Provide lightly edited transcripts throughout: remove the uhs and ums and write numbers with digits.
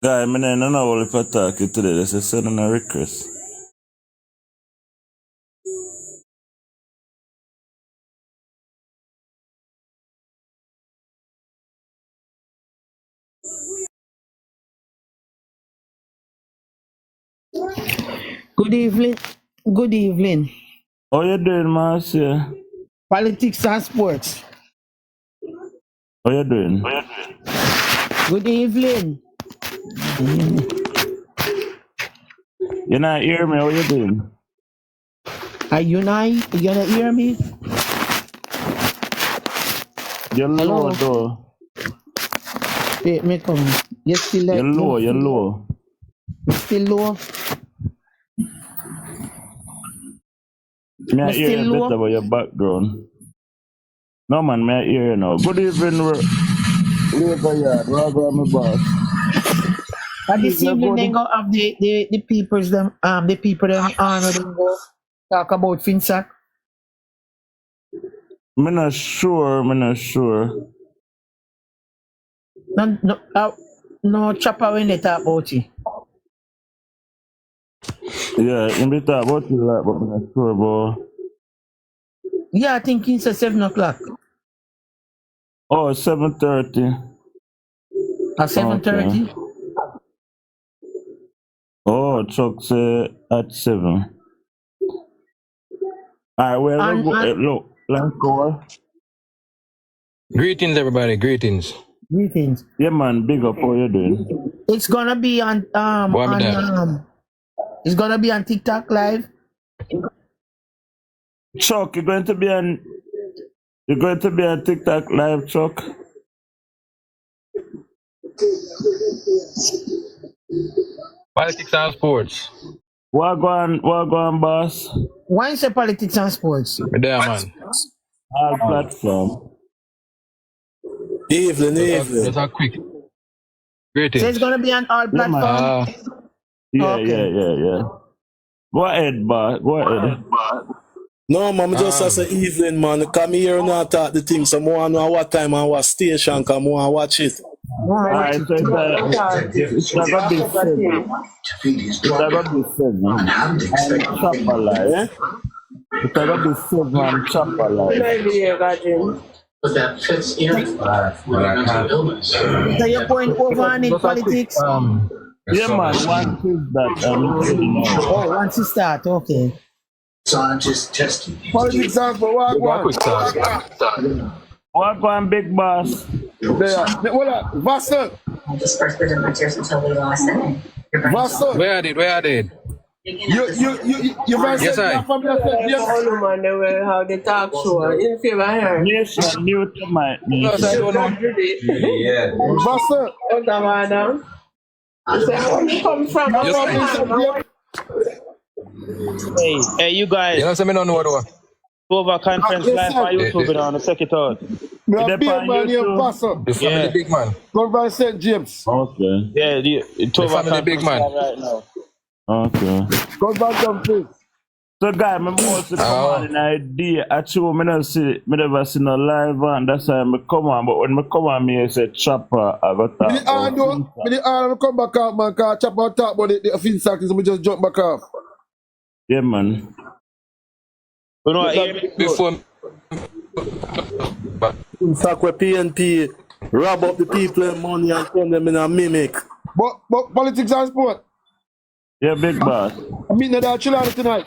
Guy, I don't know if I talk you today. This is sending a request. Good evening. Good evening. How you doing, Marcia? Politics and sports. How you doing? Good evening. You not hear me? How you doing? Are you not? You gonna hear me? You're low Hello. though. Wait, me come. You still like You're low. You're low. You still low? Me I You hear still you low? better about your background. No man, me I hear you now. Good evening, Labor Yard. Where go my boss? And this You evening good? they go have the peoples them the people them honor them go talk about FinSac. Me not sure. Me not sure. No chopper when they talk about it. Yeah, you be talk about it like, but me not sure about. Yeah, I think it's at 7 o'clock. Oh, 7:30. At 7:30. Oh, Chuck say at 7. Alright, where we go? Look, let's go. Greetings, everybody. Greetings. Greetings. Yeah, man. Big up. How you doing? It's gonna be on it's gonna be on TikTok live. Chuck, you're going to be on TikTok live, Chuck? Politics and sports. What go on, boss? Why is it politics and sports? There, man. All platform. Evening. Just a quick. Greetings. So it's gonna be on all platforms. Yeah. Go ahead, boss. Go ahead. No, man, just as an evening, man. Come here and talk the thing. So, more know what time and what station, come more watch it. Alright, so it's gonna be 7. It's gonna be 7. And Chopper live. It's gonna be 7 Chopper live. But that fits in with mental illness. So you're going over on in politics? Yeah, man. Once is that, Oh, once you start, okay. Scientists testing. Politics and for what What go on, big boss? What up? Vassal? This first bit of materials until we lost it. Vassal? Where I did? You guys Yes, said I. from your Man, they will have the talk show in favor here. Nation, mute the mic. Because I don't know. Vassal? What the madam? You say, where you come from? Hey, you guys. You know, so me don't know what. Over conference live on YouTube and on the second thought. Me a beer man named Vassal. The family big man. Come by St. James. Okay. Yeah, it's over family big man. right now. Okay. Come back down, please. So, guy, my most come on an idea. Actually, me never see no live on. That's why I come on. But when I come on, me say Chopper. I got that. I come back out, man. Cause Chopper talk about the FinSac, so me just jump back off. Yeah, man. You know, Before. FinSac where PNP rob up the people and money and turn them in a mimic. But politics and sport. Yeah, big boss. I mean that chillin' tonight.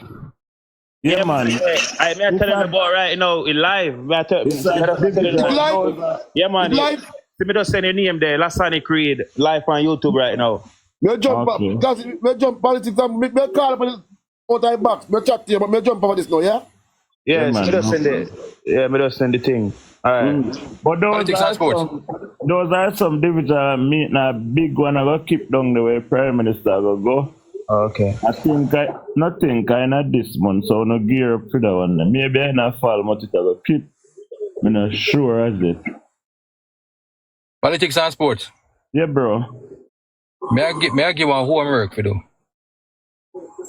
Yeah, man. I'm telling you about right now, it's live. Yeah, man. Live. See me just send your name there. Lasani Creed live on YouTube right now. Me jump up. Me jump politics and me call up out of box. Me chat to you, but me jump over this now, yeah? Yeah, man. me just send it. Yeah, me just send the thing. Alright. But Politics and sports. those are some divisional meeting, a big one. I go keep down the way Prime Minister go. Okay. I think not this month, so no gear up for that one. Maybe I not fall much it will keep. I'm not sure as it. Politics and sports. Yeah, bro. May I give one homework for you?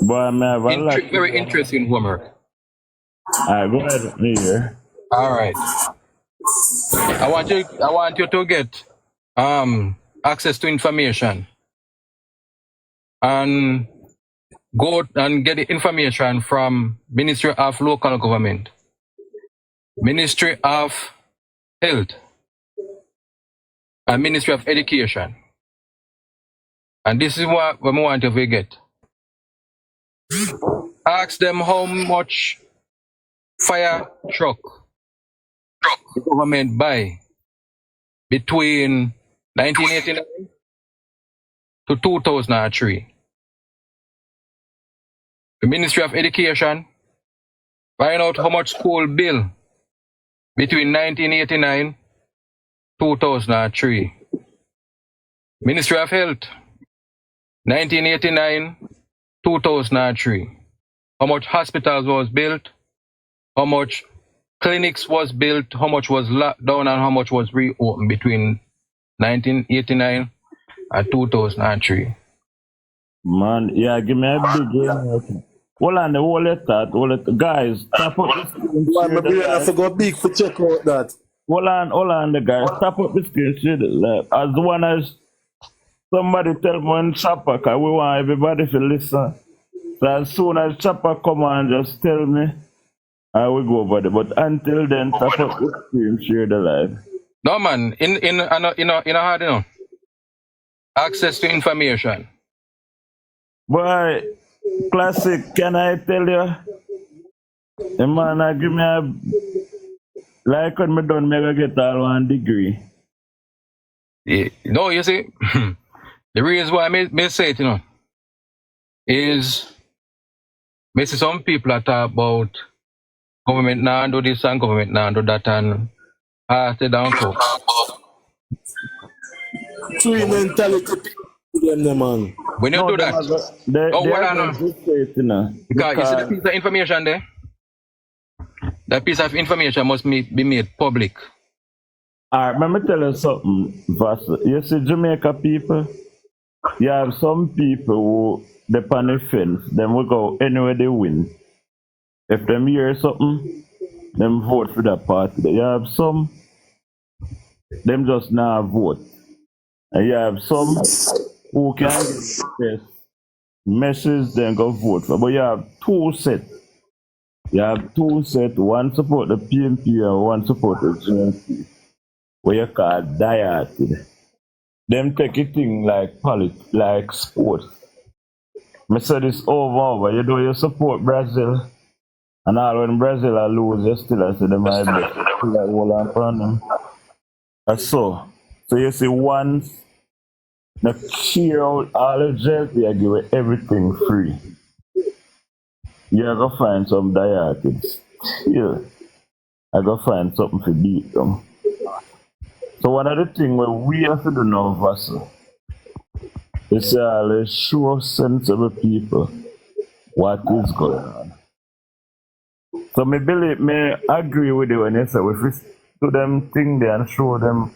Boy, I have a lot. Very interesting homework. Alright, go ahead, here. All right. I want you to get access to information. and go and get the information from Ministry of Local Government, Ministry of Health, and Ministry of Education. And this is what we want to get. Ask them how much fire truck the government buy between 1989 to 2003. The Ministry of Education find out how much school bill between 1989 2003. Ministry of Health 1989 2003. How much hospitals was built, how much clinics was built, how much was locked down, and how much was reopened between 1989 and 2003. Man, yeah, give me a big game. Hold on, hold it. Guys, tap up the screen. Why share my the brain have live. to go big for check out that. Hold on, the guys. Tap up the screen, share the live. As one as somebody tell me on Chopper, cause we want everybody to listen. So as soon as Chopper come on, just tell me, I will go over there. But until then, tap up the screen, share the live. No man, in a hard, access to information. Boy, classic, can I tell you? The man, I give me a, like when me done, me go get all 1 degree. No, you see, the reason why I may say it, is me see some people that talk about government now do this and government now do that and stay down to. Three mentality people them, man. When you No, do them that, are go- they don't are worry, no. going to say it, you know. Because you see the piece of information there, that piece of information must be made public. Alright, let me tell you something, Vassal. You see Jamaica people, you have some people who depend on the fence, them will go anywhere they win. If them hear something, them vote for that party. You have some, them just not vote. And you have some who can get message, then go vote for. But you have two sets. You have two sets, one support the PNP and one support the JLP. What you call dieted. Them take a thing like like sports. Me say this over. You do you support Brazil, and all when Brazil are lose, you still I say them I bet. Still like hold on for them. That's so. So you see once the cheer out all the JLP, I give you everything free. You're gonna find some dieted. Still, I go find something to beat them. So one of the things where we have to do now, Vassal, is show sensible people what is going on. So me agree with you when you say if we do them thing there and show them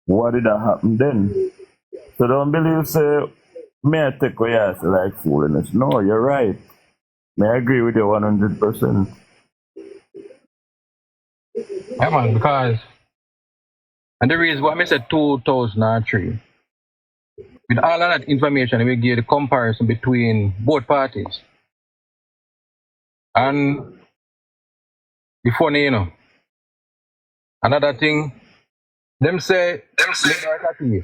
what did happen then. So don't believe say me I take away as like foolishness. No, you're right. Me agree with you 100%. Yeah, man, because, and the reason why I said 2003, with all of that information, we give the comparison between both parties. And the funny, another thing, them say, liberal.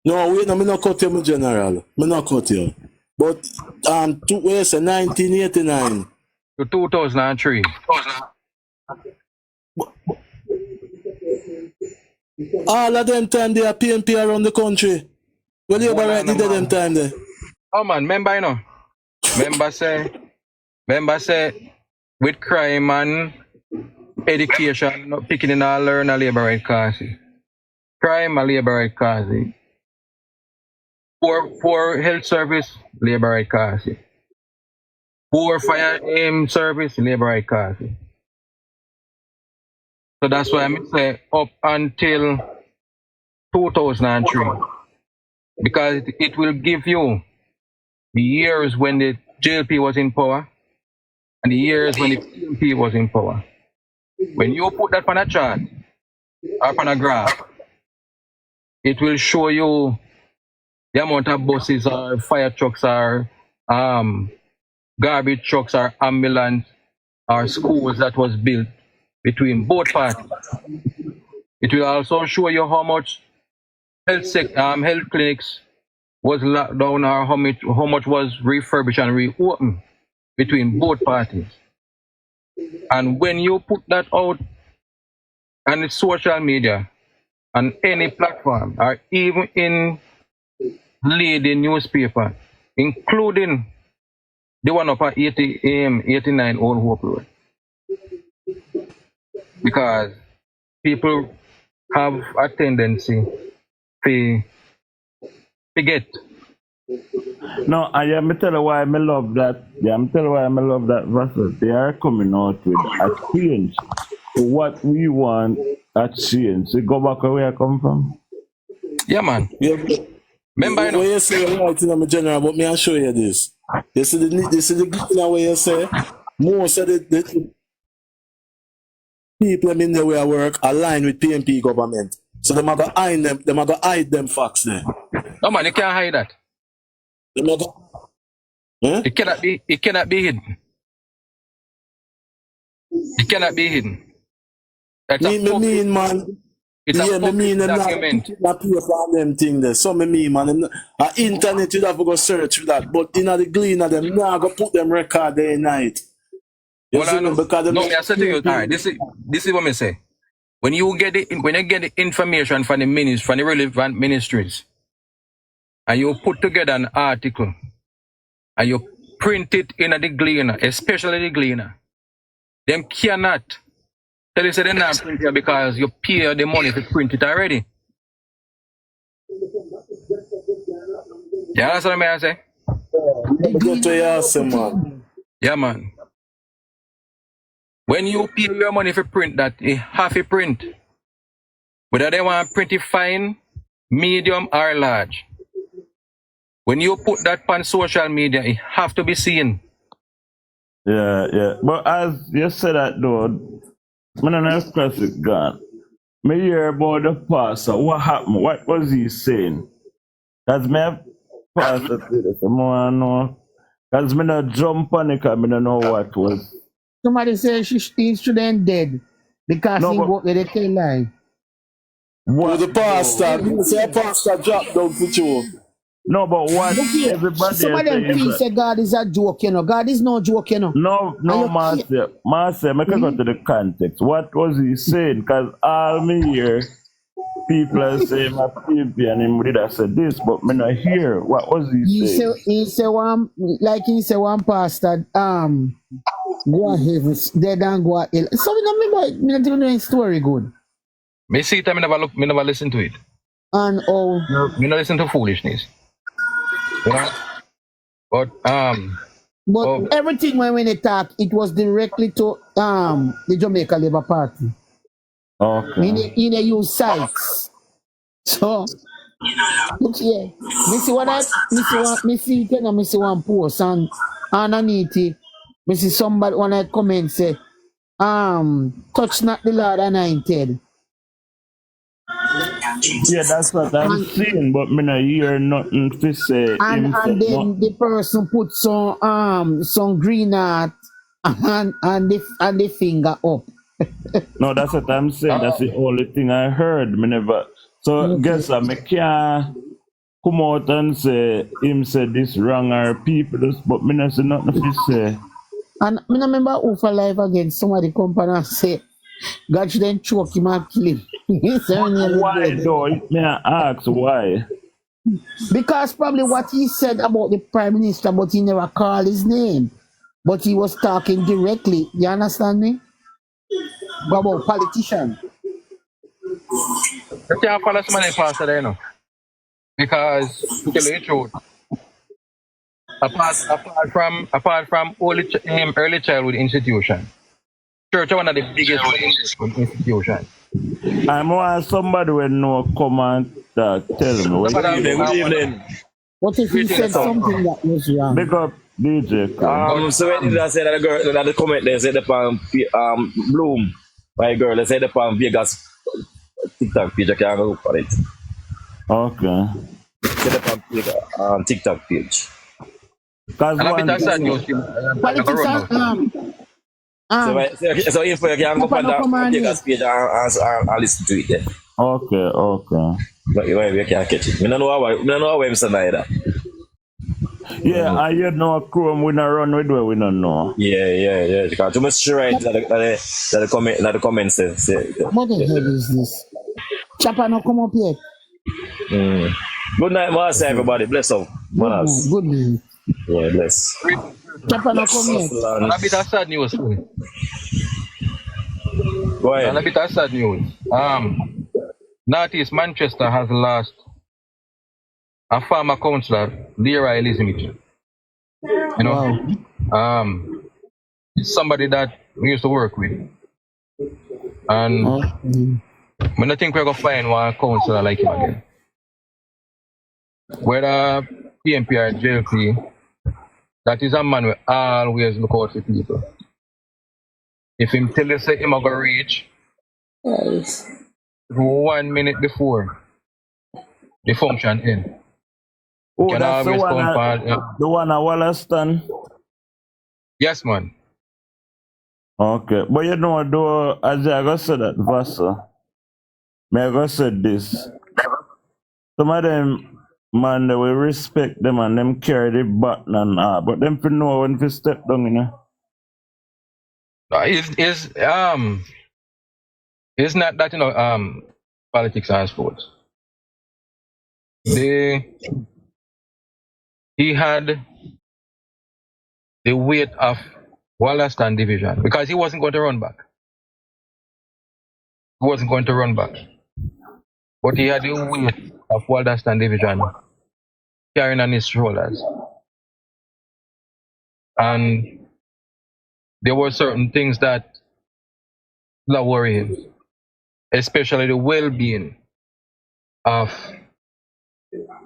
No, wait, no, me not cut you, my general. Me not cut you. But where's 1989? To 2003. All of them time they are PNP around the country. Well, you right did them time there. Oh man, remember, Remember say, with crime and education, not picking in all learn a labor right cause. Crime and labor right cause. Poor health service, labor right cause. Poor fire aim service, labor right cause. So that's why I say up until 2003. Because it will give you the years when the JLP was in power and the years when the PNP was in power. When you put that on a chart or on a graph, it will show you the amount of buses or fire trucks or garbage trucks or ambulance or schools that was built between both parties. It will also show you how much health clinics was locked down or how much was refurbished and reopened between both parties. And when you put that out on the social media, on any platform, or even in leading newspaper, including the one up at 89 Old Hope Road, because people have a tendency to forget. No, I am tell you why I love that. Yeah, I'm tell you why I love that versus they are coming out with a change. So what we want a change. So go back where I come from. Yeah, man. Yeah, Remember, you know, when you say right in my general, but me I'll show you this. You see the green way you say most of the people in the way I work align with PNP government. So them are gonna hide them facts there. no man, you can't hide that. Them are gonna, eh? It cannot be hidden. It cannot be hidden. It's a Me mean man. it's a Yeah, me mean them document. not pay for them thing there. So me mean man, internet you have to go search for that. But in the glean of them, now go put them record day and night. You Well, see I me? know. Because them No, I said to you, all right, this is what I say. When you get the information from the relevant ministries, and you put together an article, and you print it in the Gleaner, especially the Gleaner, them cannot tell you say they're not print it because you pay the money to print it already. You understand what I say? go to your say, man. Yeah, man. When you pay your money for print that, it have to print. Whether they want to print it fine, medium, or large. When you put that on social media, it have to be seen. Yeah. But as you said that though, I don't know if classic gone. Me hear about the pastor. What happened? What was he saying? Cause me have pastor say this. I wanna know. Cause me not jump on it. Cause me don't know what was. Somebody says he shouldn't dead because No, he but worked with a tail line. With the what? pastor, you say a pastor drop down for you. No, but what Look here, everybody some is of them saying. think say God is a joke, you know. God is no joke, you know. No, And you Master, I can go to the context. What was he saying? Because all me hear, people are saying my PMP and him did I said this, but me not hear. What was he saying? he say one pastor go to heaven, dead and go to hell. So me not even know his story good. Me see it, me never listen to it. And oh, Me not listen to foolishness. You know? But but everything when they talk, it was directly to the Jamaica Labour Party. Okay. In they use sites. So look here. Me see one post and underneath it, me see somebody when I comment say, touch not the Lord anointed. Yeah, that's what I'm saying, but me not hear nothing to say. And then the person put some green heart and the finger up. No, that's what I'm saying. That's the only thing I heard. Me never. So Okay. guess I me can't come out and say him said this wrong or people this, but me not say nothing to say. And I remember who for life again, somebody come and say, God should then choke him and kill him. Why though? May I ask why? Because probably what he said about the Prime Minister, but he never called his name. But he was talking directly. You understand me? About politician. you can't follow somebody pastor there, you know. Because to tell you the truth, apart from early childhood institution, church is one of the biggest institutions. I'm want somebody will know come and tell me. Good evening. What if he said something that was wrong? Big up DJ. So when did I say that the girl that the comment there said upon Bloom, my girl, they said upon Vegas TikTok page, I can't go for it. Okay. set up on TikTok page. Cause And a bit one of sad news. Politics So info you can go Papa on no come the on Vegas page and listen to it then. okay. But you can't catch it. I don't know how I'm saying either. Yeah, and you know Chrome we not run with where we don't know. Yeah. Because too much right that the comments say. What the hell is this? Chapa no come up yet. Good night, Master, everybody. Bless up. Manas. Good night. Yeah, bless. Chapa no come yet. And a bit of sad news too. Go And a ahead. bit of sad news. Northeast Manchester has lost a former councillor, Leroy Elizabeth. You know, it's somebody that we used to work with. And I don't think we're going to find one councillor like him again. Whether PMP or JLP, that is a man who always look out for people. If him tell you say him going to reach 1 minute before the function end. Oh, Can that's the always one come at, for, the one at Wollaston. yes, man. Okay. But you know though, as I go say that Vasa, may I go say this. Some of them man they will respect them and them carry the button and all, but them for know when to step down, you know. It's not that, you know, politics and sports. He had the weight of Wollaston division because he wasn't going to run back. He wasn't going to run back. But he had the weight of Wollaston division carrying on his shoulders. And there were certain things that worry him, especially the well-being of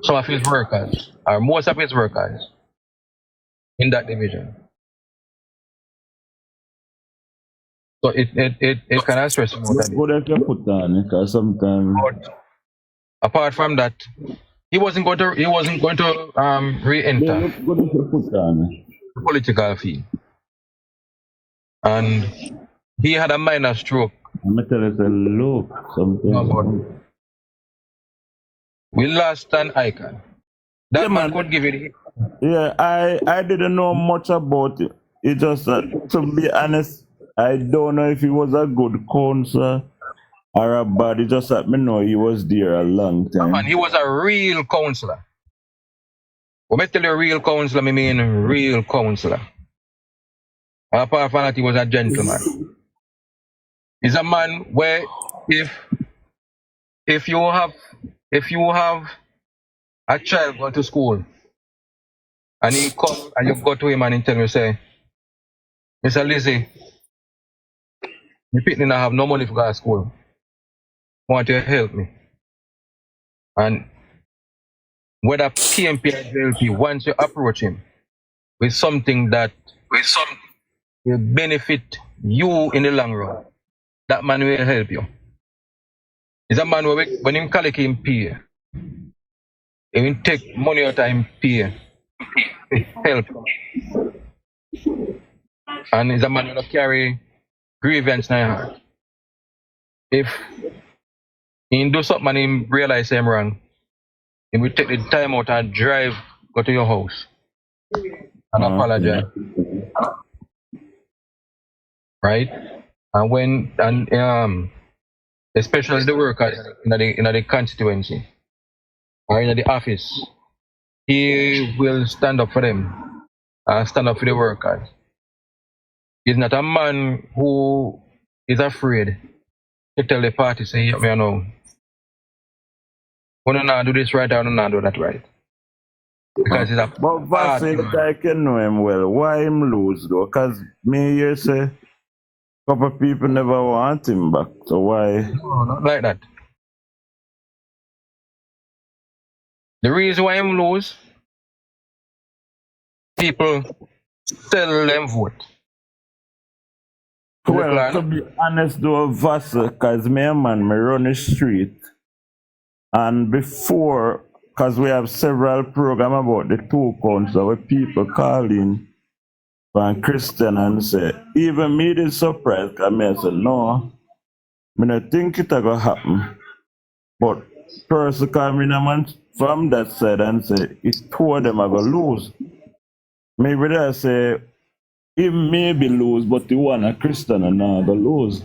some of his workers, or most of his workers in that division. So it kind of stressed him out. What if you put on because sometimes But apart from that, he wasn't going to re-enter what if you put on? the political field. And he had a minor stroke. I'm gonna tell you say look something. We lost an icon. That Yeah, man man. could give it a hit. Yeah, I didn't know much about it. It just to be honest, I don't know if he was a good counselor or a bad. It just let me know he was there a long time. And he was a real counselor. When I tell you real counselor, I mean real counselor. Apart from that, he was a gentleman. He's a man where if you have a child going to school and he come and you go to him and he tell you say, Mr. Lizzie, the people don't have no money for go to school. Want you to help me? And whether PMP or JLP, once you approach him with something that will benefit you in the long run, that man will help you. He's a man where when him collect him pay, he will take money out of him pay to help. And he's a man who will carry grievance in his heart. If he do something and he realize him wrong, he will take the time out and drive, go to your house and apologize. Right? And especially the workers in the constituency or in the office, he will stand up for them and stand up for the workers. He's not a man who is afraid to tell the party, say, you know, we don't know do this right or we don't do that right. Because he's a But Vassy, I can know him well. Why him lose though? Because me here say couple people never want him back. So why? No, not like that. The reason why him lose, people tell them vote. Well, to be honest though, Vassy, because me and man, me run the street. And before because we have several programs about the two counts where people call in from Christian and say, even me did surprised, because I said, no, I don't think it's going to happen. But person call me man from that side and say, it's two of them are going to lose. Maybe they say, he maybe lose, but the one a Christian and not going to lose.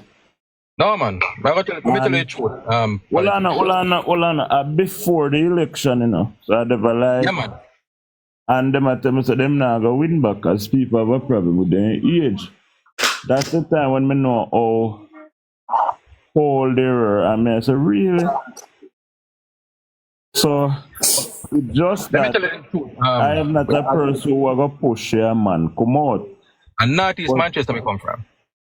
No, man. Let me tell you the truth. Hold on. Before the election, you know, so they were like, Yeah, man. and them tell me, so them not going to win back because people have a problem with their age. That's the time when I know how old they were. And I say, really? So, it's just Let me that tell you the truth. I am not a person who are going to push a man come out. And Northeast But- Manchester me come from.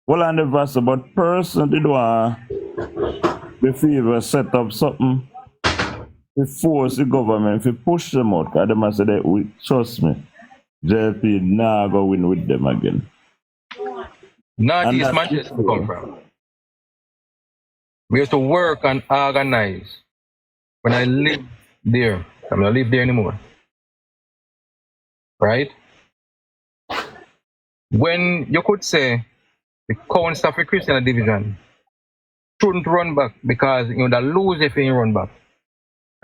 Well, on the verse, but person did want the fever set up something to force the government to push them out. Because them say that we trust me, JLP now go win with them again. Northeast that's Manchester true. come from. We used to work and organize. When I lived there, I'm not live there anymore. Right? When you could say the council of the Christian division shouldn't run back because you know they lose if you run back.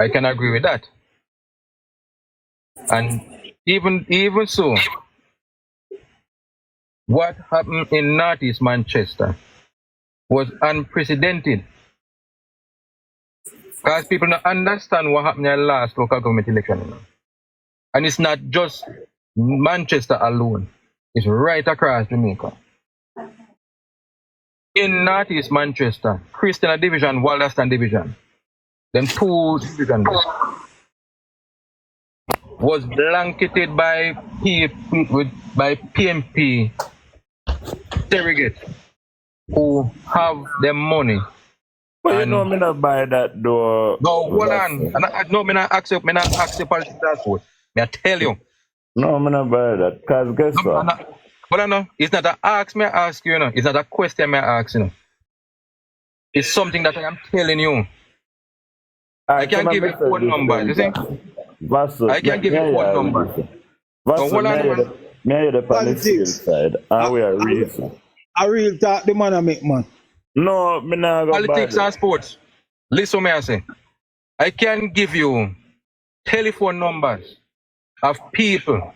I can agree with that. And even so, what happened in Northeast Manchester was unprecedented. Because people don't understand what happened in the last local government election. You know. And it's not just Manchester alone. It's right across Jamaica. In Northeast Manchester, Christian Division, Wallaston Division, them two divisions was blanketed by PMP surrogates who have their money. But you And- know, me not buy that though. No, hold on. No, me not accept politics passport. Me I tell you. No, me not buy that. Because guess what? But no, it's not an ask me I ask you, you know. It's not a question me I ask you. Know. It's something that I am telling you. I can give you phone number, you see? I can give you phone number. Vassal, hold on, man. me are the political Politics. side. And we are real. I real talk the man I make man. No, me not go buy Politics that. and sports. Listen, me I say. I can give you telephone numbers of people,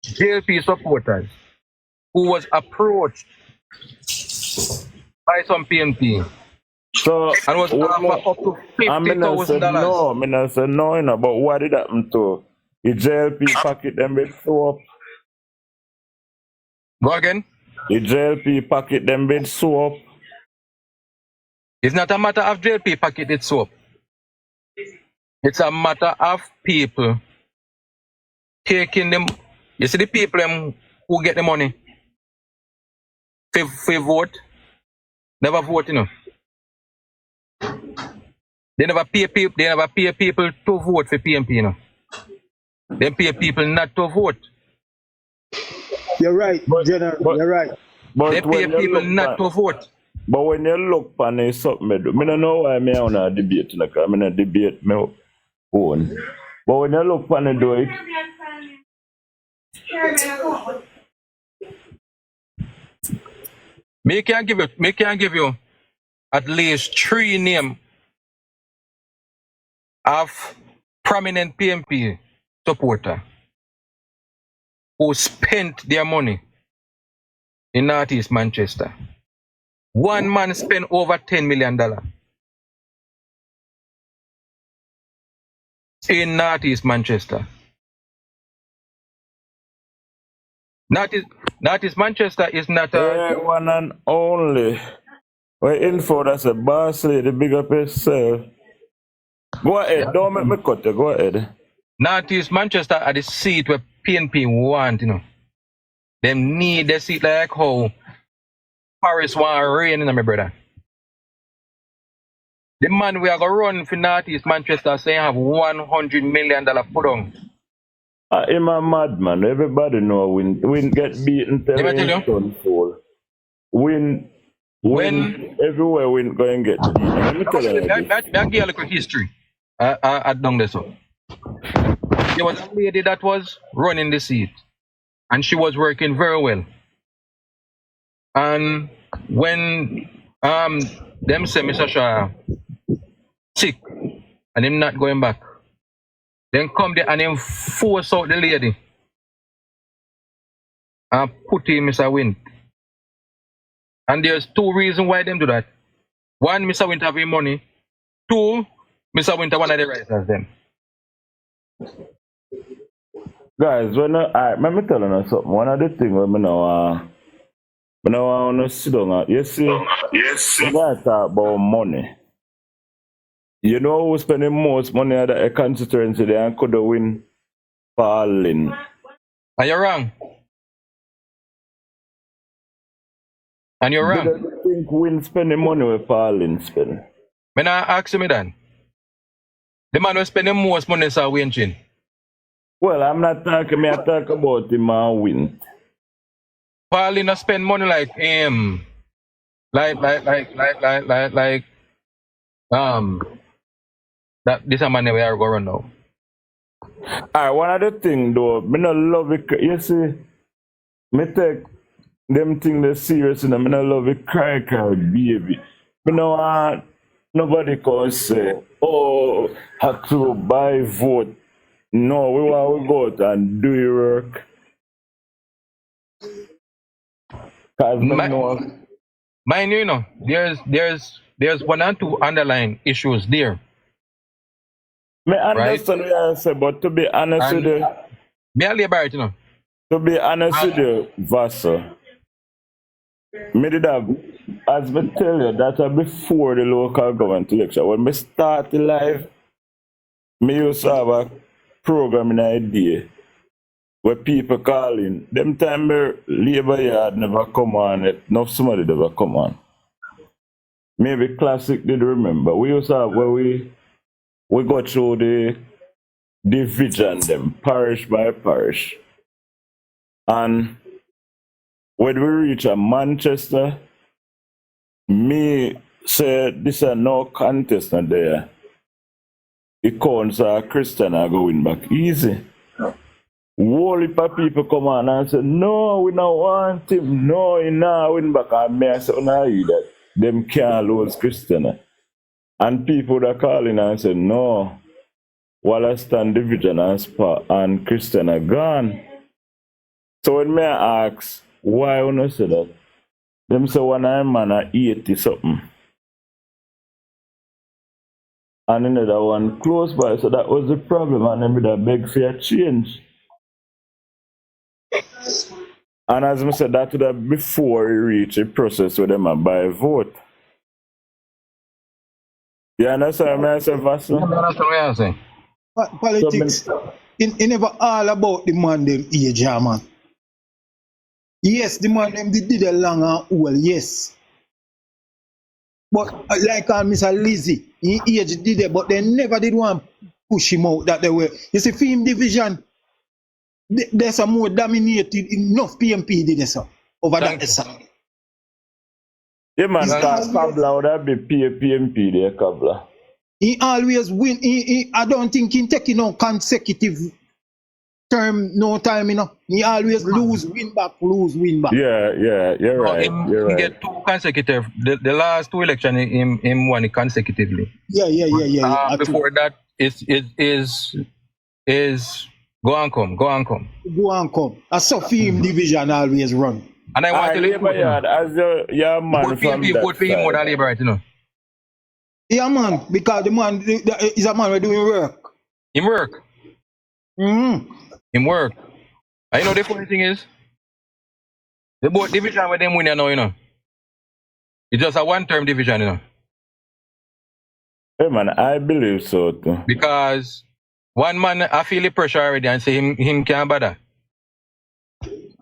JLP supporters, who was approached by some PMP So, and was offered up to I mean, I said $50,000. no, I mean, I said no, you know, but what did happen to the JLP packet them bit soap? Go again. The JLP packet them bit soap. It's not a matter of JLP packeted soap. It's a matter of people taking them. You see the people who get the money for vote, never vote, you know. They never pay people to vote for PMP, you know. They pay people not to vote. You're right, General. You're right. But They pay when you people look not to vote. But when you look on it, something I do. I don't know why I'm on a debate, like I'm in a debate my own. But when you look on it, do it. Me can give you at least 3 names of prominent PMP supporter who spent their money in Northeast Manchester. One man spent over $10 million in Northeast Manchester. Northeast Manchester is not Yeah, a one and only. Well, info that's a boss lady, big up yourself. Go ahead, don't make me cut you, go ahead. Northeast Manchester are the seat where PNP want, you know. Them need the seat like how Paris want rain, you know, my brother. The man we are going to run for Northeast Manchester saying have $100 million put on. I'm a madman. Everybody know win get beaten till Let me tell you. his son fall. Win everywhere win going get beaten. Let me tell you. I'll give you a little history. down there. So there was a lady that was running the seat, and she was working very well. And when them say Mr. Shaw sick and him not going back, then come there and him force out the lady and put him Mr. Wint. And there's two reasons why them do that. One, Mr. Wint have his money. Two, Mr. Wint one of the writers them. Guys, let me tell you something. One of the things when I want to sit down, you see, when I talk about money, you know who's spending most money at a constituency there and could win Pauline. And you're wrong. And you're wrong. Do you think Win spending money with Pauline spend? When I ask me that, the man who spending most money is a Win Chin. Well, I'm not talking, I talk about him and Win. Pauline spend money like that this a man we are going now. Alright, one of the things though, me not love it. You see, me take them things they serious and me not love it cry baby. Me no want nobody can say, oh, have to buy vote. No, we want to go out and do your work. Cause Mind you, know, there's one and two underlying issues there. Me understand what you say, but to be honest with you, me a labor, you know. to be honest with you, Vasa, me did have, as me tell you, that was before the local government election. When me start the live, me used to have a programming idea where people calling. Them time me labor yard never come on, enough somebody never come on. Maybe Classic did remember. We used to have where we go through the division them, parish by parish. And when we reach a Manchester, me say this is no contest not there. The counts are Christian are going back easy. Whole heap of people come on and say, no, we don't want him. No, he not win back. And me I say, no, that them can't lose Christian. And people that calling and say, no, Wallaston Division and Christian are gone. So when me ask, why you not say that? Them say one of them man are 80 something. And another one close by, so that was the problem, and then with a beg for a change. And as I said, that would have before he reached the process with them and buy vote. You understand what I say, Vassal? I understand what you're saying. Politics, it never all about the man them age, man. Yes, the man them did a long and old, yes. But like Mr. Lizzie, he age did it, but they never did want to push him out that they were. You see, film division, there's a more dominated, enough PMP did it, sir, over that, sir. Yeah, man, Kabla would have been PMP there, Kabla. He always win. I don't think he take no consecutive term, no time, you know. He always lose, win back. Yeah, you're right. You're right. He get two consecutive. The last two elections, him won it consecutively. Yeah. Before that, is go and come. A Sofim division always run. And I want to tell you, as your man from that vote for him more than Labour, you know. Yeah, man, because the man is a man who doing work. Him work. Him work. And you know the funny thing is, the both division where them win now, you know. It's just a one-term division, you know. Hey man, I believe so too. Because one man I feel the pressure already and say him can't bother.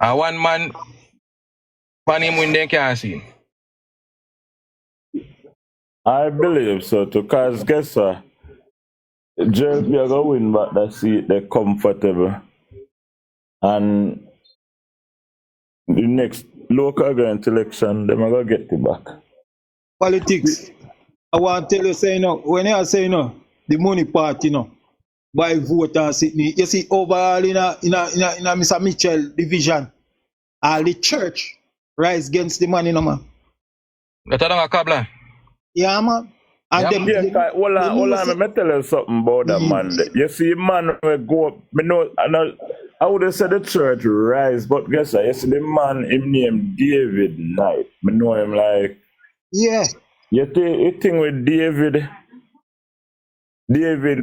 And one man him when they can't see. I believe so too, because guess what? JLP are going to win back that seat, they're comfortable. And the next local government election, they're going to get it back. Politics. I want to tell you, say no. When I say no, the money part, you know, by vote and Sydney. You see, overall in a Mr. Mitchell division, all the church rise against the money, you know, man. That's a Kabla. Yeah, man. And Yeah, them, man. Yeah, hold on, let me tell you something about that man. You see, man will go up. Me know, I would have said the church rise, but guess what? You see, the man, him named David Knight. Me know him like. yeah. You think with David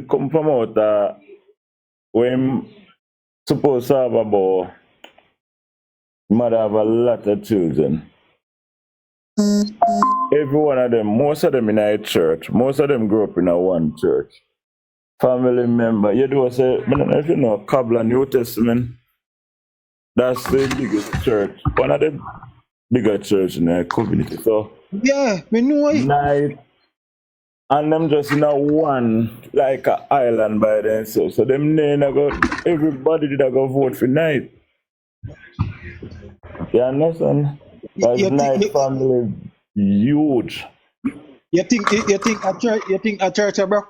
come from out when supposed to have about mother have a lot of children. Every one of them, most of them in a church, most of them grew up in a one church. Family member, you do say, I don't know if you know Kabla New Testament, that's the biggest church, one of the bigger church in the community. So Yeah, me know it. night and them just in a one like a island by themselves. So them everybody did go vote for night. You understand? Because You night think, family huge. you think a church, bro?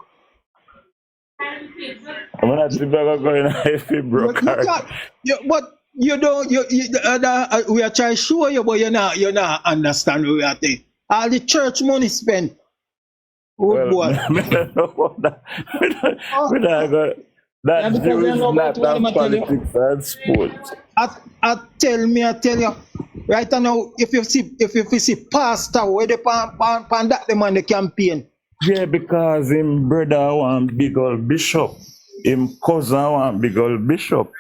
I'm not see better going if it broke. You can't, but you don't, we are trying to show you, but you're not understand what we are saying. All the church money spent. Oh Well, boy. I don't know what that. Yeah, That because Jew they is know not about what that I'm tell you. politics and sports. I tell you, right now, if you see pastor where they pan that them on the campaign. Yeah, because him brother want big old bishop. Him cousin want big old bishop.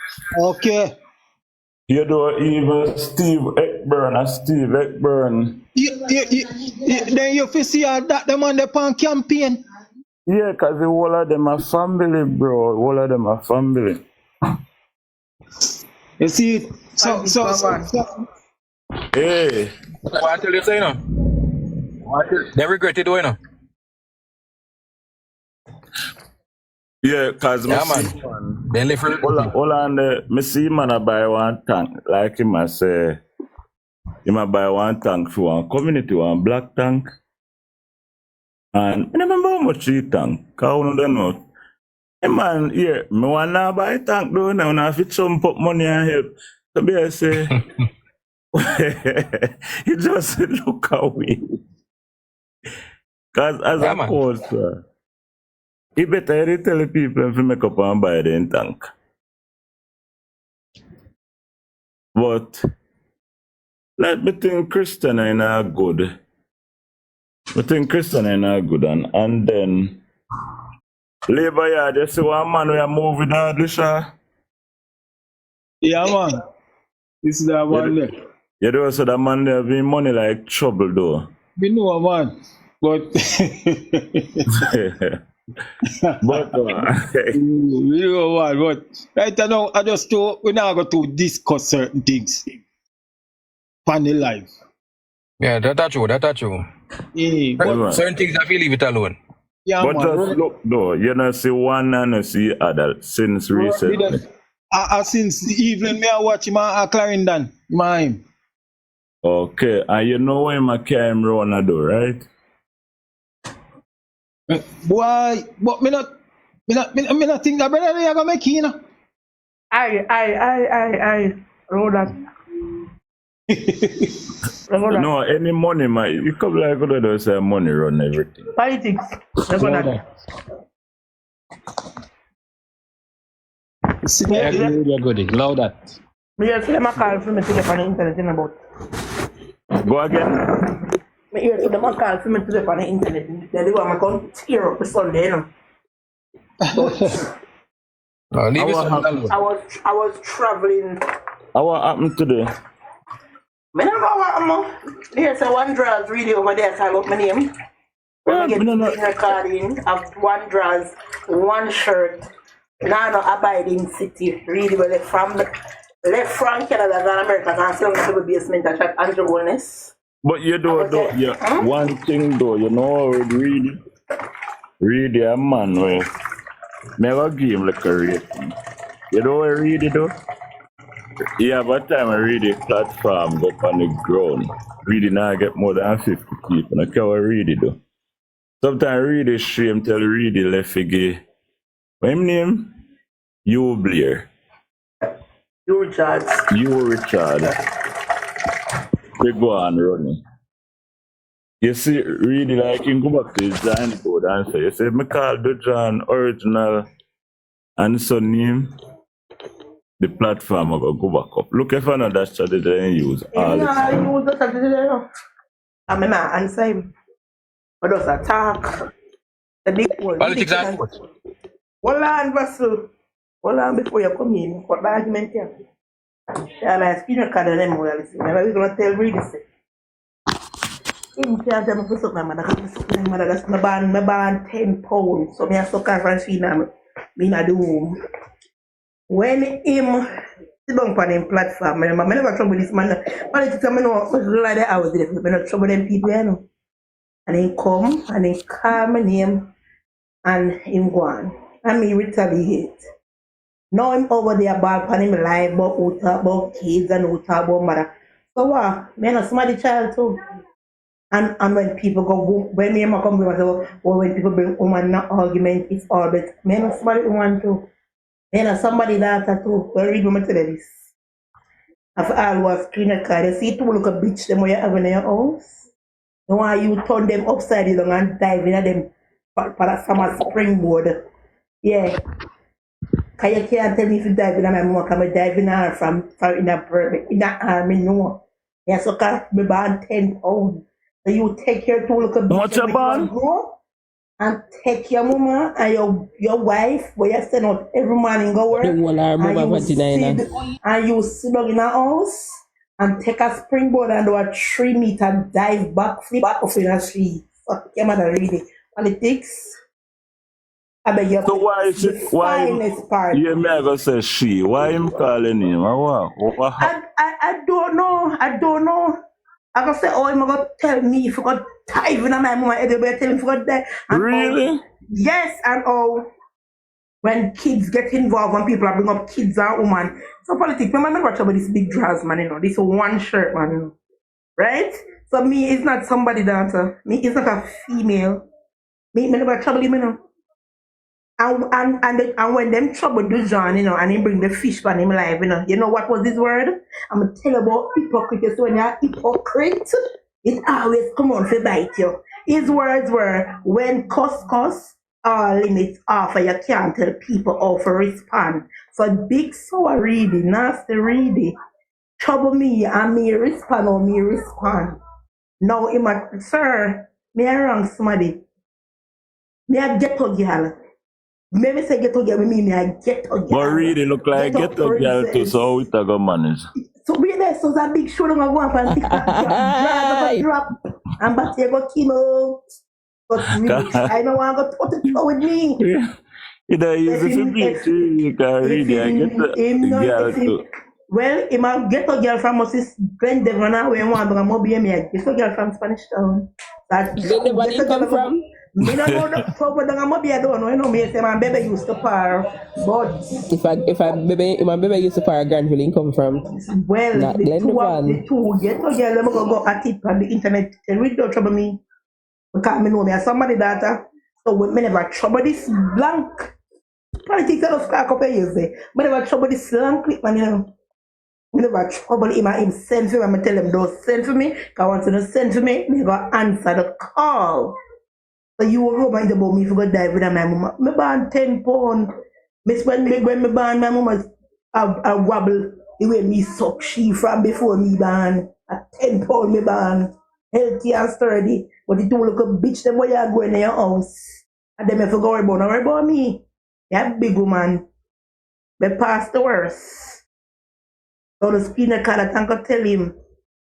Okay. You know, even Steve Eckburn. Then you see all that them on the pan campaign. Yeah, because the whole of them are family, bro. All of them are family. You see, so Hey, What tell you say, you know? They regret it, you know? yeah, because Yeah, man. They live for Hold on, me see man a buy one tank. Like him a say, him a buy one tank for one community, one black tank. And I remember how much he tank. Cause I don't know. Hey man, yeah, me wanna buy tank though now. Now if it's some put money and help. So be I say, he just look away. Cause as Yeah, a man. coach, he better tell the people if you make up and buy the tank. But let me think Christian ain't not good. I think Christian ain't not good and then Labour Yard, you see one man we are moving out Lisha. yeah, man. This is the one there. You know so that man there be money like trouble though. We know, man. But But we know, man. But right now, we're not going to discuss certain things. Funny life. Yeah, that's true. Yeah, but, Certain things I feel leave it alone. yeah, but man. just look though, you know see one and you see other since recently. Since the evening, me I watch him at Clarendon. Mine. Okay, and you know where my came round do, right? Boy, but me not think that brother they are gonna make it, you know. I know that. No, any money, man. You come like go to say money run everything. Politics. I know that. Yeah, you're good. Loud that. Me hear them a call for me to get on the internet in about. Go again. Me hear them a call for me to get on the internet. They want me come tear up the Sunday, you know. Leave it alone. I was traveling. What happened today? Me never want to hear say one draws really over there call up my name. When we get recording of one draws, one shirt. Now no abiding city really well left from Canada and America and still to the basement and chat Andrew Wellness. But you one thing though, you know really a man where never give him like a rating. You know what really though? Yeah, by the time I read a platform go up on the ground, really now I get more than 50 people. I can't read it though. Sometimes read the shame tell read the left again. What him name? You Blair. You Richard. You Richard. We go on running. You see, really like him go back to his John code and say, you say, me call the John original and son name, the platform will go back up. Look if another strategy they use all the time. I use the strategy. I'm not answer him. But just attack. The big one. Politics and sports. Hold on, Russell. Hold on before you come in. What the argument here? Yeah, my screen card and them well. Never we gonna tell read this. Him can't tell me for something, my mother. That's my band 10 pounds. So me a sucker from China. Me not do home. When him sit down on him platform, I never trouble this man. Politics, I know like that I was there. I not trouble them people, you know. And he come and he call my name and him go on. And me retaliate. Now I'm over there about him live about who talk about kids and who talk about mother. So what? Me not somebody child too. And when people go, when me and my come with myself, or when people bring woman not argument, it's all but me not somebody woman too. Me not somebody that too. Well, read me tell you this. After all was cleaner card, you see two look a bitch them where you have in your house. The one you turn them upside down and dive in at them for some springboard. Yeah. Cause you can't tell me if you dive in my mom, because I dive in her from in that army, no. Yeah, so cause me born 10 pounds. So you take your two look a bitch What's your bond? and take your mama and your wife where you send out every morning go work and you sit down in a house and take a springboard and do a 3-meter dive back off in a street. Fuck your mother really. Politics. I beg you. So why is it why finest part. you may go say she? Why him calling him? Or what? I don't know. I gonna say, oh, I'm gonna tell me if you got dive in my mama, everybody tell him if you got that. Really? Yes, and when kids get involved, when people are bring up kids and women. So politics, remember watch about this big dress, man, you know, this one shirt, man, you know. Right? So me is not somebody that me is not a female. Me never trouble him, you know. And when them trouble do John, you know, and he bring the fish for him live, you know what was his word? I'm gonna tell you about hypocrisy. So when you're hypocrite, it always come on to bite you. His words were, when cuss, all limits offer, you can't tell people how to respond. So big sour reedy, nasty reedy, trouble me and me respond or me respond. Now sir, me I wrong somebody. Me a ghetto girl. Maybe say ghetto girl, me I ghetto girl. But really look like ghetto girl too, so how it a go manage? So we there, so that big show gonna go up and drop and but you go chemo. But me, I don't want to go put it with me. It is easy to beat you can really I get the girl too. Well, if I get a girl from Moses Glen Devon now, we want to go be me. Get a girl from Spanish Town. That where they come from? Me don't know the trouble. I don't know. You know me say my baby used to par, but if my baby used to par, Granville come from. Well, not the two get a girl. Let me go at it on the internet. They really don't trouble me because me know me as somebody that. So we never trouble this blank. Politics I don't start a couple years there. Me never trouble this blank clip, man. You know. Me never trouble him send for me. I tell him don't send for me. Because I want to send for me. Me go answer the call. So you will remind about me if you go dive with my mama. Me born 10 pounds. When me born, my mama a wobble the way me suck she from before me born. At 10 pounds me born. Healthy and sturdy. But the two look a bitch them where you go in your house. And them if you go worry about me. That big woman. They pass the worst. So the skinner card I can tell him.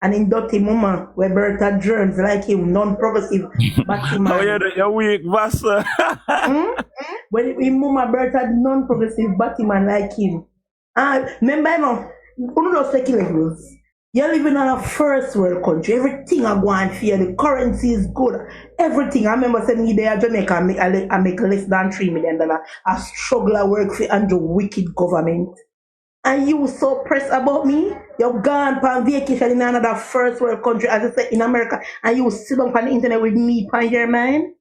And in dirty mama, where Bertha germs like him, non-progressive Batman. Oh, you're weak, Vasa. When in mama Bertha non-progressive Batman like him. Remember, you don't speculate. You're living in a first world country. Everything I go and fear. The currency is good. Everything. I remember saying me there in Jamaica, I make less than $3 million. I struggle, I work for under wicked government. And you so pressed about me, you're gone on vacation in another first world country, as I said in America, and you sit up on the internet with me on your mind.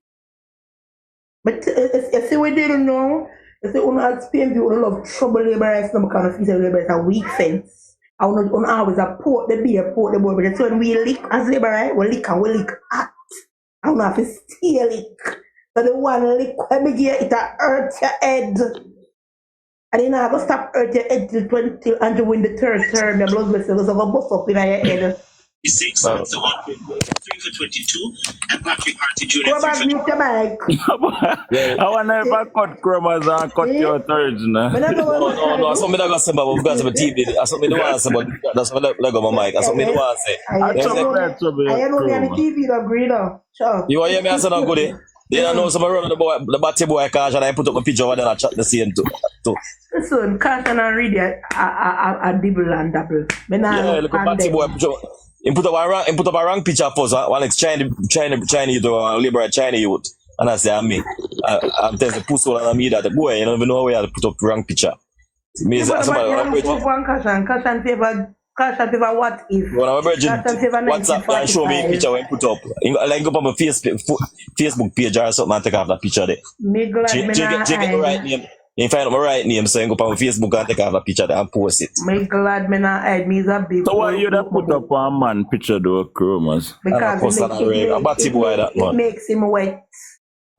But you see, we didn't know. You see, on as Spain people love trouble labor rights, no kind of feature labor rights a weak fence. I want always a port the beer, port the boy. But that's when we lick as labor right, we lick and we lick hot. I don't have to steal it. So the one lick when we get it hurt your head. And then I go stop hurt your head till until win the third term. Your blood vessels are going to bust up in your head. 6, so 3 for 22, and Patrick Harty Jr. Go back, mute your mic. I want to never cut chromas and cut your original. No, that's what I got to say about because of the TV. That's what I want to say, but that's what I got my mic. That's what I want to say. I don't have any TV, no green. Sure. You want to hear me? I said, I'm good. Then I know some run the batty boy cash and I put up a picture of it and I chat the same too. Listen, cash and I read it, I dibble and double. Yeah, look at batty boy picture. He put up a rank picture first. One like China youth or liberate China youth. And I say, I'm me. I'm telling the pussy and me that the boy, you don't even know where to put up rank picture. Me Cash and favor what if? When I'm WhatsApp and show me a picture when put up. Like go on my Facebook page or something and take off that picture there. Me glad me check the right name. You find out my right name, so you go on my Facebook and take off that picture there and post it. Me glad me not hide me is a big. So why you that put up a man picture though, chromas? Because it makes him wet.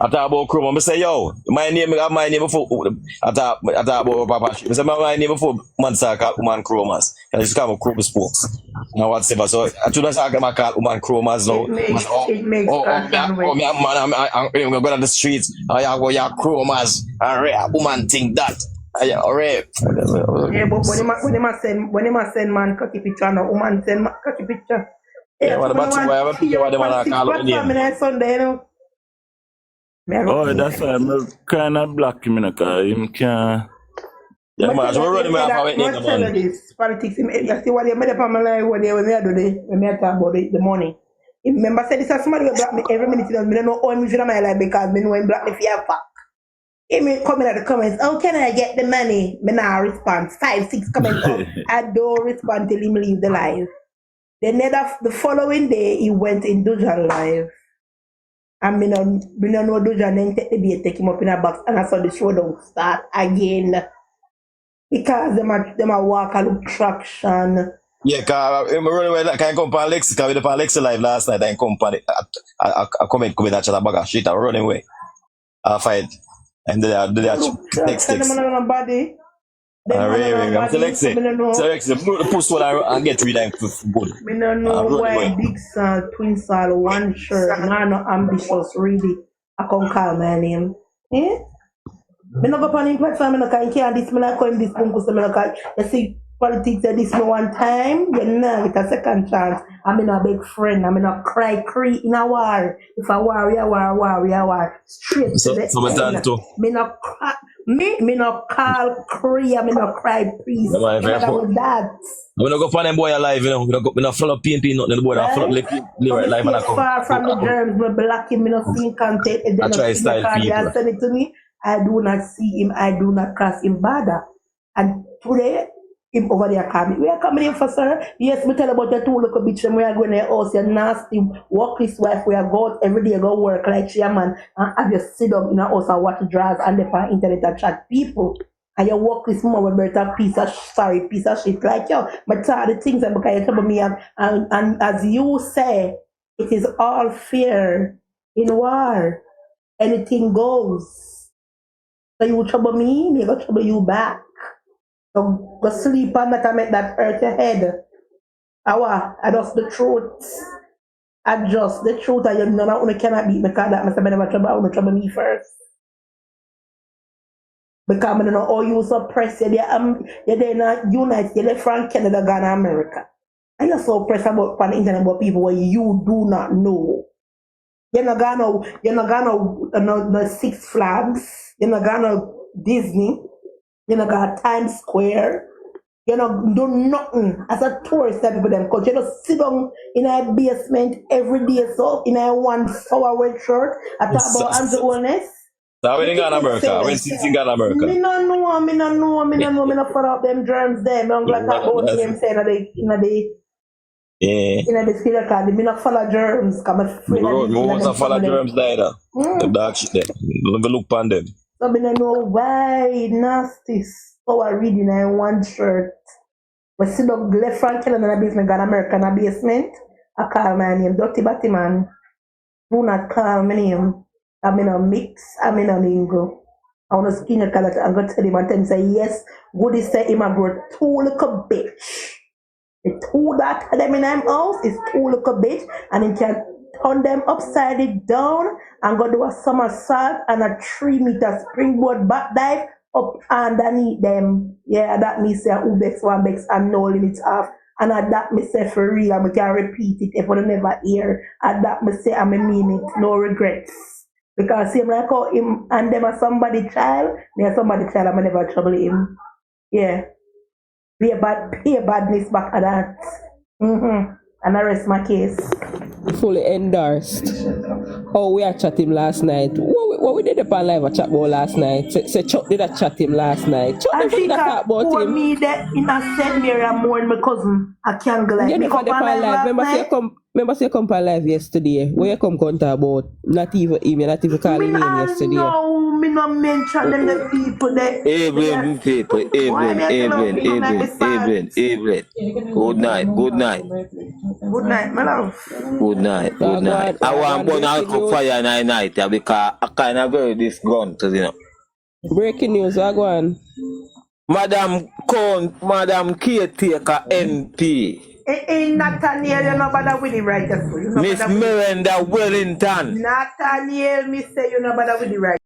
I talk about Chrome. I say, yo, my name before. I talk about Papa. I say, my name before man say woman Chromas. And just call Chrome Spokes. And whatever. So I should not say I call woman Chromas now. It makes I'm going to the streets. I go Chromas. And woman think that. Alright. Yeah, but when him send man cocky picture, no woman send cocky picture. Yeah, what about you? I have a picture of them and I call it name. Sunday, you know. Oh, that's why I'm kind of black him, because him can't. Yeah, man, so we're running my power in the politics. You see what you made up on my life when I do this, when I talk about the money. Remember, said this is somebody who block me every minute. I don't know how I'm in my life because I know I'm black me for your fuck. He coming at the comments, how can I get the money? I now respond 5, 6 comments. I don't respond till him leave the live. Then the following day, he went in Dujan live. And me no know Dujan then take the beer, take him up in a box, and I saw the show don't start again. Because them a walk a look traction. Yeah, because I'm running away, like I come on Lexi, because we did on Lexi live last night, I come on I comment that chat a bag of shit, I'm running away. I fight. And they next text. I'm Lexi, post one and get rid of good. Me no know why Big Sal, Twin Sal, one shirt, no ambitious, really. I can't call my name. Eh? Me no go on him platform, me no can't this, me no call him this, me no call. You see, politics at this me one time, you know, with a second chance. I'm in a big friend, I'm in a cry in a war. If a war, we a war. Straight so, to the end. Me no cry. Me no call Cree, me no cry please. I'm going to go find them boy alive, you know. We no follow PNP, nothing. The boy that follow live and I come. Far from the germs, me black him, me no see content. I try style people. Send it to me. I do not see him, I do not cross him bother. And today, him over there coming. We are coming in for sir. Yes, me tell about your two little bitch and we are going to house, your nasty workless wife. We are go out every day, go work like chairman and have you sit down in a house and watch draws and the internet and chat people. And your workless mom will better piece of shit like you. But all the things that because you trouble me and as you say, it is all fair in war. Anything goes. So you trouble me go trouble you back. So go sleep on that and make that hurt your head. I just the truth. I just the truth and you know I cannot beat me because that must have never trouble me first. Because I don't know how you suppress you're not unite, you're from Canada, Ghana, America. And you're so pressed about on the internet about people where you do not know. You're not gonna Six Flags, you're not gonna Disney. You know, got Times Square. You know, do nothing as a tourist that people them because you know sit down in a basement every day so in a 1 hour wet shirt. I talk about Andrew Honest. So when you go to America, when you go to America. Me no follow up them germs there. Me don't like talk about them saying Yeah. In the skin card, me not follow germs, cause I'm afraid of this. Most of follow germs neither. The dog shit there. Don't even look upon them. So I don't know why nasty. So I reading in one shirt. But see the left front killing in the basement, got American a basement. I call my name Dirty Batty Man. Do not call my name. I'm in a mix, I'm in a mingle. I want to skin your color. I'm going to tell him and tell him, say, yes, Goody say him a grow too little bitch. The two that them in them house is two little bitch, and he can turn them upside it down and go do a somersault and a 3 meter springboard back dive up underneath them. Yeah, that me say Ubex one bex and no limit off. And that me say for real, and we can repeat it if we never hear. And that me say I mean it, no regrets. Because him like how him and them are somebody child, me are somebody child, I'm never trouble him. Yeah. Pay badness back at that. And I rest my case. Fully endorsed. Oh, we had chat him last night. What we did upon live a chat about last night? Say Chuck did a chat him last night. Chuck And did she a talk about for him. me that in a St. Mary and more my cousin. I can't go like You me never come did on upon live live. last night. Remember say you come on live yesterday. Where you come talk about? Not even him, you not even calling me yesterday. No, me not mention them the people that. Evening, people. Evening. Good night. Good night, my love. Good night. I want to burn alcohol fire night because I kind of very this gun, you know. Breaking news, I go on. Madam Caretaker MP. Nathaniel, you know bother with it right. Miss Miranda Wellington. Nathaniel, me say you know bother with it right.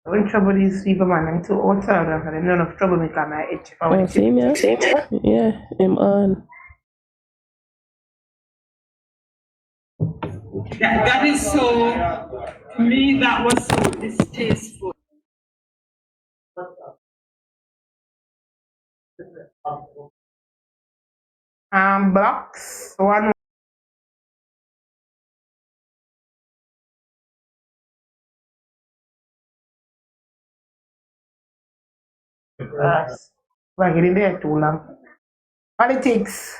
When trouble is people, man, I'm too outside of them. None of trouble make my itch. Oh, same yeah? Yeah, I'm on. That is so, to me, that was so distasteful. Blocks. One. We're getting there too long. Politics.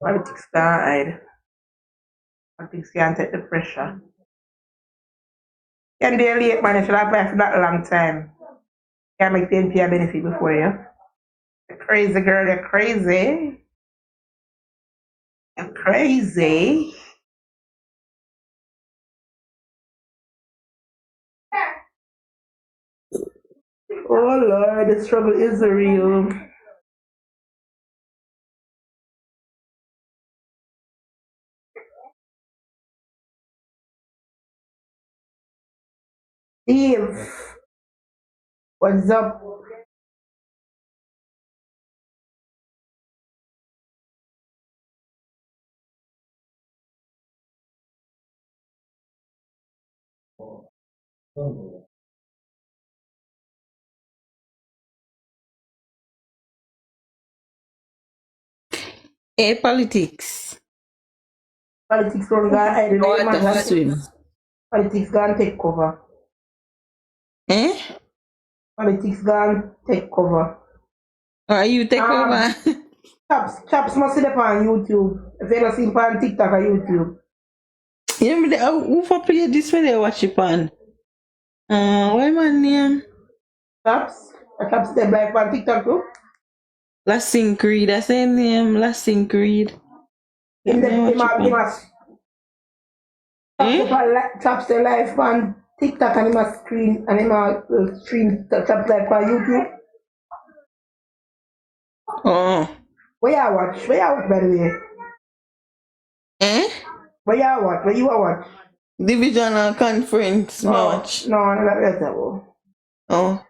Politics can't hide. Politics can't take the pressure. You're there late, man. You should have applied for that a long time. Can't make the NPR benefit before you. You're crazy, girl. You're crazy. You're crazy. Oh, Lord. The struggle is real. Eve, what's up? Hey, politics. Politics don't go ahead. Politics gonna take cover. Eh? Politics gonna take cover. Or you take over? Chaps must see them on YouTube. If you don't see them on TikTok or YouTube. You know, who for play this when they watch it on? Why man name? Chaps? Chaps they black on TikTok too? Lasting Creed, that's his name, Lasting Creed. Chaps the live on TikTok and he must stream and he must stream Chaps live on YouTube. Oh. Where you watch? Where you watch by the way? Eh? Where you watch? Where you watch? Divisional conference match. No, that's not. Oh.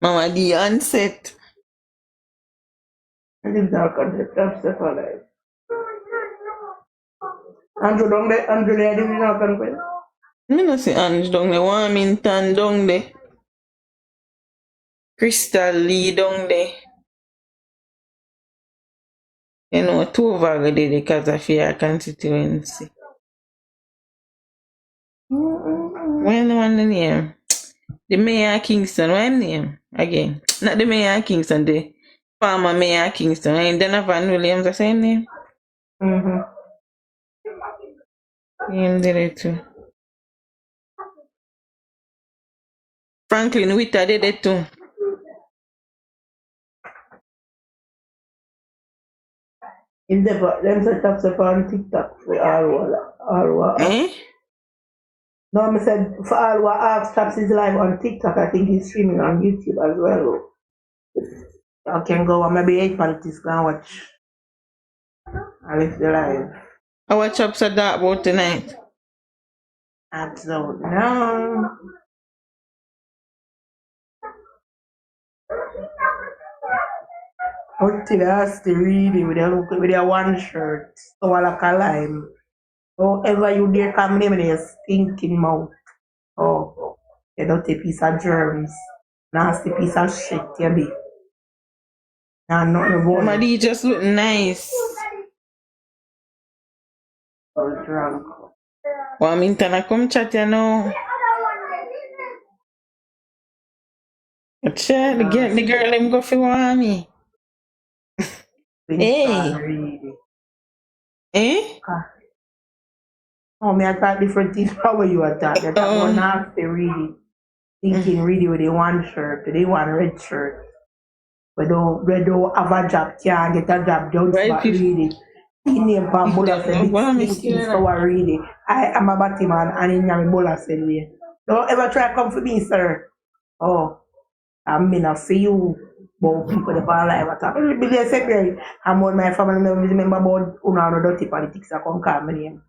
Mama, the onset. Divisional conference, Chaps for life. Andrew down there, Andrew there, divisional conference. Me no see Andrew down there, Warmington down there. Crystal Lee down there. You know, two of our did because of your constituency. When the one the name? The Mayor Kingston, what name? Again. Not the Mayor Kingston, the former Mayor Kingston. And Donovan Williams, the same name? Him did it too. Franklin Witter did it too. In the them set up on TikTok for all. Eh? No, I said for all what Ask Chaps is live on TikTok. I think he's streaming on YouTube as well. I can go and maybe 8 politics can watch. I live the live. Our Chaps are that about tonight. Absolutely no. Until I have to read it with a one shirt. So I like a lime. However you dare come near me, your stinking mouth. Oh, you dirty piece of germs. Nasty piece of shit, you be. Nah, nothing about Mama, you just look nice. So drunk. Warmington, I come chat you now. Chat, the girl, them go for Wami. Hey. Eh? Oh, me I thought different things. How were you attack? I thought nasty really. Thinking really with the one shirt, they want red shirt. But don't have a job, can't get a job, don't really. In name from Bola said it's so really. I am a Batman and in my Bola said we. Don't ever try to come for me, sir. Oh, I'm not for you. But people that are alive attack. Because I'm on my family members remember about dirty politics I come call my name.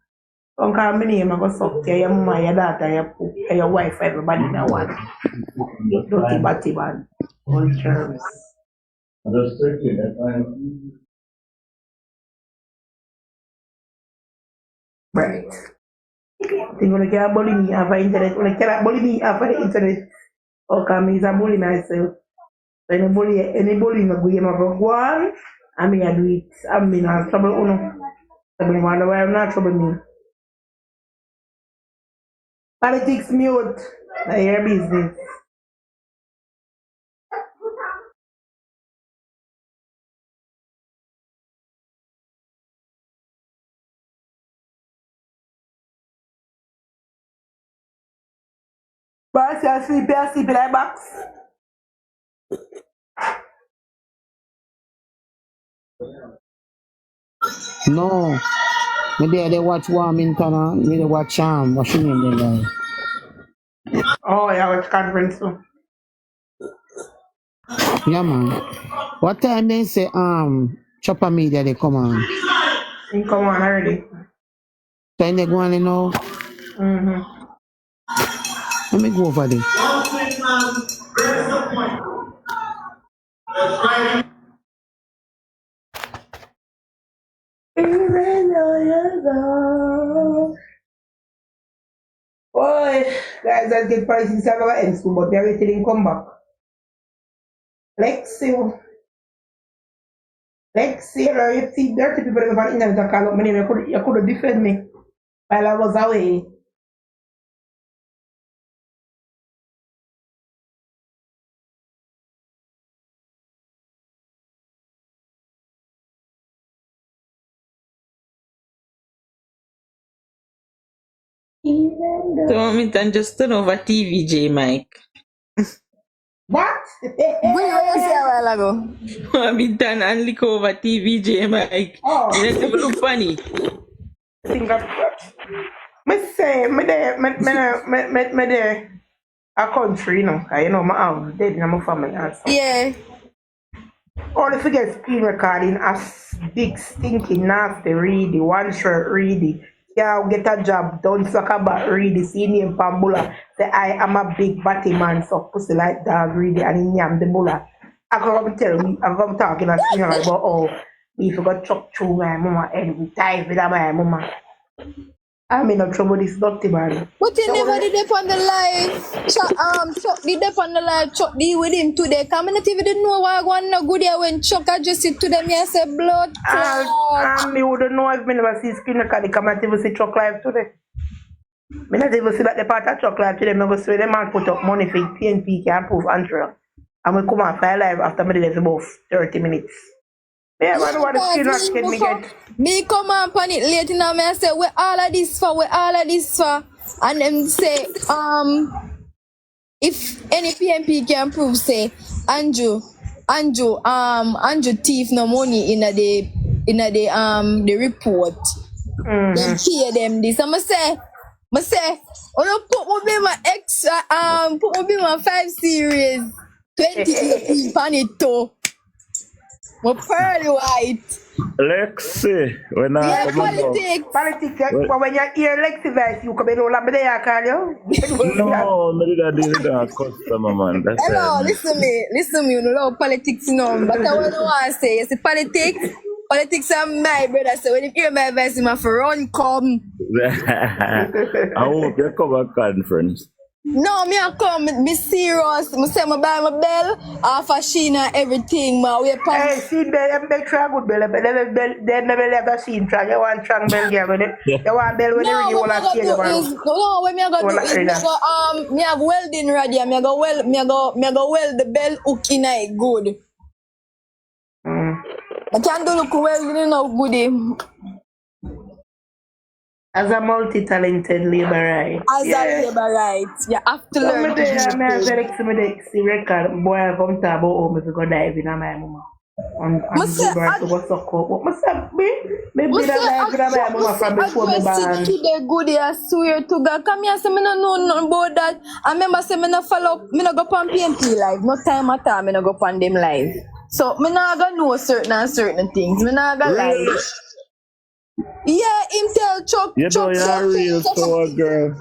Don't call me name, I go suck your mama, your daughter, your wife, everybody in one. You dirty batty man. All terms. Right. Think when you can't bully me off the internet, when you cannot bully me off the internet, how come me is a bully myself? So any bully me go him up go on, I mean I do it. I mean I'm trouble uno. So me wonder why I'm not trouble me. Politics mute. That's your business. But I sleep like box. No. Me they watch Warmington, me they watch what's your name there, guy? Oh yeah, watch conference too. Yeah man. What time they say Chopper Media they come on? He come on already. Time they go on now? Let me go over there. Boy, guys, I'll get prices several ends too, but they're didn't come back. Lexi, you see dirty people that have internet that call up my name, you could defend me while I was away. So me can just turn over TVJ, Mike. What? What you say a while ago? Me done and lick over TVJ, Mike. Oh. You don't even look funny. Think of me say me there a country, you know my house, dead in my family also. Yeah. All the figures screen recording as big stinking nasty ready, one shirt ready. Yeah, get a job, don't suck about ready, see me in Pambula. Say I am a big batty man, so pussy like dog ready and in yam the bulla. I come tell me, I come talking a screen about oh, we forgot chuck through my mama and we tied with my mama. I'm in no trouble this dirty man. But you never did up on the live. Chuck did up on the live. Chuck did with him today. Come not even didn't know why I want no good here when Chuck addressed it to them. Yes, a blood clot. Me wouldn't know if me never see screen record. Come not even see Chuck live today. Me not even see that the part of Chuck live today. Me go see them man put up money for PNP can prove Andrew. And we come and file live after me did about 30 minutes. Yeah, man, what the screen record me get. Me come on pan it late now. Me I say we all of this for, and them say if any PNP can prove say Andrew thief no money in the report. Then pay them this. I say, oh put me my extra put me my 5 series 2018 pan it too. My pearly white. Lexi, when I Politics, but when you hear Lexi voice, you come in all of there, call you. No, I didn't a customer, man. That's hello, listen me, you know politics, no. But I want to say, you see, politics are my brother. So when you hear my voice, you have to run, come. I hope you come a conference. No, me I come, be serious. I say I buy my bell, half a Sheena, everything, man. Hey, see, they try good bell, but they never let us see try. You want strong bell, yeah, but you want bell when you ring, you want to see the man. No, what me I go do is, me have welding ready, me I go weld the bell hook in it good. I can't do look welding no goodie. As a multi-talented laborite. As a laborite, you have to learn. I'm see record, boy, I come to about home if you go dive in my mama. And to go suck up. But myself, me be that like my mama from before me born. Today good, I swear to God. Come here, say me no know nothing about that. I remember say me no follow, me no go on PNP live. No time at all, me no go on them live. So me not gonna know certain things. Me not gonna lie. Yeah, him tell Chuck. You know you're real so girl.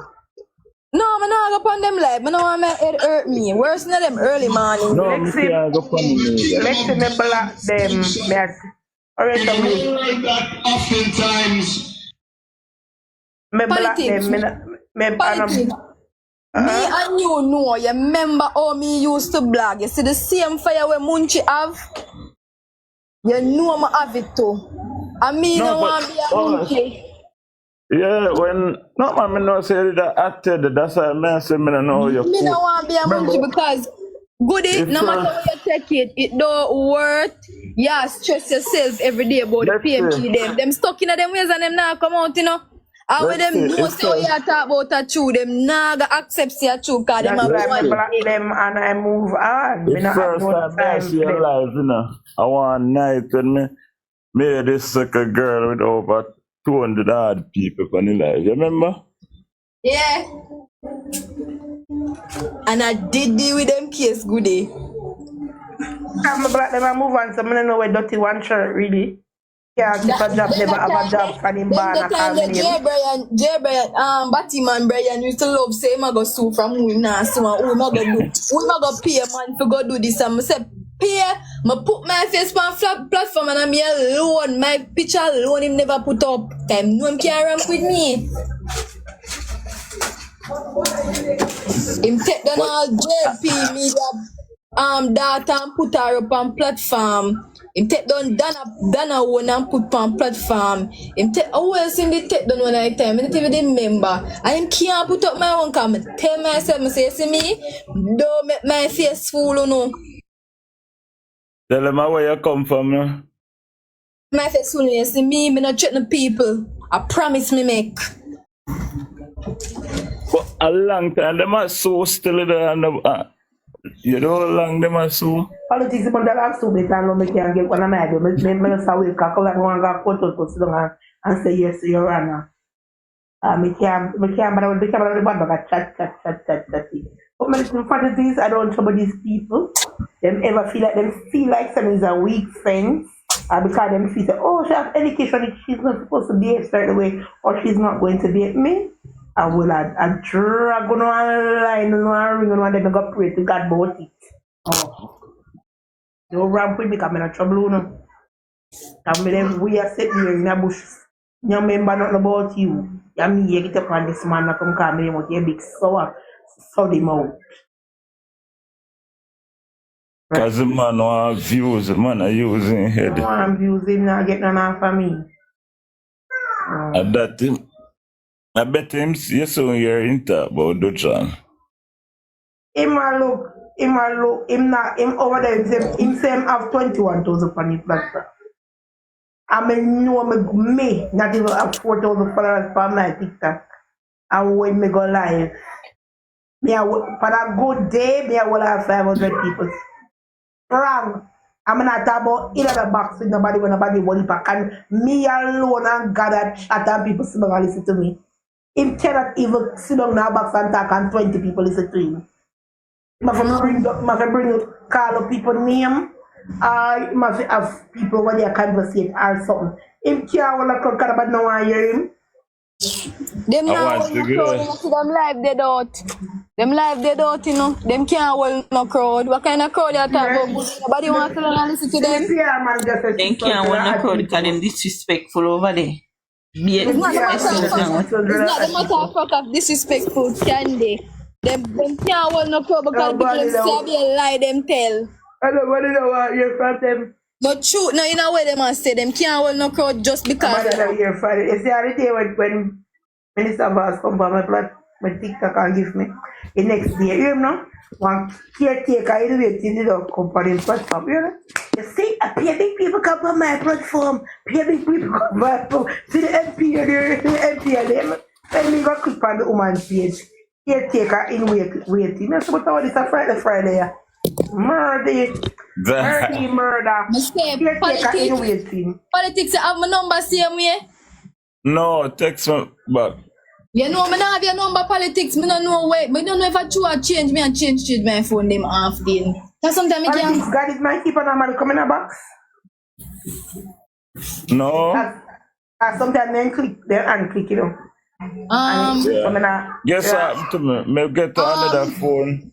No, I'm not go upon them live. I know I'm it hurt me. Worse than them early morning. No, me see I go upon me. Let's me block them. Alright, like that oftentimes. Me block them. Me and you know, you remember how me used to blog. You see the same fire where Munchi have? You know I have it too. And me no want to be a Munchi. Yeah, when no man me no say that acted, that's why I say me no know you. Me no want to be a Munchi because goody, no matter how you take it, it don't worth. Yeah, stress yourself every day about the PMP them. Them stuck in them ways and them now come out, you know. And when them know say you talk about a true, them nah go accept your true because them have one block them and I move on. The first time I see your life, you know, I one night when me made this sucker girl with over 200 odd people on the live. You remember? Yeah. And I did deal with them case goody. I'm black them and move on, so I don't know where dirty one shirt really. Yeah, keep a job, never have a job for him ban a call me name. J. Brian, Batman Brian used to love say, I go sue from who him now sue and who him go do. Who him go pay a man to go do this and I say, pay, I put my face on flat platform and I'm here alone, my picture alone him never put up. Time no him can't ramp with me. Him take down all JLP media data and put her up on platform. Him take down Dana one and put on platform. Him take else him did take down one at a time. I don't even remember. And him can't put up my own comment. Tell myself, I say, see me, don't make my face fool, you know. Tell him where you come from, no? My face fool, you see me, me not threaten people. I promise me make. For a long time, them are so still there and you know how long them are so? Politics, but that have so many times no me can get one of my do. Me say we can collect one go photo to sit down and say yes, Your Honor. Me can't but I will become a bad chat. But my funny things, I don't trouble these people. Them ever feel like someone is a weak friend. Because them feel say, oh, she has education, she's not supposed to be a certain way, or she's not going to date me. I will drag on one line and ring on one, then I go pray to God about it. Oh. Don't ramp with me because I'm in trouble, no. We are sitting here in a bush. You remember nothing about you. You me, you get up on this man, come call me with your big sour, sorry mouth. Because the man want views, the man are using head. I want views, him not getting enough for me. I bet him, you saw your inter about Dutchan. Him over there, him say him have 21,000 on the platform. I know me not even have 4,000 followers for my TikTok. And when me go live, for a good day, I will have 500 people. Wrong. I'm not talking about in the box with nobody when nobody will back. And me alone and God at chat and people sit down and listen to me. Him cannot even sit down in a box and talk and 20 people listen to him. He must bring up, call up people name. He must have people when they conversate or something. Him can't want to come but no one hear him. Them now hold no crowd, them live dead out. Them live dead out, you know. Them can't hold no crowd. What kind of crowd you talk about? Nobody wants to listen to them. Them can't hold no crowd because them disrespectful over there. It's not the matter of fuck of disrespectful, can they? Them can't hold no crowd because people them say they lie, them tell. Nobody know what you're from them. But true, now you know where they must say them can't hold no crowd just because. You see, the day when Minister Vaz come for my TikTok and give me the next day, you know, one caretaker in the company platform, you know. You see, big people come on my platform, big people come on my platform, see the MP and them, and me go click on the woman's page, caretaker in waiting. You know, so this is Friday. Murder. Politics have my number same way. No, text me back. You know, I don't have your number politics. I don't know where. But I don't know if I try to change me and change my phone name off then. Because sometimes I can't. God is my keeper number coming in a box. No. Sometimes they click, they unclick, you know. Guess what happened to me? Me get another phone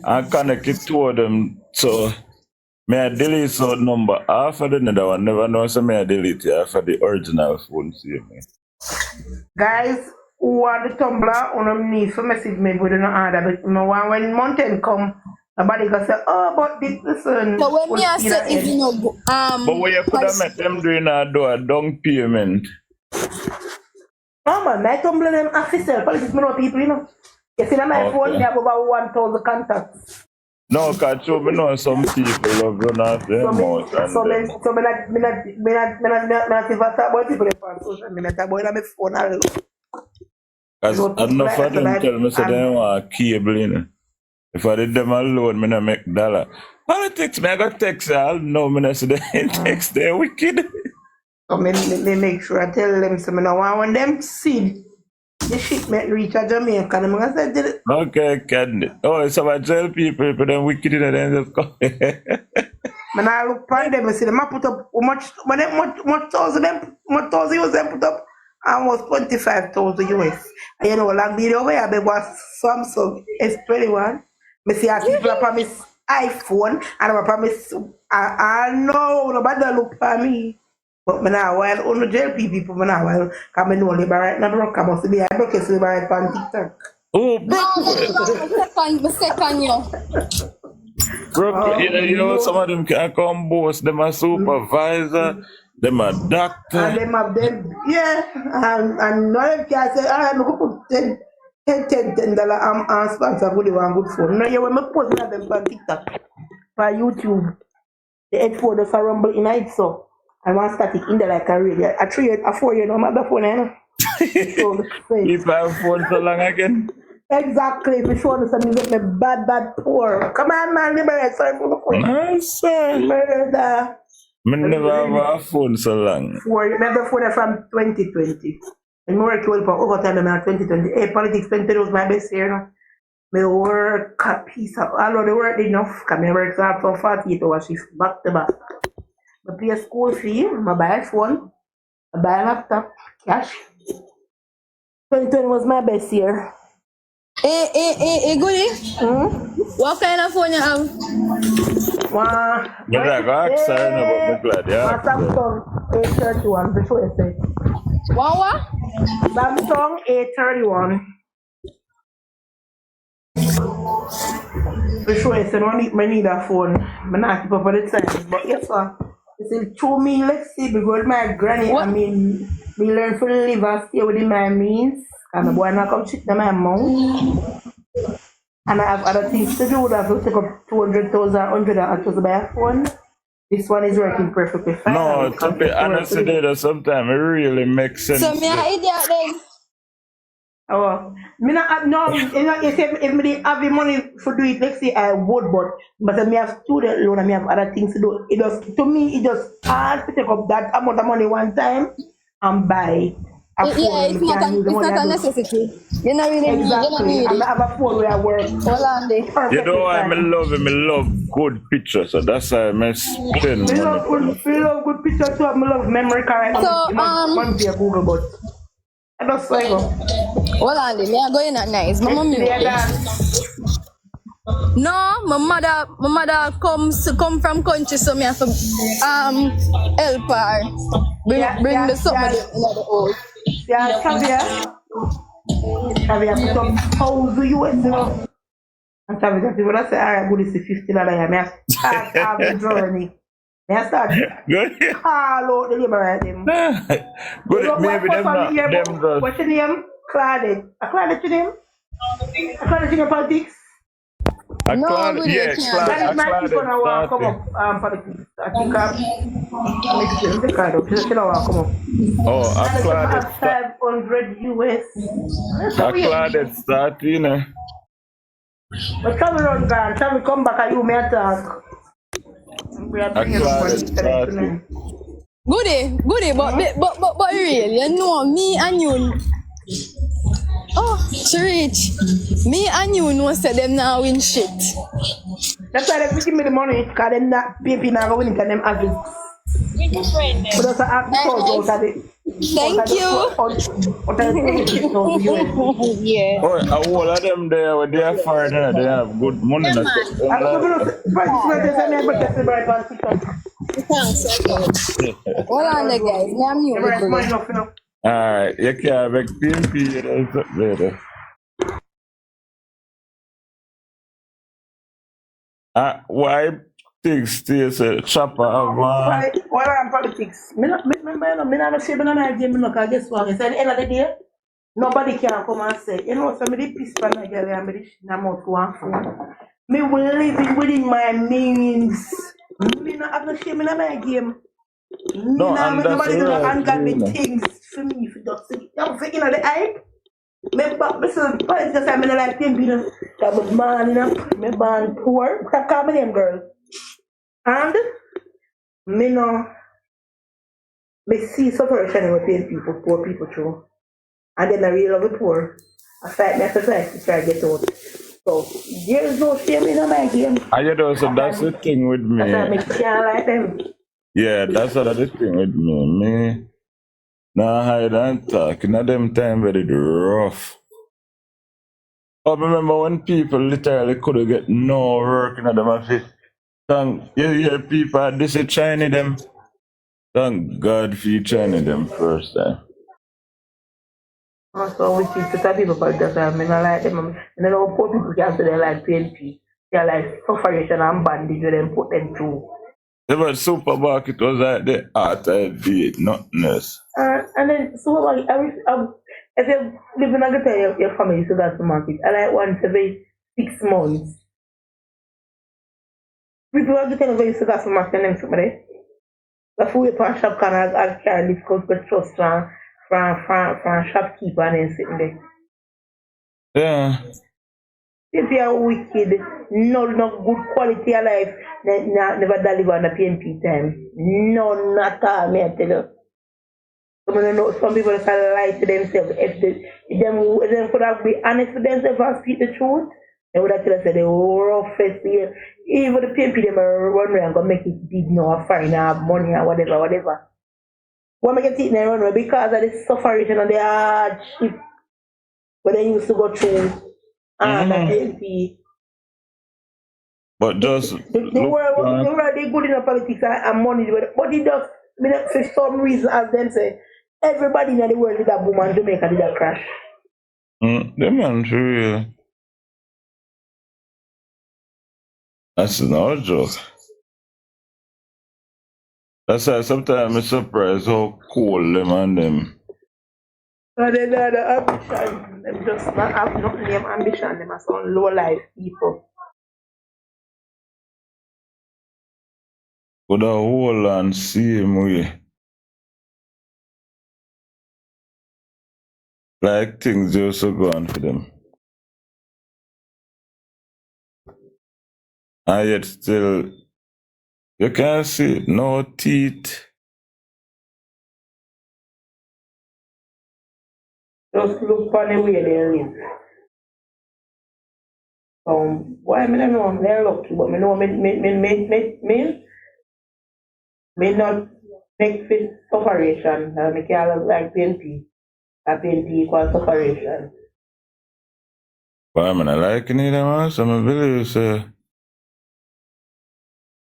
and connect it to them. So may I delete some number half of the other one. Never know so may I delete it half of the original phone. See me. Guys who want the tumbler on them need to message me with no order. But when mountain come, nobody go say, oh, but this person. So when me I say if you know but when you could have met them doing a down payment. No man, my tumbler them official. Politics me know people, you know. You see on my phone, they have over 1,000 contacts. No, because you know some people love run off their mouth. So me not talk about people on social media. Talk about my phone. Because enough of them tell me so they want cable, you know. If I did them alone, me not make dollar. Politics, me I got text all. No, me not say they text, they're wicked. So me make sure I tell them so me no want when them see the shipment reach a Jamaica. I'm gonna say okay, candy. Oh, it's about JLP people, but then wicked in the end of when I look on them, I see them put up much thousand US them put up almost 25,000 US. And you know, like video where I was Samsung S21. Me see a people promise iPhone and I promise I know nobody look for me. But me now while on the JLP people me now while come know labor right now broke come to be I broke labor right on TikTok. Oh, the second year. Bro, you know some of them can come boss, them a supervisor, them a doctor. And them have them, yeah. And no one can say, I'm going to put $10 I'm sponsor good one good phone. No, you when me post them on TikTok, for YouTube. The headphone does a rumble in it so. I want static in there like a radio. A 4 year no matter phone, you know. If I have phone so long again. Exactly, if you show us some music, me bad poor. Come on, man, liberate, sorry for the phone. Nice, sir. Murder. Me never have a phone so long. Remember phone from 2020. And work well for overtime in 2020. Hey, politics 2020 was my best year, you know. Me work a piece of, although the work did enough, because I work for 48 hours shift back to back. I pay a school fee, I buy a phone, I buy a laptop, cash. 2020 was my best year. Hey, Goody. What kind of phone you have? You're like, ask her about me glad, yeah. Samsung A31, for sure, say. What? Samsung A31. For sure, I need a phone. I'm not keep up for the time. But yes, sir. It's through me, let's see, because my granny, what? I mean, we learn to live and stay within my means. And the boy not come shit in my mouth. And I have other things to do that will take up 200,000, 100 and to buy a phone. This one is working perfectly fine. No, to be honest with you, sometimes it really makes sense. So me an idiot then. Oh, me not no. If me have the money for do it, let's say I would, but me have student loan and me have other things to do. It just to me, it just hard to take up that amount of money one time and buy. Yeah, it's not a necessity. You know really exactly. And I have a phone where I work. Hold on, you know why I love good pictures, so that's why I spend. I love good pictures too. I love memory card. So one via Google, but I just say go. Hold on, me I go in at night. My mommy. No, my mother come from country, so me have to help her bring the somebody in the house. Yeah, Xavier put up 1,000 US, you know. And Xavier, people that say, alright, good, it's $50. I may start the journey. I start call out the labor right them. Good, maybe them what's your name? Claudette. Claudette your name? Claudette in your politics? Yes, That is my people now want to come up politics. I think I'm the card up. Just want to come up. Oh, I Claudette 500 US. I Claudette start, you know. But come around, guys. Come come back and you may talk. We are bringing up Goody, but real, you know, me and you. Oh, Sharich, me and you know say them now win shit. That's why they give me the money, because them not people now win it and them have it. But that's a act out of it. Thank you. Yeah. Oh, all of them there, they are foreign, they have good money. Yeah, Not man. Thanks. Okay. Hold on there, guys. Now I'm mute the bully. Alright, you can't make PMP later. Why things still say chopper have Why I'm politics? Me not say me not idea me no cause guess what? It's at the end of the day, nobody can come and say, you know, somebody piss for Nigeria and me I'm out to one phone. Me will living within my means. Me not have no shame in my game. No, and that's Nobody do not right, ungot me you know. things for me for just I'm thinking of the hype. Me but listen, politics say me not like thing, you know. Cause me born in a me born poor. Call me name girl. And me no me see separation with paid people, poor people through. And then I really love the poor. I fight my society to try to get out. So there is no shame in my game. You know, so that's the thing with me. That's why I can't like them. Yeah, that's what the thing with me. Me, nah hide and talk. In them time very rough. I remember when people literally couldn't get no work in them office. Thank you hear people this is China them. Thank God for you China them first time. Also, we teach to tell people about that. I mean, I like them. And then all poor people can say they like PNP. They like suffering and bandage with them, put them through. The word supermarket was like the art of it, nothing else. And then, so what if you live in a good your family, so that's the market. I like once every 6 months. People are getting away, so that's the market, and them somebody. The food pan shop can actually discuss the trust from shopkeeper and then sitting there. Yeah. If you are wicked, no good quality of life, never deliver on the PNP time. No, not all, me I tell you. Some people just lie to themselves. If them could have been honest with themselves and speak the truth, they would have told us that they were roughest year. Even the PNP, them are run around and go make it big now, fine, have money or whatever. Why make it in the run because of the suffering and the hardship where they used to go through and the PNP. But just the world they good in the politics and money, but it does for some reason, as them say, everybody in the world did a boom and Jamaica did a crash. the man for real. That's no joke. That's why sometimes I'm surprised how cool them and them. So they know the ambition, them just not have nothing name ambition, them are some low life people. Could a whole and same way. Like things just so go on for them. And yet still, you can't see no teeth. Just look for the way they live. Why I don't know they're lucky, but I know me not make fit separation. Me can't look like PNP. A PNP equals separation. But I'm not liking it, man. So I believe so.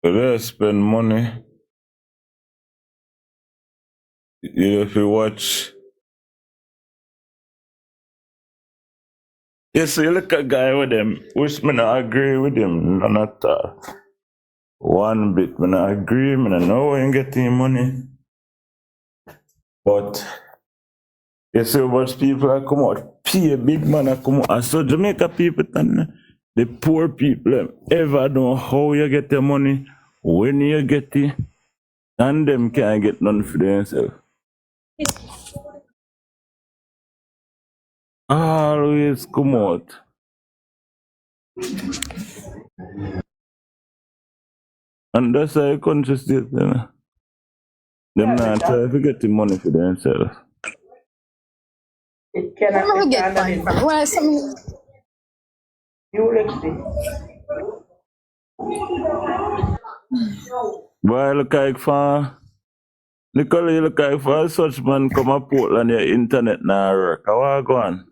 They spend money. If you watch. Yes, you look a guy with them, which me not agree with him, none at all. One bit, me not agree, me not know where you getting money. But you see what people are come out, pay big man are come out. And so Jamaica people, the poor people ever know how you get your money, when you get it, and them can't get none for themselves. Always come out. And that's how country state, you know. Them not try to get the money for themselves. It cannot be get money from. Well, some. You like this. Boy, look like far. Nicole, you look like for such man come up Portland, your internet now work. How are you going?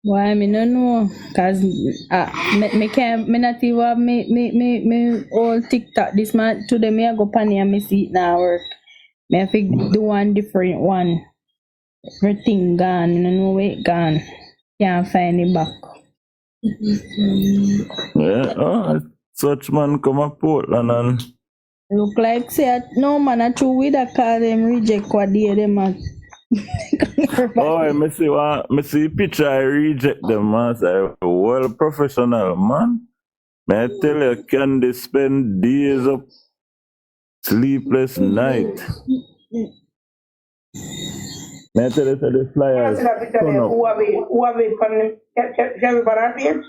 Why me no know? Cause me can't me not even me all TikTok this man today me I go pan and me see it now work. Me have to do one different one. Everything gone, you know where it gone. Can't find it back. Yeah, such man come up Portland and Look like say no man I true with a call them reject what they them at. oh, me see picture I reject them man. Say well professional man. May I tell you, can they spend days up sleepless night? May I tell you, the flyers turn up. Who have it from everybody?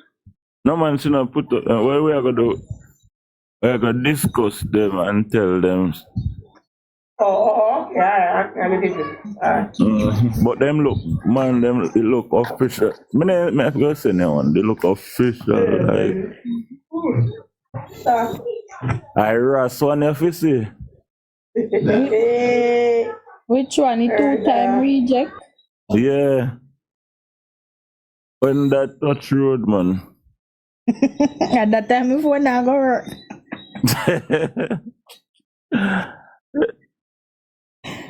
No man should not put up. What we are gonna do? We are gonna discuss them and tell them. Yeah. But them look, man, they look official. Me have to say no one. They look official. Like I ras one if you see. Which one? The 2-time reject? Yeah. When that touch road, man. At that time before now go work.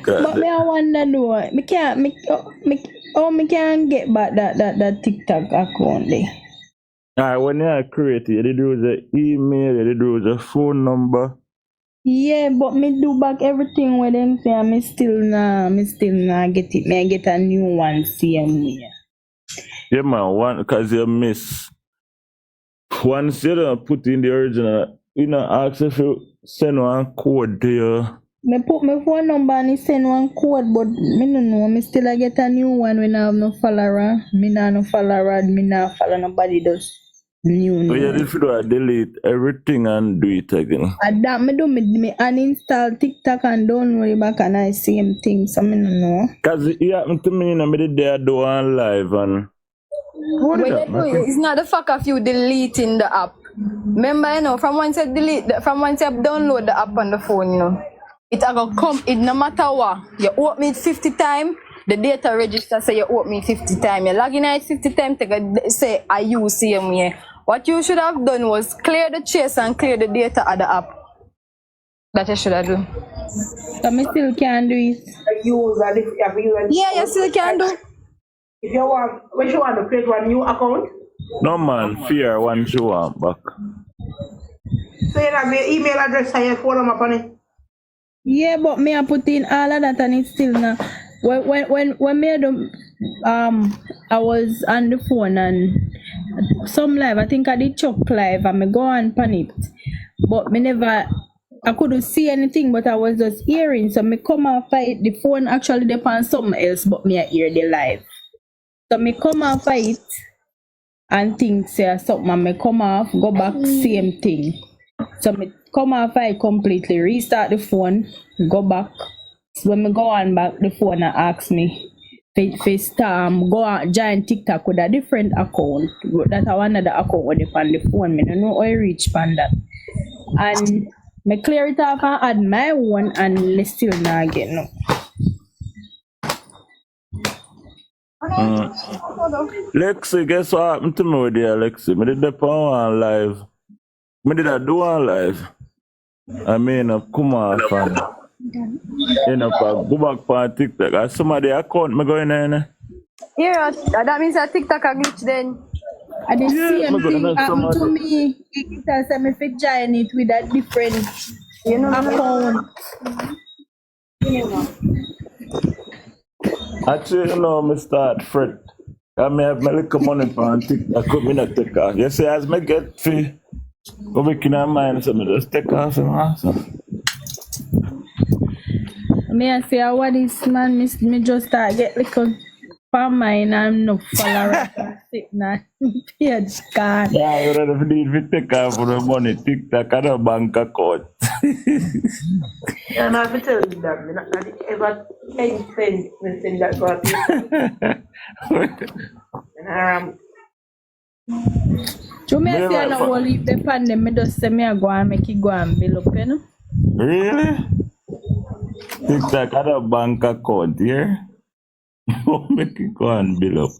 But me I wonder though, me can't get back that TikTok account there. Alright, when you create it, they do the email, they do the phone number. Yeah, but me do back everything with them say me still nah get it. Me I get a new one same way. Yeah man, cause you miss. Once you don't put in the original, you know, ask if you send one code to you. Me put my phone number and he send one code, but me no know. Me still I get a new one when I have no follower. Me nah no follower, me nah follow nobody does. New. So you if you do delete everything and do it again. And that me do me uninstall TikTok and download it back and I same thing. So me no know. Cause it happened to me, me did there do one live and What it's not the fuck of you deleting the app. Remember, you know, from once you download the app on the phone, you know, it gonna come. It no matter what you open it 50 times. The data register say you open it 50 times. You log in it 50 times. Say I use same way. What you should have done was clear the chase and clear the data of the app. That you should have done. So me still can do it. Yeah, you still can do. If you want, when you want to create one new account. no man, fear once you want back. So you have your email address and your phone number on it. Yeah, but me I put in all of that and it's still not. When me do, I was on the phone and some live. I think I did Chuck live and me go on pan it, but me never. I couldn't see anything, but I was just hearing. So me come off it. The phone actually depends on something else, but me I hear the live. So me come off it and think say something and me come off, go back, same thing. So me come off it completely, restart the phone, go back. So when me go on back the phone and ask me go on join TikTok with a different account. That I another account with it on the phone. Me don't know how I reach on that. And me clear it off and add my one and me still not get no. Lexi, guess what happened to me with you, Lexi? Me did the one live. Me did I do one live. I mean, come off and go back for TikTok. And somebody account me going in. Yeah, that means that TikTok a glitch then. And the same thing happened to me. It has me fit join it with a different account. Actually, you know, me start fret. I may have my little money for TikTok. I could not take off. You see, as me get free, go back in my mind, so me just take off some answer. Me I say, what is man? Me just start get little for mine and no follower. Sit now, page card. Yeah, you don't need to take off for the money. TikTok and a bank account. Yeah, no, I tell you that. I'm not ever anything that got So me I say I not will leave the pandemic. Me just say me I go and make it go and build up, you know. Really? TikTok had a bank account here. Make it go and bill up.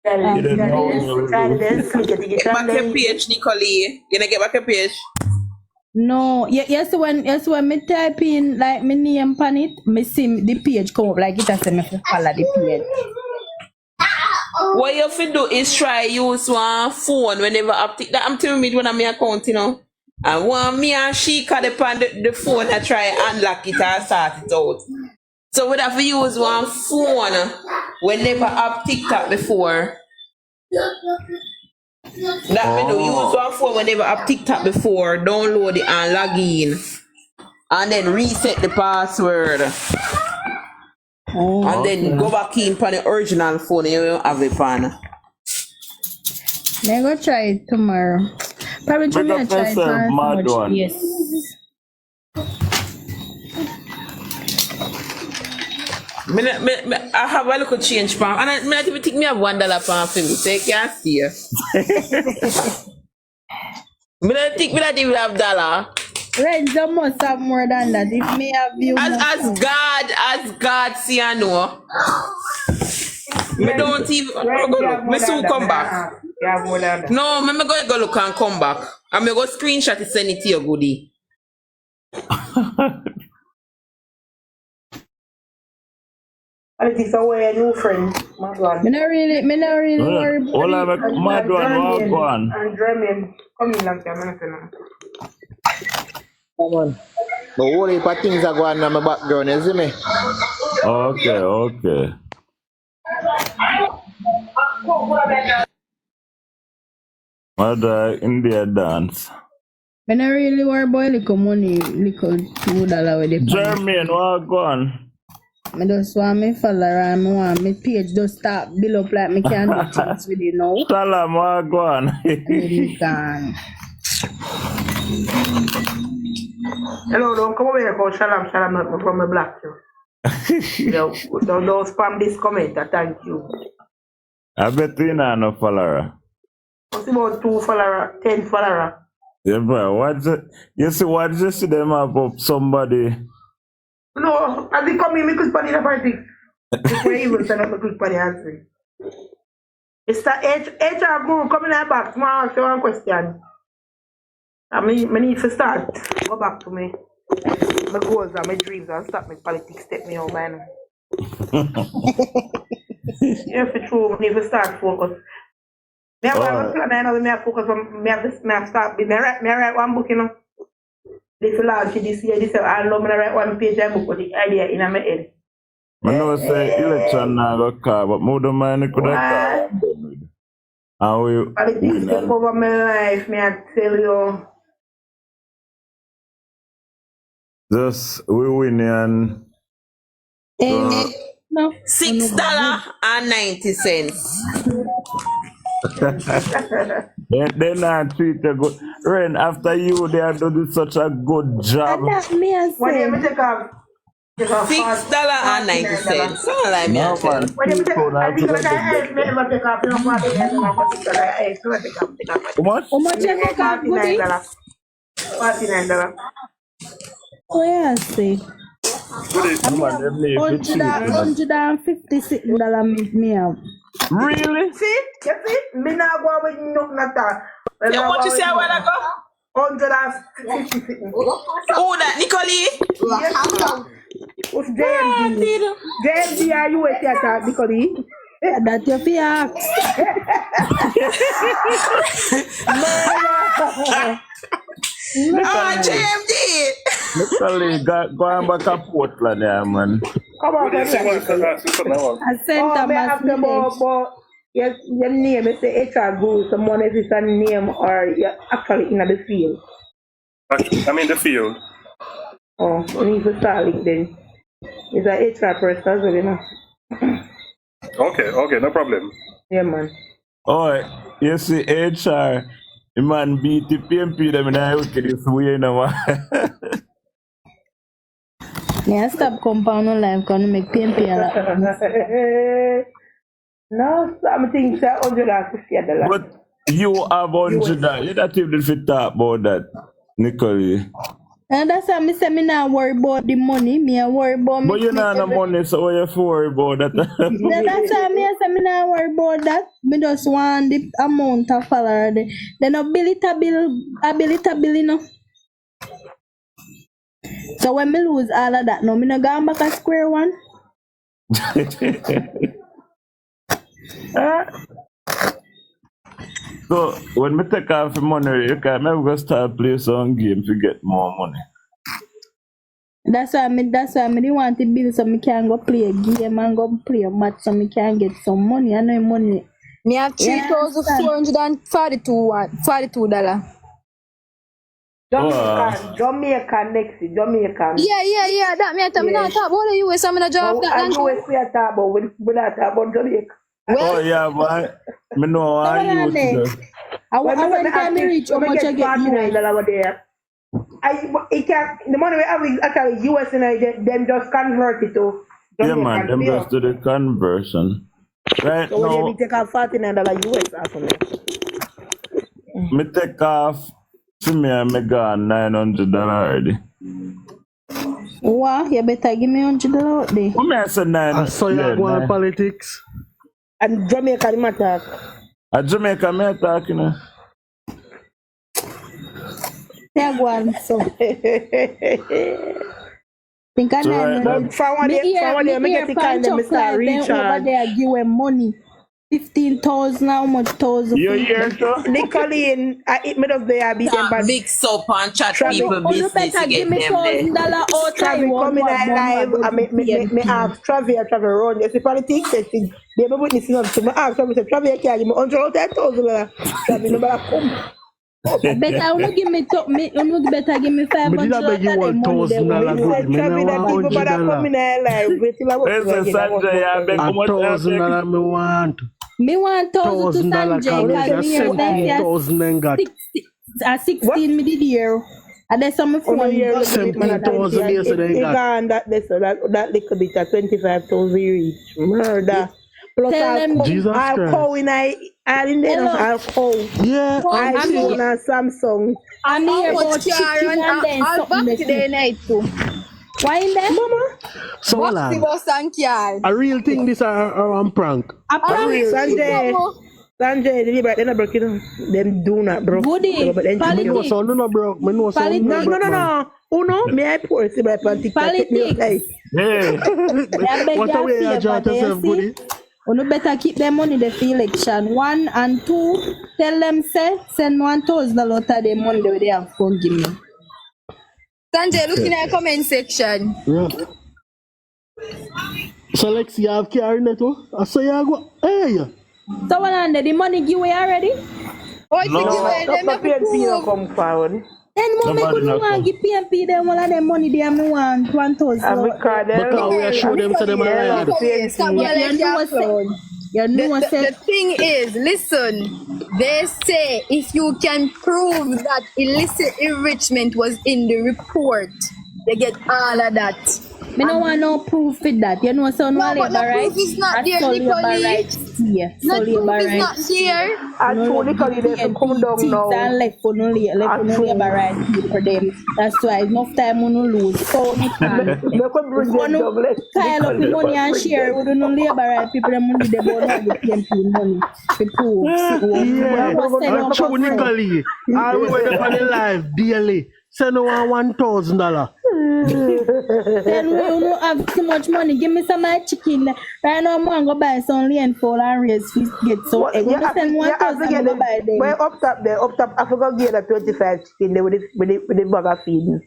You don't know Back your page, Nicole. You gonna get back your page? No, yes when me type in like my name on it, me see the page come up like it has me follow the page. What you have to do is try use one phone whenever I'm telling me when I'm my account, you know. And one me and she cut upon the phone and try and unlock it and start it out. So we have to use one phone whenever I've TikTok before. That me do use one phone whenever I've TikTok before, download it and log in. And then reset the password. And then go back in for the original phone you will have it on. May go try it tomorrow. Probably tomorrow try it tomorrow. Yes. I have a little change pan, and I even think me have $1 pan for me, so you can't see. I don't think me not even have $1. Renzo must have more than that. If me have you, as God see I know. Me don't even. Me soon come back. No, me go look and come back. And me go screenshot it, send it to your goodie. I think so. Where new friend, Madwan. Me not really worry about all of it. Madwan, walk on. And German, come in like that, Come on. The whole heap of things are going on in my background, you see me? Okay. Mother India dance. Me not really worry about little money, little $2 with the German, walk on. I just want me follow and I want my page just start build up like me can do things with it now. Salam, walk on. Hello, don't come over here called Shalom from my black you. Don't spam this comment, thank you. I bet you know no follower. What's about 2 follower, 10 follower? Yeah, bro, what's it? You see them up somebody. No, as they come in, me click on the party. Before you even send up the click on the answer. It's the HR group coming back tomorrow, ask you one question. I need to start. Go back to me. My goals and my dreams and stop my politics step me out, man. Yeah, for true, I need to start focus. Me have one plan, I know me have focus on me have start. Me write one book, you know. This launch this year, I know me write one page of book with the idea in my head. I know say election now go car, but more than mine could have car. How we politics take over my life, me I tell you. Just we win and no. $6.90. they not treat you good. Ren, after you, they have done such a good job. $6.90. Sound like me. How much? How much you take off, goodie? $49. Oh yeah, see. $156 me have. Really? See? You see? Me not go with nothing at all. What you say a while ago? 156. Oh, that Nicole? What's JMD? JMD, are you at that, Nicole? That's your fear. JMD! Literally, go and back to Portland, yeah, man. Come on, I sent them a your name is the HR guru, someone if it's a name or you're actually in the field. I'm in the field. Oh, you need to start it then. It's an HR person as well, you know. Okay, no problem. Yeah, man. Oh, you see, HR, the man beat the PMP, them in a wicked this way, you know. Yeah, stop compound on life, can make PMP a lot. No, some things are $150. But you have $100. You don't even fit talk about that, Nicole. And that's why I say me not worry about the money. Me I worry about me. But you not no money, so what you for worry about that? Then that's why I say me not worry about that. Me just want the amount of follower. Then ability bill, you know. So when me lose all of that, no, me not going back at square one. So when me take off the money, you can maybe go start play some game to get more money. That's why me didn't want to build so me can go play a game and go play a match so me can get some money. I know money. Me have $3,442. Jamaican next, Jamaican. Yeah. That me talk about the US. I'm gonna drop that. And US we are talking about, we not talking about Jamaica. Oh yeah, boy. Me know how you do. I want to reach how much I get US. The money we have is actually US and them just convert it to Jamaican. Yeah man, them just do the conversion. Right so now. So when take off $49 US after me. Me take off to me and me got $900 already. Wow, you better give me $100 out there. What me I say 9? I saw you go on politics. And Jamaica me attack. A Jamaica me attack, you know. Yeah, go on, so. Think I know. From me get the kind of Mr. Richard. Over there give them money. 15,000, how much thousand? You hear so? Nicolene, I eat me of there, beat them back. Big soap and chat people business better give me $1,000 out. Travis coming live and me ask Travis run. You see politics, they be witnessing on to me ask Travis, Travis can give me $100,000. Travis no better come. Better you give me better give me $500. But did I beg you $1,000 good? Me now $100. $1,000 me want. Me want $1,000 to Sanjay. $16,000 me did here. And there's some phone. $17,000 yesterday. That little bit of 25,000 reach. Murder. Plus I'll call in I'll call. Yeah. iPhone and Samsung. I'm here about chicken and then I'll back today night too. Why in there, mama? So a real thing this are prank. A prank. Sanjay, they're not broken. Them do not broke. Goody. Me know sound no broke. Me know sound no broke. No. Uno, may I pour see my politics? Politics. What a way you draw yourself, Goody. You better keep their money there for election. 1 and 2, tell them send $1,000 out of their money that they have to give me. Sanjay, look in the comment section. Yeah. So Lex, you have carry network? I say you go. Hey. So what the money give away already? Oh, if you give away, then make PNP come forward. Then moment you want give PNP them all of them money they have want $1,000. Because we are show them to them already. The thing is, listen, they say if you can prove that illicit enrichment was in the report, they get all of that. Me no want no proof with that. You know, so no labor rights. Proof is not there, Nicole. Yeah, so proof is not there. And so Nicole, they come down now. And left for no labor rights for them. That's why enough time we no lose. So we can. Pile up the money and share with no labor rights people. Them money they born have the PMP money. The proof. Yeah. True, Nicole. I will wait for the live daily. Send no $1,000. Then we don't have too much money. Give me some of my chicken. Right now, I'm going to go buy some lentful and raise fish. Get some egg. You send $1,000 to buy them. Well, up top, I forgot to get a 25 chicken there with the bag of feeding.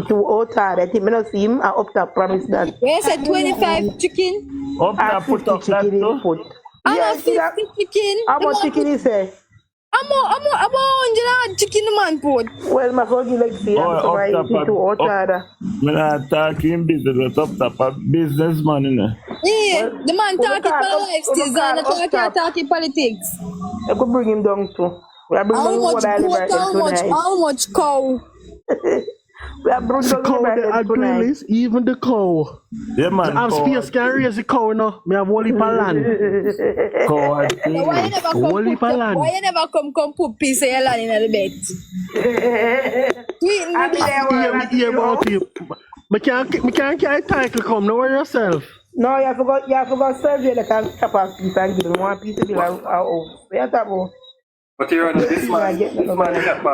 To outside, I think I don't see him. I up top promise that. Where's a 25 chicken? Up top, put up that too. I'm a 50 chicken. How much chicken is it? I'm 100 chicken man put. Well, my phone like see. I'm not talking business, up top a businessman, you know. Yeah, the man talking politics, and the talking politics. I could bring him down too. How much cow? We have brought The cow the agree is even the cow. Yeah, man. I'm space can raise the cow now. Me have whole heap of land. Cow Why you never come put piece of your land in the bed? Hear about you. Me can't carry title come. Know yourself. No, you forgot surgery that can chop off piece and give him one piece of the Where you talk about? But you're on this man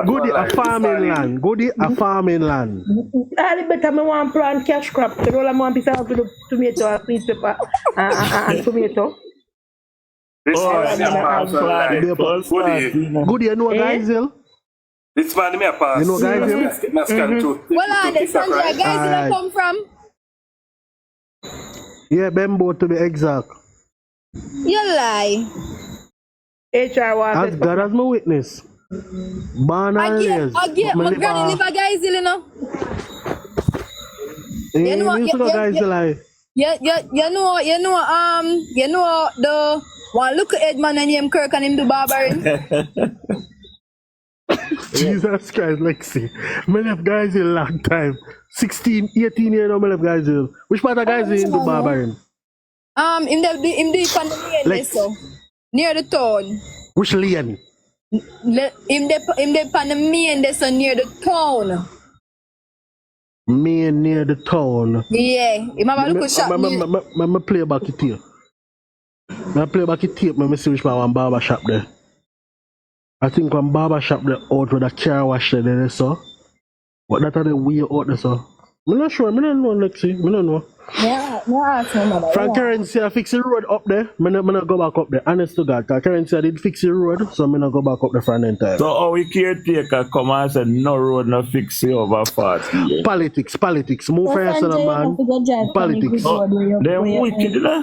Goody a farming land. Goody a farming land. I better me want plant cash crop. So all I want piece of tomato and sweet pepper and tomato. This man Goody, you know guys hill? This man me a pass. You know guys hill? Well, the Sandra guys where come from? Yeah, Bembo to be exact. You lie. As God as my witness. Born and raised. My granny live a guys, you know. You know guys lie. You know the one look at Edman and him Kirk and him do barbering. Jesus Christ, Lexi. Me left guys in a long time. 16, 18 years now, me left guys in. Which part of guys in do barbering? In the Lex. So near the town. Which lane? In the Panamanian, so near the town. Me near the town. Yeah. I play back it here. I play back it here. I see which one barber shop there. I think one barber shop there out with a car wash there, so. But that are the way out there, so. I'm not sure. I don't know, Lexi. I don't know. Yeah, Frank Currency, I fix the road up there. I'm not go back up there. Honest to God, Currency, I did fix the road, so I'm not go back up the front end time. So how we caretaker come and say no road, no fix it over 40 years? Politics. Move fast on a man. Politics. They're wicked, you know?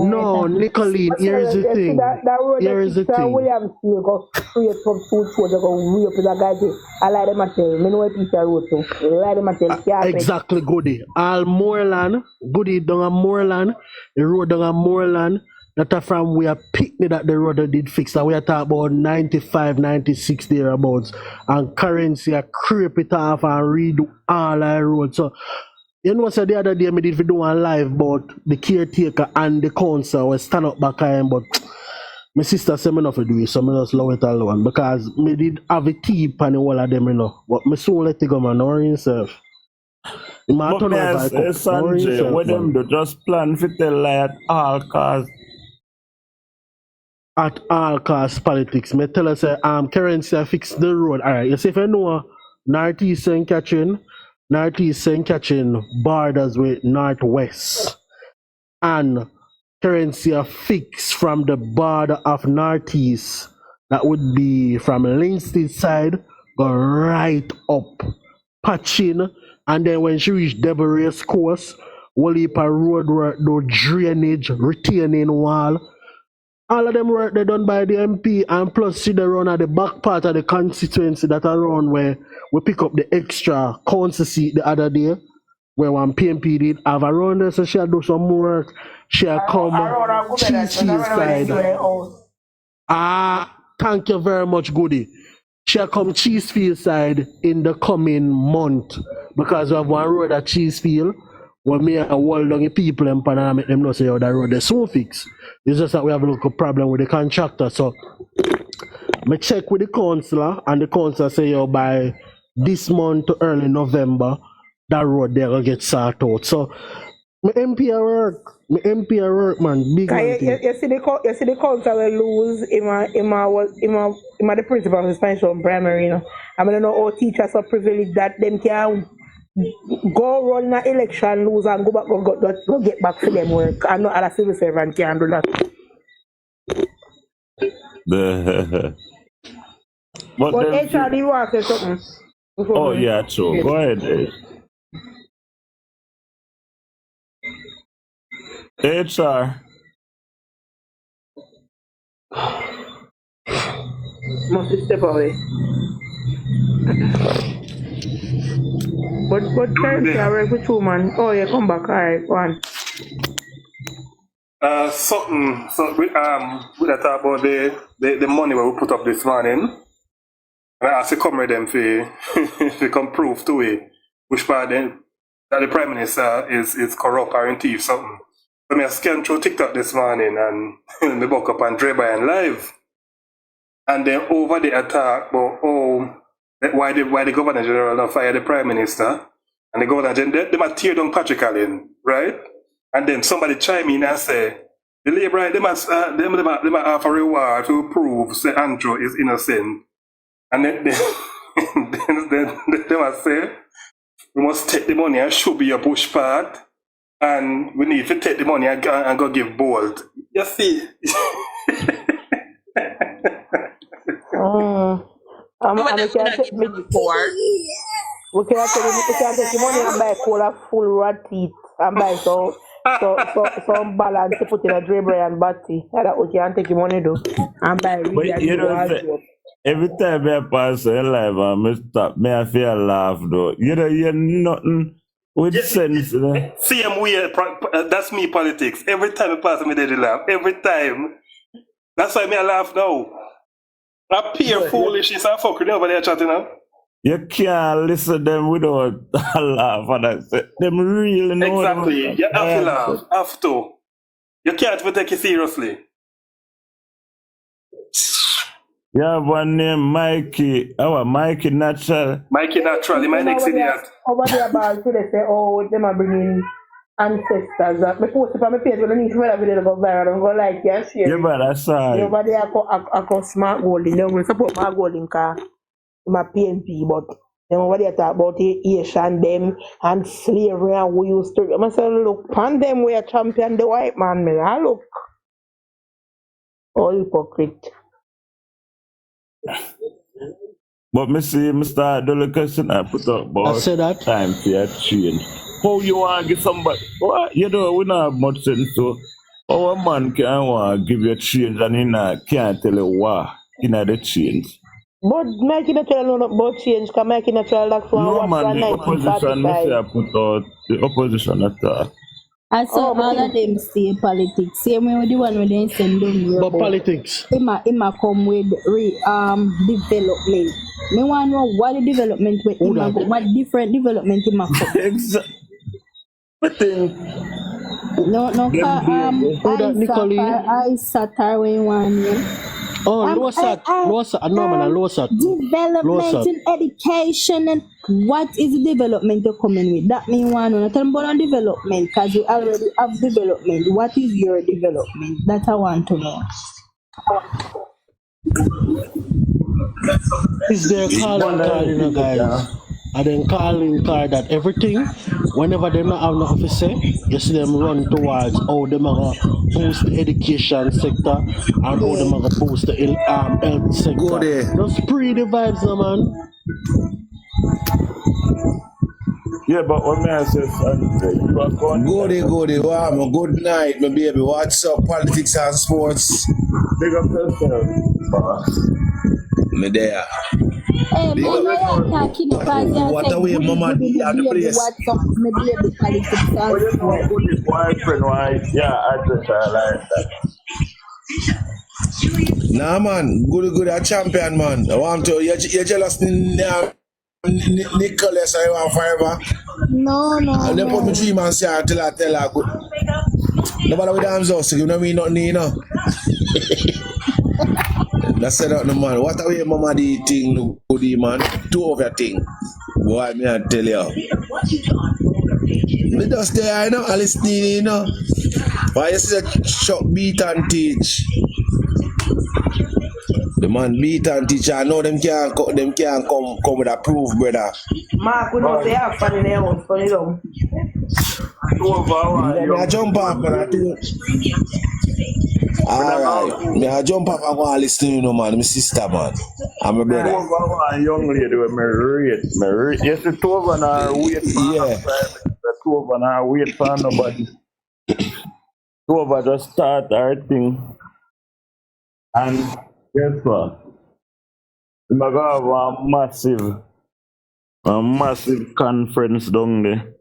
No, Nicolene, here's the thing. Here's the thing. William still go straight from food show, they go way up to that guy. I like them at tell. Me know a piece of road too. I like them at tell. Exactly, Goody. All Moreland. Goody down a Moreland, the road down a Moreland, that are from we are picnic that the road did fix. That we are talking about 95, 96 thereabouts. And Currency are creep it off and redo all our road. So you know so the other day me did do one live but the caretaker and the council was stand up back him, but my sister said me not to do it, so me just allow it alone because me did have a tip and all of them, you know. But me soon let it go, man, or yourself. But Sanjay, what them do just plan for tell lie at all costs. At all costs politics. Me tell us Currency fix the road. Alright, you see if you know Northeast St. Catherine borders with Northwest. And Currency fix from the border of Northeast. That would be from Linstead side, go right up, patching. And then when she reached Devil Race Course, whole heap of road work, no drainage, retaining wall. All of them work they done by the MP, and plus see the run at the back part of the constituency that around where we pick up the extra council seat the other day, where one PMP did have around there, so she'll do some more work. She'll come Cheesefield side. Thank you very much, Goody. She'll come Cheesefield side in the coming month. Because we have one road at Cheesefield where me and wall down the people and make them know say that road is soon fix. It's just that we have a little problem with the contractor. So I check with the councillor and the councillor say by this month to early November that road there will get sorted out. So my MP at work, man. Big man. You see the council will lose the principal of the Spanish primary, you know. I don't know how teachers are privileged that them can go run an election, lose and go get back to them work. And not other civil servant can do that. But HRD wants to say something. Oh yeah, true. Go ahead, Dave. HR. Must step away. But currently I work with you, man. Oh, you come back. Alright, go on. We talk about the money where we put up this morning. I asked to come with them to come prove to it. which part then that the Prime Minister is corrupt or in thief something. So I scanned through TikTok this morning and me woke up on Dre Bryan Live. And then over the attack about why the Governor General not fire the Prime Minister and the Governor General, they might tear down Patrick Allen, right? And then somebody chime in and say, the Labour, they might offer a reward to prove say Andrew is innocent. And then they must say, we must take the money and should be a bush part, and we need to take the money and go give Bolt. You see? We can't take the money and buy cola full rat teeth and buy some balance to put in a Dre Bryan body. That's what you can take the money do and buy really. Every time I pass a live and me stop, me I feel laugh though. You know, you're nothing with sense. Same way, that's me politics. Every time I pass me, they laugh. Every time. That's why me I laugh now. Appear foolish is a fucker over there chatting now. You can't listen to them without a laugh. And I say, them really know. Exactly. You have to laugh. Have to. You can't even take it seriously. You have one name, Mikey. Mikey Natural. Mikey Natural, my next idiot. Over there, about they say, them are bringing ancestors. Me post it on my page when I need to video go viral and go like, yeah, share. Yeah, but that's all. Over there, I go smart golding. They will support my golding car, my PNP, but then over there talk about the Asian them and slavery and we used to. I say, look, pan them we are champion the white man, me. I look. All hypocrite. But me see, me start the question I put up about time for your change. How you want to give somebody? What? You know, we don't have much sense, so our man can want to give you a change and he can't tell you why he not the change. But making a child know about change, because making a child like no man, the opposition, me say I put out the opposition attack. I saw all of them say politics. Same way with the one where they send them here. But politics. Ima come with development. Me want to know what the development with Ima go, what different development Ima come. Exactly. But then no, I sat when you want me. Oh, low sat, Norman, low sat. Development in education and what is the development you're coming with? That means one on development because you already have development. What is your development? That I want to know. Is there a calling card, you know, guys? And then calling card that everything, whenever they not have nothing to say, you see them run towards how they might boost the education sector and how they might boost the health sector. Go there. Just spread the vibes, no, man. Yeah, but when I say something, you are going. Go there. Wow, good night, my baby. What's up, politics and sports? Big up yourself. Me there. Hey, what a way, mama, at the place. Nah, man, good, a champion, man. I want to, you're jealous, Nicholas, I want forever. No. And then put me 3 months here until I tell her good. Nobody with arms out, so you know me, nothing, you know. That's it out, no man. What a way, mama, the thing, look good, man. 2 of your thing. Boy, me I tell you. Me just there, you know, I listen, you know. Why you see a shop beat and teach? The man beat and teach, I know them can't come with a proof, brother. Mark, we know they have fun in their house, funny though. I jump up and I do. Alright, me I jump up and go and listen to you, man. My sister, man. I'm a brother. A young lady with me rate. Yes, the 2 of them are wait for the 2 of them are wait for nobody. 2 of them just start our thing. And guess what? I'm going to have a massive conference down there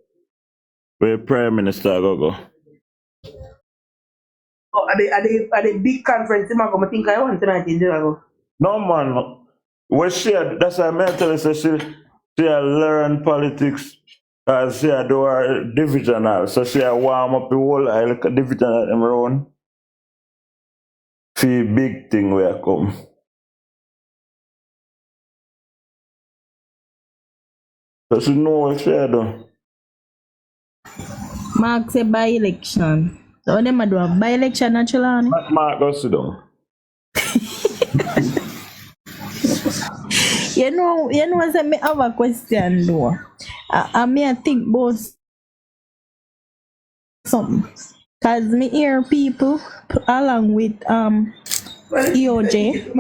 where Prime Minister go. Oh, are they big conference? I think I want tonight in Jirago. No, man. We shared. That's why I tell you, She a learn politics because she a do her divisional. So she a warm up the whole like a divisional them around. See big thing where I come. So she know what she a do. Mark say by-election. So them a do a by-election actually. Mark go sit down. You know, say me have a question though. I may think about something. Cause me hear people along with EOJ,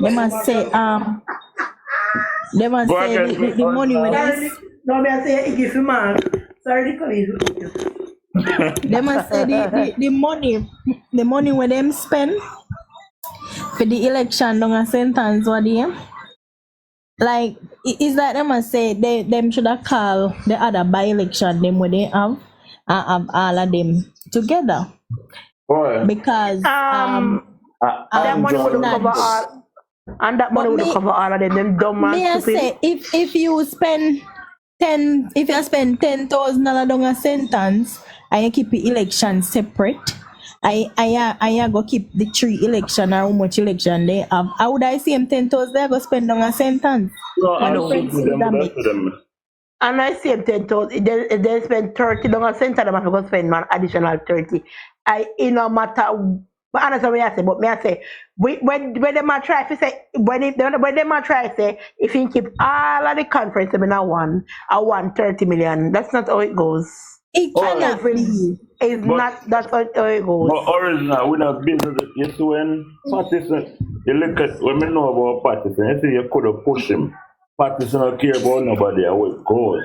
they must say the money when no, me I say give you man. Sorry, colleague. they must say the money when them spend for the election don't a sentence what they like is that them must say them should have call the other by-election them when they have all of them together. Boy. Because that money would cover all, and that money would cover all of them dumb and me I say if you spend $10,000 on a sentence and you keep the election separate, I go keep the 3 election or how much election they have. How would I see them 10,000 they go spend on a sentence? And I see them 10,000. They spend 30 on a sentence. They have to spend an additional 30. No matter. But honestly, what I say, but me I say, when they might try to say, when they might try to say, if you keep all of the conference in a 130 million, that's not how it goes. It cannot be. It's not. That's how it goes. But original, we not business. You see when Patterson, you look at when we know about Patterson, you see you could have pushed him. Patterson don't care about nobody how it goes.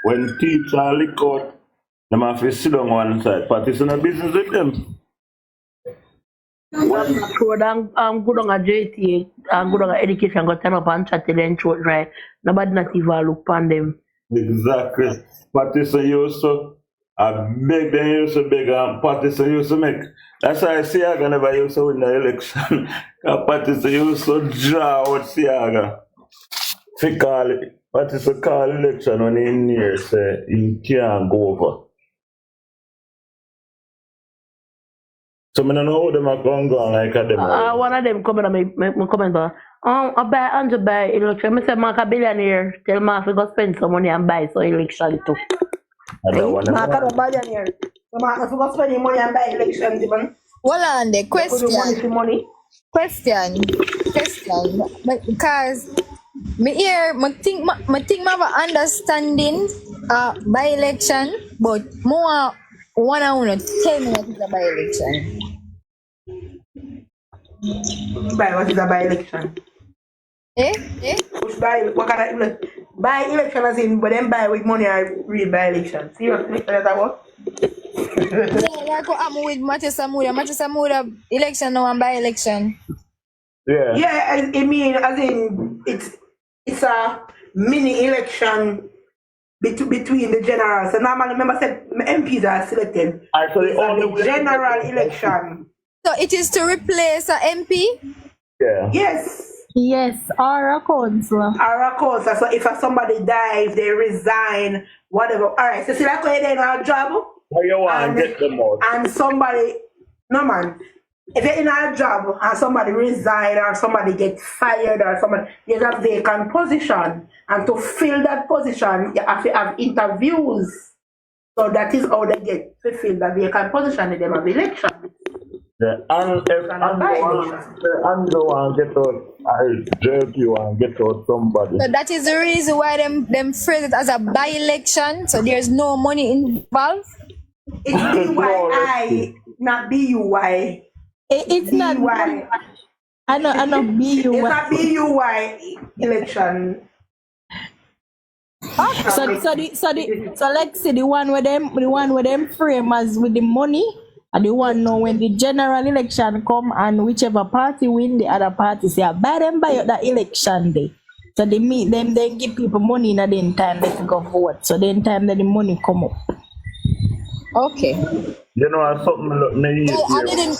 When teacher lick out, them have to sit on one side. Patterson a business with them. Good on a JT and good on a education got turn up and chat till then throat dry. Nobody not even look upon them. Exactly. Patterson used to beg them used to beg and Patterson used to make. That's why Siaga never used to win the election. Patterson used to draw out Siaga. Patterson call election when he near say he can't go over. So I don't know how them are going like a them. One of them coming on me comment I buy and buy election. I say Mark a billionaire. Tell Mark to go spend some money and buy so election too. Mark a billionaire. So Mark to go spend your money and buy election even. Hold on the Question. Because me here, I think I have an understanding by election, but more one I want to tell me what is a by election. What is a by election? Which buy? What kind of buy election as in, but then buy with money or real by election? Seriously, that what? Yeah, like what I'm with Matthew Samuda election now and by election. Yeah. Yeah, I mean, as in, it's a mini election between the generals. So normally, remember, said MPs are selected. Actually, the general election. So it is to replace a MP? Yeah. Yes, or a councillor. So if somebody dies, they resign, whatever. All right, so see, like when they're in our job. How you want to get them out? And somebody, no man, if you're in a job and somebody resign or somebody gets fired or somebody, there's a vacant position. And to fill that position, you have to have interviews. So that is how they get to fill the vacant position in them of election. Yeah, and if Andrew want to get out, JLP want to get out somebody. So that is the reason why them phrase it as a by-election, so there's no money involved? It's BYI, not BUY. It's not BUY. I know BUY. It's not BUY election. So let's say the one with them framers with the money, and the one know when the general election come and whichever party win, the other party say buy them by that election day. So they meet them, they give people money in the time they go vote. So then time that the money come up. Okay. You know something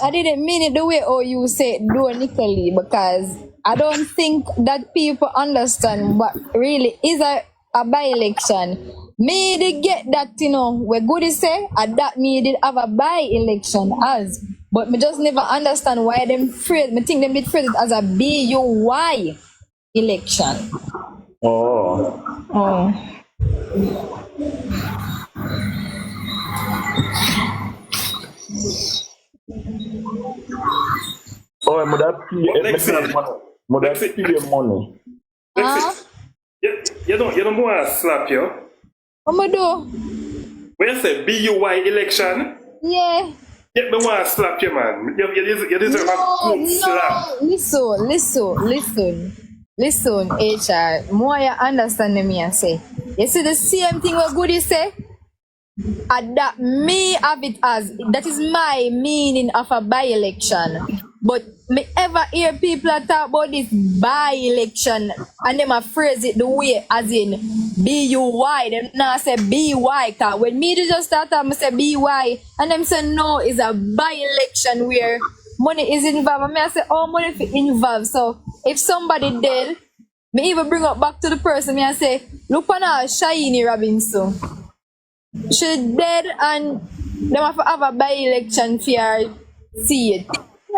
I didn't mean it the way you say do Nicole, because I don't think that people understand what really is a a by-election. Me did get that, you know, we good to say, and that me did have a by-election as. But me just never understand why them phrase, me think them did phrase it as a BUY election. Oh. Oh. Oh, I'm that pay money. You don't want to slap you. What I do? When you say BUY election, yeah. You don't want to slap you, man. You deserve a good slap. Listen, HR. More you understand me and say. You see the same thing what good you say? And that me have it as, that is my meaning of a by-election. But me ever hear people talk about this by-election and them a phrase it the way as in BUY. Them now say BY. Cause when me just start I say BY and them say no, it's a by-election where money is involved. And me I say oh money is involved. So if somebody dead, me even bring up back to the person me I say look on her Shiny Robinson. She dead and them have a by-election for see it.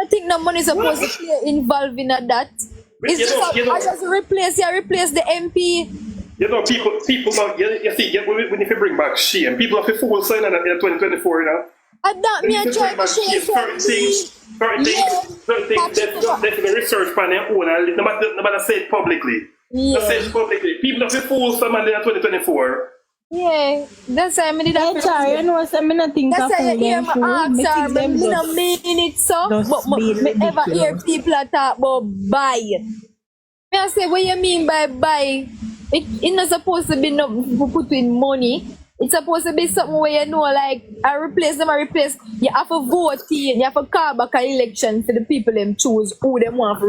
I think no money is supposed to be involved in that. It's just replace the MP. You know, people now, you see, when you bring back shame, people have to full sign in 2024, you know. And that me a try to shame certain things, definitely research on their own, and no matter say it publicly. Yeah. Say it publicly. People have to full sign in 2024. Yeah, that's why I did that. You know, so I not think that's why you hear my ask her, me no mean it so, but me ever hear people talk about buy. Me I say, what you mean by buy? It's not supposed to be no put in money. It's supposed to be something where you know, like, I replace. You have to vote in, you have to call back an election for the people them choose who them want to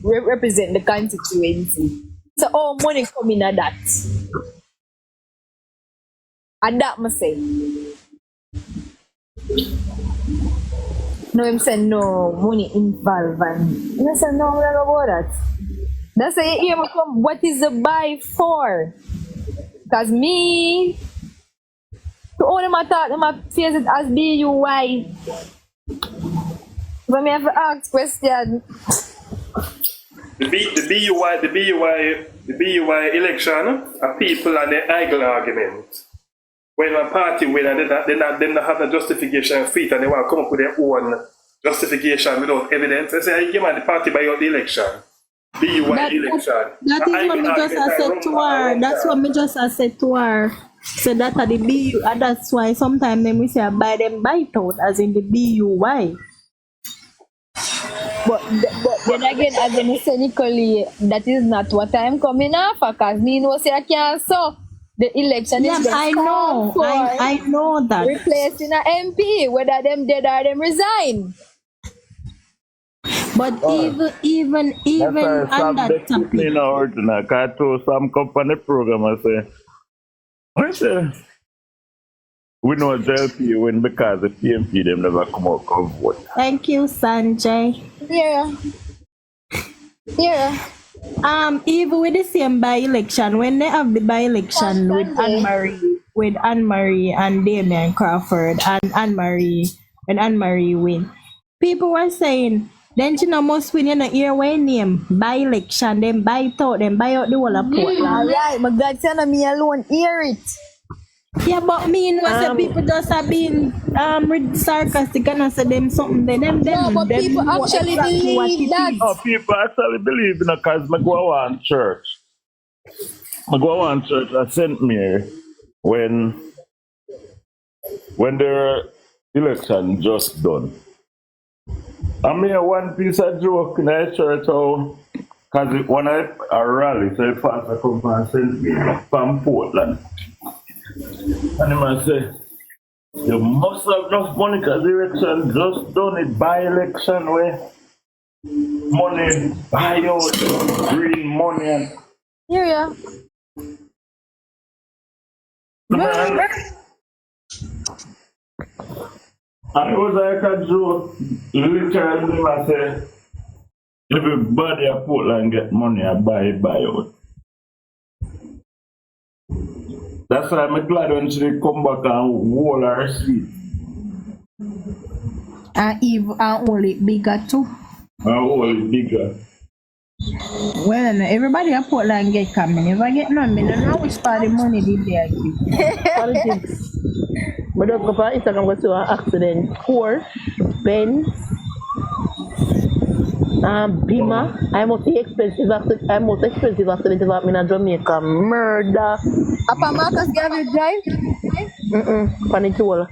represent the constituency. So all money come in at that. And that must say. No, I'm saying no money involved and I said no, I'm not about that. That's why you hear me come, what is the buy for? Because me to all them I thought them I face it as BUY. But me have to ask question. The BUY election are people and the idle argument. When a party win and they don't have a justification fit and they want to come up with their own justification without evidence, they say, you man, the party buy out the election. BUY election. That is what me just said to her. That's what me just said to her. So that are the BU, and that's why sometimes then we say I buy them bite out as in the BUY. But then again, as I say, Nicole, that is not what I'm coming after, because me know say I can't so. The election is just I know that. Replacing an MP, whether them dead or them resign. But even on that topic. You know, I told some company program, I say, we know JLP win because the PMP them never come out and vote. Thank you, Sanjay. Yeah. Even with the same by-election, when they have the by-election with Anne-Marie and Damian Crawford and Anne-Marie, when Anne-Marie win, people were saying, then you know must win, you know, hear when name by-election, then buy out the whole of Portland. Alright, my God, tell me alone, hear it. Yeah, but me know people just have been sarcastic and I say them something. But people actually believe that. Oh, people actually believe in a because I go on church. At St. Mary when their election just done. I mean one piece of joke in the church how because when I rally, so if I come from St. Mary from Portland. And he might say, you must have enough money because the election just done it by election where money buy out green money and yeah. And it was like a joke. Literally I say everybody at Portland get money and buy out. That's why I'm glad when she come back and hold her seat. And Eve and only bigger too. And hold it bigger. Well, no, everybody at Portland get coming. If I get none, I don't know which part of the money did they give. Politics. But don't go for Instagram go to an accident. Poor, Ben, Bima. I'm most expensive accident happening in Jamaica. Murder. Papa Marcus gave you drive? Panitola.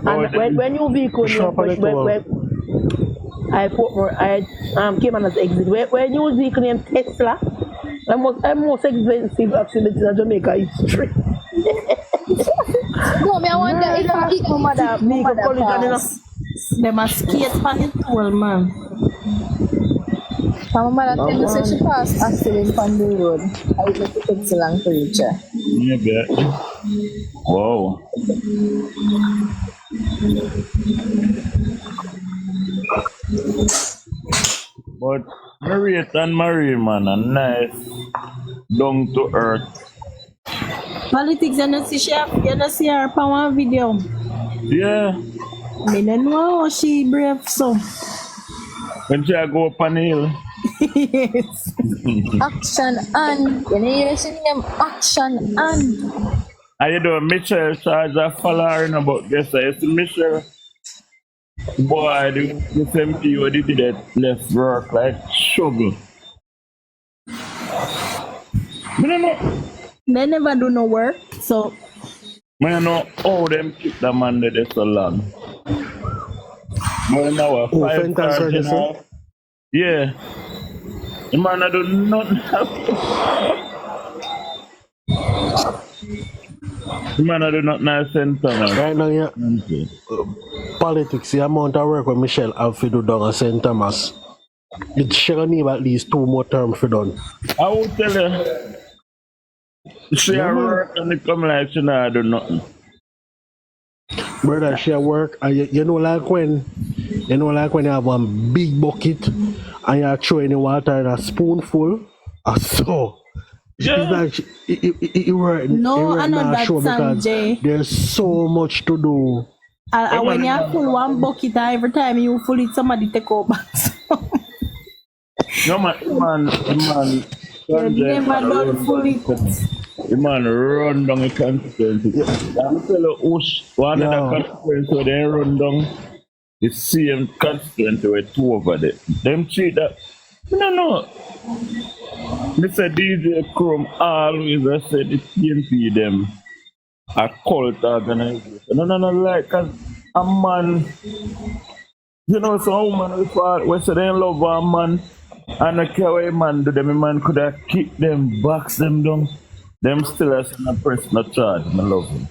And when you vehicle I came on as exit. When you vehicle named Tesla, the most expensive accident in Jamaica history. No, I wonder if I mother pass. They must skate on the toll, man. My mother tell me say she passed accident on the road. I would make it take so long to reach her. Yeah, bet. Wow. But Mariette and Marie, man, are nice, down to earth. Politics, you don't see her on one video. Yeah. I don't know how she brave so. When she go up on the hill. Yes. Action and. You know, you see them action and. And you know, Michelle charge a following about this. I see Michelle. Boy, the same people did that left work like struggle. I don't know. They never do no work, so. I don't know how them keep the man there so long. I know a 5-star general. Yeah. The man I do nothing. The man I do nothing at St. Thomas. Right now, yeah. Politics, the amount of work with Michelle have to do down at St. Thomas. It shall need at least 2 more terms for done. I will tell you. She a work and they come like she not do nothing. Brother, she a work and you know like when you have one big bucket and you throw in the water in a spoonful or so. Yeah. It's like it work. No, I know that show because Sanjay. there's so much to do. And when you full one bucket, every time you full it, somebody take over. No man. You never done full it. The man run down the constituency. I'm tell you, one of the constituency where they run down the same constituency with 2 over there. Them cheat that. No. Mr. DJ Chrome always said the PNP them a cult organization. No, like a man. You know, so a woman we say they love a man and I care what a man do them, a man could have kicked them, box them down. Them still as a personal charge. I love them.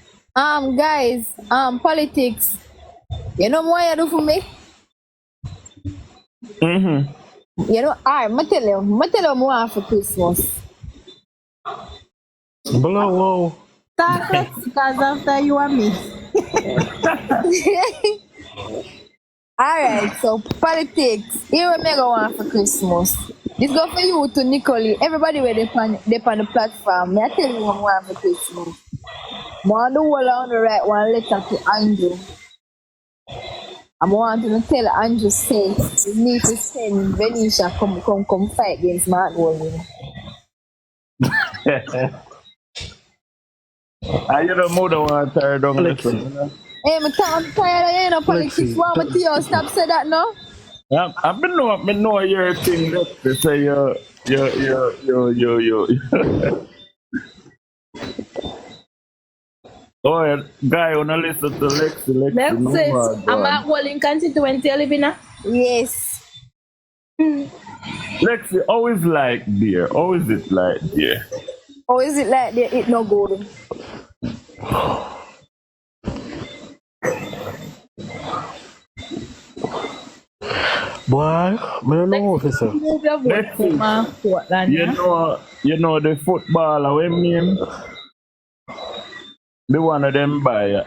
Guys, politics. You know what you do for me? You know, I tell you more for Christmas. Whoa. Start because after you and me. Alright, so politics. Here we go on for Christmas. This go for you to Nicole. Everybody where they on the platform. I tell you what I want for Christmas. I want the whole on the right one letter to Andrew. I want to tell Andrew say you need to send Venetia come fight against Mark Wolin. I you know more than one tired down this one. Hey, I'm tired of politics. Why am I stop say that now? I've been know your thing that they say you. Oh, yeah, guy, wanna listen to Lexi. Lexi, I'm at Walling constituency, living now. Yes. Lexi, always like dear. Always it like dear. Or is it like they eat no good? Boy, I don't know, officer. You know the footballer, what name? The one of them by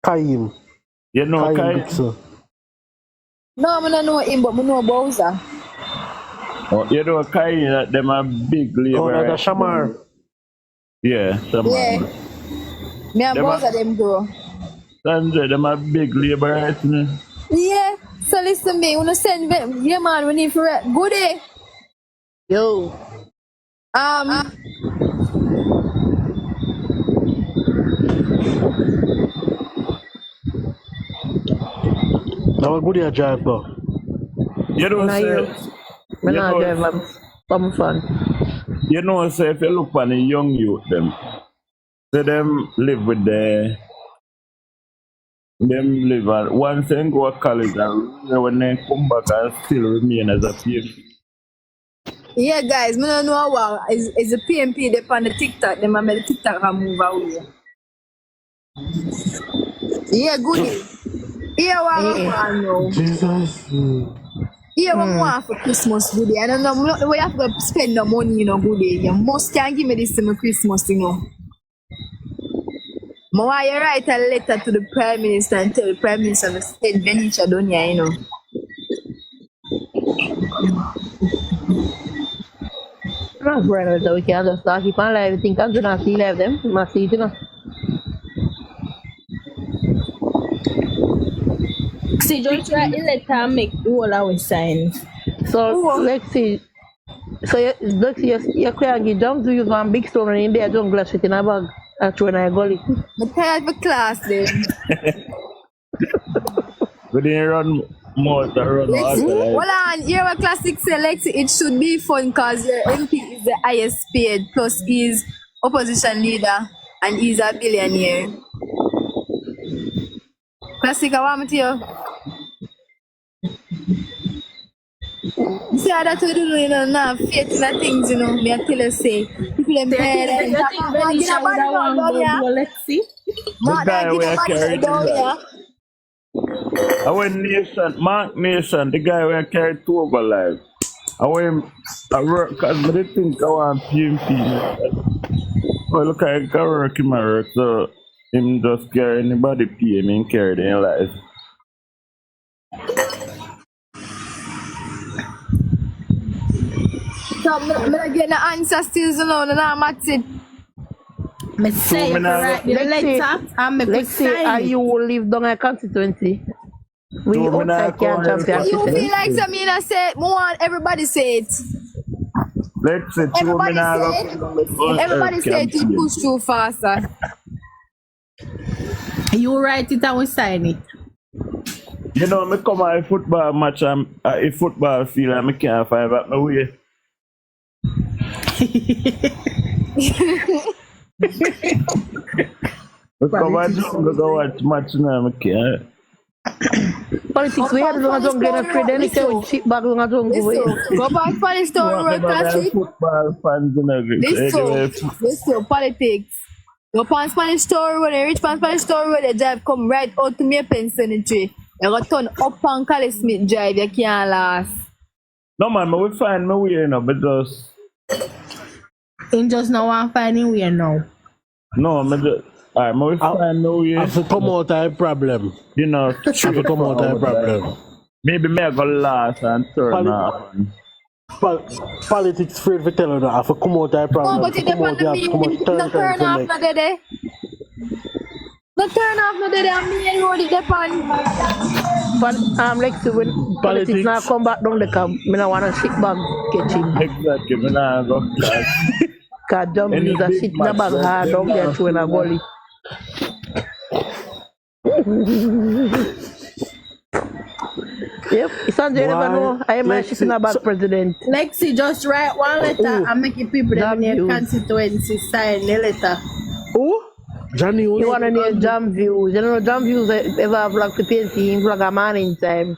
Kaim. You know Kaim? No, I don't know him, but I know Bowser. Oh, you know Kaim, them a big labor. Oh, that's Shamar. Yeah, some Yeah. Me and Them both a, of them go. Sandra, them a big labor rights, you know. Yeah. So listen me, wanna send me, yeah man, we need for it. Good day. Yo. Now, good day, drive, though. You know, Nah, say, you. Me you nah know, drive, I'm fun. you know, say if you look on the young youth, them live with them live at once they go to college and when they come back and still remain as a PhD. Yeah guys, me don't know how is the PMP they on the TikTok, them and the TikTok can move away. Yeah, goodie. Here what I want now. Jesus. Here what I want for Christmas, goodie. I don't know we have to spend the money, you know, goodie. You must can give me this to my Christmas, you know. I want you write a letter to the Prime Minister and tell the Prime Minister to send Benicia down here, you know. Not brother, so we can just start keep on live. Think I'm gonna see live them. Must see it, you know. See, just write a letter and make all our signs. So let's see. So let's see, you can get down to use one big stone in there, don't glass it in a bag. That's when I got it. I'm tired of class then. We didn't run more than run Lexi, after hold on, you're a classic say Lexi, it should be fun because your MP is the highest paid, plus he's opposition leader and he's a billionaire. Classic, I want to you. You see how that we do, you know, now faith in the things, you know, me I tell you say, people them parents, You think Benisha would have won go Lexi? The guy where carried the I went Nation, Mark Nation, the guy where carried two over live. I went, I work, because I didn't think I want PMP. Well, look, I can work in my work, so him just carry anybody pay me and carry their life. So I'm gonna get the answer still, you know, and I'm at it. Me say you write the letter and me put sign it. You will live down a constituency. We outside can't champion. You feel like something I said, want everybody say it. Let's say everybody say it. Everybody say it, you push too faster. You write it and we sign it. You know, me come at a football match and a football field and I can't find out my way. We come at jungle go watch match now, I can't. Politics, we have to get a friend, then it's a cheap bag on a jungle. Go back for the story, World Classic. Football fans, This so politics. Go pan Spanish story when they reach pan Spanish story where the drive come right out to me a pen cemetery. You got turn up on Cali Smith drive, you can't last. No man, we find my way, you know, but just in just now I'm finding way now. No, I just alright, we find my way. I have to come out of a problem. You know, I have to come out of a problem. Maybe me go last and turn off. Politics afraid to tell you that I have to come out of a problem. No, but it depends on me. No turn off, no dede. No turn off, no dede. I'm me and road it depend. But like when politics now come back down the camp, I don't want to shit bag catching. Exactly, me nah go class. Cause dumb is a shit in a bag hard down there through in a gully. Yep, it's on you never know. I am a shit in a bag president. Lexi, just write one letter and make it people that in your constituency sign the letter. Who? Johnny, you want to name Jam Views. You know, Jam Views ever have like the painting, vlog a man in time.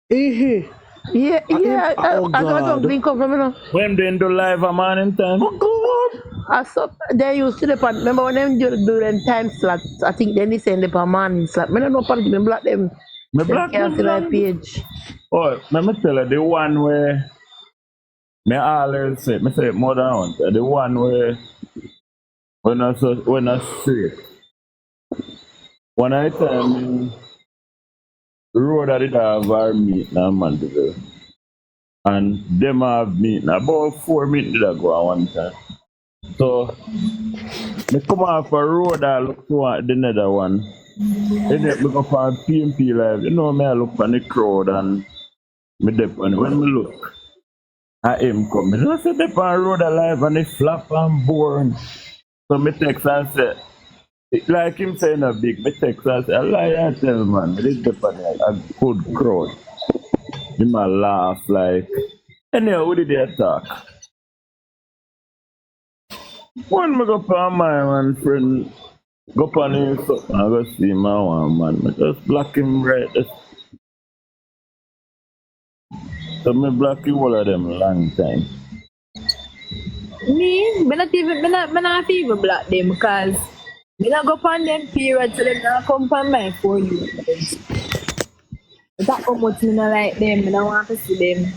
Yeah, I don't think of them, you know. When they do live a man in time? Oh, God. I saw they used to the part. Remember when them do them time slots? I think then they send the per man slot. I don't know part of them block them. Me block them page. Oh, let me tell you, the one where me always say, me say it more than once. The one where when I see it. One night time road that it have our meet now Mandeville. And them have meet now about 4 minutes did I go at one time. So Me come off a road, I look to the nether one. Then it look up on PMP live. You know me, I look on the crowd and me dip on it. When me look, I him coming. I said dip on road alive and it flap and born. So me text and say, like him saying a big, me text and say, I lie and tell man, it is dip on a good crowd. He might laugh like, anyway, who did they talk? One me go on my man friend, go on him something, I go see my one man. I just block him right there. So me block you all of them long time. Me not even block them because me not go on them period so them not come on my phone. That how much me not like them, me not want to see them.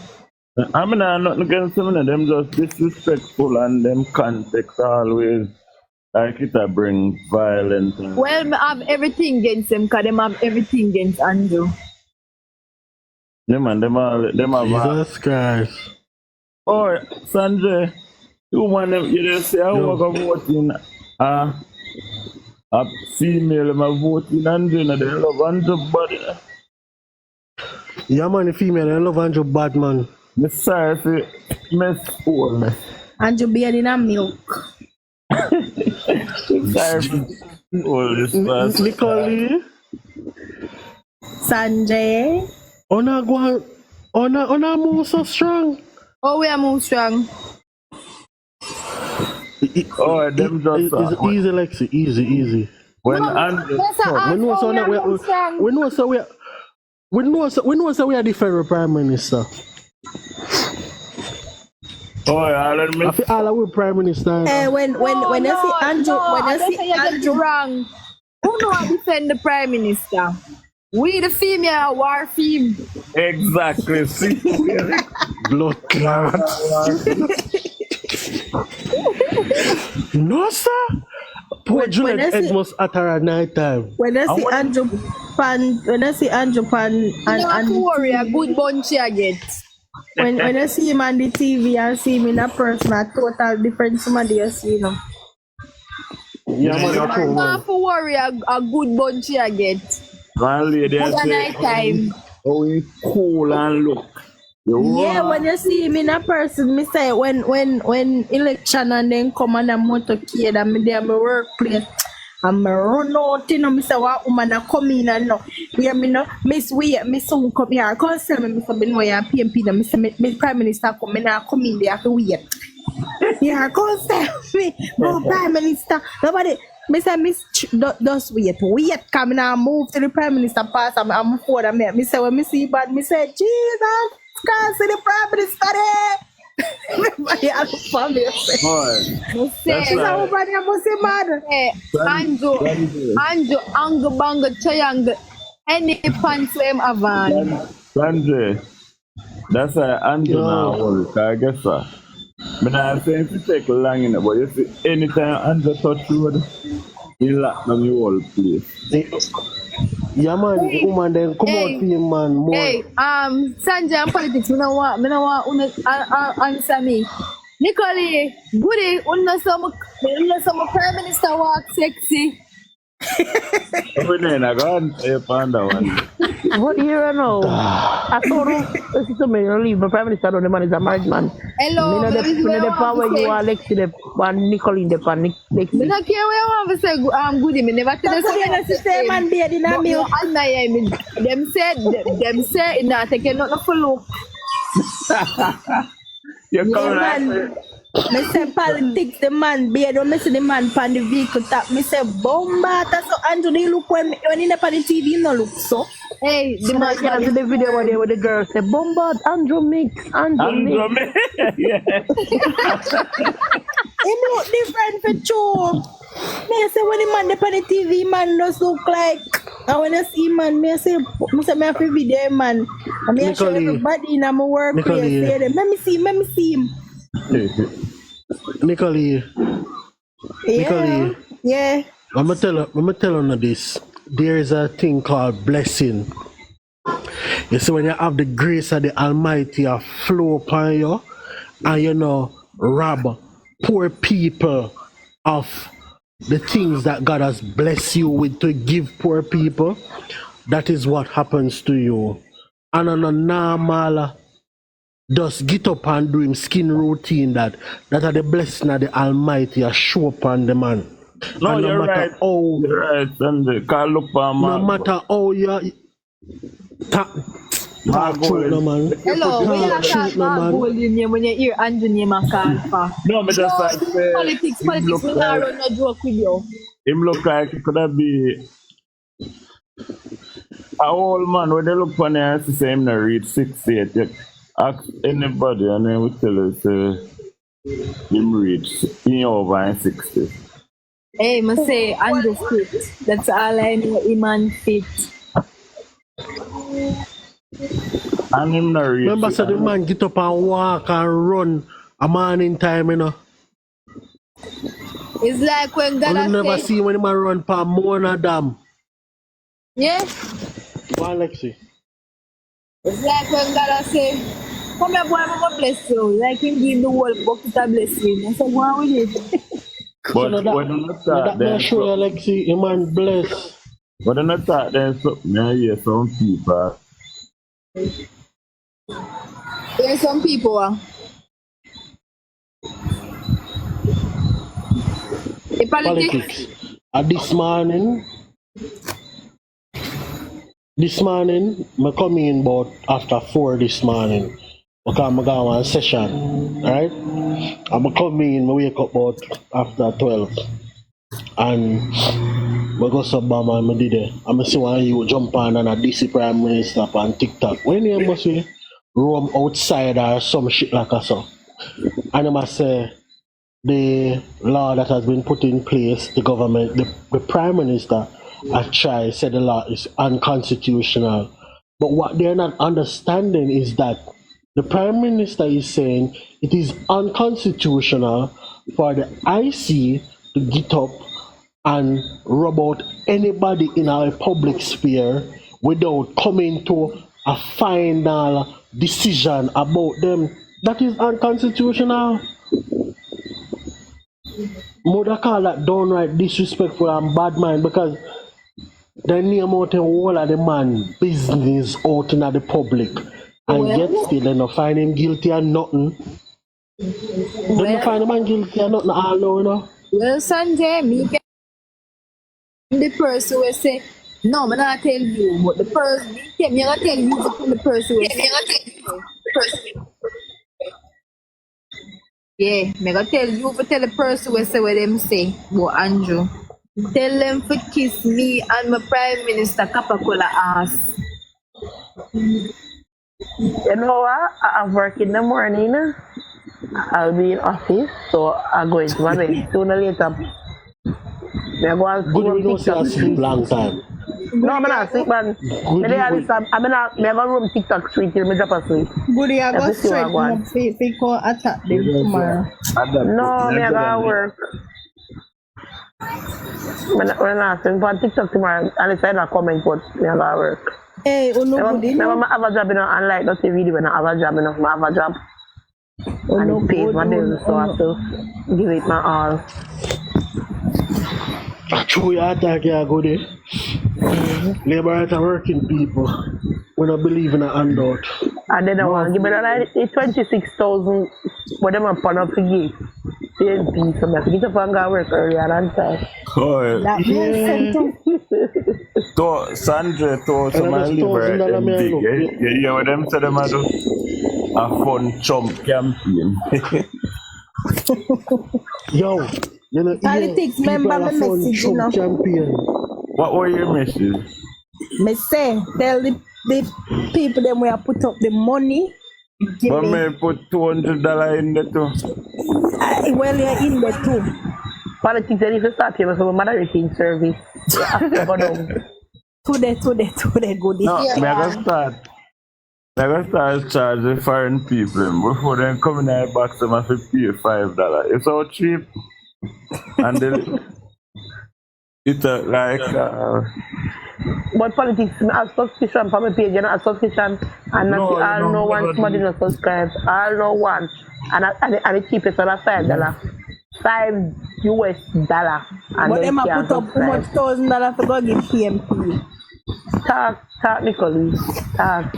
I mean, I'm not against them, them just disrespectful and them context always like it bring violence. Well, me have everything against them because them have everything against Andrew. Yeah, man, them have. Jesus Christ. Oh, Sanjay, you want them, you just say, I want to vote in a female, I'm voting Andrew, and they love Andrew body. Yeah, man, the female, I love Andrew bad, man. Me sorry for mess for me. Andrew beard in a milk. Sorry for all this person. Nicole, Sanjay. Ona move so strong. Oh, we are move strong. Oh, them just it's easy, Lexi, easy. When Andrew, we know so we are the federal prime minister. Oh, yeah, let me. I feel all our prime minister. When I see Andrew, when I see Andrew wrong. Who know how to defend the prime minister? We the female war theme. Exactly. See, blood clot. No, sir. Poor Juliet Ed must utter at night time. When I see Andrew Pan, and worry, a good bunch I get. When I see him on the TV and see him in a person, a total different somebody else, you know. Yeah, man, you're true, man. Not to worry, a good bunch I get. One lady Good night time. Oh, he cool and look. Yeah, when you see him in a person, me say when election and then come on a motorcade and me there my workplace. And me run out, you know, me say what woman a come in and no. Yeah, me no, miss we, me soon come here. Can't tell me, Mr. Benoit and PMP, me say me Prime Minister come, me now come in there to wait. Yeah, can't tell me, no Prime Minister, nobody. Me say miss just wait, come now move to the Prime Minister pass. I'm for them. Me say when me see bad, me say Jesus, can't see the Prime Minister there. Everybody has a family. Everybody must be mad. Andrew, angle, bangle, triangle, any pants him avan. Sanjay, that's why Andrew now work. I guess so. But I'm saying to take long in it, but you see, anytime Andrew touch road, he lock down the whole place. Yeah, man, woman, then come out to him, man. More. Hey, Sanjay and politics, me no want answer me. Nicole, goody, unna some Prime Minister walk sexy. We then I go and say upon that one. What do you know? I told him, this is me, you leave. My Prime Minister, the man is a married man. Hello, me the power you are Lexi, the one Nicole in the pan. Lexi. Me not care where I want to say goody. Me never tell you the same man beard in a milk. Them say, nah, take nothing for look. You come Me say politics, the man beard, when me see the man pan the vehicle top, me say bomba. That's so Andrew, they look when in the TV, you no look so. Hey, the man can see the video where they with the girl say bomba, Andrew mix. Yeah. He look different for sure. Me say when the man on the TV, man does look like. And when I see man, me say me have a video man. And me show everybody in my workplace. Let me see him. Nicole, yeah. I'm gonna tell you this. There is a thing called blessing. You see, when you have the grace of the Almighty flow upon you, and rob poor people of the things that God has blessed you with to give poor people, that is what happens to you. And on a normal, just get up and do him skin routine that are the blessing of the Almighty a show upon the man. No, and you're right. You're right, Sunday. Can't look for no matter how you talk truth, no man. Hello, when you talk about gold name, when you hear Andrew name a call for. No, but just like say, politics, we not run no joke with you. him look like he could have be a old man. When they look for him and say him not reach 68, you ask anybody and then we tell us him reach in over 60. Hey, must say Andrew fit. That's all I know. Iman fit. And him not reach. Remember, so the man get up and walk and run a morning time, you know. It's like when God you never say, see when the man run pa Mona Dam. yeah. Go on, Lexi. It's like when God say, come here, boy, I'm gonna bless you. Like him give the whole bucket of blessing. I said, go on with it. But so when you start then, show you, Lexi, a man bless. But when you start then, something I hear some people. There's some people. Politics. This morning, I come in about after 4 this morning. Because I'm going on session, right? I'm come in, I wake up about after 12. And I go to Bama and I did it. I'm see one you jump on and a DC Prime Minister on TikTok. When you must be roam outside or some shit like that. So. And I must say, the law that has been put in place, the government, the Prime Minister has tried, said the law is unconstitutional. But what they're not understanding is that the Prime Minister is saying it is unconstitutional for the IC to get up and rub out anybody in our public sphere without coming to a final decision about them. That is unconstitutional. Mother call that downright disrespectful and bad mind because they name out the whole of the man business out in the public and yet still they not find him guilty or nothing. They not find the man guilty or nothing all now, you know. Well, Sanjay, me can the person will say, no, I'm not tell you, but the person, me not tell you the person will say. Yeah, me gonna tell you, but tell the person will say what them say, but Andrew. Tell them to kiss me and my Prime Minister Capacola ass. You know what? I'm working in the morning. I'll be in office, so I'm going to my bed. Sooner or later, I'm going to go see us sleep long time. No, I'm not sleep, man. I'm going to room TikTok street till I drop asleep. Goody, I go straight up if go attack them tomorrow. No, I'm going to work. When I send for TikTok tomorrow, and if I not comment, but I'm going to work. Hey, I have a job, unlike not a video when I have a job, I have a job. And it pays my bills, so I have to give it my all. True, you attack your goodie. Labor are working people. We don't believe in a handout. And then I want to give me the 26,000 what them up on up to give. JLP, so I have to get up and go work earlier than time. Oh, so Sandra told some liver them big, eh? You hear what them say them do? A fun chump campaign. Yo, you know, politics member me message, you know. Champion. What were your message? Me say, tell the people them we have put up the money. But me put $200 in there too. Well, you're in there too. Politics, if you start here, so moderating service. Today, goodie. No, I'm going to start charging foreign people. Before they come in the box, I have to pay $5. It's so cheap. And then it's like... But politics, I have subscription for my page, you know, a subscription, and no one somebody not subscribe. All no one. And the cheapest one is $5. US dollar. And But they them a can't put up how much $1,000 for go give PMP. Talk, Nicholas. Talk.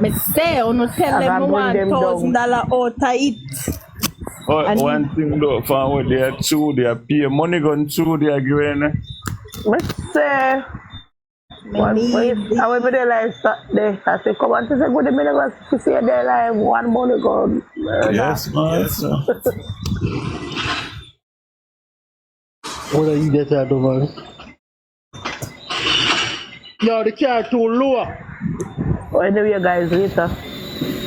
Me say, you tell I them can I bring want them down. $1,000 out of it. And One thing though, from what they are true, they are pay money gun through, they are giving. Let's say, however they like Saturday, I say, come on, to say, good minute, to see they like one money gun. Yes, man. What are you get at, man? Yo, the car too low. Oh, anyway, guys, later.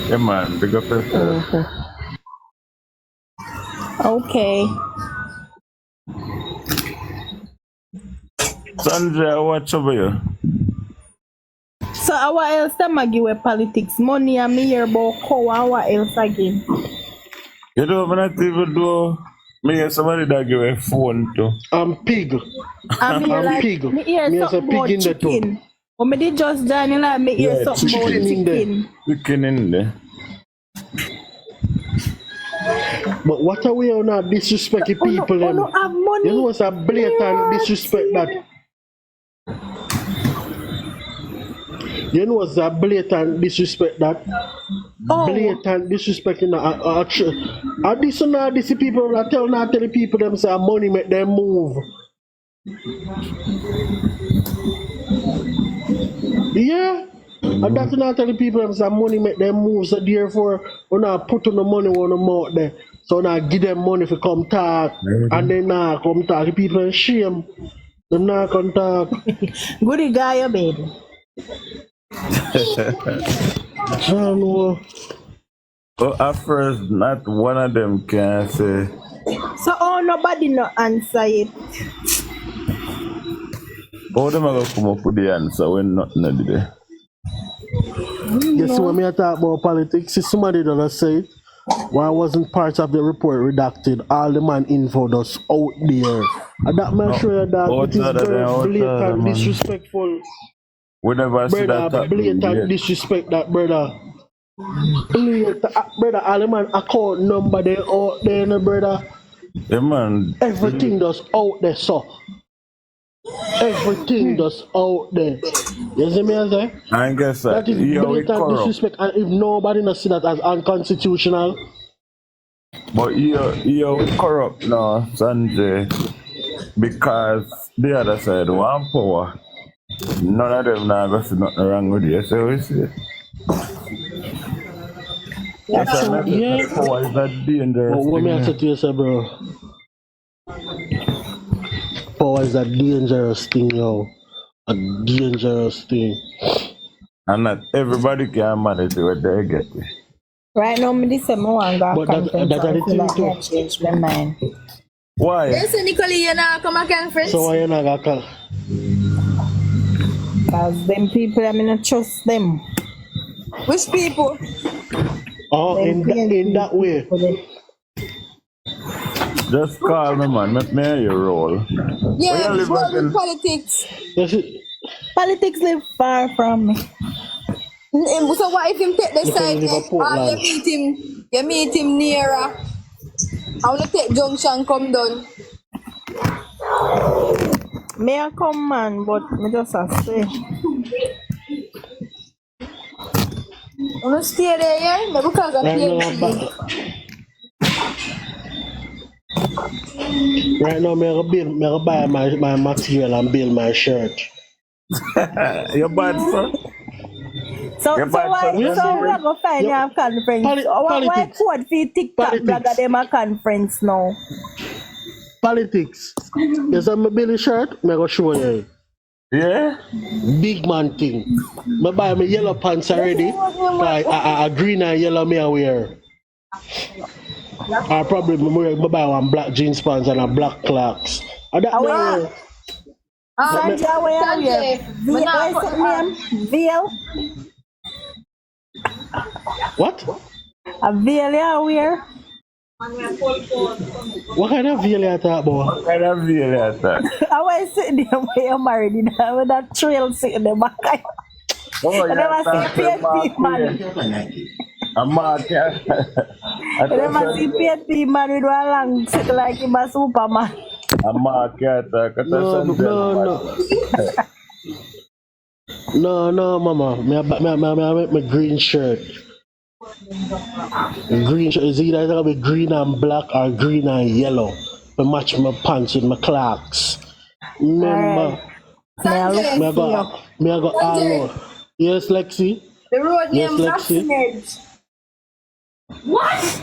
Yeah, man, big up yourself. Okay. Sandra, what's over you? So what else them a give with politics? Money and me hear about cow and what else again? You don't not even do me hear somebody that give a phone to. Pig. I'm here like pig. me hear Me something pig about in the chicken. Or me did just join in like me hear something about chicken. Chicken in there. But what are we on that disrespecting people? Oh, no, have money. You know what's a blatant disrespect that? You know what's a blatant disrespect that? Blatant disrespect in that. This and that, these people that tell the people them say money make them move. Yeah. And that's not telling people them say money make them move, so therefore we not put on the money on them out there. So now give them money for come talk, and then now come talk. The people in shame, them not come talk. Goody guy, your baby. I don't know. So at first, not one of them can say. So nobody no answer it. How them are gonna come up with the answer when nothing is there? You see when me talk about politics, if somebody that say it, why wasn't part of the report redacted, all the man info that's out there. And that man sure that it is very blatant disrespectful. We never see that. Blatant disrespect that, brother. Brother, all the man account number they out there, no, brother. Yeah, man. Everything that's out there, so. Everything that's out there. You see me, I say? I guess that is blatant disrespect, and if nobody not see that as unconstitutional. But you're corrupt now, Sanjay, because the other side want power. None of them now going to see nothing wrong with you. So we see. Yeah. Power is that dangerous. But what me I say to you, say, bro? Power is a dangerous thing, yo. A dangerous thing. And not everybody can manage what they get. Right now, me this more and but that change my mind. Why? Yes, Nicole, you know, come a conference. So why you not gonna call? Because them people, I mean, not trust them. Which people? Oh, in that way. Just call me, man. Make me your role. Yeah, well, in politics. Politics live far from me. So what if him take the side? You meet him nearer. I wanna take junction come down. May I come, man, but me just a say. Wanna stay there, yeah? Maybe because of PMP. Right now, I buy my material and build my shirt. You're bad, sir. So why we are going to find a conference? Why code for TikTok blogger them a conference now? Politics. Yes, I'm a build shirt, I'm going to show you. Yeah? Big man thing. I buy my yellow pants already. A green and yellow me I wear. I probably buy one black jeans pants and a black Clarks. Sandra, where are you? Veil? What? A veil you wear? What kind of veil you talk about? What kind of veil you talk? I was sitting there when you're married with that trail sitting there back. Oh, I never see PSP man. A mark, yeah. I never see PSP man with one long sit like him a Superman. A market, No, mama. Me make my green shirt. Green shirt is either gonna be green and black or green and yellow. To match my pants with my Clarks. Remember, Sanjay, me I got all over. Yes, Lexi. the road Yes, name Lexi. Blacksonage. What?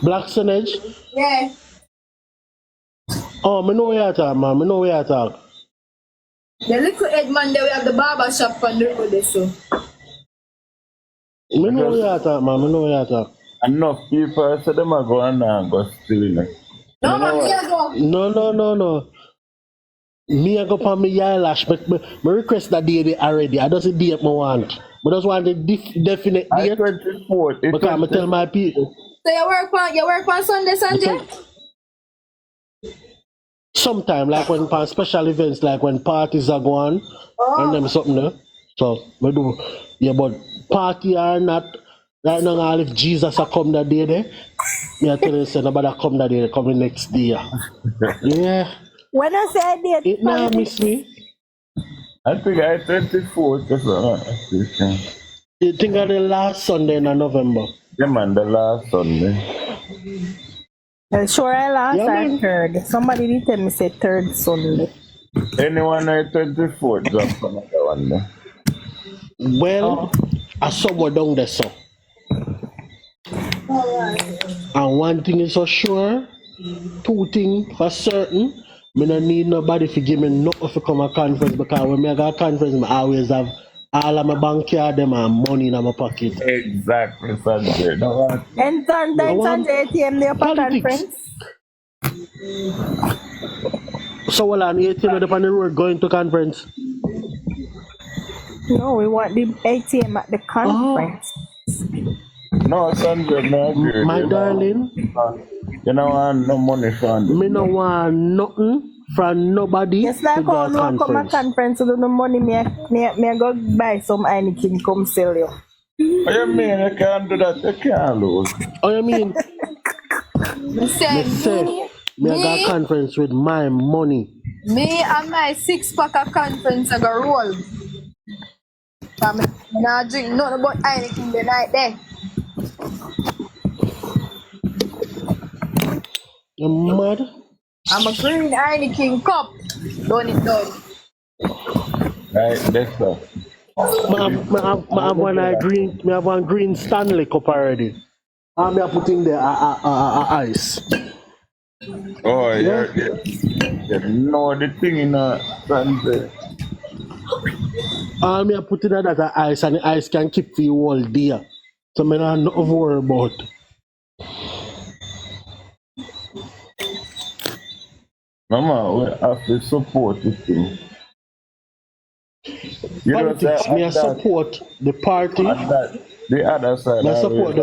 Blacksonage. Yeah. Oh, me know where you talk, man. Me know where you talk. The little head man there, we have the barber shop on the road there, so. Me know where you talk, man. Me know where you talk. Enough people say them are going and go stealing it. No, man, me a go. No. Me I go for me eyelash, but me request that day already. I don't see date me want. I just want the definite date. 24th. Because I tell my people. So you work on Sunday, Sanjay? Sometime, like when for special events, like when parties are going and them something there. So we do. Yeah, but party or not, right now if Jesus a come that day there, me I tell you say nobody come that day, come the next day. Yeah. When I say date, It now miss me. I think I 24th. You think of the last Sunday in November? Yeah, man, the last Sunday. Sure, I last Yeah, I man. third. Somebody did tell me say third Sunday. Anyone at 24th, jump another one there. Well, I somewhere down there, so. And one thing is for sure, two things for certain. Me don't need nobody to give me nothing to come a conference because when I go a conference, I always have all of my bank card them and money in my pocket. Exactly, Sanjay. No, And Sunday ATM there for conference. So well, on ATM up on the road going to conference. No, we want the ATM at the conference. no, Sanjay, no agree. My darling, You know, I no money from me no want nothing from nobody. Yes, like to go how no come a conference. conference to do no money, me go buy some Heineken come sell you. What you mean? You can't do that. You can't lose. Oh, you mean? Me say, Me I got conference with my money. me and my 6-pack of conference I go roll. So me not drink nothing but Heineken the night there. You mad? I'm a green Heineken cup. Done it done. Right, that's all. I have one green Stanley cup already. I'm put in there ice. Oh, yeah. No, the thing in Sanjay. All me put in that ice and the ice can keep for you all day. So me not nothing to worry about. Mama, we have to support this thing. You know, Politics, me I support the party. The other side, I support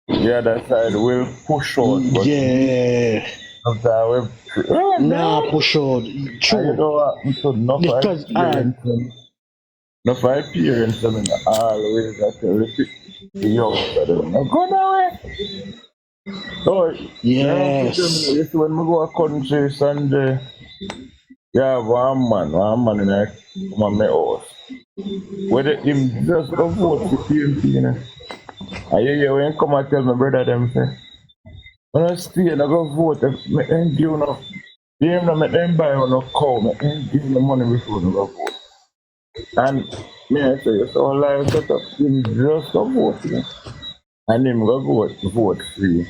the other side will push out. Yeah. Nah, push out. True. Because no five parents, I mean, always have to repeat the young. Go away. Oh, yes. You see, when we go to country Sunday, yeah, one man in a my house. Whether him just go vote for PMP, you know. And you when come and tell my brother them say, when I stay and I go vote, make them give no, them no make them buy no cow, make them give the money before they go vote. And me I say, so life set up, him just go vote, you know. And him go vote free.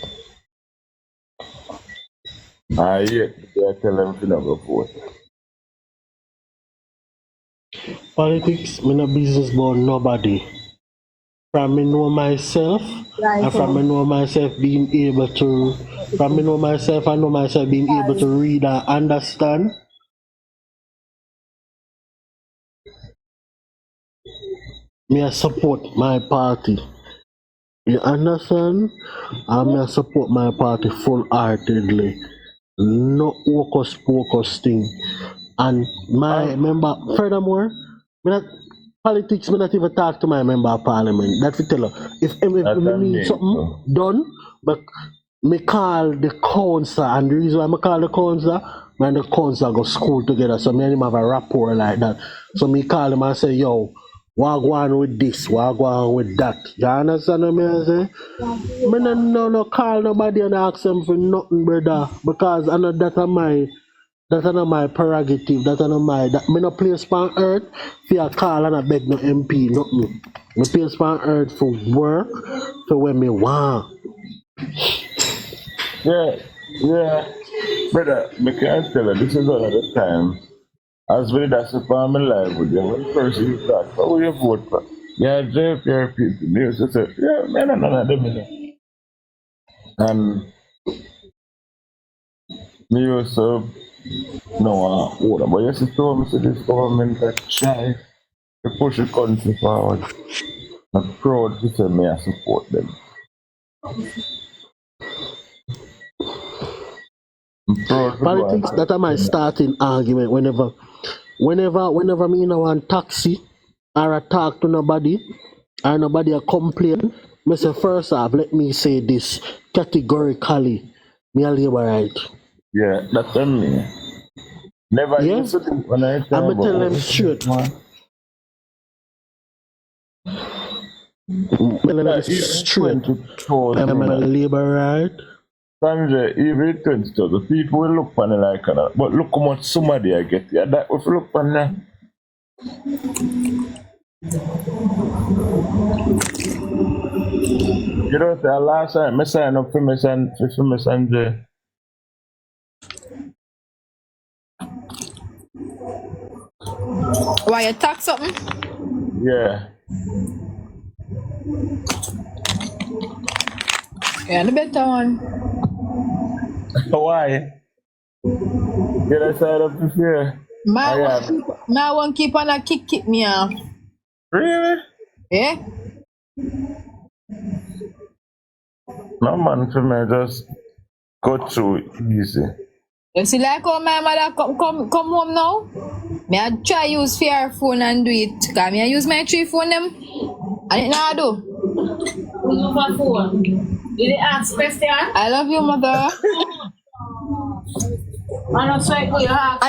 I tell them to never vote. Politics, me no business about nobody. From me know myself, and from me know myself being able to, from me know myself, I know myself being able to read and understand. Me I support my party. You understand? I me I support my party full-heartedly. No hocus pocus thing. And my member, furthermore, politics, me not even talk to my member of parliament. That's to tell her. If me need something done, but me call the council, and the reason why I call the council, me and the council go school together, so me and him have a rapport like that. So me call him and say, yo, what go on with this, what go on with that. You understand what I say? Me no call nobody and ask them for nothing, brother, because I know that's not my prerogative, that's not my, that me no place on earth for a call and I beg no MP, nothing. Me place on earth for work, for when me want. Yeah. Brother, I can tell you, this is all of the time. As well that's the farm life with you. When first you start, what will you vote for? Yeah, JLP or people. They used to say, yeah, man, none of them, you know. And me used to know order. But yes, it told me to this government that try to push the country forward. I'm proud to say me I support them. Politics that are my starting argument whenever me in a one taxi or I talk to nobody or nobody a complain, me say first off, let me say this categorically, me a Labourite. Yeah, that's me. Never used to think when I tell I'm tell them straight. I'm a Labourite. Sanjay, even 20,000 people will look on it like that. But look how much somebody I get here. That if you look on that. You know, the last time I signed up for me Sanjay. Why you talk something? Yeah. Yeah, the better one. Why? Get I sign up this year? My one keep on a kick me off. Really? Yeah. No man, for me just go through easy. You see like how my mother come home now? Me I try use fair phone and do it. Cause me I use my 3 phone them and it not do. Use my phone. Did they ask question? I love you, mother. And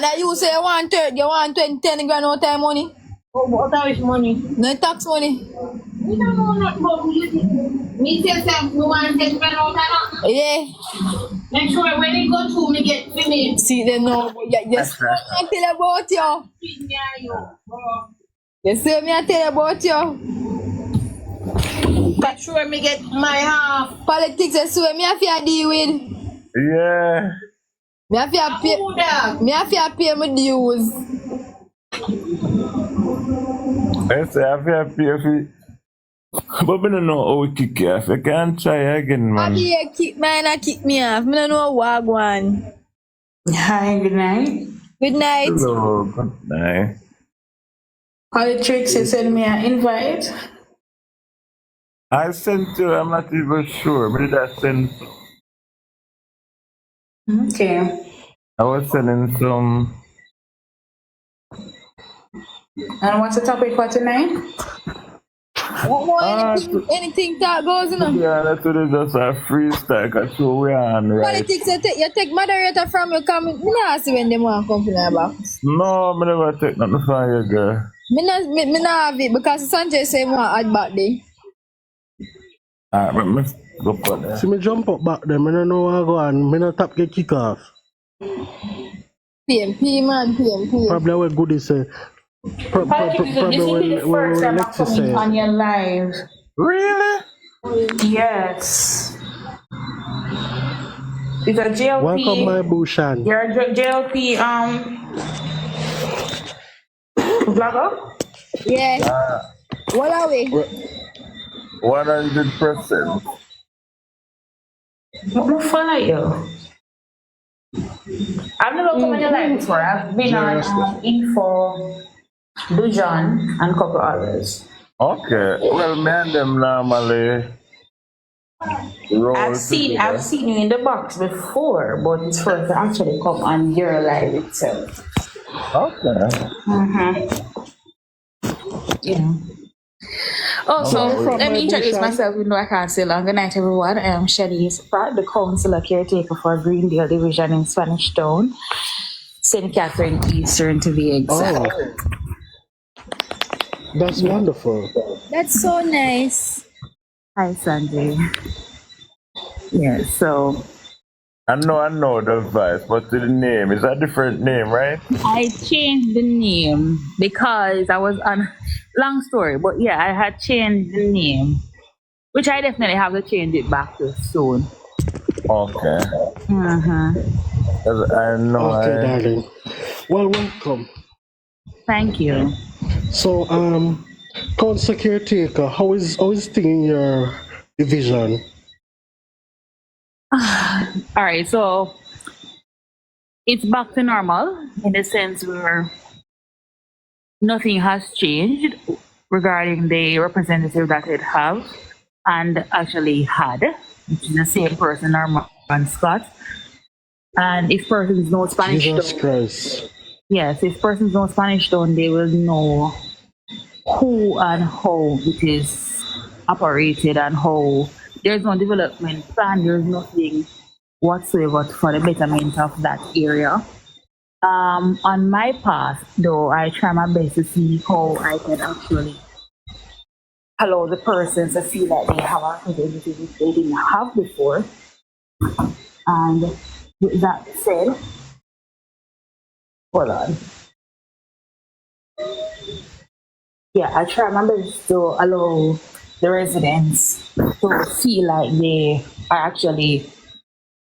I use say you want 10 grand no time money. What is money? No tax money. We don't know nothing about me say we want 10 grand out of that. Yeah. Make sure when it go through me get to me. See they know. Yes. I tell about you. You see me I tell about you. Make sure me get my half. Politics is so me have to deal with. Yeah. Me have to pay my dues. I say I have to pay for. But I don't know how we kick you off. I can't try again, man. How do you kick mine and kick me off? I don't know what one. Hi, good night. Good night. Hello, good night. Politics, you send me an invite. I sent you, I'm not even sure. Maybe I sent. Okay. I was sending some. And what's the topic for tonight? Anything that goes, you know? Yeah, that's what it's just a freestyle. Cause so we are on right. Politics, you take moderator from you, come. Me not see when them want come to my box. No, I never take nothing from you, girl. Me not have it because Sanjay say want add back there. Alright, let me go for that. See me jump up back there, I don't know what I go on. Me not tap get kick off. PMP man, PMP. Probably what good is say. Probably this will be the first time I'm coming on your live. Really? Yes. It's a JLP. Welcome my Bushan. You're a JLP vlogger? Yeah. What are we? 100%. I'm follow you. I've never come on your live before. I've been on Info, Dujan, and a couple others. Okay. Well, me and them normally roll I've seen you in the box before, but it's first to actually come on your live itself. Okay. Yeah. Oh, so From let my me introduce bush, myself, even though I can't say long. Good night, everyone. I am Shanice Pratt, the councillor caretaker for Greendale Division in Spanish Town, St. Catherine Eastern to be exact. Oh, that's wonderful. That's so nice. Hi, Sanjay. Yeah, so I know the vice, but the name is a different name, right? I changed the name because I was on, long story, but yeah, I had changed the name, which I definitely have to change it back to soon. Okay. Mm-hmm. I know. Okay, darling. Well, welcome. Thank you. So, council caretaker, how is thing in your division? All right, so it's back to normal in the sense where nothing has changed regarding the representative that it have and actually had, which is the same person, Norman Scott. And if persons know Spanish, Jesus Christ. yes, if persons know Spanish, then they will know who and how it is operated and how there's no development plan, there's nothing whatsoever for the betterment of that area. On my path, though, I try my best to see how I can actually allow the persons to feel like they have a representative which they didn't have before. And with that said, hold on. Yeah, I try my best to allow the residents to feel like they are actually,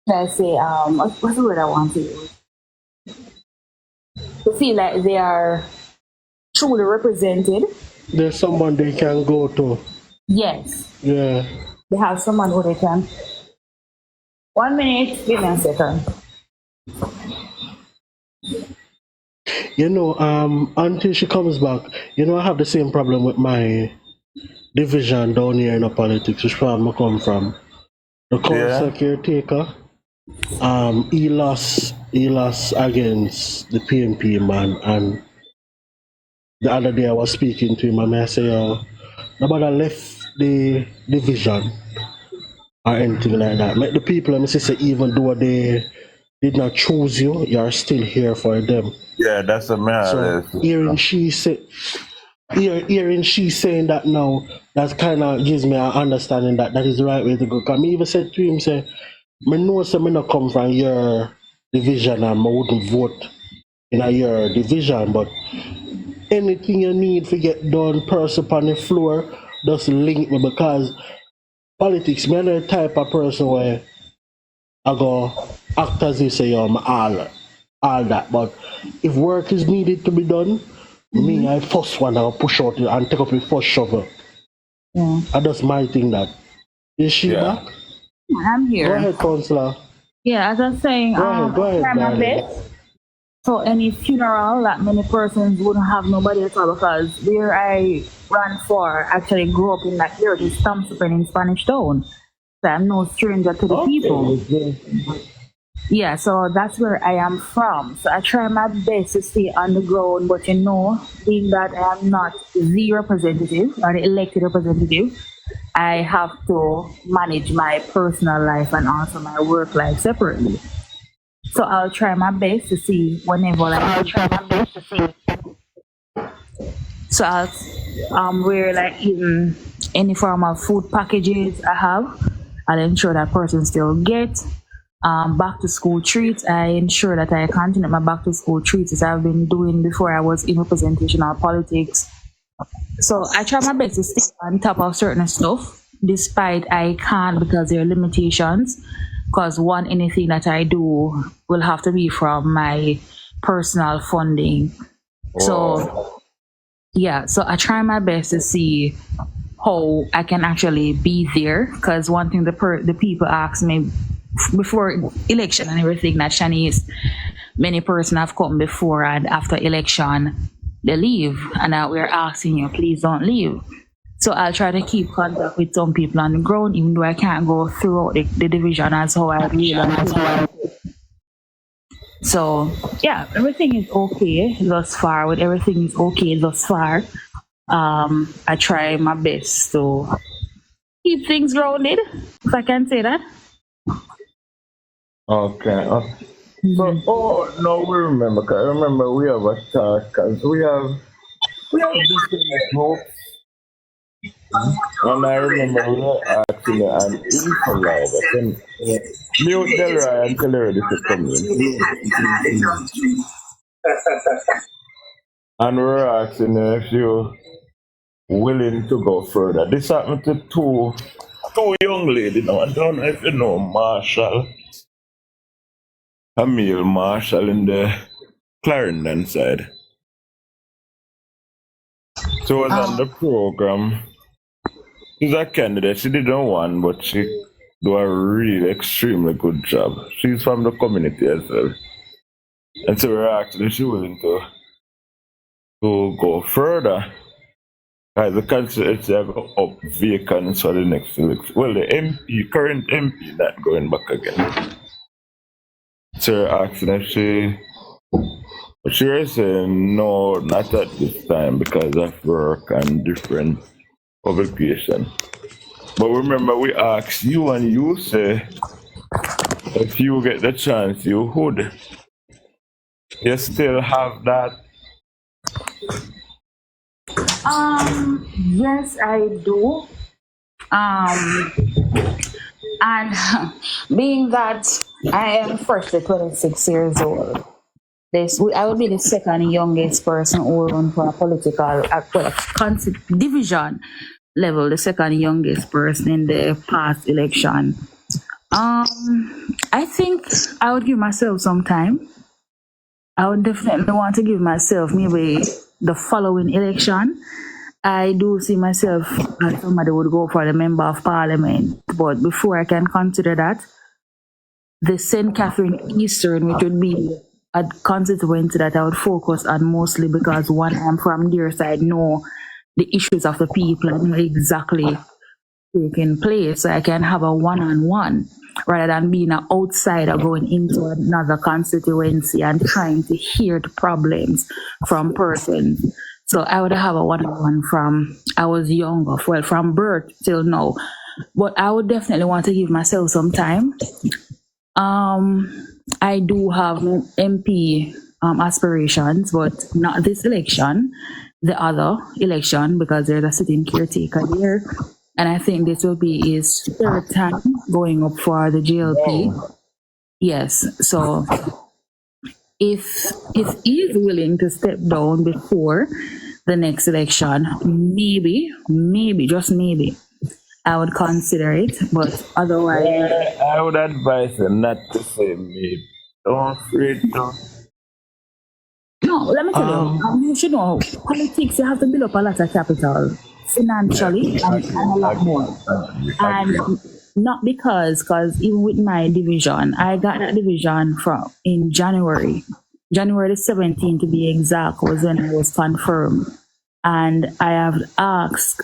let's say, what's the word I want to use? To feel like they are truly represented. There's someone they can go to. Yes. Yeah. They have someone who they can. 1 minute, give me a second. You know, until she comes back, you know, I have the same problem with my division down here in the politics, which farm I come from. The council caretaker, he lost against the PNP man, and the other day I was speaking to him and I say, nobody left the division or anything like that. Make the people, let me say, even though they did not choose you, you're still here for them. Yeah, that's a man. So hearing she saying that now, that kind of gives me an understanding that that is the right way to go. Because me even said to him, say, I know say me not come from your division and I wouldn't vote in your division, but anything you need to get done, person on the floor, just link me, because politics, me the type of person where I go act as if say I'm all that, but if work is needed to be done, me I first one I'll push out and take up the first shovel. I just my thing that. Is she back? I'm here. Go ahead, councillor. Yeah, as I'm saying, Go ahead, try my darling. best. So any funeral that many persons wouldn't have nobody at all, because where I ran for actually grew up in that area, the Stamsupen in Spanish Town. So I'm no stranger to the people. Yeah, so that's where I am from. So I try my best to stay on the ground, but you know, being that I am not the representative or the elected representative, I have to manage my personal life and also my work life separately. So I'll try my best to see whenever So I'll where like even any form of food packages I have, I'll ensure that person still get back to school treats. I ensure that I continue my back to school treats as I've been doing before I was in representational politics. So I try my best to stay on top of certain stuff, despite I can't because there are limitations. Because anything that I do will have to be from my personal funding. So yeah, so I try my best to see how I can actually be there. Because one thing the people ask me before election and everything, that Shanice, many persons have come before and after election they leave, and we're asking you, please don't leave. So I'll try to keep contact with some people on the ground, even though I can't go throughout the division as how I really. So yeah, everything is okay thus far. With everything is okay thus far. I try my best to keep things grounded, if I can say that. Okay. So, no, we remember. 'Cause I remember we have a task, cause we have different hopes, and I remember we were actually an info live. I can mute Delroy until they're ready to come in. And we're asking if you're willing to go further. This happened to two young ladies. Now, I don't know if you know Marshall, Emil Marshall in the Clarendon side. She was on the program. She's a candidate. She didn't win, but she do a really extremely good job. She's from the community as well. And so we're actually she willing to go further. As the constituency have up vacants for the next election. Well, the MP, current MP, not going back again. So we're asking if she was saying no, not at this time because of work and different publication. But remember, we asked you, and you say if you get the chance, you would. You still have that. Yes, I do. And being that I am freshly 26 years old, I will be the second youngest person who will run for a political division level, the second youngest person in the past election. I think I would give myself some time. I would definitely want to give myself maybe the following election. I do see myself as somebody would go for the member of parliament, but before I can consider that, the St. Catherine Eastern, which would be a constituency that I would focus on mostly because one, I'm from their side, know the issues of the people and know exactly taking place, so I can have a one-on-one rather than being an outsider going into another constituency and trying to hear the problems from persons. So I would have a one-on-one from I was younger, well, from birth till now. But I would definitely want to give myself some time. I do have MP aspirations, but not this election, the other election, because there's a sitting caretaker there. And I think this will be his third time going up for the JLP. Yes, so if he's willing to step down before the next election, maybe, just maybe, I would consider it, but otherwise... I would advise him not to say maybe. Don't afraid to... No, let me tell you, you should know, politics, you have to build up a lot of capital, financially, and a lot more. And not because even with my division, I got that division in January the 17th to be exact, was when I was confirmed. And I have asked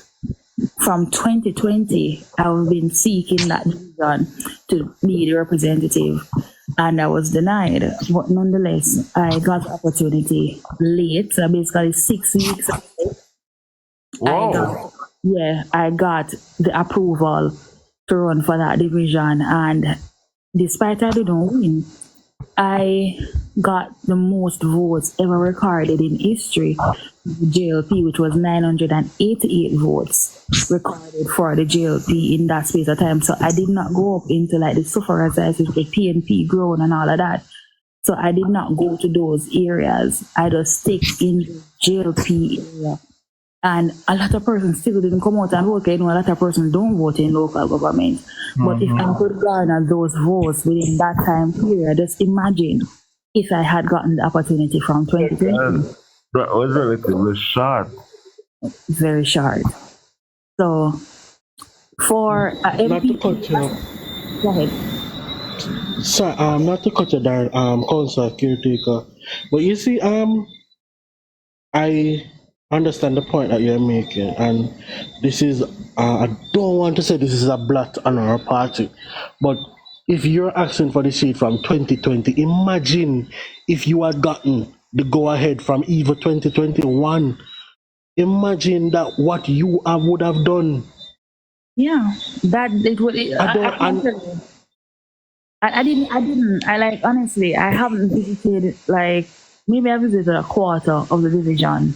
from 2020, I've been seeking that division to be the representative, and I was denied. But nonetheless, I got the opportunity late, so basically 6 weeks ago. Wow. I got the approval to run for that division, and despite I didn't win, I got the most votes ever recorded in history of the JLP, which was 988 votes recorded for the JLP in that space of time. So I did not go up into like the suffrage, the PNP ground and all of that. So I did not go to those areas. I just stick in the JLP area. And a lot of persons still didn't come out and vote. You know, a lot of persons don't vote in local government. But if I could garner those votes within that time period, just imagine if I had gotten the opportunity from 2020. That was relatively short. Very short. So, for not to cut you. Go ahead. Sorry, not to cut you down, Council Caretaker. But you see, I understand the point that you're making, and this is I don't want to say this is a blot on our party, but if you're asking for the seat from 2020, imagine if you had gotten the go ahead from either 2021 imagine that what you would have done. Yeah, that it would. I can't tell you. I didn't. I like honestly. I haven't visited like maybe I visited a quarter of the division.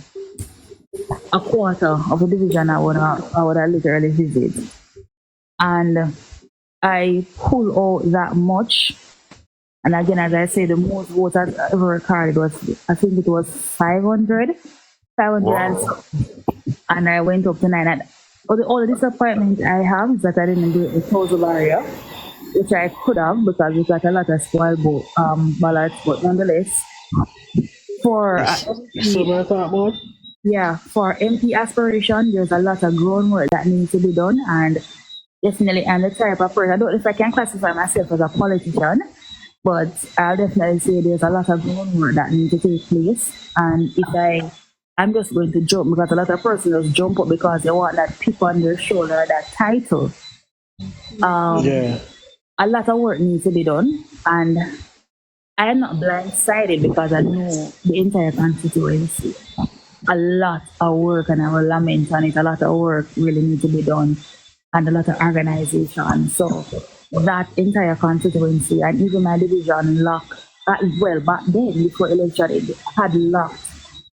A quarter of the division I would have literally visit, and I pull out that much. And again, as I say, the most votes I've ever recorded was, I think it was 500. Wow. And I went up to 9. And all the disappointment I have is that I didn't do the total area, which I could have because we got a lot of spoiled ballots, but nonetheless, for for MP aspiration, there's a lot of groundwork that needs to be done, and definitely I'm the type of person, I don't know if I can classify myself as a politician, but I'll definitely say there's a lot of groundwork that needs to take place. And if I'm just going to jump because a lot of persons just jump up because they want that pip on their shoulder, that title. A lot of work needs to be done, and I'm not blindsided because I know the entire constituency. A lot of work, and I will lament on it. A lot of work really needs to be done, and a lot of organization. So that entire constituency and even my division locked. Back then before election, it had locked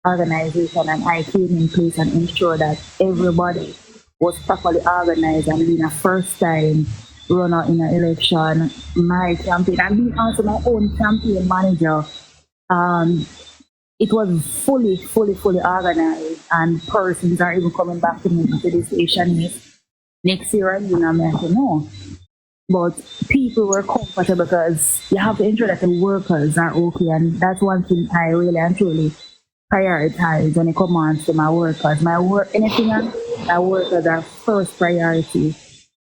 organization, and I came in place and ensured that everybody was properly organized and being a first time runner in an election, my campaign, and being also my own campaign manager. It was fully organized, and persons are even coming back to me to the station next year, and I said no. But people were comfortable because you have to ensure that the workers are okay, and that's one thing I really and truly prioritize when it comes to my workers. My workers are first priority.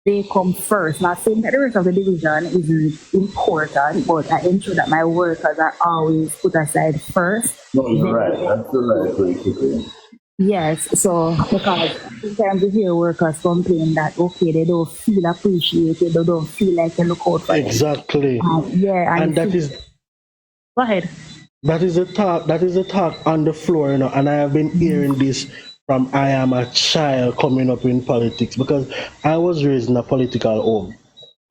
They come first. Not saying that the rest of the division isn't important, but I ensure that my workers are always put aside first. No, you're right. That's the right way to do it. Yes, so because sometimes you hear workers complain that they don't feel appreciated, they don't feel like they look out for them. Exactly. And that is. Go ahead. That is a talk on the floor, and I have been hearing this from I am a child coming up in politics because I was raised in a political home.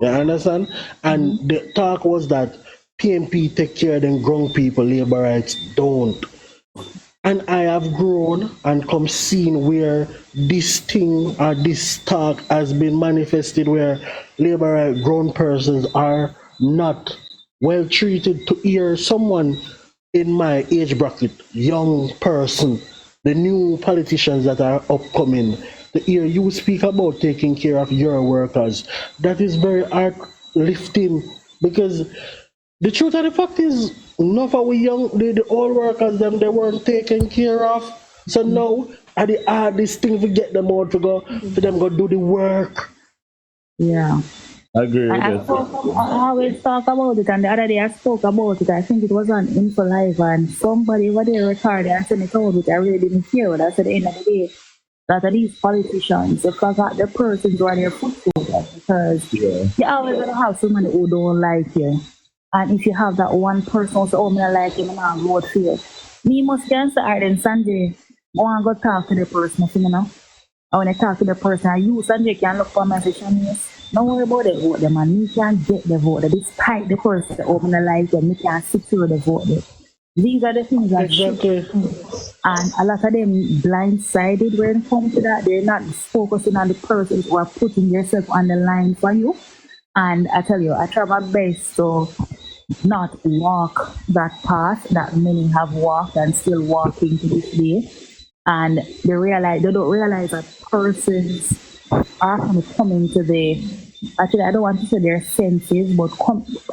You understand? And the talk was that PNP take care of them grown people, labor rights don't. And I have grown and come seen where this thing or this talk has been manifested, where labor right grown persons are not well treated. To hear someone in my age bracket, young person, the new politicians that are upcoming, to hear you speak about taking care of your workers, that is very heart lifting, because the truth of the fact is, enough of we young, the old workers, them, they weren't taken care of. So now, are the hardest thing to get them out to go, for them go do the work. Yeah. I agree with I always talk about it, and the other day I spoke about it. I think it was on Info Live, and somebody over there recorded and sent it out, which I really didn't hear. But that's at the end of the day, that are these politicians, they forgot the persons who are their foot soldiers, because you always going to have somebody who don't like you. And if you have that one person who says, oh, I like him, and I vote for you. Me must answer, then Sanjay, I want to go talk to the person, you know. And when I talk to the person, you, Sanjay, can look for my session. Don't worry about the vote, man. Me can get the vote. Despite the person that open the life, me can secure the vote. These are the things that and a lot of them blindsided when it comes to that. They're not focusing on the persons who are putting themselves on the line for you. And I tell you, I try my best to not walk that path that many have walked and still walking to this day. And they don't realize that persons are coming to actually I don't want to say their senses, but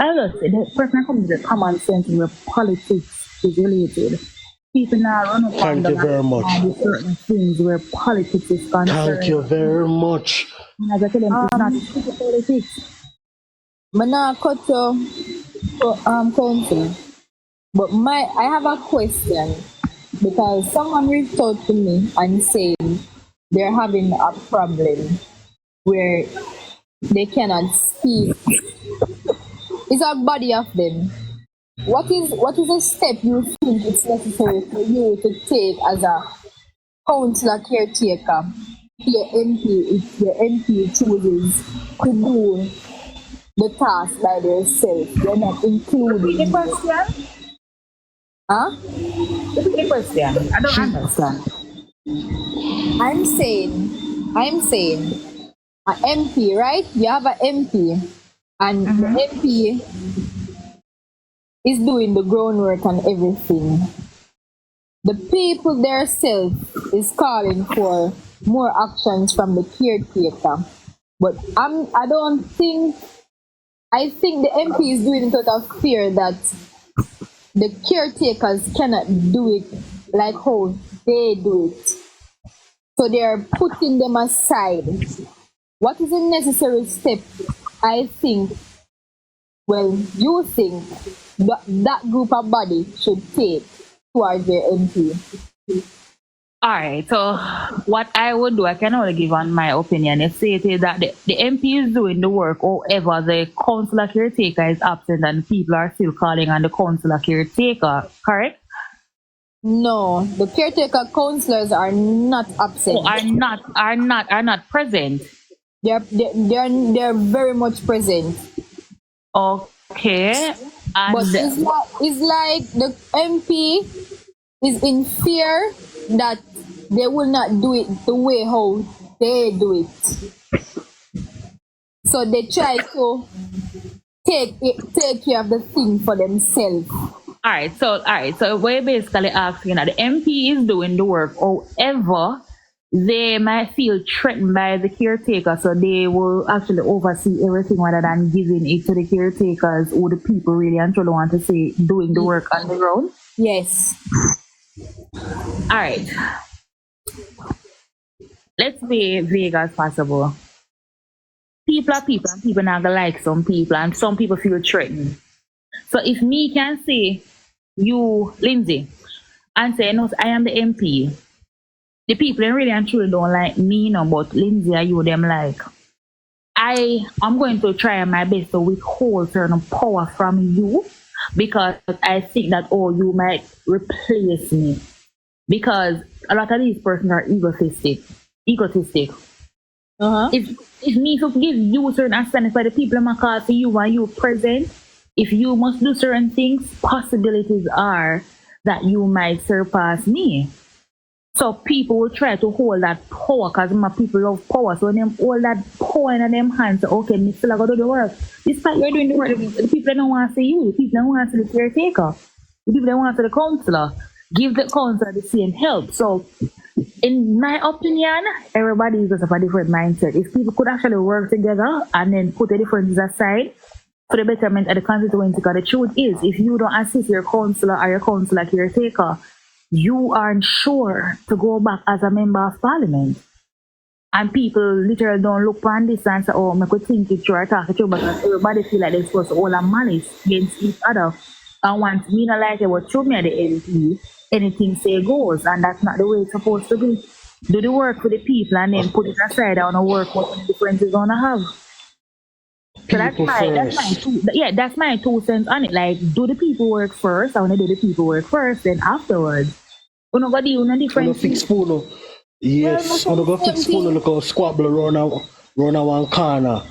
I don't say the person comes to the common sense where politics is related. People now run up Thank you very much. certain things where politics is concerned. Thank you very much. And as I tell them, it's not politics. I'm not cut to council, but I have a question, because someone reached out to me and saying they're having a problem where they cannot speak. It's a body of them. What is a step you think it's necessary for you to take as councillor caretaker, your MP, if your MP chooses to do the task by themselves, they're not including The question? Huh? The question. I don't understand. I'm saying, a MP, right? You have an MP, and the MP is doing the groundwork and everything. The people themselves is calling for more actions from the caretaker, but I think the MP is doing it out of fear that the caretakers cannot do it like how they do it. So they're putting them aside. What is a necessary step, I think, you think that group of body should take towards their MP? Alright, so what I would do, I can only give on my opinion, is say that the MP is doing the work, however, the councillor caretaker is absent and people are still calling on the councillor caretaker, correct? No, the caretaker councillors are not absent. Oh, are not present. They're very much present. Okay. But it's like the MP is in fear that they will not do it the way how they do it. So they try to take care of the thing for themselves. Alright, so we're basically asking that the MP is doing the work, however, they might feel threatened by the caretaker, so they will actually oversee everything rather than giving it to the caretakers or the people really and truly want to say doing the work on the ground. Yes. Alright. Let's be vague as possible. People are people and people not gonna like some people and some people feel threatened. So if me can say you, Lindsay, and say, no, I am the MP, the people really and truly don't like me, no, but Lindsay, you them like. I'm going to try my best to withhold certain power from you because I think that, you might replace me. Because a lot of these persons are egotistic. If me to give you certain assignments by the people in my call to you and you present, if you must do certain things, possibilities are that you might surpass me. So people will try to hold that power because my people love power. So when them hold that power in them hands, okay, me still gotta do the work. Despite you're doing the work, the people don't want to see you, the people don't want to see the caretaker, the people don't want to see the counselor. Give the counselor the same help. So in my opinion, everybody is just of a different mindset. If people could actually work together and then put the differences aside for the betterment of the constituency, because the truth is, if you don't assist your counselor or your counselor caretaker, you aren't sure to go back as a member of parliament. And people literally don't look on this and say, I could think it through or talk it through, because everybody feel like they're supposed to hold a malice against each other. And once me not like it, what through me at the LP, anything say goes, and that's not the way it's supposed to be. Do the work for the people and then put it aside and work what the differences gonna have. So that's my 2 cents on it. Like, do the people work first? I wanna do the people work first, then afterwards. We're not gonna do no difference. Fix phone. Yes, I'm gonna fix phone. Look how squabble run one corner.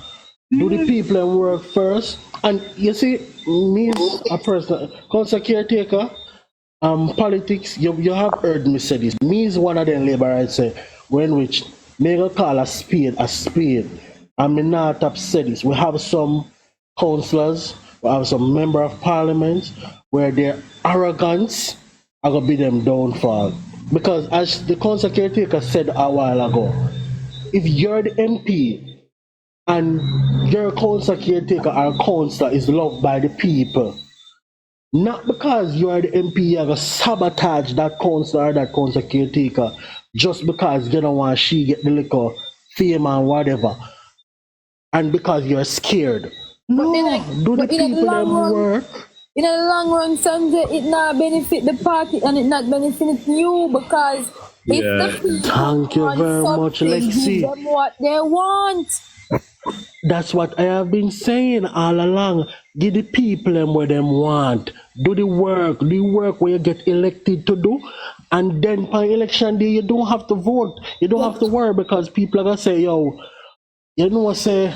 Do the people and work first? And you see, me as a person, council caretaker, politics, you have heard me say this. Me is one of them laborers say, when which me go call a spade, and me not upset this. We have some councillors, we have some member of parliament where their arrogance are gonna be them downfall. Because as the council caretaker said a while ago, if you're the MP and your council caretaker or councillor is loved by the people, not because you are the MP, you're going to sabotage that councillor or that council caretaker just because you don't want she get the liquor, fame and whatever, and because you're scared. No, do the people them work. In the long run, Sanjay, it not benefit the party and it not benefit you, because if the people thank you very much, Lexi. Give them what they want. That's what I have been saying all along. Give the people them what they want. Do the work where you get elected to do, And then on election day, you don't have to vote. You don't have to worry because people are gonna say, yo, you know what say,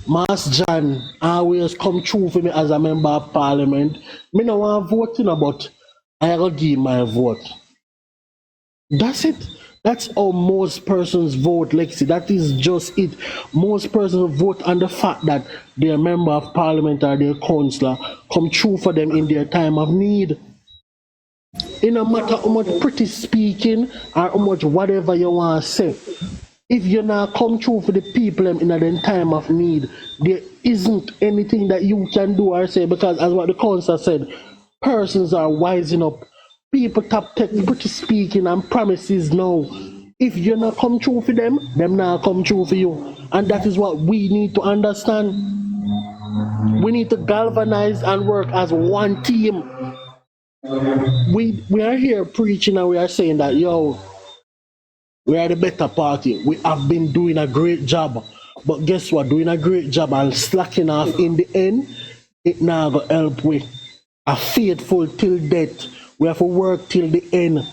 Mas John always come true for me as a member of parliament. Me no want voting, but I gotta give my vote. That's it. That's how most persons vote, Lexi. That is just it. Most persons vote on the fact that their member of parliament or their councillor come true for them in their time of need. It no matter how much pretty speaking or how much whatever you want to say. If you not come true for the people in their time of need, there isn't anything that you can do or say, because as what the councillor said, persons are wising up. People tap take pretty speaking and promises now. If you not come true for them not come true for you. And that is what we need to understand. We need to galvanize and work as one team. We are here preaching and we are saying that, yo, we are the better party. We have been doing a great job. But guess what? Doing a great job and slacking off in the end, it now gonna help we are faithful till death. We have to work till the end.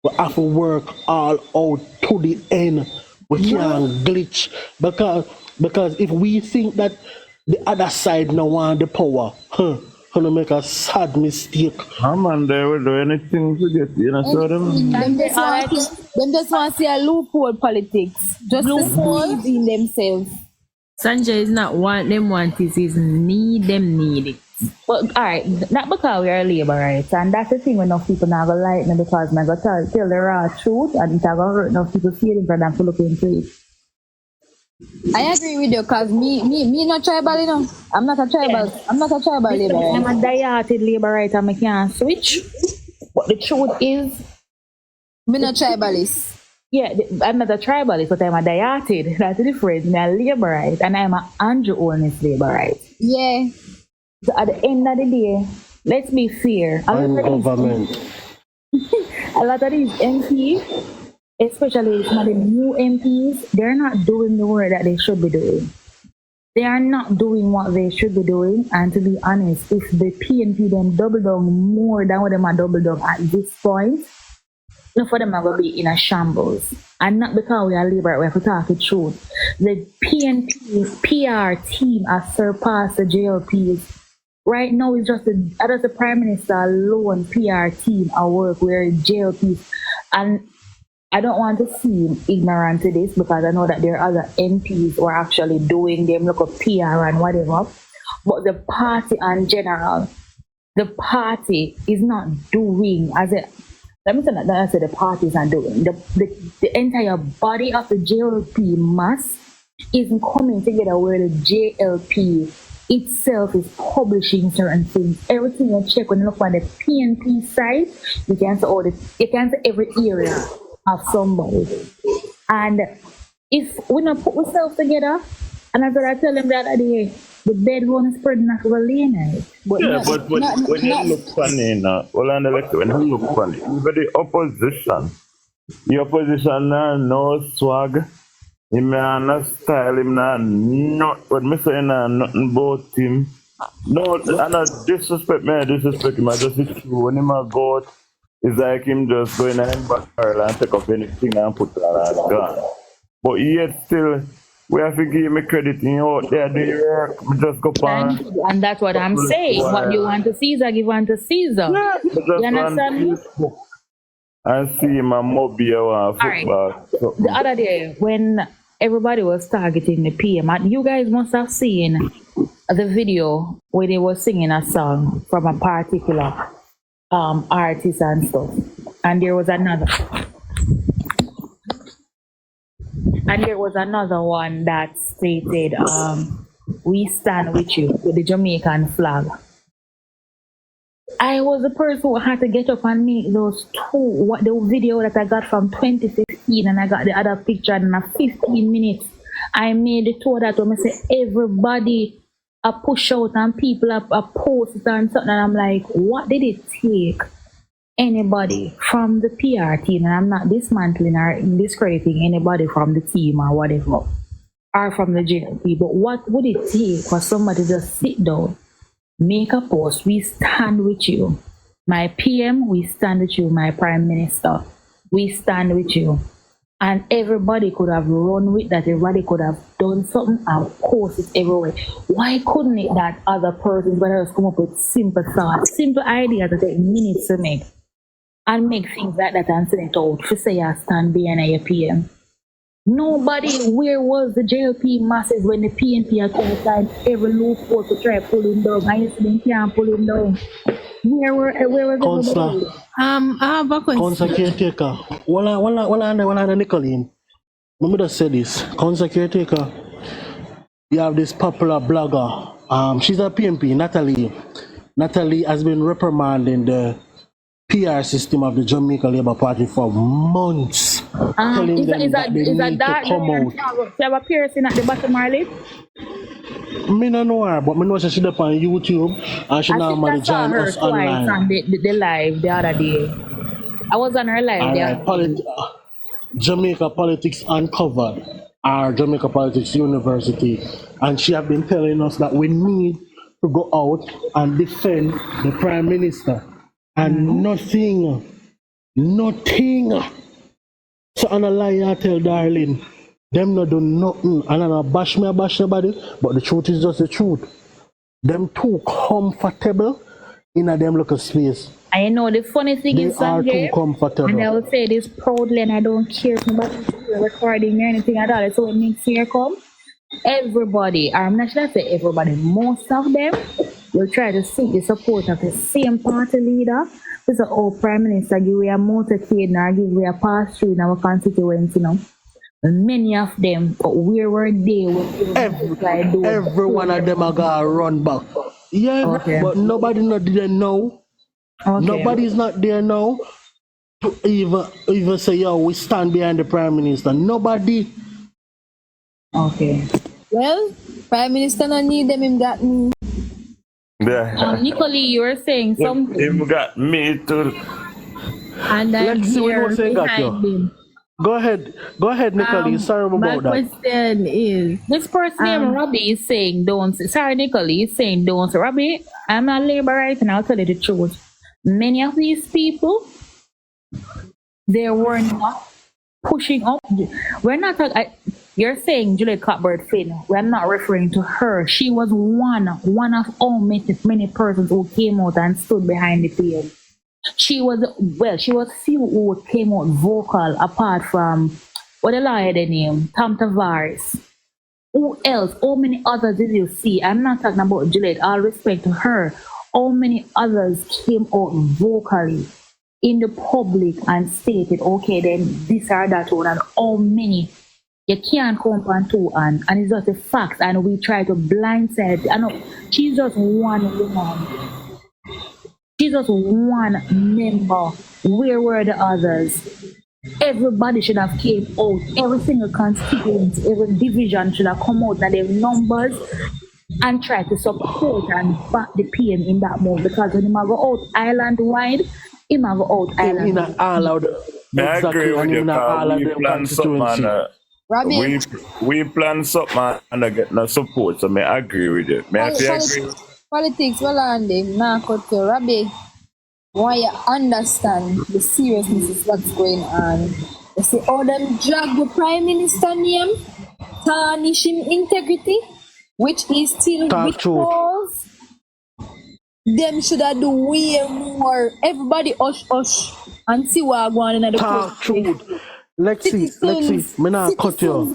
We have to work all out to the end. We can't glitch. Because if we think that the other side now want the power, gonna make a sad mistake. Man, they will do anything to get, you know, so them. Them just want to see a loophole politics. Just to squeeze in themselves. Sanjay is not want them want it, is need them need it. But alright, not because we are labor rights, and that's the thing when enough people not gonna like me, because I'm gonna tell the raw truth and it's gonna hurt enough people feeling for them to look into it. I agree with you, cause me not tribal, you know. I'm not a tribal. Yeah. I'm not a tribal labor. I'm a dieted labor right and I can't switch. But the truth is, me not tribalist. Yeah, I'm not a tribalist, but I'm a dieted. That's the difference. I'm a labor right and I'm a Andrew honest labor right. Yeah. So at the end of the day, let's be fair. I'm government. A lot of these MPs, especially some of the new MPs, they're not doing the work that they should be doing. They are not doing what they should be doing. And to be honest, if the PNP them double down more than what them are double down at this point, enough of them are going to be in a shambles. And not because we are labor, we have to talk the truth. The PNP PR team has surpassed the JLPs. Right now, it's just the Prime Minister alone PR team at work where JLPs. And I don't want to seem ignorant to this because I know that there are other MPs who are actually doing them look up PR and whatever. But the party in general, the party is not doing let me say that I say the party is not doing. The entire body of the JLP mass isn't coming together where the JLP itself is publishing certain things. Everything you check when you look on the PNP side, you can see every area of somebody. And if we not put ourselves together, and as I tell them the other day, the bed won't spread not to lane. But when you look funny now, when you look funny, even the opposition, no swag, him no style, him not what me say nothing about him. No, I not disrespect him, I just it's true. When him go out, it's like him just going in back and take up anything and put it on gun. But yet still, we have to give me credit in out there, do your work, just go on. And that's what I'm saying. What you want to Caesar, give unto Caesar. Yeah, you understand me? I see my mobile football. Right. The other day, when everybody was targeting the PM, and you guys must have seen the video where they were singing a song from a particular artist and stuff. And there was another one that stated, we stand with you, with the Jamaican flag. I was the person who had to get up and make those the video that I got from 2015, and I got the other picture, and in 15 minutes, I made the tour that when I say everybody a push out and people a post and something, and I'm like, what did it take anybody from the PR team? And I'm not dismantling or discrediting anybody from the team or whatever, or from the JLP, but what would it take for somebody to sit down, make a post, we stand with you, My PM, we stand with you. My Prime Minister, we stand with you. And everybody could have run with that. Everybody could have done something and posted it everywhere. Why couldn't it that other persons, whether it's come up with simple thoughts, simple ideas that take minutes to make, and make things like that and send it out to say I stand behind your PM? Nobody, where was the JLP masses when the PNP are trying to find every loophole to try to pull him down? I used to think can't pull him down. Where was everybody? I have a question. Council caretaker. When I Nicolene, let me just say this. Council caretaker, you have this popular blogger. She's a PNP, Natalie. Natalie has been reprimanding the PR system of the Jamaica Labour Party for months. Telling them that they need to come out. You have a piercing at the bottom of her lip? Me no know her, but me know she's up on YouTube and she normally join us online. On the live the other day. I was on her live the other day. Jamaica Politics Uncovered, our Jamaica Politics University, and she have been telling us that we need to go out and defend the Prime Minister. And nothing. So on a lie I tell darling, them not do nothing. And I bash nobody, but the truth is just the truth. Them too comfortable in a them local space. I know the funny thing is they are too comfortable. And I will say this proudly, and I don't care if nobody's recording or anything at all. So when next year come, everybody, or I'm not sure I say everybody, most of them will try to seek the support of the same party leader. This is our Prime Minister give we a motorcade or give we a pass through in our constituency, Many of them, but where were they? Every one of them are gonna run back. Yeah, okay. But nobody not there now. Okay. Nobody's not there now to even say, yo, we stand behind the Prime Minister. Nobody. Okay. Well, Prime Minister no need them, him got me. Yeah. Nicole, you were saying something. Him got me too. And I'm Let's see what he got you. Go ahead, Nicole. Sorry about that. My question is, this person named Robbie is saying don't. Sorry, Nicole, is saying don't. Robbie, I'm a laborite, and I'll tell you the truth. Many of these people, they were not pushing up. We're not talking. You're saying Juliet Cuthbert Finn. We're not referring to her. She was one of all many persons who came out and stood behind the PM. She was few who came out vocal apart from what the lawyer name, Tom Tavares. Who else? How many others did you see? I'm not talking about Juliet, all respect to her. How many others came out vocally in the public and stated, okay, then this or that one, and how many? You can't come on two and it's just a fact, and we try to blindside. I know she's just one woman. She's just one member. Where were the others? Everybody should have came out. Every single constituency, every division should have come out and their numbers and try to support and back the PM in that move. Because when he might go out island-wide, he might go out island-wide. I agree with you, because we plan something and we plan something and I get no support, so I agree with you. I agree. Politics, well, and now cut to Rabbi. Why you understand the seriousness of what's going on? You see, all them drag the Prime Minister name, tarnish him integrity, which is still because them should have do way more. Everybody hush and see what going on in the court. Let's see. Me not cut you.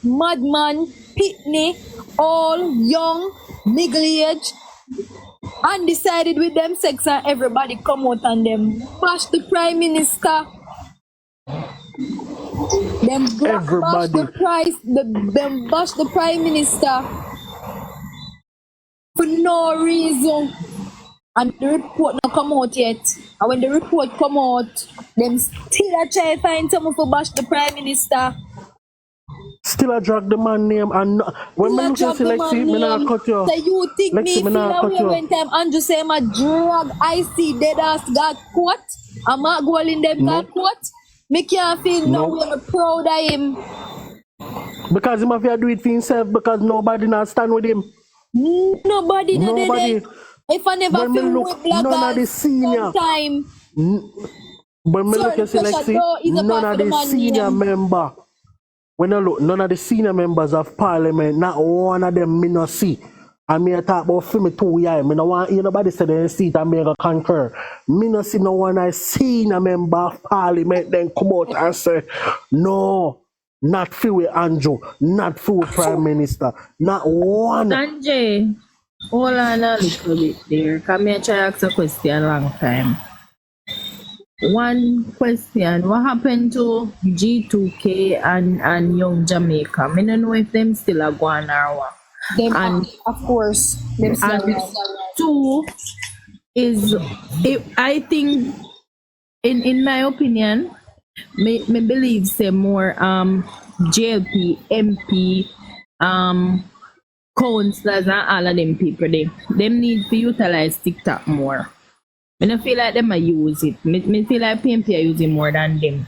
Madman, pitney, all young, middle age, undecided with them sex, and everybody come out and them bash the Prime Minister. Them bash the Prime Minister for no reason. And the report not come out yet. And when the report come out, them still a try to find someone for bash the Prime Minister. Still a drag the man name and when me look at Lexi, me not cut you. So you think Lexi, me feel away when time Andrew say I'm a drag IC dead ass got caught? I'm not going in them got caught? Me can't feel no way I'm proud of him. Because he must do it for himself because nobody not stand with him. Nobody. If I never When me feel look, with none of the bloggers, senior. sometime. When me look Sorry, at Selexi, though, is a none part of of the the man senior name. member. When I look, none of the senior members of parliament, not one of them me no see. And me a talk about film 2 years. Me no want hear nobody say they see it and me go concur. Me no see no one I senior member of parliament then come out and say, no, not for with Andrew, not for with Prime Minister, not one. Sanjay, hold on a little bit there. Come here, try to ask a question long time. One question, what happened to G2K and Young Jamaica? I don't know if them still are going or what. Them, And of course, them still and alive. two is, I think, in my opinion, me believe say more JLP, MP, councillors and all of them people them need to utilize TikTok more. I don't feel like them a use it. Me feel like PMP are using more than them.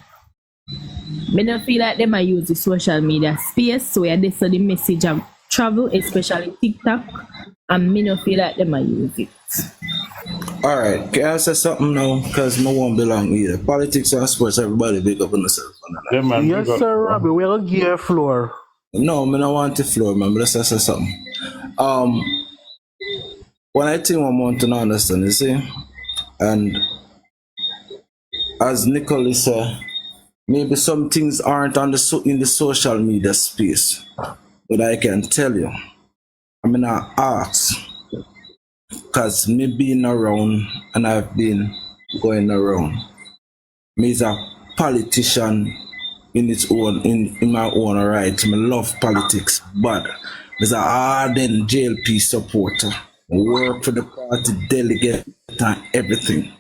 I don't feel like them a use the social media space where they saw the message and travel, especially TikTok, and me don't feel like them a use it. Alright, can I say something now? Because no one belong either. Politics and sports, everybody big up on themselves. Yeah, man, Yes, big up, sir, bro. Robbie, we'll give you a floor. No, I don't want the floor, man. But let's just say something. When I think one want to understand, you see, and as Nicholas said, maybe some things aren't on in the social media space, but I can tell you, I mean, I ask, because me being around and I've been going around, me is a politician in its own, in my own right. I love politics, but there's a ardent JLP supporter, work for the party delegate and everything.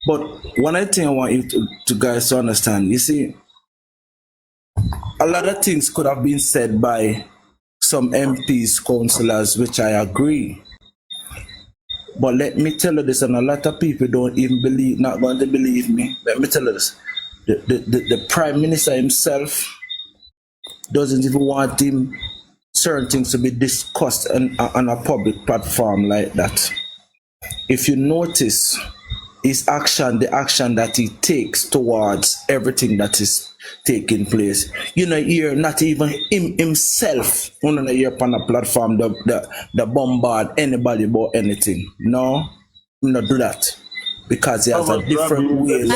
But one thing I want you to guys to understand, you see, a lot of things could have been said by some MPs, councillors, which I agree. But let me tell you this, and a lot of people don't even believe, not going to believe me. Let me tell you this. The Prime Minister himself doesn't even want certain things to be discussed on a public platform like that. If you notice his action, the action that he takes towards everything that is taking place, you know, here not even himself, you know, here on a platform the bombard anybody about anything. No, he not do that. Because he has a different way.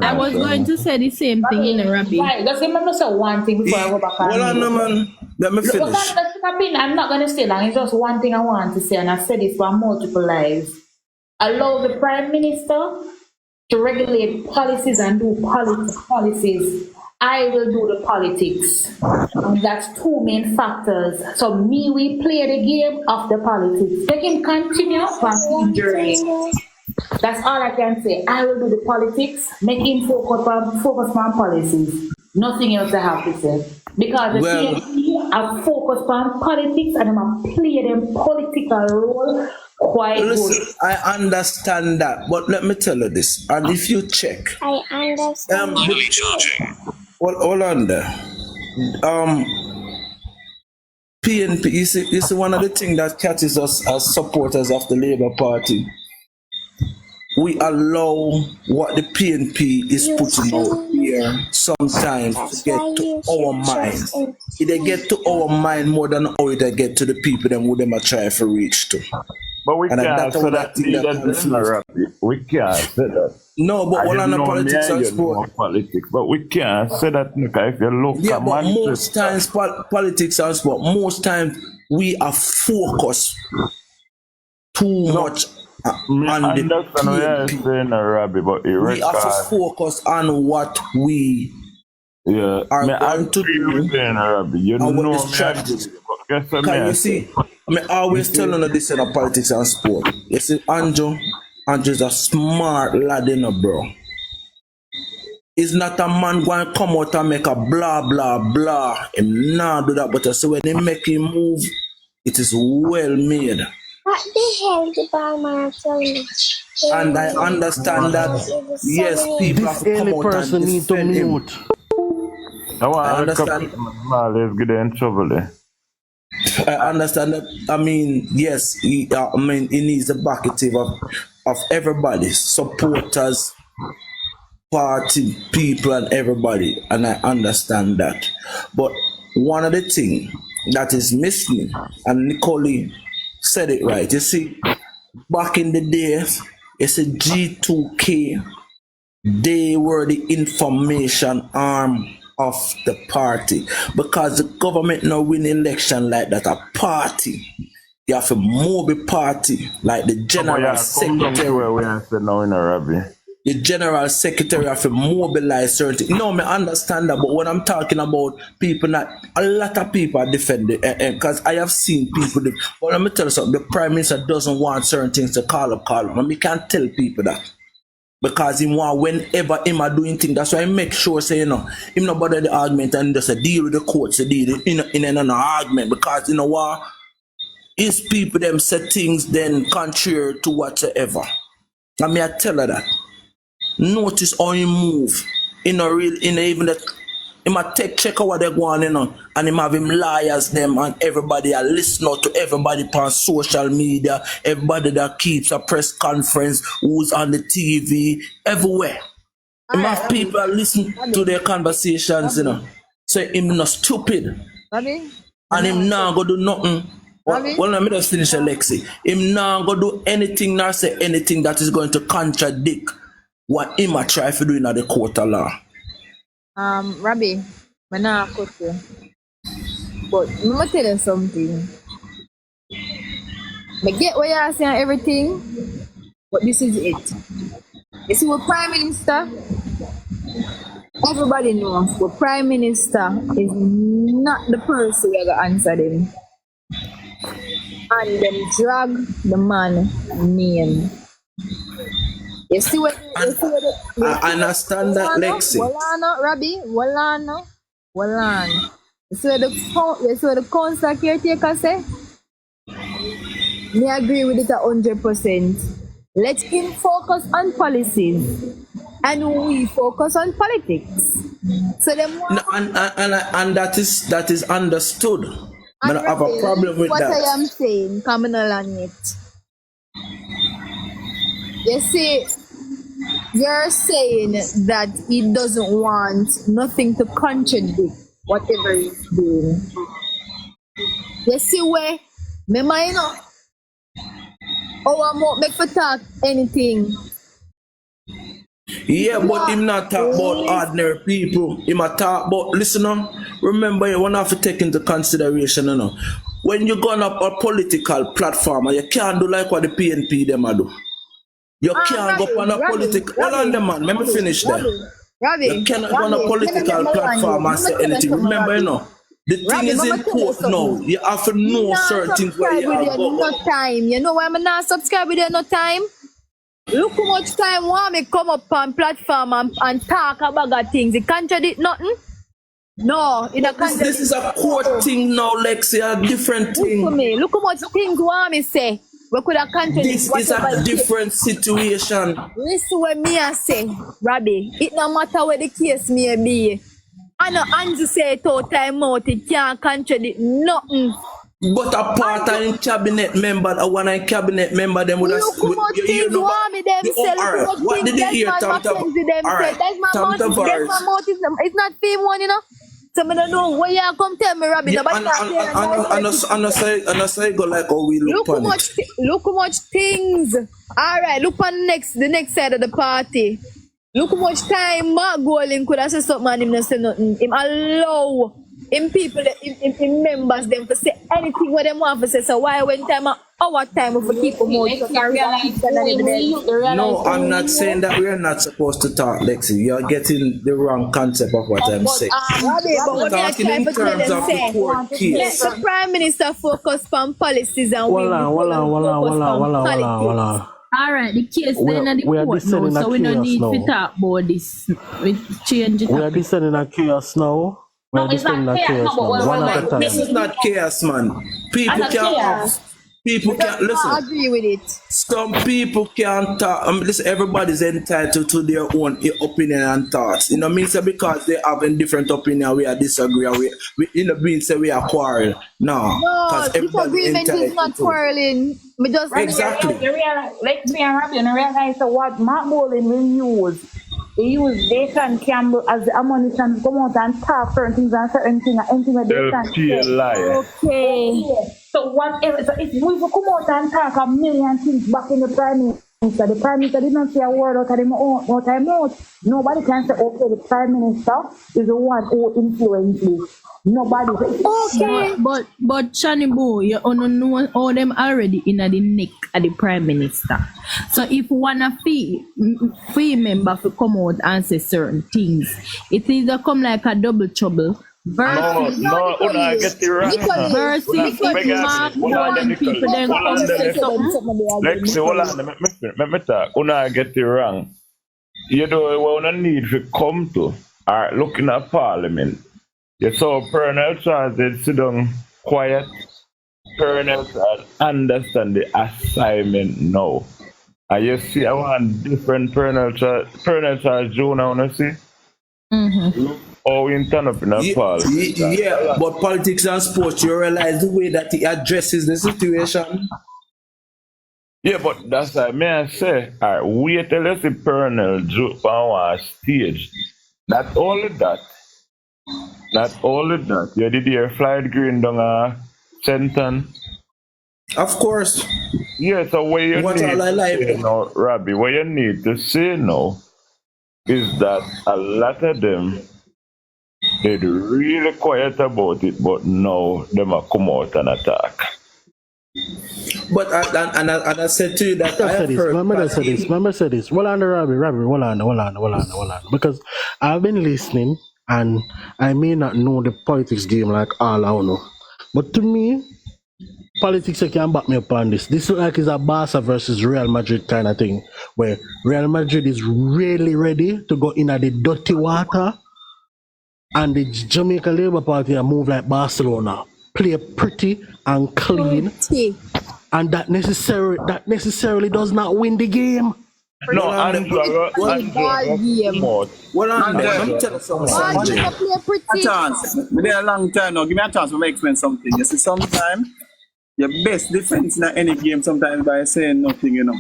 I was going to say the same thing in Arabic. Right, just remember say one thing before I go back on. Hold on, no, man. Let me finish. I'm not going to stay long. It's just one thing I want to say, and I've said it for multiple lives. Allow the Prime Minister to regulate policies and do policies. I will do the politics. And that's two main factors. So we play the game of the politics. They can continue from journey. That's all I can say. I will do the politics, make him focus on policies. Nothing else I have to say. Because the PNP are focused on politics and I'm going to play them political role quite Listen, good. I understand that, but let me tell you this. And if you check, I understand. hold on there. PNP, you see one of the things that catches us as supporters of the Labour Party. We allow what the PNP is putting out here sometimes to get to our mind. They get to our mind more than how they get to the people them who them are trying to reach to. But we can't say that we can't say that. No, but all on the politics and sport. Politics, but we can't say that if you look yeah, at but Manchester. most times politics and sport, most times we are focused too much on the PNP. But we have to focus on what we are going to do and what the strategy. Can you see? I always telling you this in the politics and sport. You see, Andrew's a smart lad, you know, bro. He's not a man going to come out and make a blah, blah, blah. Him not do that, but I see when he make him move, it is well made. What the hell the barman tell me? And I understand that, yes, people have to come out and defend him. I understand. Let's get in trouble there. I understand that. I mean, yes, he needs the backing of everybody, supporters, party people, and everybody, and I understand that. But one of the things that is missing, and Nicole said it right. You see, back in the days, it's a G2K. They were the information arm of the party because the government now win election like that. A party, you have a mobile party like the general secretary. Where we are now in Arabic. The general secretary have to mobilize certain. No, I understand that, but when I'm talking about people, not a lot of people are defending, because I have seen people. But let me tell you something: the prime minister doesn't want certain things to call up. And we can't tell people that because he want whenever him are doing things. That's why I make sure say him not bother the argument and just deal with the courts, deal in an argument because you know what, his people them say things then contrary to whatsoever. I mean I tell her that. Notice how he move in a real, in a, even that he might check out what they're going on, and him have him liars them and everybody are listening to everybody on social media, everybody that keeps a press conference, who's on the TV, everywhere. Him have people that listen to their conversations, So him not stupid. And him now go do nothing. Well, let me just finish Alexi. Him now go do anything nor say anything that is going to contradict what him a try to do in the court of law. Robbie, I'm not cut you. But I'm gonna tell you something. I get what you're saying everything, but this is it. You see, what Prime Minister, everybody knows, but Prime Minister is not the person who gonna answer them. And them drag the man name. You see what I understand that, Lexi. Walano, Robbie, Walano. You see what the council caretaker say? Me agree with it 100%. Let him focus on policies and we focus on politics. So them and that is understood. I don't have a problem with what that. I am saying, coming along it. You see, you're saying that he doesn't want nothing to contradict whatever he's doing. You see where, me mind I won't make for talk anything. Yeah, but him not talk about ordinary people. Him a talk about, listen remember you want to have to take into consideration, when you go on up a political platform, you can't do like what the PNP them a do. You can't go on a political. Hold on, man. Let me finish there. You cannot go on a political platform and say anything. Remember, the thing is in court now. You have to know certain things where you have go. No time. You know why I'm not subscribe with you? No time. Look how much time want me come up on platform and talk about things. It contradict nothing. No, this is a court thing now, Lexi. A different thing. Look how much things want me say. We could have contradict. This is a different situation. Listen what me I say, Robbie. It no matter where the case may be. I know Angie say it all time out. It can't contradict nothing. But a part of cabinet member, a one cabinet member, them would have. Look how much things want me them say. What did you hear, Tom Tavares? It's not fame one, So I don't know where you come tell me, Robbie. Yeah, and I say go like how we look on it. Look how much things. Alright, look on the next side of the party. Look how much time Mark Golding could have said something and him not say nothing. Him allow him people, him members them to say anything what them want to say. So why when time our time for people more? No, I'm not saying that we're not supposed to talk, Lexi. You're getting the wrong concept of what I'm saying. But talking in terms of the court case. Let the Prime Minister focus on policies and we focus on politics. Alright, the case then at the court now, so we don't need to talk about this. We change it. We are descending a chaos now. No, it's not chaos. This is not chaos, man. People can't. people can't listen. I agree with it. Some people can't talk. Listen, everybody's entitled to their own opinion and thoughts. You know, means that because they have a different opinion, we are disagree. We you know, means that we are quarrel. No, No, disagreement is not quarreling. We just exactly. Let's be honest, you realize what Matt Bowling will use. He used Nathan Campbell as the ammunition to come out and talk certain things and anything that they can say. Okay. So whatever, so if we come out and talk a million things back in the Prime Minister, the Prime Minister did not say a word out of his mouth. Nobody can say, okay, the Prime Minister is the one who influences. Nobody. Okay. But Shani Bo, you know all them already in the neck of the Prime Minister. So if one fee member to come out and say certain things, it either come like a double trouble. Versus no, I get it wrong. Versus if Mark one people then come say something. Let's see, hold on, let me talk. I get it wrong. You know, we need to come to looking at Parliament. You saw Colonel Charles sit down quiet. Colonel Charles understand the assignment now. And you see, I want different Colonel Charles Jr. You see? Mm-hmm. Oh, in turn up in a Parliament. Yeah, but politics and sports, you realize the way that he addresses the situation. Yeah, but that's like me I say. Alright, wait till you see Colonel jump on stage. Not only that. You did your flight green down Centon. Of course. Yeah, so what you need to say now, Robbie, what you need to say now is that a lot of them they're really quiet about it, but now them are come out and attack. But I said to you that Remember say this. Hold on, Robbie, hold on. Because I've been listening and I may not know the politics game like all I know. But to me, politics you can back me up on this. This looks like it's a Barca versus Real Madrid kind of thing, where Real Madrid is really ready to go in at the dirty water, and the Jamaica Labour Party move like Barcelona, play pretty and clean, and that necessarily does not win the game. No, Andrew, let me tell you something. A chance. Maybe a long time now. Give me a chance to explain something. You see, sometimes your best defense in any game sometimes by saying nothing, you know.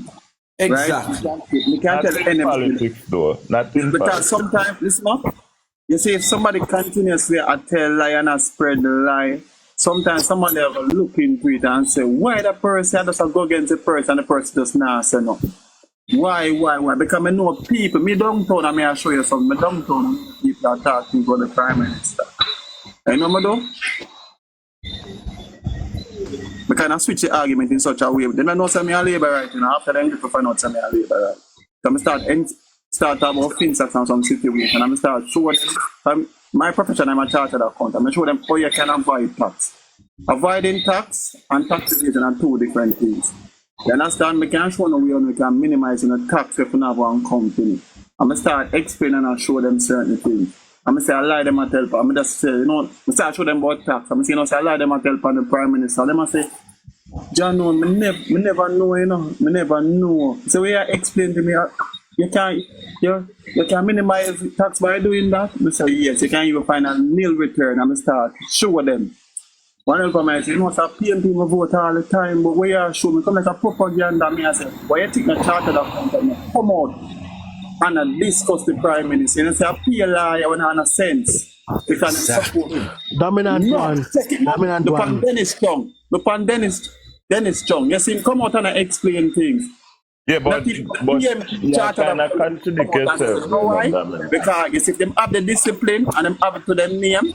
Exactly. Right? You can't tell anything. Politics, though. Nothing because politics. sometimes, listen up. You see, if somebody continuously tell lie and spread the lie, sometimes someone will look into it and say, why the person does go against the person and the person does not say no? Why? Because I know people, me downtown, and I show you something, me downtown, people are talking about the Prime Minister. You know what I do? I kind of switch the argument in such a way. Then I know some are labor right, you know, after then people find out some are labor right. So I start talking about FinSax and some situation, and I start show them, my profession, I'm a chartered accountant, I show them how you can avoid tax. Avoiding tax and tax evasion are two different things. You understand? I can show them how we can minimize the tax if we have one company. I'm going to start explaining and show them certain things. I'm going to say, I lie them at help. I'm just say, you know, I start show them about tax. I'm going to say, you know, I lie them at help on the Prime Minister. Them I say, John, no, I never know, you know. I never know. So when you explain to me, you can minimize tax by doing that? I say, yes, you can even find a nil return. I'm going to start show them. One of them I say, you know, I pay people vote all the time, but where you show me, come like a propaganda, me I say, why you think the chartered accountant come out and discuss the Prime Minister? You know, say, I pay a liar when I have a sense. They can support him. Dominant one. The pandemic Dennis Chung. You see him come out and explain things. Yeah, but you kind of contradict yourself. Why? Because you see, if them have the discipline and them have it to them name,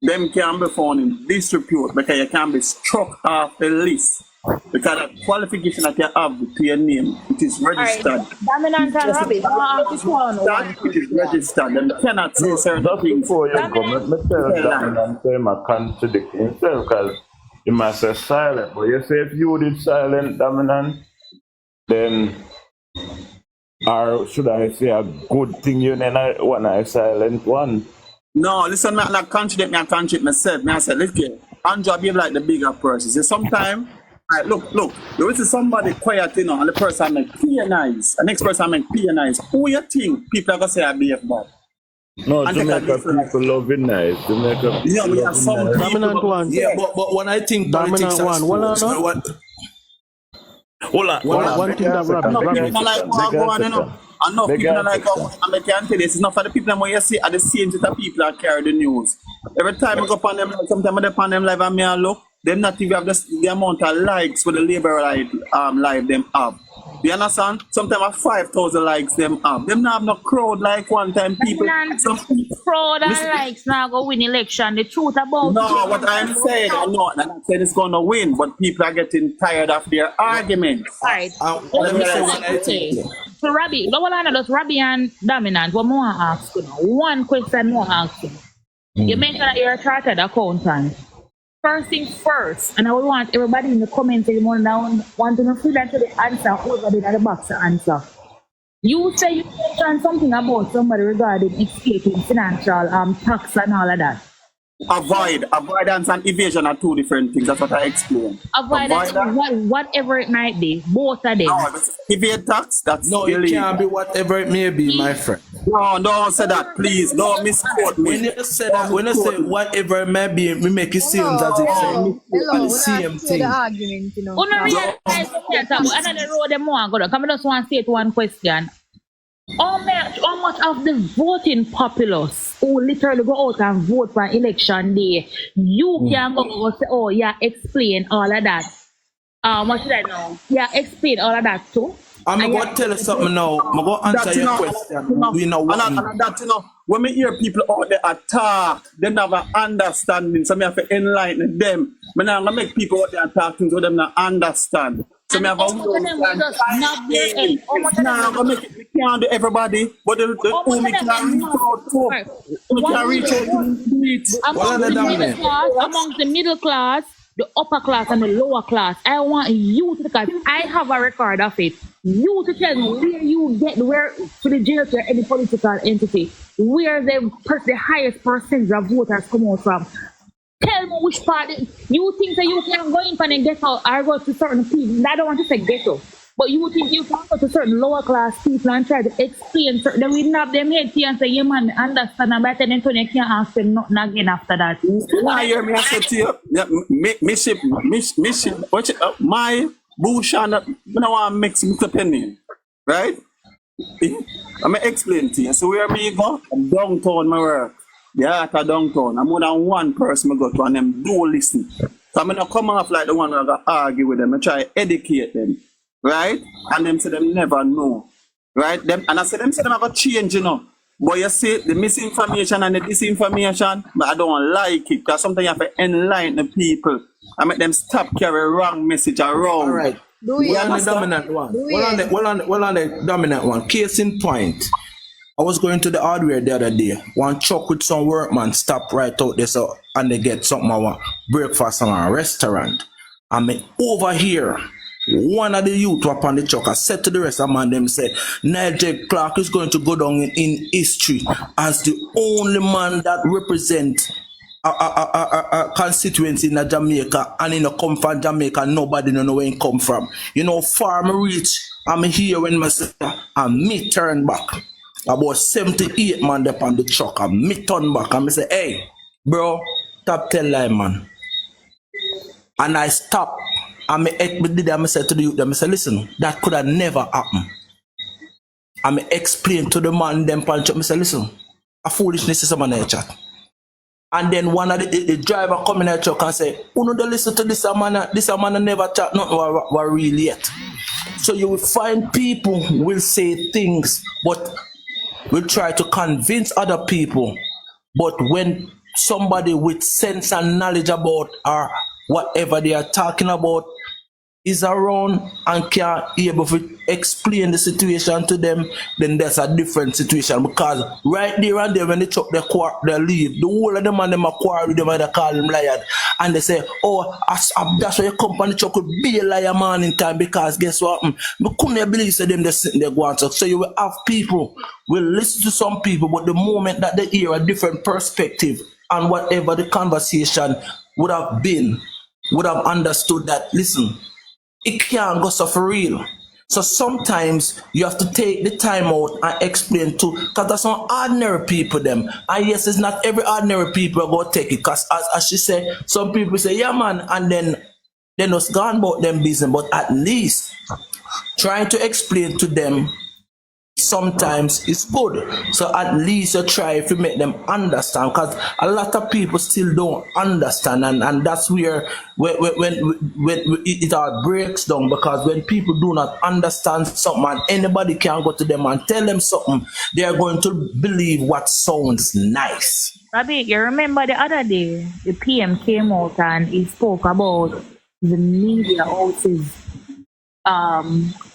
them can be found in disrepute because you can be struck off the list. Because the qualification that you have to your name, it is registered. Dominant and Rabbit, it is registered. And you cannot say certain things. Before you go, let me tell Dominant him I contradict himself because he must say silent. But you say if you did silent, Dominant, then, or should I say a good thing you never want a silent one? No, listen, I contradict myself. I said, look here, Andrew behave like the bigger person. See, sometimes Alright, look. You will see somebody quiet, you know, and the person make clear nice. The next person make clear nice. Who you think people are gonna say I behave bad? No, And take a Jamaica different. people love it nice. Jamaica Yeah, people we have love it some nice. Dominant one. Yeah, but when I think politics Dominant and one. Hold on, sports, no? hold on. One thing that Enough Robbie. people not like what go on, you know. Enough people not like what I can tell you. It's not for the people that you see are the same set of people that carry the news. Every time I go upon them, sometimes I go upon them live and me and look, them not even have the amount of likes for the Labour live them have. You understand? Sometimes 5,000 likes them have. Them not have no crowd like one time people. Some Crowd and likes now go win election. The truth about no, what I'm saying, I'm not saying it's gonna win, but people are getting tired of their arguments. Right. Let me say what I think. So Robbie, no one just Robbie and Dominant. What more I ask you now? One question more I ask you. You mentioned that you're a chartered accountant. First things first, and I would want everybody in the comments want to know feel that the answer over there at the box to answer. You say you mentioned something about somebody regarding escaping financial tax and all of that. Avoidance and evasion are two different things. That's what I explained. Avoidance, whatever it might be, both of them. No, evade tax, that's No, illegal. it can't be whatever it may be, my friend. No, don't say that, please. Don't misquote me. When you say that, when you say whatever it may be, we make it seem as if it's the same thing. The argument, you know. Oh, no, realize another road them want to go. Come, I just want to say one question. How much of the voting populace who literally go out and vote for election day, you can go and say, oh, yeah, explain all of that. What should I know? Yeah, explain all of that too. I'm going to tell you something now. I'm going to answer your question. We know what and that, you know, when we hear people out there attack, they never understanding, so I have to enlighten them. I'm not going to make people out there attack things so them not understand. So I have a we can't do everybody, but the who we can reach out to. We can reach out to amongst the middle class, the upper class, and the lower class. I want you to, because I have a record of it. You to tell me where you get where for the JLP or any political entity, where the highest percentage of voters come out from. Tell me which part you think that you can go in and get out or go to certain people. I don't want to say ghetto, but you think you can go to certain lower class people and try to explain certain. Then we nab them head here and say, yeah man, understand and better than you can't ask them nothing again after that. Now you hear me say to you, my bush and I don't want to mix up in, right? I'm going to explain to you. So where me go? Downtown my work. Yeah, at downtown. I'm more than one person I go to and them do listen. So I'm not come off like the one who I argue with them. I try to educate them. Right? And them say them never know. Right? Them and I say them have a change, you know. But you see the misinformation and the disinformation, but I don't like it because sometimes you have to enlighten the people. I make them stop carry wrong message around. All right. We're on the dominant one. We're on the dominant one. Case in point. I was going to the hardware the other day. One truck with some workman stop right out there so and they get something I want breakfast from a restaurant. I mean over here, one of the youth up on the truck, I said to the rest of man them said, Nigel J. Clark is going to go down in history as the only man that represents a constituency in Jamaica, and in a come from Jamaica, nobody know where he come from. You know, far me reach, I'm here when myself and me turn back. About 78 man up on the truck and me turn back and me say, hey, bro, stop tell lie, man. And I stop. And I said to the youth, I said, listen, that could have never happened. And I explain to the man, them punch up, I said, listen, a foolishness is a man in chat. And then one of the driver come in the truck and say, oh no, don't listen to this man never chat nothing what real yet. So you will find people will say things, but will try to convince other people. But when somebody with sense and knowledge about or whatever they are talking about is around and can able to explain the situation to them, then that's a different situation. Because right there and there when they chuck they leave, the whole of them and them are quarrel with them and they call them liar. And they say, oh, that's why your company chuck could be a liar man in time because guess what? We couldn't believe so them they sitting there going to. So you will have people will listen to some people, but the moment that they hear a different perspective and whatever the conversation would have been, would have understood that, listen, it can't go so for real. So sometimes you have to take the time out and explain to, because there's some ordinary people them. And yes, it's not every ordinary people go take it. Because as she said, some people say, yeah man, and then they just gone about them business. But at least trying to explain to them sometimes it's good. So at least you try to make them understand, because a lot of people still don't understand, and that's where when it all breaks down, because when people do not understand something and anybody can go to them and tell them something, they are going to believe what sounds nice. Rabbi, you remember the other day the PM came out and he spoke about the media houses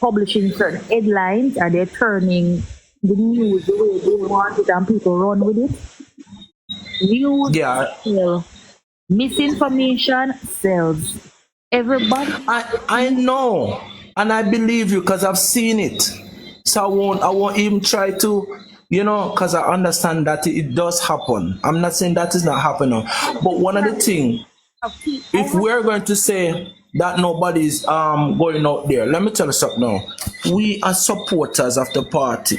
publishing certain headlines, and they're turning the news the way they want it and people run with it. News sells. Misinformation sells. Everybody. I know, and I believe you because I've seen it. So I won't even try to, because I understand that it does happen. I'm not saying that is not happening, but one of the things, if we're going to say that nobody's going out there, let me tell you something now. We are supporters of the party.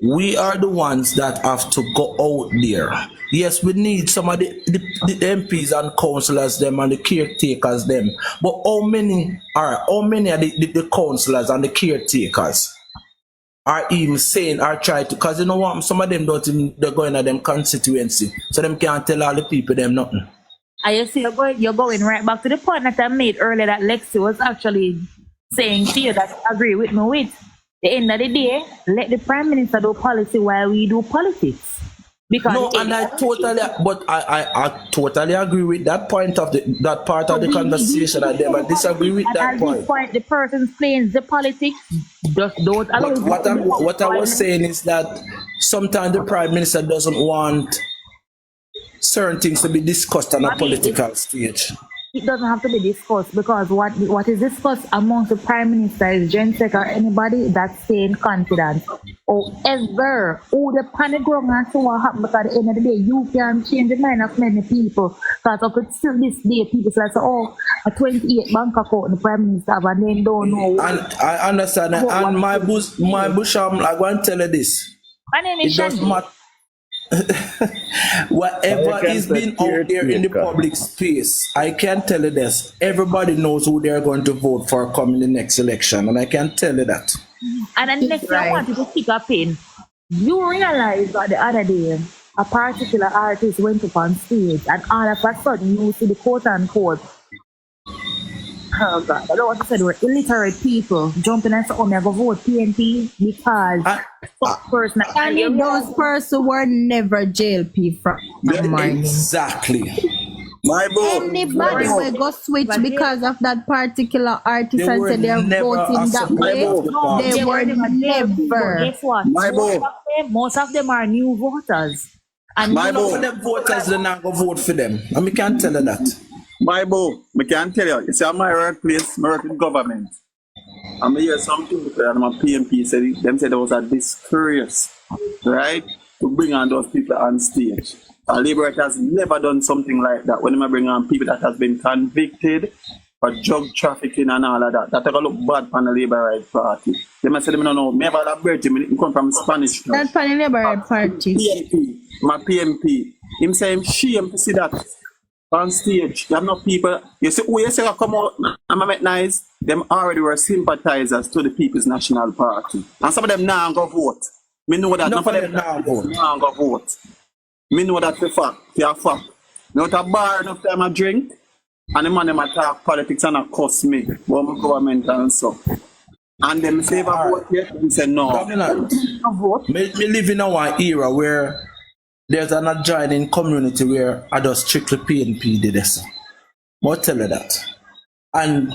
We are the ones that have to go out there. Yes, we need some of the MPs and councillors them and the caretakers them. But how many are the councillors and the caretakers are even saying or try to, because you know what, some of them don't even, they're going to them constituency. So them can't tell all the people them nothing. And you see, you're going right back to the point that I made earlier that Lexi was actually saying to you that I agree with me with. At the end of the day, let the Prime Minister do policy while we do politics. Because no, and I totally agree with that point of that part of the conversation. I disagree with that point. At this point, the person playing the politics just don't allow. What I was saying is that sometimes the Prime Minister doesn't want certain things to be discussed on a political stage. It doesn't have to be discussed, because what is discussed amongst the Prime Minister is Gen Sec or anybody that's staying confident. However, who the panic ground and so what happened, because at the end of the day, you can change the mind of many people. Because up until still this day, people say, a 28 bank account the Prime Minister have, and then don't know. And I understand that. And my bush, I want to tell you this. My name is Shandy. Whatever is being out there in the public space, I can tell you this. Everybody knows who they're going to vote for coming the next election, and I can tell you that. And then next thing I want you to pick up in, you realize that the other day a particular artist went up on stage, and all of a sudden you see the quote unquote, oh God, I don't want to say they were illiterate people jumping and saying, oh, I'm going to vote PNP because person. And those persons were never JLP from morning. Exactly. My boy. Anybody will go switch because of that particular artist and say they're voting that way. They were never. Guess what? Most of them are new voters. And none of them voters are not going to vote for them. And we can't tell you that. My boy, I can tell you, it's at my workplace, I work in government. And I hear something because my PMP said, them said there was a discourage, right, to bring on those people on stage. And Labour has never done something like that. When I bring on people that has been convicted for drug trafficking and all of that, that take a look bad on the Labour Right Party. They might say, no, me have a birthday, I come from Spanish. That's for the Labour Right Party. PMP, my PMP. Him say I'm shame to see that on stage. You have no people. You see, who you say come out and make nice, them already were sympathizers to the People's National Party. And some of them now go vote. Me know that. None of them now go vote. Me know that for fact. For a fact. Me out a bar enough time I drink, and the man them talk politics and cuss me. But my government and so. And them say I vote yet, and say no. Me live in a era where there's an adjoining community where I just strictly PNP did this. I'll tell you that. And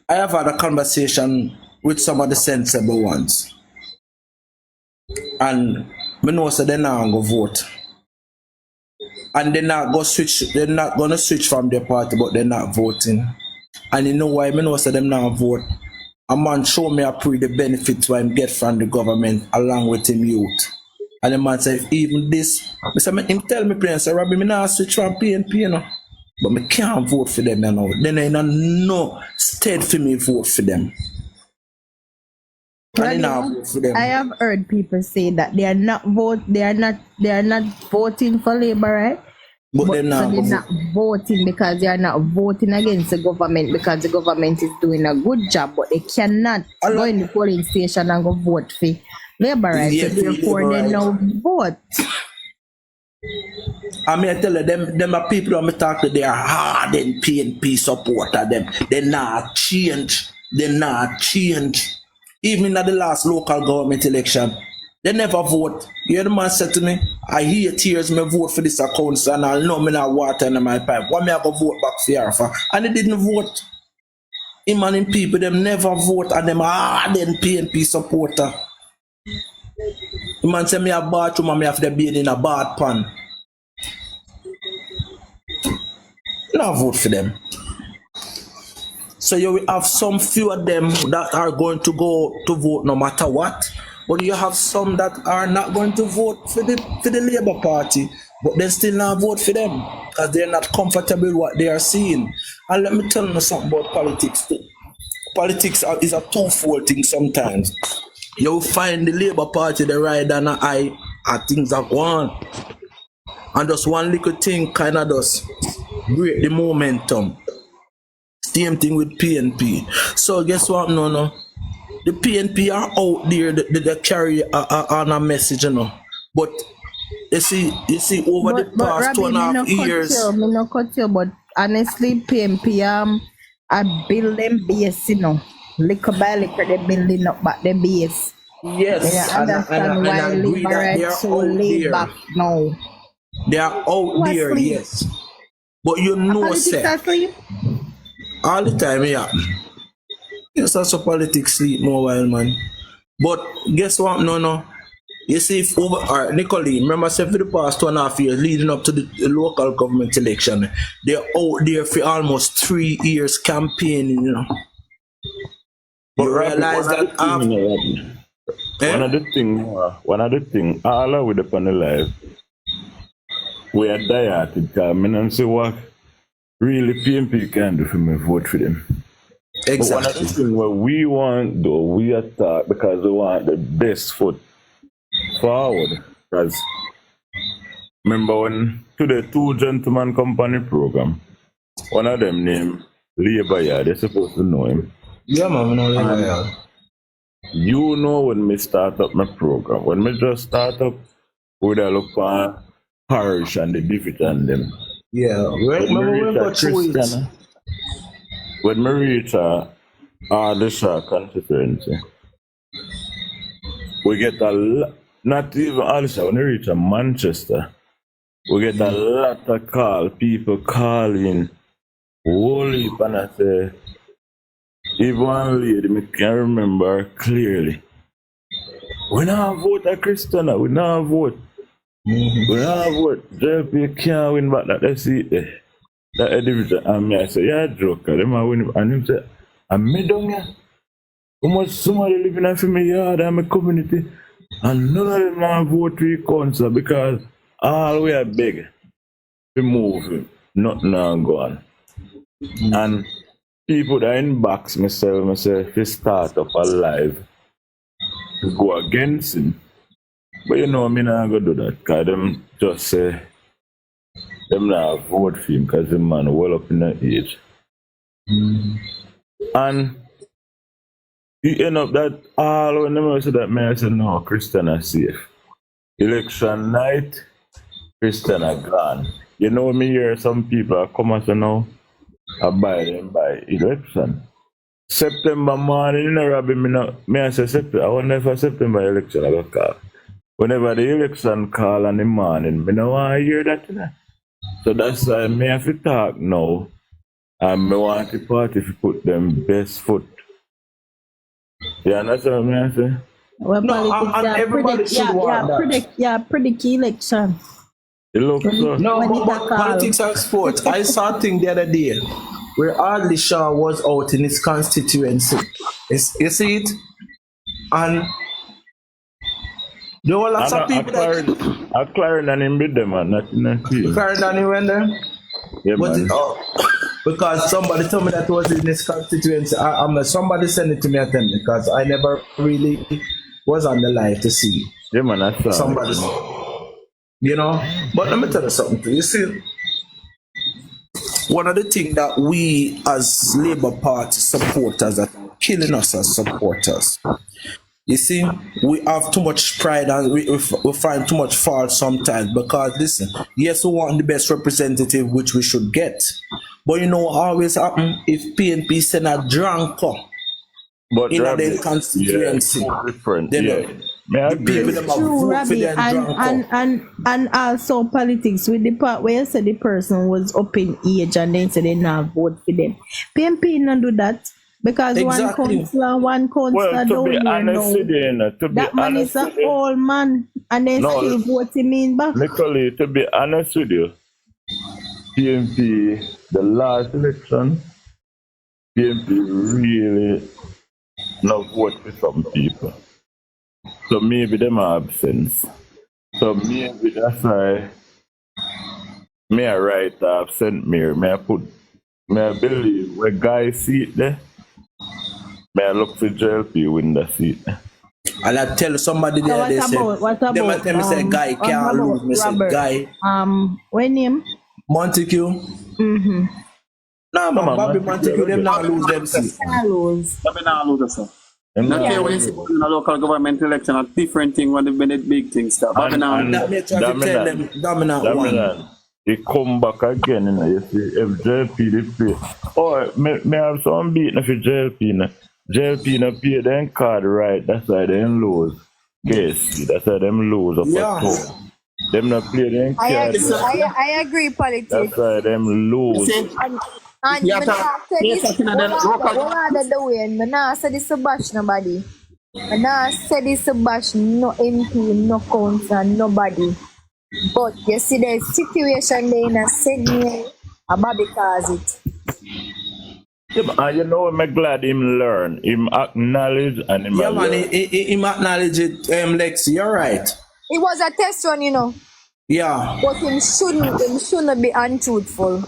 I have had a conversation with some of the sensible ones. And I know so they're not going to vote. And they're not going to switch from their party, but they're not voting. And you know why? I know so they're not vote. A man show me a pre the benefits what him get from the government along with him youth. And the man said, even this, him tell me, plain, say, Rabbi, me not switch from PNP, you know. But me can't vote for them, you know. Then I no state for me vote for them. And I not vote for them. I have heard people say that they are not voting for Labour, right? But they're not voting because they are not voting against the government because the government is doing a good job, but they cannot go in the polling station and go vote for Labour, right? Yeah, so therefore they now vote. I mean, I tell you, them are people who I talk to, they are hardened PNP supporter. Them, they not change. They not change. Even in the last local government election, they never vote. You hear the man said to me, I hear tears, me vote for this account, and I'll know me not water in my pipe. Why me I go vote back for her for? And they didn't vote. Him and him people, them never vote, and them hardened PNP supporter. The man say me a bathroom and me have to be in a bath pan. Not vote for them. So you will have some few of them that are going to go to vote no matter what. But you have some that are not going to vote for the Labour Party, but they still not vote for them because they're not comfortable with what they are seeing. And let me tell you something about politics too. Politics is a twofold thing sometimes. You find the Labour Party, the ride and the eye, and things have won. And just one little thing kind of does break the momentum. Same thing with PNP. So guess what? No. The PNP are out there, they carry on a message, you know. But you see over the past Robbie, 2.5 years. I no cut you, but honestly, PNP I build them base, you know. Little by little, they building up back the base. Yes, I understand why Labour so laid back now. They are out there, yes. But you know, sir. All the time, yeah. Yes, that's a politics sleep more while, man. But guess what? No. You see, if over Nicole, remember, say for the past 2.5 years leading up to the local government election, they're out there for almost 3 years campaigning, you know. But you realize that one of the things, all with the panel live, we are dieted, because I don't see what really PNP can do for me vote for them. Exactly. But one of the things what we want, though, we attack because we want the best foot forward. Because remember when to the two gentleman company program, one of them named Labour, they're supposed to know him. Yeah, man, we know Labour. You know when me start up my program, when me just start up, we look for parish and the division them. Yeah, remember we got choice. When we reach Ardisha constituency, we get a lot, not even Ardisha, when we reach Manchester, we get a lot of people calling, holy, and I say, even one lady, I can remember clearly, we not vote a Christian, we not vote. We not vote. JLP can't win back that seat there. That division. And I say, yeah, joker, them are winning. And him say, I'm me down here. How much somebody living in my yard and my community. And none of them now vote for the council because all we are beg to move him. Nothing now gone. And people that in box myself, if you start up alive, go against him. But you know, I'm not going to do that because them just say, them not vote for him because the man well up in the age. And you end up that all when them say that, man, I say, no, Christian are safe. Election night, Christian are gone. You know me here, some people are come and say, no, I buy them by election. September morning, you know, Robbie, me I say September, I wonder if September election I go call. Whenever the election call in the morning, I don't want to hear that. So that's why I have to talk now. And I want the party to put them best foot. You understand what I'm saying? Well, No, and everybody should want that. predict election. It looks so. No, but politics and sports. I saw a thing the other day where Ardley Shaw was out in his constituency. You see it? And there were lots of people that... I Clarendon in with them, man. Not in the field. Clarendon went there? Yeah, Was man. it? Because somebody told me that was in this constituency. Somebody sent it to me at them because I never really was on the live to see. Yeah, man, I saw somebody, you know. But let me tell you something. You see, one of the things that we as Labour Party supporters are killing us as supporters. You see, we have too much pride and we find too much fault sometimes because, listen, yes, we want the best representative, which we should get. But you know what always happen if PNP send a drunker in their constituency. Yeah, different. Then Yeah. the people them True, vote for Robbie, them drunker. and also politics with the part where you said the person was up in age and then said they not vote for them. PNP not do that because Exactly. one councillor To be down there honest now. with you, to be That man honest is with an you, old man and they No. still voting him back. Nicolee, to be honest with you, PNP, the last election, PNP really not vote for some people. So maybe them are absence. So maybe that's why me I write absent me. May I believe where guy seat there. May I look for JLP win the seat. And I tell somebody So there, they say, them a tell me say guy can't lose. Me say Robert? guy What name? Montague. Mm-hmm. Nah, man, Bobby Montague, them not lose them seat. Bobby not lose, sir. Not care when you see in a local government election, a different thing when the big things start. Bobby not lose. That makes you have to tell them dominant one. He come back again, you know, you see, if JLP they play. Oh, me have some beating for JLP, you know. JLP no pay them card right, that's why them lose. Yes, that's why them lose up at home. Them not play them card right. I agree, politics. That's why them lose. And Yeah, when I said this, what are the way? And I said this to bash nobody. And I said this to bash no MP, no council, nobody. But you see the situation there in a Sydney, about because it. Yeah, and you know, I'm glad him learn, him acknowledge, and him. Yeah, man, him acknowledge it, Lex, you're right. It was a test run, you know. Yeah. But him shouldn't be untruthful.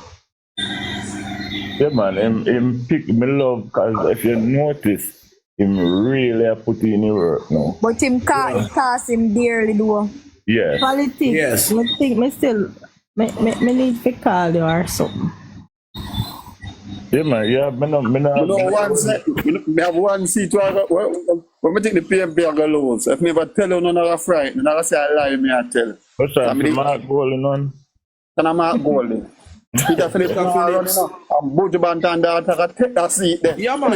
Yeah, man, him pick me love, because if you notice, him really put in the work now. But him cost him dearly, though. Yeah. Politics. Yes. I think me still me need to call you or something. Yeah, man, yeah, me have one seat when we take the PMP, I go lose. If me ever tell you none of a fright, I say I lie, me I tell. What's that? Mark Golden on? Can I mark Golden? Peter Phillips and Buju Bantanda, I take that seat there. Yeah, man.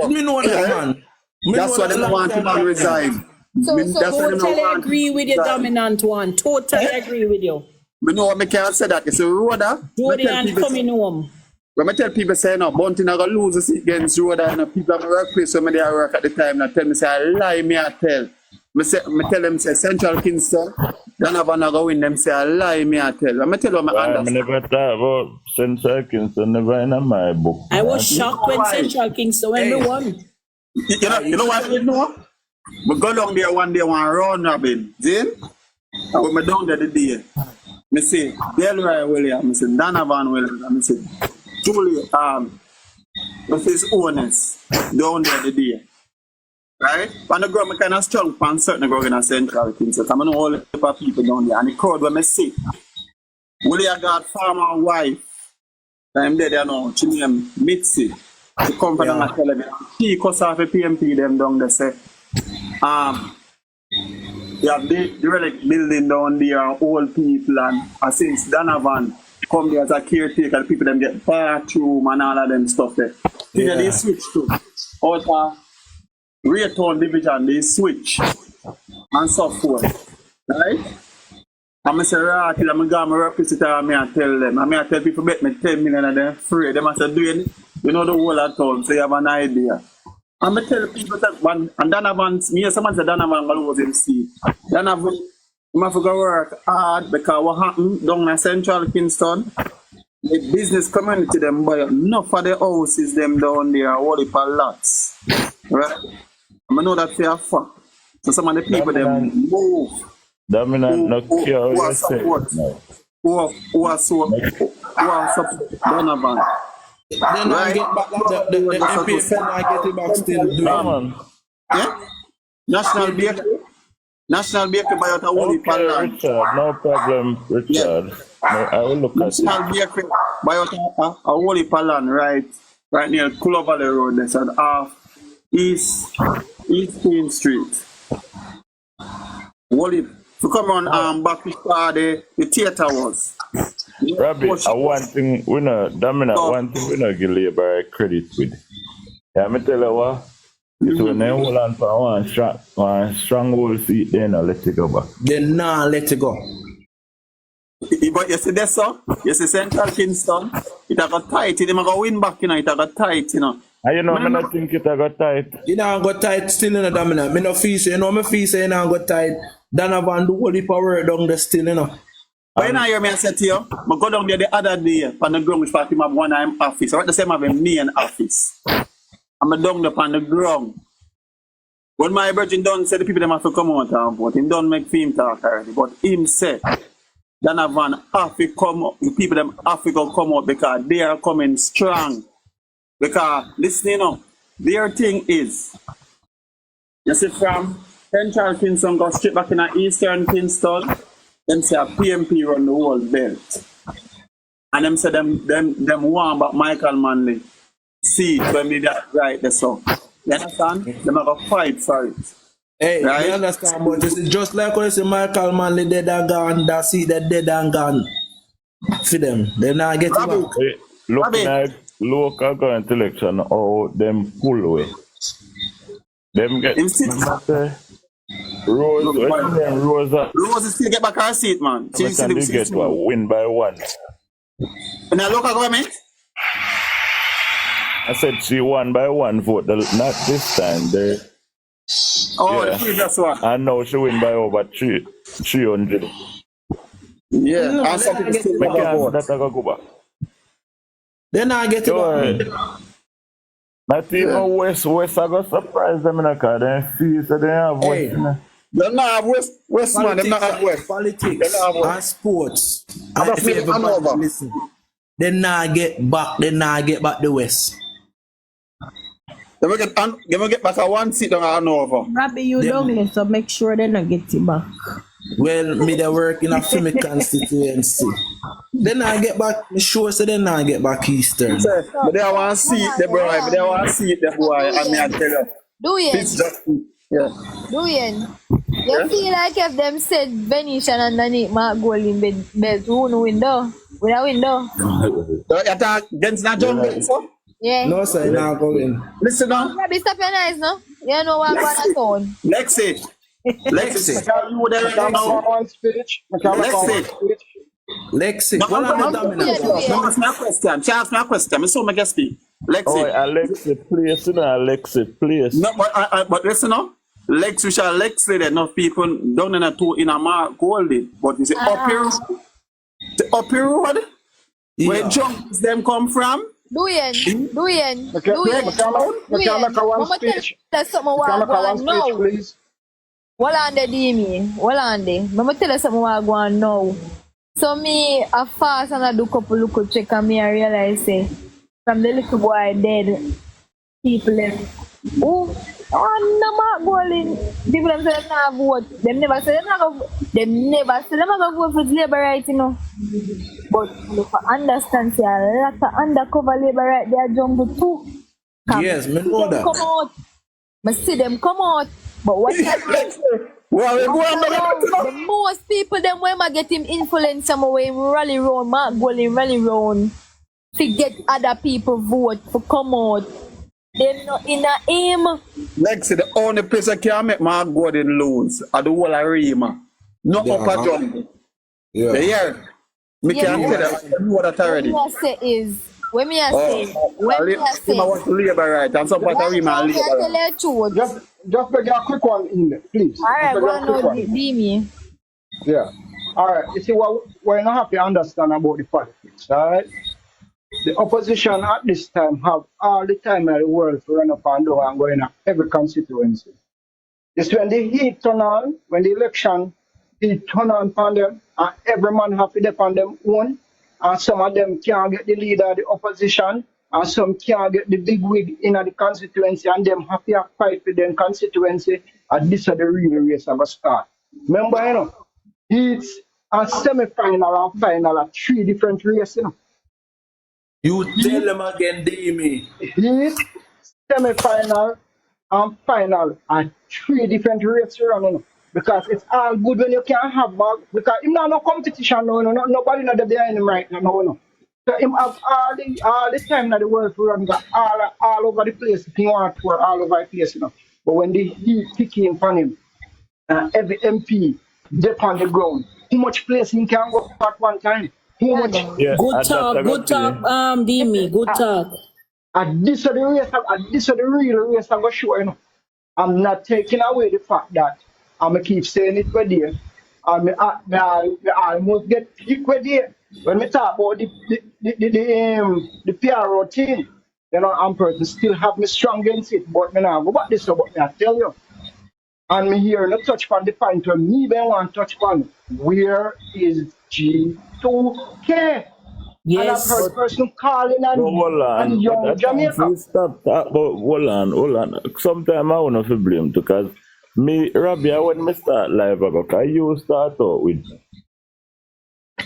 Me know that, man. That's why they don't want him to resign. Totally agree with the dominant one. Totally agree with you. Me know what me can't say that. It's a Rhoda. Jody and coming home. When I tell people say no, Bunting I go lose the seat against Rhoda and people at my workplace when they work at the time and tell me say I lie, me I tell. Me tell them say Central Kingston, Donovan I go win them say I lie, me I tell. I tell them I understand. I never thought about Central Kingston, never in my book. I was shocked when Central Kingston when we won. You know what I didn't know? We go down there one day, one round robin. Then, I went down there the day. I say, Delroy Williams, I say, Donovan Williams, I say, Julie, with his owners down there the day. Right? And the girl, I kind of strong on certain girl in a Central Kingston. I know all the people down there. And the crowd when I see, Willie got farmer wife. I'm there, you know, she named Mitzi. She come from the television. She cuss off the PMP them down there say, yeah, the relic building down there, old people, and since Donovan come there as a caretaker, the people them get bathroom and all of them stuff there. Yeah. They switch to out of Raytown division, they switch and so forth. Right? I'm say, right, I'm going to represent and I tell them. I tell people, bet me 10 million of them free. They must say, doing it. You know the whole of town, so you have an idea. I'm going to tell people that one, and Donovan, me and someone said Donovan will lose him seat. Donovan, you have to go work hard because what happened down in Central Kingston, the business community, them buy enough of the houses them down there, all the lots. Right? I know that for a fact. So some of the people, them move. Dominant, not care who are so who are support Donovan. Then I get back the MPF and I get it back still doing. Man. Yeah? National Bakery. National Bakery buy out a whole heap of land. Richard, no problem, Richard. No, I will look at it. National Bakery buy out a whole heap of land right near Cooler Valley Road. They said East Queen Street. Whole heap. To come on back where the theater was. Rabbi, one thing we know, one thing we know give labor credit with. Yeah, me tell you what. If when they hold on for one stronghold seat, they not let it go back. They not let it go. But you see this, sir? You see Central Kingston? It a got tight. They got win back, you know. It a got tight, you know. And you know, I don't think it a got tight. You know, I got tight still in the dominant. Me no feel say, you know, me feel say, you know, I got tight. Donovan do all the power down there still, you know. But you know, hear me I said to you, I go down there the other day, on the ground, which part him have one of him office. I want the same have a main office. I'm down there on the ground. When my virgin done said the people them have to come out and vote, him don't make film talk already. But him said, Donovan have to come out, the people them have to come out because they are coming strong. Because, listen, you know, their thing is, you see from Central Kingston go straight back in the Eastern Kingston, them say a PMP run the whole belt. And them say them want about Michael Manley seat when they that right the song. You understand? Them have a fight for it. Hey, right? you understand, but it's just like when you say Michael Manley dead and gone, that seat that dead and gone. For them. They not get it back. Hey, looking at local government election, how them pull away. Them get Rose still get back her seat, man. She still get win by one. In a local government? I said she won by one vote, not this time. The previous one. I know she win by over 300. Yeah, and some people still get a vote. That I go back. They not get it back. Not even West I got surprised them in a car. They feel so they have West. They not have West man, they not have West. Politics and sports. And if everybody listen, they not get back the West. They will get back a one seat on Hanover. Rabbi, you don't listen, so make sure they not get it back. Well, me they work in a film constituency. Then I get back, me sure so then I get back Eastern. But they want to see it, the boy. But they want to see it, the boy. I mean, I tell you. You feel like if them said Venetian underneath Mark Gold in bed, who no window? With a window? You attack against that jungle, so? Yeah. No, sir, now go in. Listen now. Rabbi, stop your eyes, no? You know what I'm going on. Lexi. You there now? Lexi. Ask me a question. She asked me a question. I saw my guest speak. Lexi. Oh, Alexi, please. Alexi, please. No, but listen now. Lexi, which are Lexi, there enough people down in a two in a Mark Goldie. But you see, up here road, where junks them come from? Duyen. That's something I want to know. What on the Dimi? What on the? Let me tell you something I want to know. So me, I fast and I do couple look check and me I realize say from the little boy dead, people them. Oh, no Mark Golding. People them say them not vote. Them never say them not go vote for labor right, you know. But look for understand say a lot of undercover labor right there jumbo too. Yes, me know that. Come out. I see them come out. But what the most people them when I get him influence some way rally round, Mark Golding rally round to get other people vote for come out. Them not in a aim. Lexi, the only place I can make Mark Golding lose are the whole arena. Not upper jump. Yeah. Me can't say that. I know that already. What I say is, when me I say, I want to labor right, and some part of arena labor right. Just beg a quick one in there, please. Alright, go on, me. Yeah. Alright, you see what we're not happy to understand about the politics, alright? The opposition at this time have all the time in the world to run up and down and go in every constituency. It's when the heat turn on, when the election heat turn on upon them, and every man have to depend on them own, and some of them can't get the leader of the opposition, and some can't get the big wig in the constituency, and them have to fight with them constituency, and this is the real race I'm going to start. Remember, it's a semi-final and final are 3 different races, You tell them again, Demi. Heat, semi-final, and final are 3 different races running. Because it's all good when you can have bag. Because him not no competition, nobody not there behind him right now, no. So him have all the time that the world to run all over the place. He want to tour all over the place, But when the heat kick in from him, every MP dip on the ground, how much place he can go at one time? How much? Yeah, Good talk, Demi, good talk. And this is the race, this is the real race I'm going to show, I'm not taking away the fact that I'm going to keep saying it with you. And I almost get picked with you. When we talk about the PRO team, I'm person still have me strong against it, but me now go back this about me, I tell you. And me here no touch on the point where me even want to touch on where is G2K? Yes. And I've heard person calling and young Jamaica. Stop talk about hold on. Sometimes I want to blame too, because me, Rabia, when me start live, because you start out with.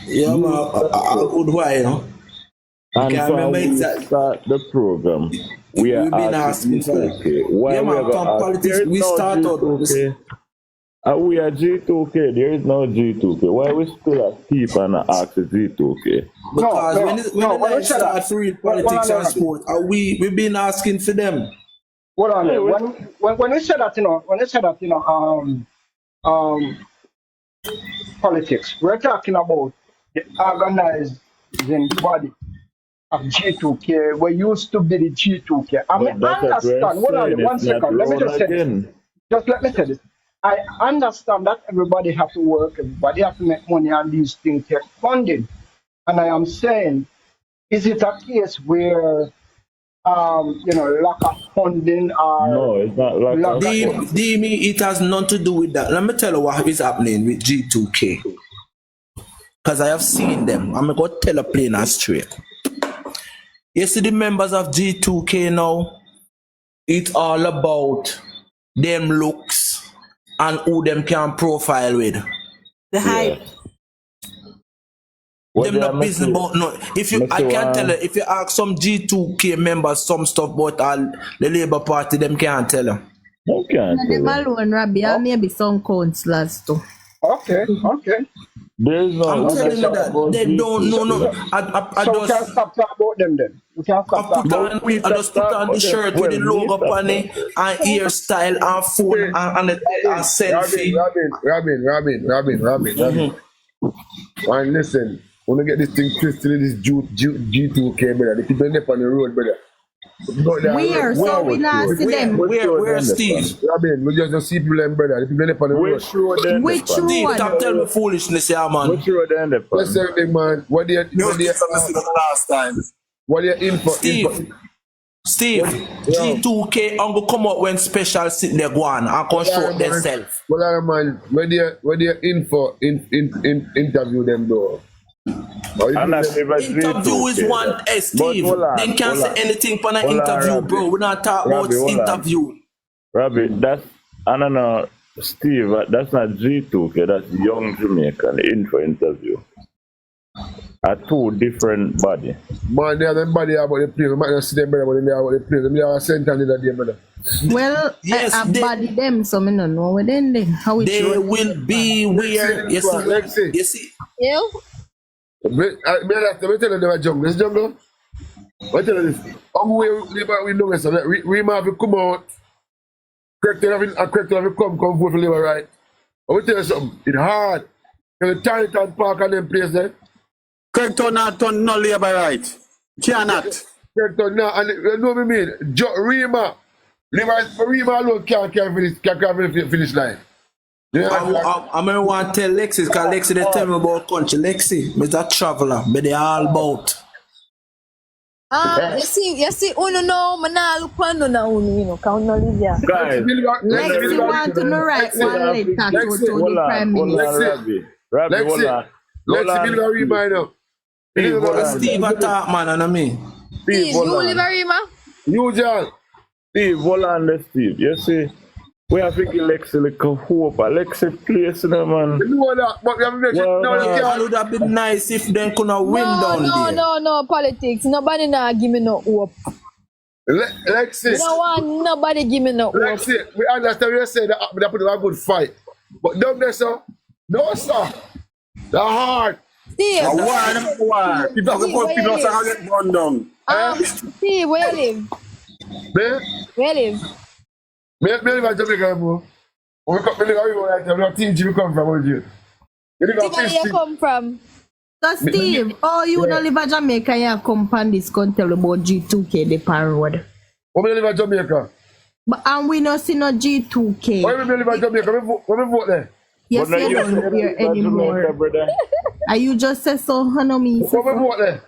Yeah, man, a good while, And from we start the program, we are been asking for G2K. Why we have politics, we start out G2K? We are G2K. There is no G2K. Why we still keep and ask G2K? Because when they start to read politics and sport, we've been asking for them. Hold on. When we say that, politics, we're talking about the organizing body of G2K. We used to be the G2K. I mean, understand. Hold on, 1 second. Let me just say this. Just let me say this. I understand that everybody have to work, everybody have to make money, and these things get funded. And I am saying, is it a case where lack of funding or no, it's not lack of funding. It has nothing to do with that. Let me tell you what is happening with G2K. Because I have seen them. I'm going to tell a plain and straight. You see the members of G2K now, it's all about them looks and who them can profile with. The hype. Them not business about no. I can't tell you, if you ask some G2K members some stuff about the Labour Party, them can't tell you. Them alone, Rabbi, and maybe some councillors too. Okay. There's no. I'm telling you that they don't know. No. I so we can stop talking about them then. We can stop talking about them. I just put on the shirt with the logo on it, and hairstyle, and phone, and selfie. Robin. And listen, when you get this thing twisted, this G2K, brother, the people up on the road, brother. Where? So we not see them. Where, Steve? Robin, we just see people, brother. The people up on the road. Which road? Steve, stop telling me foolishness, yeah, man. Which road they end up on? Let's say, big man, what do you last time? What do you in for? Steve, G2K, I'm going to come out when special sit there go on and can show themselves. Well, man, where they in for interview them though? Interview is one, Steve. They can't say anything for an interview, bro. We're not talking about interview. Rabbi, that's, I don't know, Steve, that's not G2K, that's Young Jamaican info interview. Are 2 different bodies. Man, they are them body about the place. We might not see them better, but they are about the place. They are sent on the day, brother. Well, yes, I body them, so I don't know where they will be where. You see? Yeah. Let me tell you the jungle. This jungle. I tell you this. We know this. We have to come out. Correct have to come vote for Labour, right? I will tell you something. It's hard. The Tarleton Park and them place there. Correct not Labour, right? Cannot. Correct now, and you know what I mean? Rima alone can't finish line. Yeah, I'm going to want to tell Lexi, because Lexi they tell me about country. Lexi, Mr. Traveler, but they all about. You see, uno no, man, look on no, count no live here. Lexi want to know right one letter to the Prime Minister. Lexi, Bill Rima now. Steve attack, man, and me. Steve, you live Rima? You, John. Steve, hold on there, Steve. You see, we have to give Lexi like a hope. Lexi place, you know, man. You know that, but we have to make it would have been nice if they could have win down there. No, politics. Nobody now give me no hope. Lexi. You don't want nobody give me no hope. Lexi, we understand what you say, that they put a good fight. But down there, sir, no, sir. The heart. Steve, the war. People get run down. Steve, where you live? Where? Where you live? Me live in Jamaica, bro. We come from TG, we come from you. Where you come from? So Steve, you don't live in Jamaica, you come from this country about G2K, the pan road. We live in Jamaica. And we don't see no G2K. Why we live in Jamaica? When we vote there? Yes, you don't live here anymore. And you just say so, honey, me. When we vote there?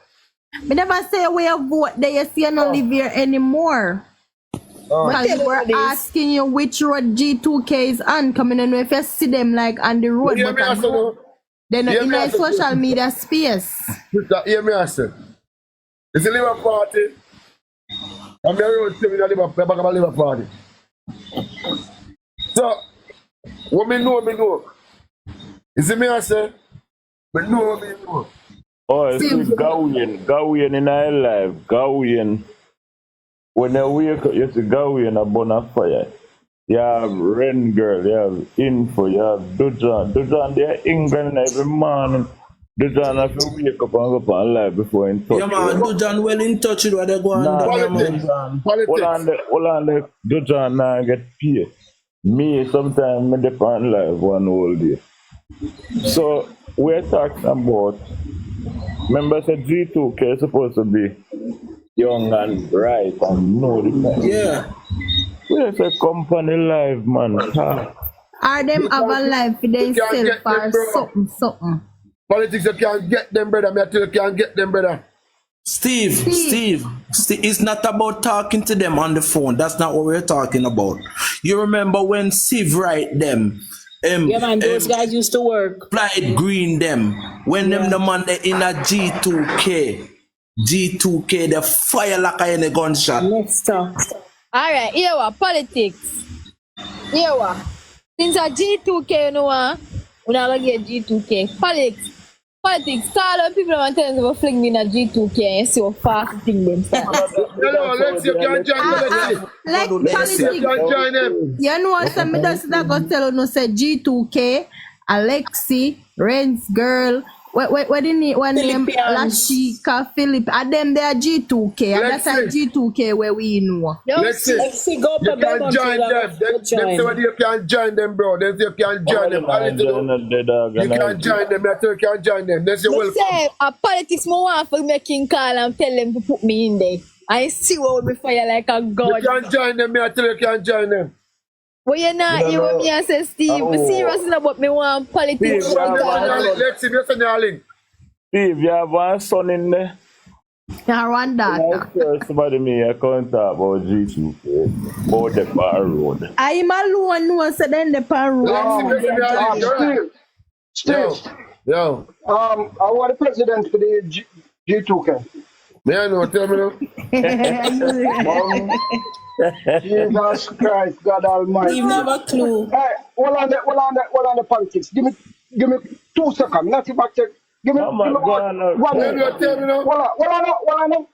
I never say we vote there, you see you don't live here anymore. Because we're asking you which road G2K is on, coming in if you see them like on the road, but they're not in a social media space. Hear me answer. It's a Labour Party. I'm going to tell you the Labour Party. So, what me know. You see me answer? Me know. Oh, it's Gawian in our life. Gawian. When you wake up, you see Gawian a bonfire. You have Ren Girl, you have Info, you have Dujan. Dujan, they are England every morning. Dujan have to wake up and go up and live before in touch. Yeah, man, Dujan well in touch with what they're going on. Hold on, Dujan now get paid. Me, sometimes I depend live one whole day. So, we're talking about, remember, the G2K is supposed to be young and bright and know the time. Yeah. Where's a company live, man? Are them have a life for themselves or something? Politics, you can't get them, brother. Me tell you can't get them, brother. Steve, it's not about talking to them on the phone. That's not what we're talking about. You remember when Steve write them? Yeah, man, those guys used to work. Plied green them. When them the man they in a G2K, the fire like in a gunshot. Next talk. Alright, here what? Politics. Here what? Since a G2K, you know what? We're not gonna get G2K. Politics, all the people want to tell us about fling me in a G2K and you see how fast the thing them start. Hello, let's see if you can join them. You know what? Somebody does that go tell you say G2K, Alexi, Ren's Girl. What do you need? One name Lashika, Philip. And them they are G2K. And that's a G2K where we know. Lexi, go up you can join them. Them say you can join them, bro. Them say you can join them. You can join them. You can join them. That's your welcome. Say a politics more want for making call and tell them to put me in there. I see what will be fire like a god. You can join them. I tell you can join them. Well, you're not hear what me and say, Steve. I'm serious about me want politics. Let's see, you send your link. Steve, you have one son in there? Yeah, one daughter. Somebody me I can't talk about G2K, about the bar road. I'm alone who said then the bar road. Steve. Yo. I want the president for the G2K. Me I know, tell me now. Jesus Christ, God Almighty. You've never clue. Hey, hold on the politics. Give me 2 seconds. Not if I take. Give me 1 minute. Tell me now. Hold on.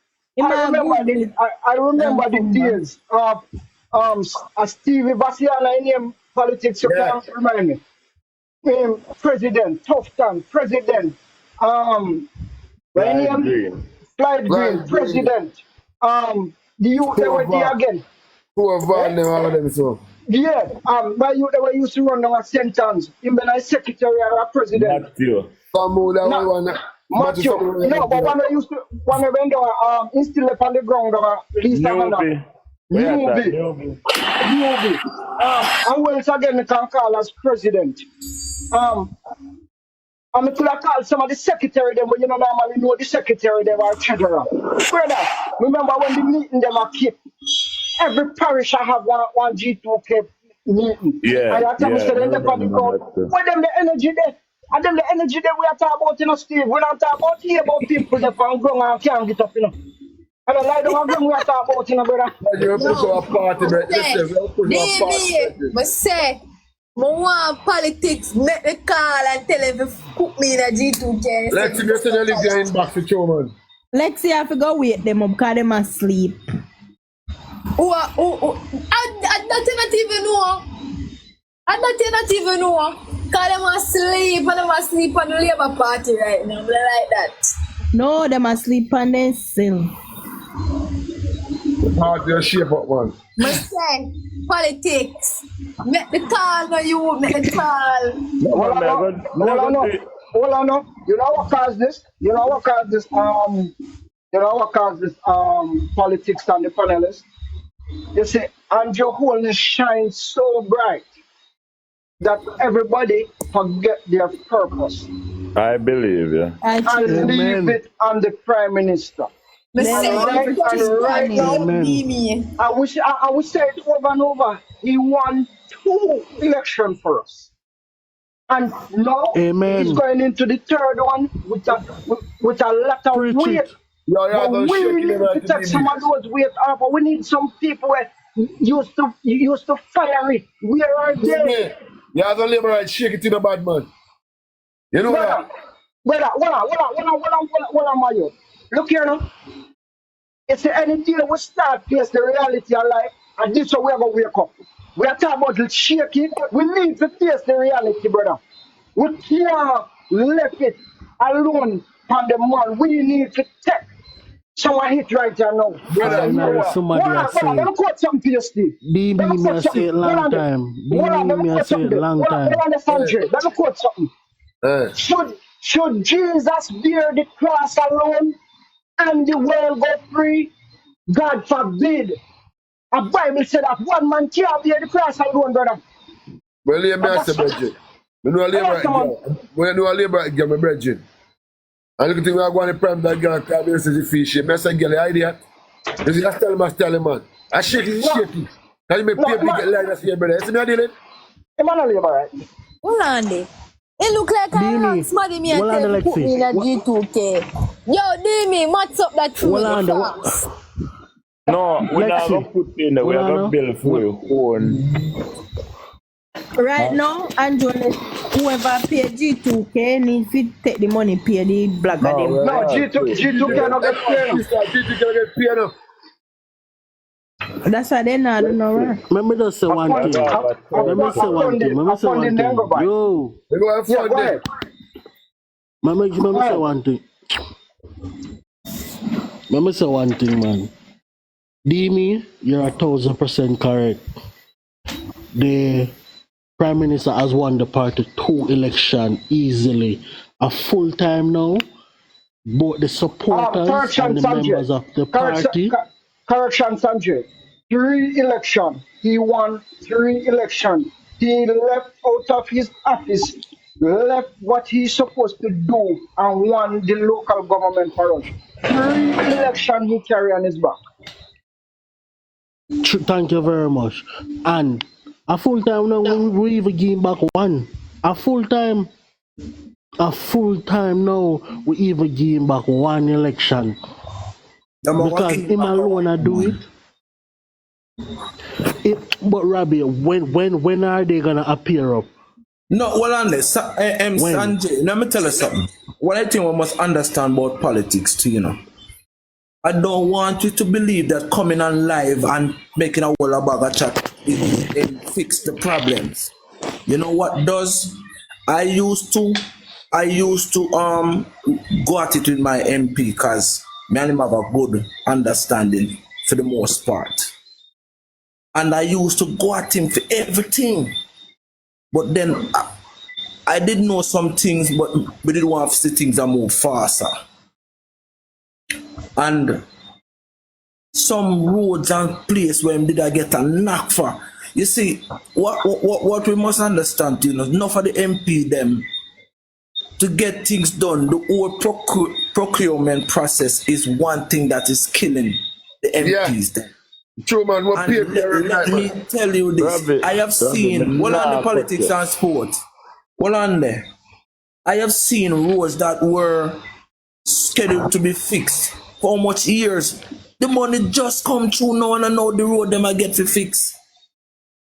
I remember the days of Stevie Bassiana in him politics. You can't remind me. President, tough time, president. Clyde Green, president. The youth they were there again. Who are van them, all of them, so. Yeah, my youth they were used to run down a sentence. Even a secretary or a president. Matthew. Matthew. No, but one used to one went down he's still up on the ground Lisa Newbie. And Wells again can call as president. I'm going to call some of the secretary them, but you know normally know the secretary them are treasurer. Brother, remember when the meeting them are kept? Every parish I have one G2K meeting. Yeah. And I tell you, so they on the ground. Where them the energy there? And then the energy that we are talking about, Steve, we're not talking about here about people that from ground and can't get up, I don't lie down on ground we are talking about, brother. You push our party, man. Listen, we push our party. But say, want politics, make the call and tell him to put me in a G2K. Let's see, you're leave your inbox for Truman. Lexi have to go wake them up because them asleep. I not even know. I not even know. Because them asleep and them asleep on the Labour Party right now. Like that. No, them asleep on their cell. Party your shape up, man. But say, politics. Make the call, no you make the call. Hold on. You know what caused this? You know what caused this? Politics and the panelists. You see, and your holiness shines so bright that everybody forget their purpose. I believe you. And leave it on the Prime Minister. Right now, I will say it over and over. He won 2 elections for us. And now he's going into the third one with a lot of weight. But we need to take some of those weight off. We need some people who used to fire it. Where are they? You have to liberate, shake it to the bad man. You know that? Brother, my youth. Look here now. It's anything we start face the reality of life, and this is how we're going to wake up. We are talking about shaking. We need to face the reality, brother. We can't leave it alone on the man. We need to take someone hit right there now. Brother, let me quote something to you, Steve. Me say it long time. Let me quote something. Should Jesus bear the cross alone and the world go free? God forbid. A Bible said that one man can't bear the cross alone, brother. Well, let me ask you, Bridget. We know a labor again, my Bridget. And look at the way I go on the prime that girl can't be such a fish. You mess and get the idea. You see, I tell him, man. I shake it, shaky. Can you make people get like that for your brother? You see me, I did it? I'm not a labor, right? Hold on there. It look like I'm smarty me and tell me put me in a G2K. Yo, Dimi, what's up that true? No, we're not going to put in there. We're going to build for your own. Right now, Andrew, whoever pay G2K needs to take the money, pay the black of them. No, G2K not get paid. G2K get paid. That's why they not know, right? Let me just say one thing. Let me say one thing. Yo. Let me say one thing. Let me say one thing, man. Dimi, you're 1000% correct. The Prime Minister has won the party 2 elections easily. A full time now. Both the supporters and the members of the party. Correction, Sanjay. 3 elections. He won 3 elections. He left out of his office, left what he's supposed to do, and won the local government for us. 3 elections he carry on his back. Thank you very much. And a full time now, we even give back 1. A full time now, we even give back 1 election. Because him alone do it. But Rabbi, when are they gonna appear up? No, well, on this, Sanjay, let me tell you something. What I think we must understand about politics too, you know. I don't want you to believe that coming on live and making a whole bag of chat it fix the problems. You know what does? I used to go at it with my MP because me and him have a good understanding for the most part. And I used to go at him for everything. But then I did know some things, but we didn't want to see things that move faster. And some roads and places where did I get a knock for. You see, what we must understand, you know, enough of the MP them to get things done. The whole procurement process is one thing that is killing the MPs there. True, man. Let me tell you this. I have seen, well on the politics and sport. Well on there. I have seen roads that were scheduled to be fixed for how much years. The money just come through now and I know the road them I get to fix.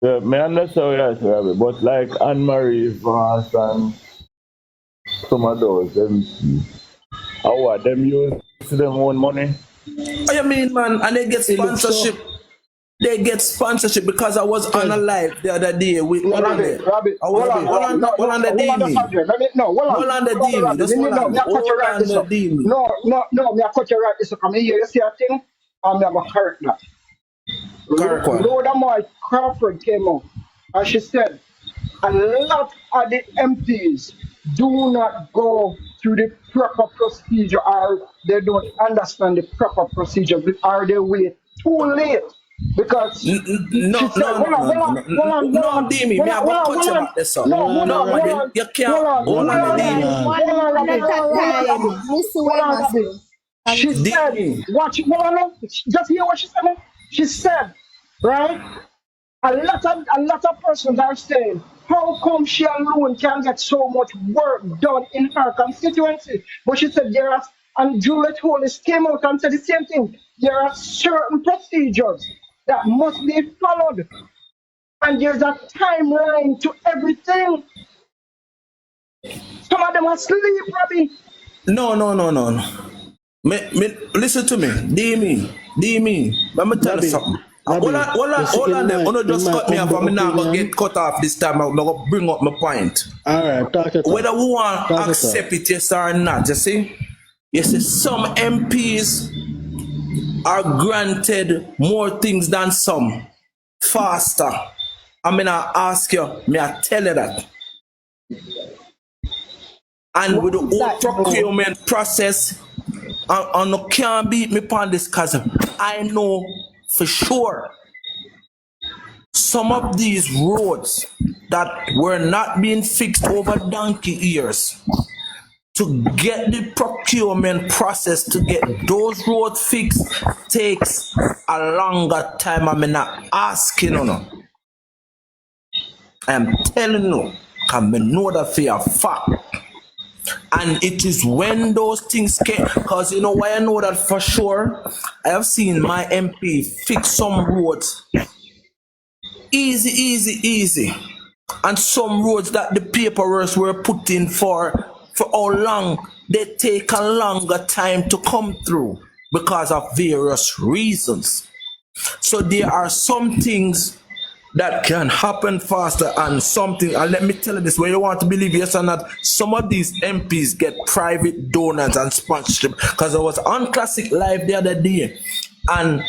Yeah, me understand what you say, but like Anne Marie Vance and some of those, them, how what, them use them own money? What you mean, man? And they get sponsorship. They get sponsorship because I was on a live the other day with Rabbit, hold on the DME. No, me I cut you right. This come here. You see a thing? I'm gonna correct that. Rhoda Moy Crawford came out and she said a lot of the MPs do not go through the proper procedure or they don't understand the proper procedure or they wait too late. Because no, Demi, me I go cut you back this up. No, you can't. Hold on, She said, watch, just hear what she said. She said, right? A lot of persons are saying, how come she alone can get so much work done in her constituency? But she said there are, and Juliet Hollis came out and said the same thing. There are certain procedures that must be followed. And there's a timeline to everything. Some of them are asleep, Robbie. No. Listen to me. Demi. Let me tell you something. Hold on them. Don't just cut me off. I'm not going to get cut off this time. I'm going to bring up my point. Alright, talk it. Whether we want to accept it, yes or not, you see? You see, some MPs are granted more things than some. Faster. I mean, I ask you, may I tell you that? And with the whole procurement process, and you can't beat me upon this because I know for sure some of these roads that were not being fixed over donkey years, to get the procurement process to get those roads fixed takes a longer time. I'm not asking you. No. I'm telling you, because I know that for a fact. And it is when those things came, because you know why I know that for sure? I have seen my MP fix some roads easy. And some roads that the paperwork were put in for how long, they take a longer time to come through because of various reasons. So there are some things that can happen faster and something, and let me tell you this, when you want to believe yes or not, some of these MPs get private donors and sponsorship. Because I was on Classic Live the other day and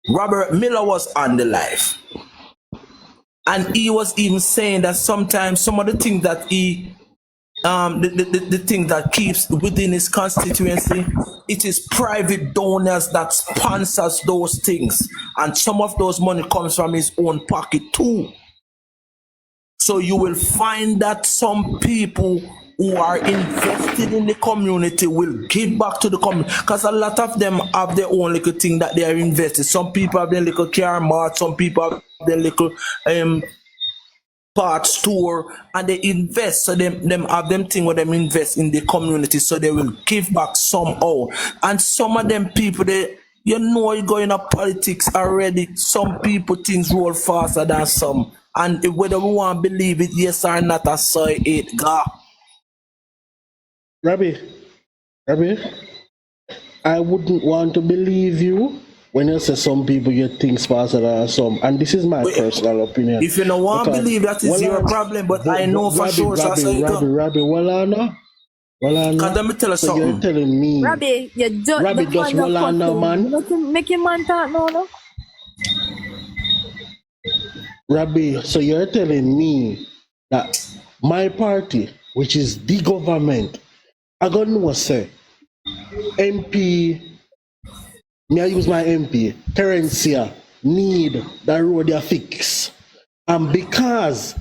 Robert Miller was on the live. And he was even saying that sometimes some of the things that he the thing that keeps within his constituency, it is private donors that sponsors those things, and some of those money comes from his own pocket too. So you will find that some people who are invested in the community will give back to the community, because a lot of them have their own little thing that they are invested. Some people have their little car mart, some people have their little part store, and they invest. So them have them thing where them invest in the community, so they will give back somehow. And some of them people, they, you know, you go in a politics already. Some people things roll faster than some, and whether we want to believe it yes or not, I saw it go. Rabbi, I wouldn't want to believe you when you say some people get things faster than some, and this is my personal opinion. If you don't want to believe, that is your problem, but I know for sure. Rabbi, Walana. Because let me tell you so something. You're telling me. Rabbi, you don't. Rabbi, just Walana, man. Make your man talk now, no? Rabbi, so you're telling me that my party, which is the government, I got no say, MP. Me I use my MP, Terencia, need that road a fix. And because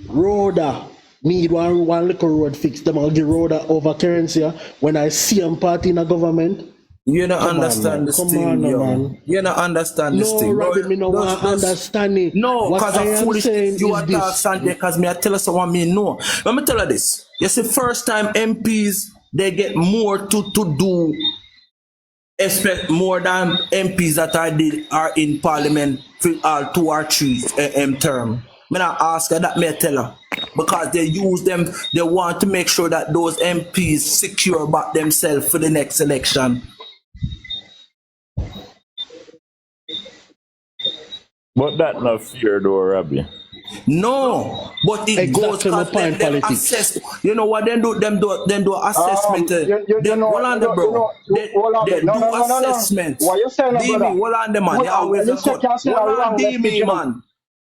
Rhoda need one little road fix, them I'll give Rhoda over Terencia when I see them party in a government, You don't Come on, understand man. this Come thing, on, yo. man. You don't understand this No, thing. Robbie, me no want understand it. No, What because I of am foolish saying you is are talk this. Sunday, because me I tell us what me know. Let me tell you this. You see, first time MPs, they get more to do, expect more than MPs that are in parliament for 2 or 3 term. Me not ask her that, me I tell her. Because they use them, they want to make sure that those MPs secure back themselves for the next election. But that not fear though, Robbie. No, but it goes because them assess. You know what they do? Them do assessment. Hold on, bro. They do assessment. What you saying, D me, brother? hold on, man. They always You say can't say hold a on, wrong D me, message, man.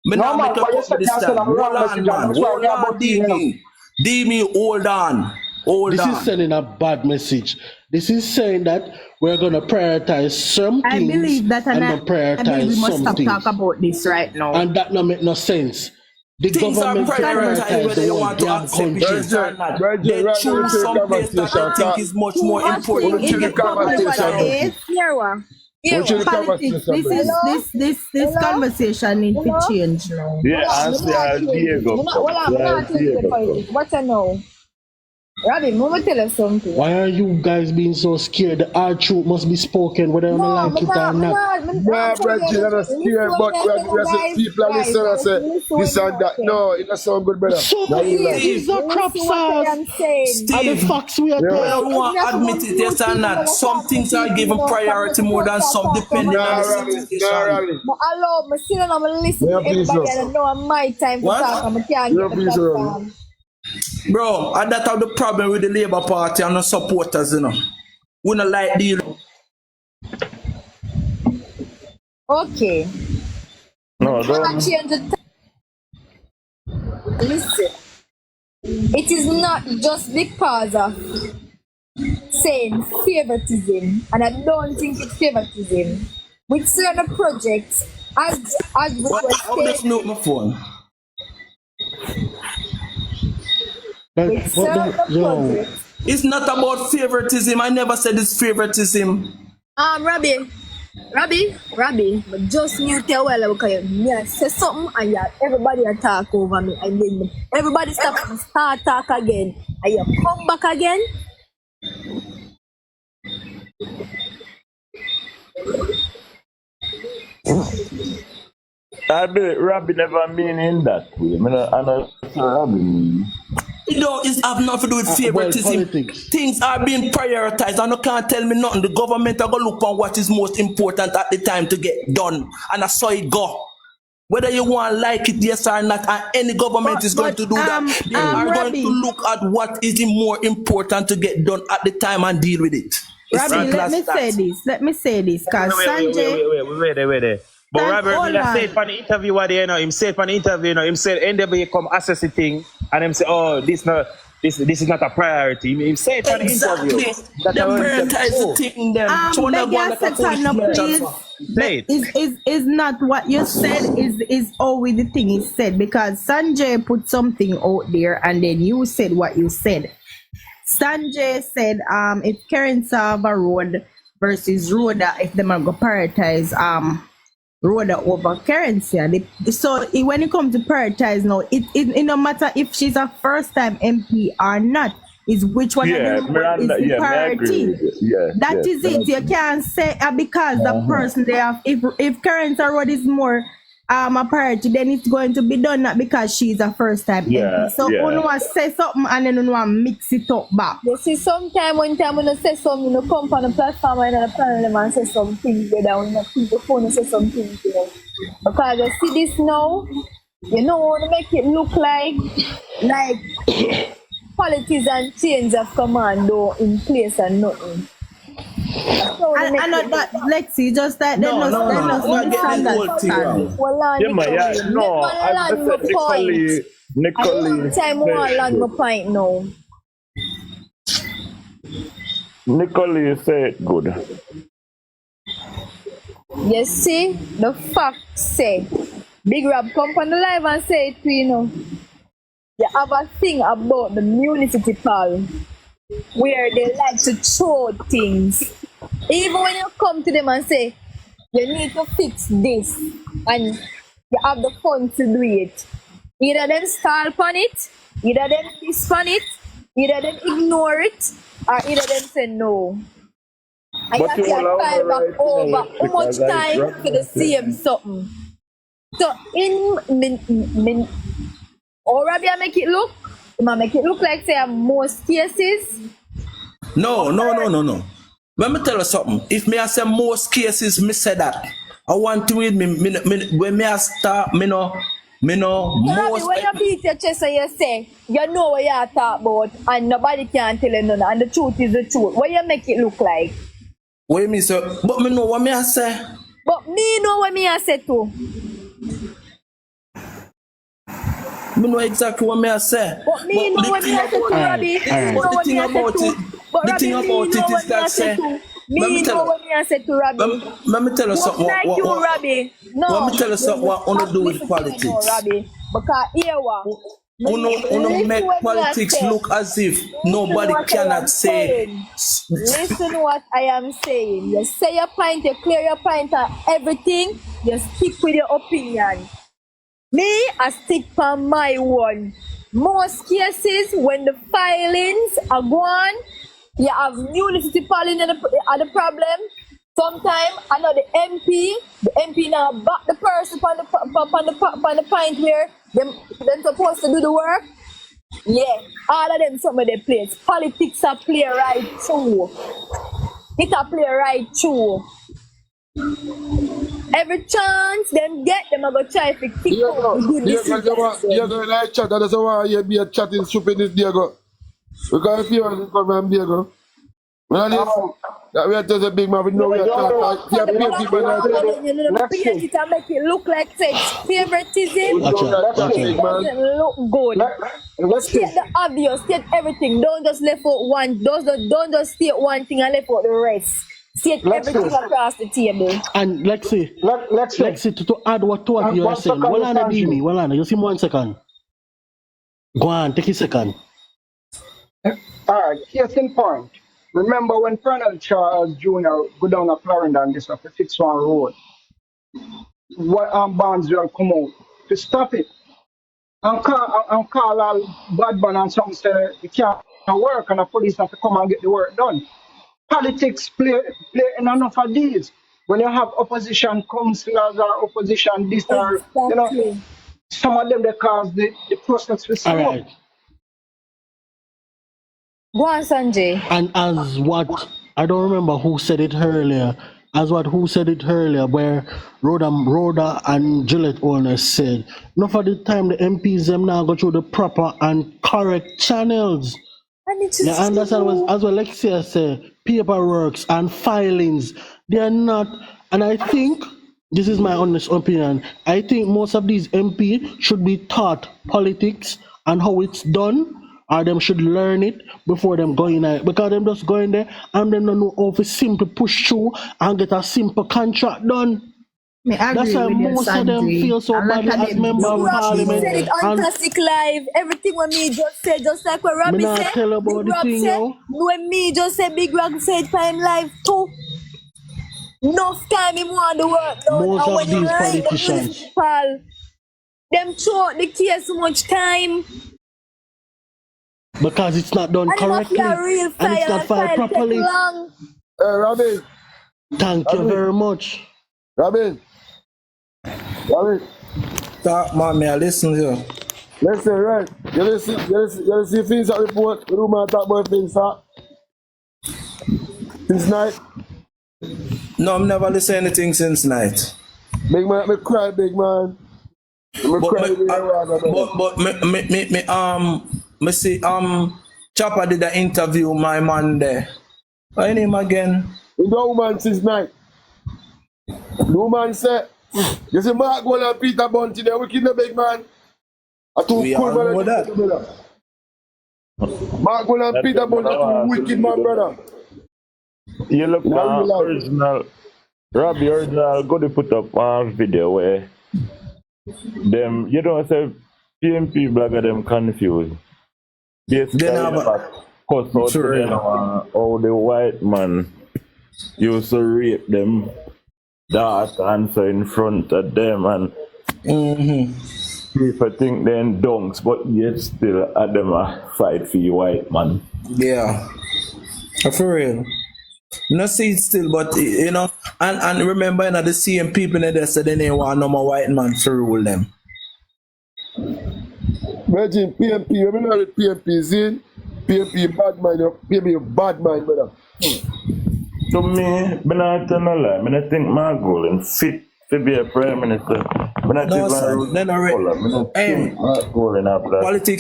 Me no, not man, make a what you cut say this can't say time. a Hold wrong on, message, man. that's why Hold we are on, about D me. D me, hold on. Hold This on. is sending a bad message. This is saying that we're gonna prioritize some I things believe that, and and not I believe prioritize we must some stop things. talk about this right now. And that no make no sense. The Things are government prioritized prioritize whether the you whole want to damn accept country. it or not. They choose some place that they think is much more important to get done. Politics. This conversation needs to change now. Yeah, answer Diego. What I know. Robbie, let me tell you something. Why are you guys being so scared? The hard truth must be spoken whether you like it or not. Nah, brother, you're not scared, but we are some people listen and say this and that. No, it doesn't sound good, brother. So Steve, these are crop sauce. And the facts we are you telling. don't want to admit it, yes or not. Some things are given priority more than some, depending on the situation. But allow me sit down and listen to everybody and I know my time to talk and I can't get the platform. Bro, and that's the problem with the Labour Party and the supporters, you know. We don't like deal. Okay. No, don't change the listen. It is not just because of saying favoritism, and I don't think it's favoritism. With certain projects, as we were I'll just note my phone. It's not about favoritism. I never said it's favoritism. Robbie, but just mute your well because you say something and everybody talk over me and then everybody start talk again and you come back again. I bet Robbie never mean in that way. I know Robbie mean. It don't have nothing to do with favoritism. Things are being prioritized, and you can't tell me nothing. The government are going to look on what is most important at the time to get done, and I saw it go. Whether you want to like it, yes or not, and any government is going to do that. They are going to look at what is more important to get done at the time and deal with it. Robbie, let me say this, because Sanjay... Wait. But Robert, I said for the interview what you know, him said for the interview, you know, him said NW come assess the thing and him say, oh, this is not a priority. Him said for the interview. They prioritize the thing them. Is not what you said is always the thing is said, because Sanjay put something out there and then you said what you said. Sanjay said if Karen Sava road versus Rhoda, if them are going to prioritize Rhoda over currency. So when it comes to prioritize now, it no matter if she's a first time MP or not, is which one is the priority. That is it. You can't say because the person they have, if currency road is more a priority, then it's going to be done not because she's a first time MP. So you want to say something and then you want to mix it up back. You see, sometimes when you say something, you come on the platform and the panel and say some things together, when you pick the phone and say some things together. Because you see this now, you know want to make it look like politics and change of commando in place and nothing. And not that, let's see, just that they must understand that. Nicole say it good. You see, the fact say, Big Rob come on the live and say it to you know. You have a thing about the municipal where they like to throw things Even when you come to them and say, you need to fix this, and you have the funds to do it, either them stall on it, either them piss on it, either them ignore it, or either them say no. And But you you can all file are back right over now, how much because I time drop for the same something. So in or Rabbi I make it look, make it look like say most cases. No. Let me tell you something. If me I say most cases, me say that. I want to read me when me I start, me know Rabbi, most. when you beat your chest and you say, you know what you talk about and nobody can tell you none and the truth is the truth. What you make it look like? What me say? But me know what me I say. But me know what me I say too. Me know exactly what me I say. But me know what me I say too, Rabbi. The thing about it, the thing about it is that say. Me know what me I say to Rabbi. Let me tell you Just something. like you, Rabbi. No. Let me tell you something. What I do with Listen to me politics? now, Rabbi. Because here what? Uno make politics look as if nobody cannot say. Listen what I am saying. You say your point, you clear your point and everything, you stick with your opinion. Me, I stick for my one. Most cases, when the filings are gone, you have municipality are the problem. Sometimes I know the MP now back the person on the point where them supposed to do the work. Yeah, all of them some of the place. Politics are play right too. It a play right too. Every chance them get them, I go try to kick out the good decisions. Diego, like chat, that's why you be a chatting stupid, Diego. Because if you want to come and Diego, when I that we are just a big man, we know we are talking. You pay people like that. Paint it and make it look like it's favoritism. It doesn't look good. State the obvious, state everything. Don't just left out one. Don't just state one thing and left out the rest. State everything across the table. And Lexi, to add what you are saying. Well, Anna, you see 1 second. Go on, take a second. Alright, case in point. Remember when Colonel Charles Jr. go down to Florida and this up to fix one road? What Barnesville come out to stop it? And call all bad man and some say it can't work and the police have to come and get the work done. Politics play in enough of these. When you have opposition councillors or opposition this or you know, some of them they cause the process to slow. All right. Go on, Sanjay. And as what I don't remember who said it earlier. Where Rhoda and Gillette owners said, no, for the time the MPs them now go through the proper and correct channels. You understand as well, Lexia said, paperworks and filings, they are not, and I think, this is my honest opinion, I think most of these MP should be taught politics and how it's done, or them should learn it before them going there. Because them just going there and them don't know how to simply push through and get a simple contract done. That's why most of them feel so badly as member of parliament. Said it on Classic Live. Everything when me just said, just like what Robbie said. Tell about the thing, yo. When me just said Big Rock said time live too. Enough time him want the work done. Most and of when these you politicians. Them throw the case so much time. Because it's not done and correctly. And it's not filed properly. Robin. Thank you very much. Robin. Talk, man, may I listen to you? Listen, right. You see things that report, the room and talk about things, sir. Since night? No, I'm never listened to anything since night. Big man, me cry, big man. Me see Chopper did an interview my man there. What's name again? The woman since night. The woman said, you see Mark Gold and Peter Bunty, they're wicked the big man. We all know that. Mark Gold and Peter Bunty are too wicked, my brother. You look original. Robbie original go to put up a video where them, you don't say PMP blogger them confused. Basically, how the white man used to rape them daughter and so in front of them and people think they're dunks, but yet still at them a fight for you white man. Yeah. For real. No see it still, but you know, and remember, you know, the same people in there said they didn't want no more white man to rule them. Imagine PMP, you know the PMP is in? PMP bad mind, PMP bad mind, brother. To me, I not tell no lie. I think my goal and fit to be a prime minister. Politics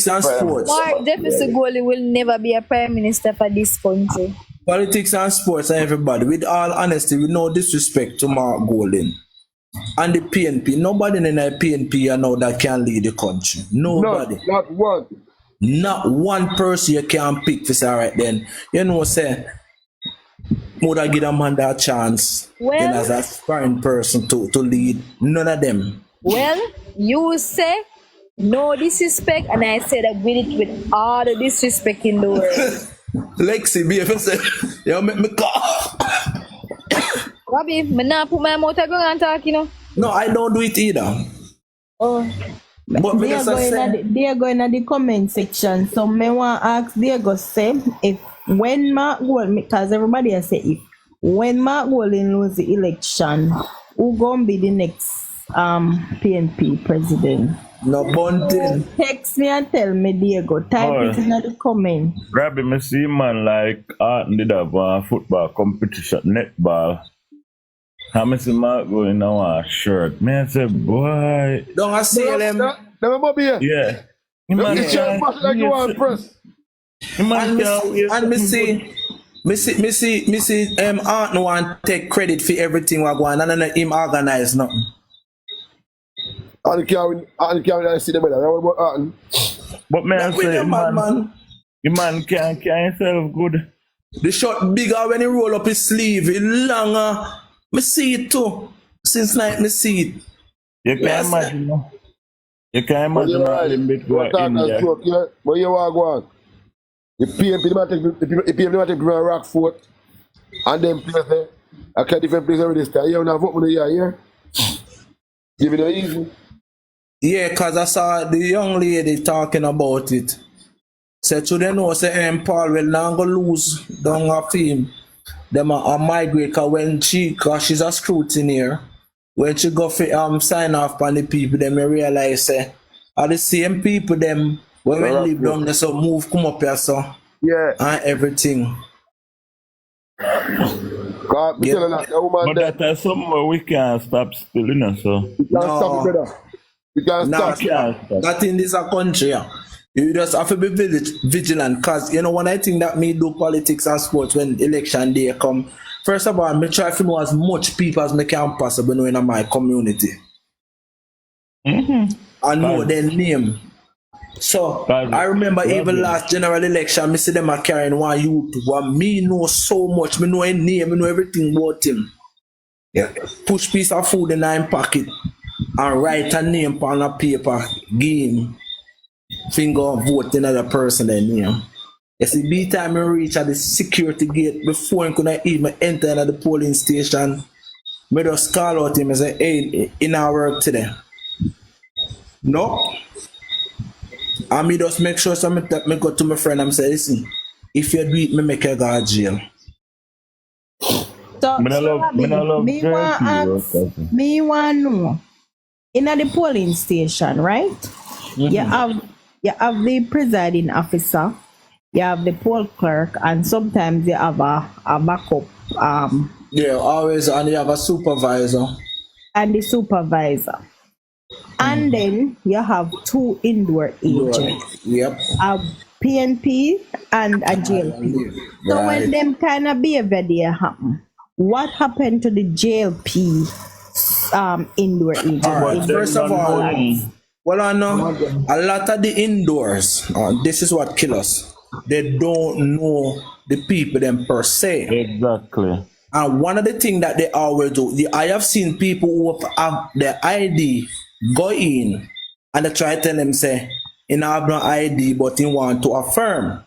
and sports. Mark Jefferson Goli will never be a prime minister for this country. Politics and sports and everybody, with all honesty, with no disrespect to Mark Golden and the PNP, nobody in the PNP you know that can lead the country. Nobody. Not one. Not one person you can pick to say, all right then, you know, say, would I give a man that chance as a aspiring person to lead? None of them. Well, you say no disrespect, and I said I with it with all the disrespect in the world. Lexi, BFS, you make me cough. Robbie, I not put my mouth around and talk, you know. No, I don't do it either. Oh. But they are going at the comment section. So me want to ask Diego say if when Mark Golden, because everybody has said if when Mark Golden lose the election, who gonna be the next PNP president? No bunting. Text me and tell me, Diego. Type it in the comment. Grab him, I see man like Art did have a football competition, netball. How much Mark going now a shirt? Man, I say, boy. Don't I see them? Yeah. And me see Art no want take credit for everything we're going and then him organize nothing. I can't see them better. But man, I say, man, the man can't himself good. The shot bigger when he roll up his sleeve, it longer. Me see it too. Since night me see it. You can't imagine, no? You can't imagine all them bit go in there. But you want to go on. The PMP, the PMP take people Rockfort and then place there. I can't different place every day. You don't vote for the year. Give it a easy. Yeah, because I saw the young lady talking about it. Said to them, no, say, Paul will not go lose down her film. Them a migrate, because when cause she's a scrutineer, when she go for sign off on the people, them realize are the same people them when we live down there, so move, come up here, so and everything. But that's somewhere we can't stop still, you know, so. We can't stop it, brother. We can't stop it. That in this country, yeah. You just have to be vigilant, because, you know, when I think that me do politics and sports when election day come, first of all, I try to know as much people as I can possibly know in my community. And know their name. So, I remember even last general election, I see them are carrying one youth, one me know so much, me know his name, me know everything about him. Yeah. Push piece of food in my pocket and write a name on a paper, game. Finger vote another person than him. You see, by the time I reach at the security gate, before I could even enter into the polling station, I just call out him and say, hey, in our work today. No. And me just make sure so I go to my friend and say, listen, if you do it, me make you go to jail. So, me want to know, in the polling station, right? You have the presiding officer, you have the poll clerk, and sometimes you have a backup. Yeah, always, and you have a supervisor. And the supervisor. And then you have two indoor agents. Yep. A PNP and a JLP. So when them kind of behavior there happen, what happened to the JLP indoor agent? Right, first of all, well, I know a lot of the indoors, this is what kills us. They don't know the people them per se. Exactly. And one of the things that they always do, I have seen people who have their ID go in and they try to tell them, say, you know, I have no ID, but you want to affirm.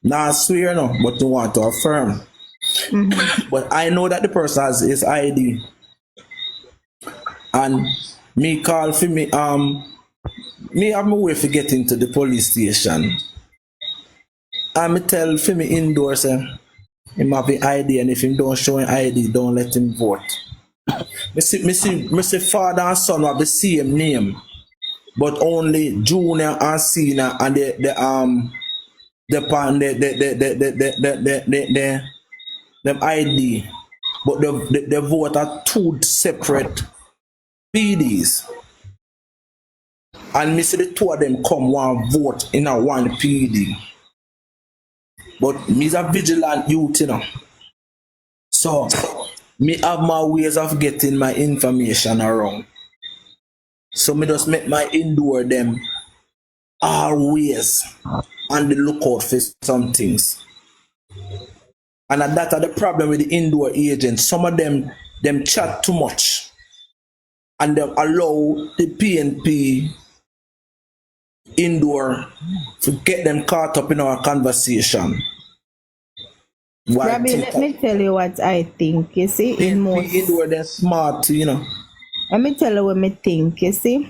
Now I swear no, but you want to affirm. But I know that the person has his ID. And me call for me me have my way for get into the police station. And me tell for me indoor say him have the ID, and if him don't show him ID, don't let him vote. Me see father and son have the same name, but only junior and senior and the ID, but the vote are two separate PDs. And me see the two of them come one vote in a one PD. But me's a vigilant youth, you know. So me have my ways of getting my information around. So me just make my indoor them always on the lookout for some things. And that's the problem with the indoor agents. Some of them chat too much. And they allow the PNP indoor to get them caught up in our conversation. Rabbi, let me tell you what I think. You see, in most indoor they're smart, you know. Let me tell you what I think. You see,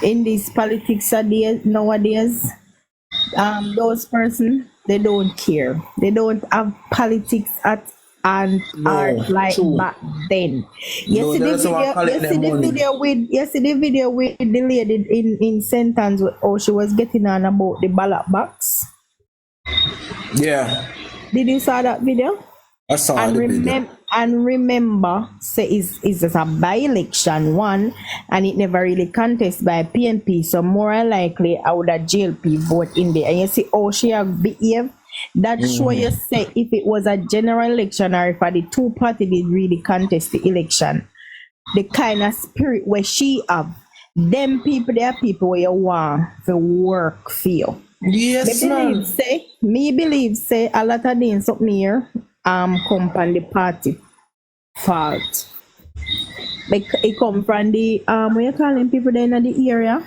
in these politics nowadays, those persons, they don't care. They don't have politics at and art like true. back then. You see the video with the lady in sentence how she was getting on about the ballot box. Yeah. Did you saw that video? I saw the video. And remember, say it's just a by-election one, and it never really contested by PNP. So more likely, I would have JLP vote in there. And you see how she have behaved. That show you say if it was a general election or if the two parties did really contest the election, the kind of spirit where she have, them people, they are people where you want to work for you. Yes, me believe say a lot of things up here come from the party fault. Like it come from the what you call them people there in the area?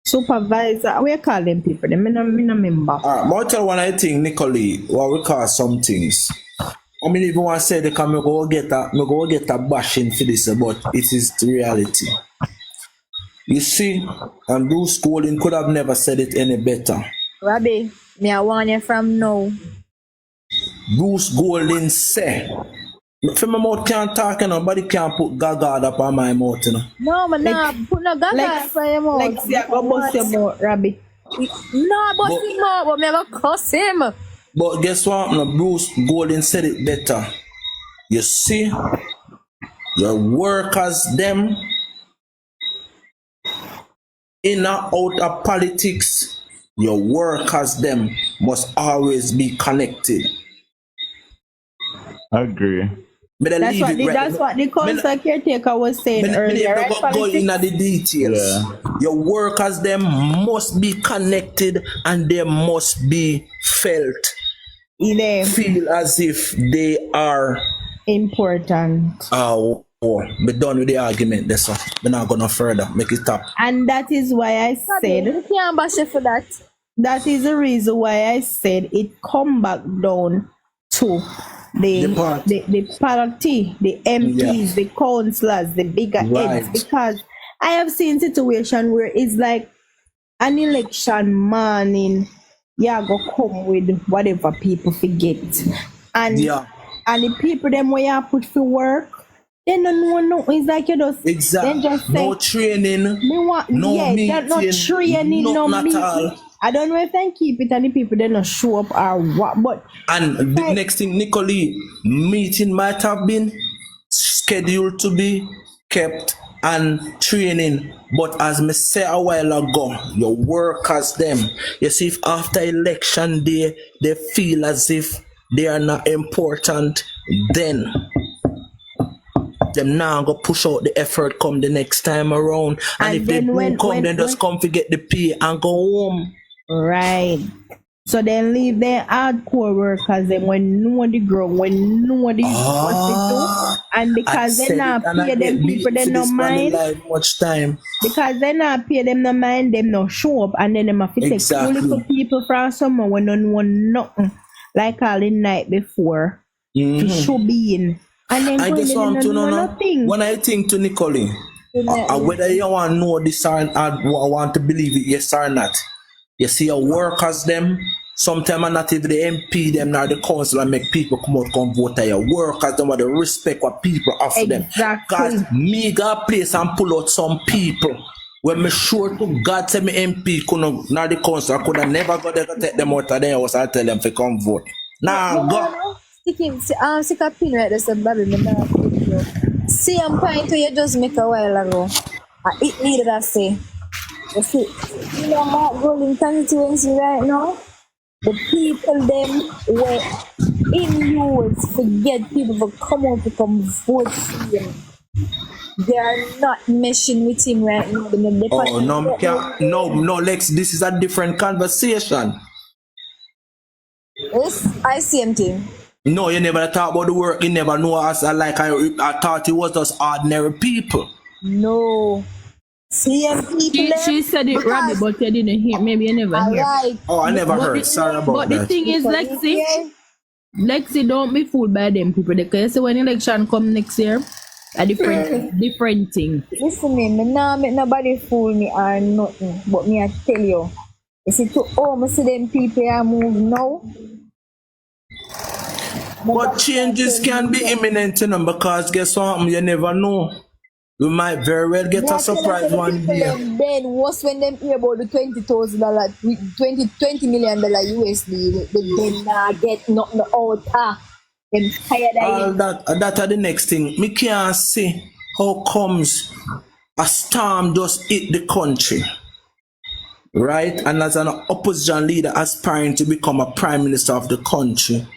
Supervisor, we call them people. Them I remember. I'll tell one I think, Nicole, what we call some things. I mean, if you want to say they can go get a bashing for this, but it is the reality. You see, and Bruce Golding could have never said it any better. Rabbi, me I warn you from now. Bruce Golding say, from my mouth can't talk, nobody can't put gaga up on my mouth, you know. No, man, nah, put no gaga up on your mouth. Like, see, I go bust your mouth, Rabbi. No, bust him out, but me I go cuss him. But guess what? No, Bruce Golding said it better. You see, your workers, them, in and out of politics, your workers, them, must always be connected. I agree. That's what the council caretaker was saying earlier. Right? Go into the details. Yeah. Your workers, them must be connected and they must be felt. Feel as if they are important. We're done with the argument. That's all. We're not going further. Make it stop. And that is why I said. You can't bash it for that. That is the reason why I said it come back down to the party, the MPs, the councillors, the bigger heads, because I have seen situation where it's like an election morning, go come with whatever people forget, and the people them where you put for work, they don't know. It's like you just just no training, no meeting, no training, no meeting. I don't know if they keep it and the people they not show up or what, but and the next thing, Nicole, meeting might have been scheduled to be kept and training, but as me said a while ago, your workers them, you see, if after election day they feel as if they are not important, then them now go push out the effort come the next time around, and if they do come, then just come to get the pay and go home. Right. So then leave their hardcore workers them when nobody grow, when nobody wants to do. And because they not pay them people, they no mind. Much time. Because they not pay them no mind, them no show up, and then them have to take two little people from somewhere when no one nothing. Like all the night before. Mm-hmm. to show being. And then I go just in want and to know know, nothing. when I think to Nicole, whether you want to know this or want to believe it, yes or not. You see your workers them, sometimes not even the MP them nor the council and make people come out come vote. Your workers them with the respect what people offer them. Because me got place and pull out some people. When me sure to God say me MP couldn't nor the council I could have never got there to take them out of their house and tell them to come vote. Nah, go. Stick a pin right there, so Bobby, see, I'm trying to you just make a while ago. It needed I say. You see, you know, Mark Golden constituency right now, the people them were in youths to get people to come out to come vote for him. They are not meshing with him right now. Oh no, Lex, this is a different conversation. Yes, I see him thing. No, you never talk about the work. You never know us. I thought it was just ordinary people. No. CM people. She said it right, but you didn't hear. Maybe you never hear. Right. Oh, I never heard. Sorry about that. But the thing is, Lexi, don't be fooled by them people. Because when election come next year, a different thing. Listen me nah make nobody fool me or nothing. But me I tell you, you see to me see them people are move now. But changes can be imminent, you know, because guess what? You never know. We might very well get a surprise one day. Then what's when them hear about the $20,000, $20 million USD, they nah get nothing out. Them tired all that are the next thing. Me can't see how comes a storm just hit the country. Right? And as an opposition leader aspiring to become a prime minister of the country,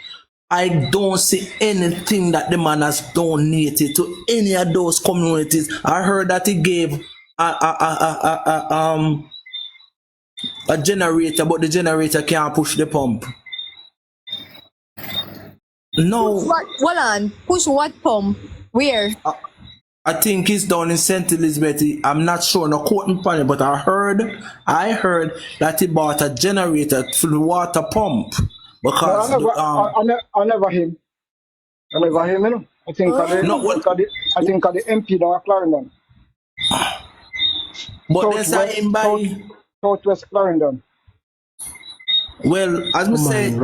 I don't see anything that the man has donated to any of those communities. I heard that he gave a generator, but the generator can't push the pump. No. Push what? Hold on. Push what pump? Where? I think it's down in St. Elizabeth. I'm not sure, no quote me on it, but I heard that he bought a generator for the water pump. Because I never him. I never him, you know. I think I think the MP down Clarendon. But there's a him by Southwest Clarendon. Well, as we say,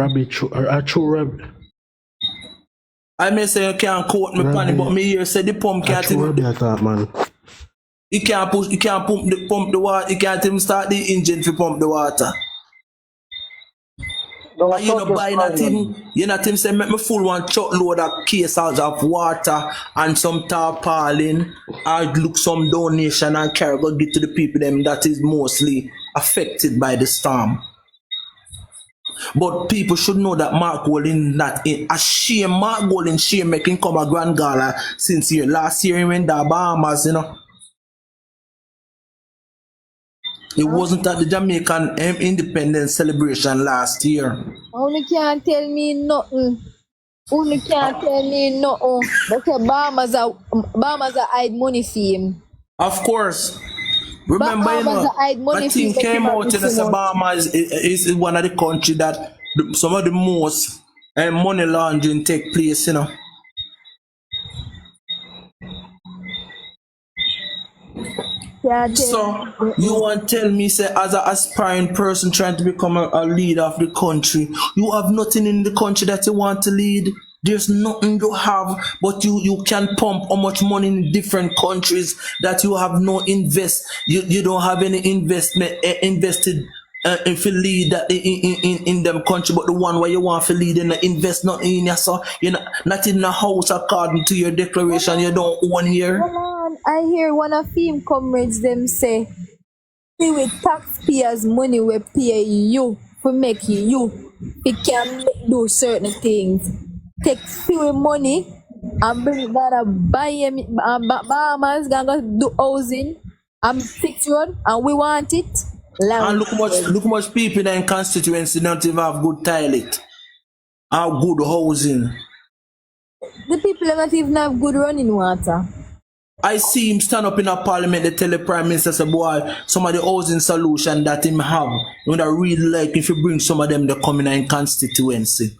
I may say you can't quote me on it, but me here say the pump can't even. You can't pump the water. You can't even start the engine to pump the water. And you know, buy nothing. You not even say make me full one truckload of cases of water and some tarpaulin. I look some donation and carry go get to the people them that is mostly affected by the storm. But people should know that Mark Golding not in a shame. Mark Golding shame making come a grand gala since last year he went to Bahamas, you know. It wasn't at the Jamaican independence celebration last year. Only can't tell me nothing. Only can't tell me nothing. Because Bahamas are hide money for him. Of course. Remember, you know, a thing came out in the Bahamas is one of the countries that some of the most money laundering take place, you know. So you want to tell me, say, as an aspiring person trying to become a leader of the country, you have nothing in the country that you want to lead? There's nothing you have, but you can pump how much money in different countries that you have no you don't have any investment invested if you lead in them country, but the one where you want to lead in invest not in your so you know not in the house according to your declaration you don't own here. I hear one of him comrades them say, "See with taxpayers' money we pay you for make you we can do certain things. Take few money and bring it down and buy him Bahamas gonna do housing and fix road and we want it." And look much people in constituency don't even have good toilet or good housing. The people don't even have good running water. I see him stand up in a parliament, they tell the prime minister, say, boy, some of the housing solution that him have, you would really like if you bring some of them to come in constituency.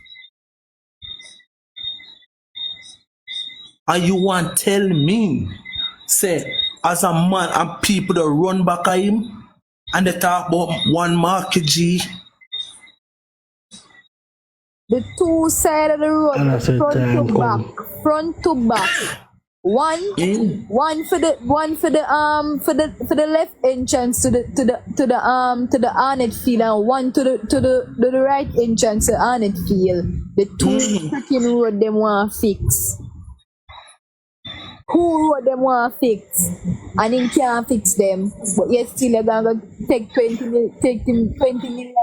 And you want tell me, say, as a man and people that run back at him, and they talk about one market G. The two sides of the road, And I said front time to back, come. front to back. One for the left entrance to the Arnett field, and one to the right entrance to Arnett field. The two freaking road them want fix. Who road them want fix? And him can't fix them. But yet still you're gonna take 20 million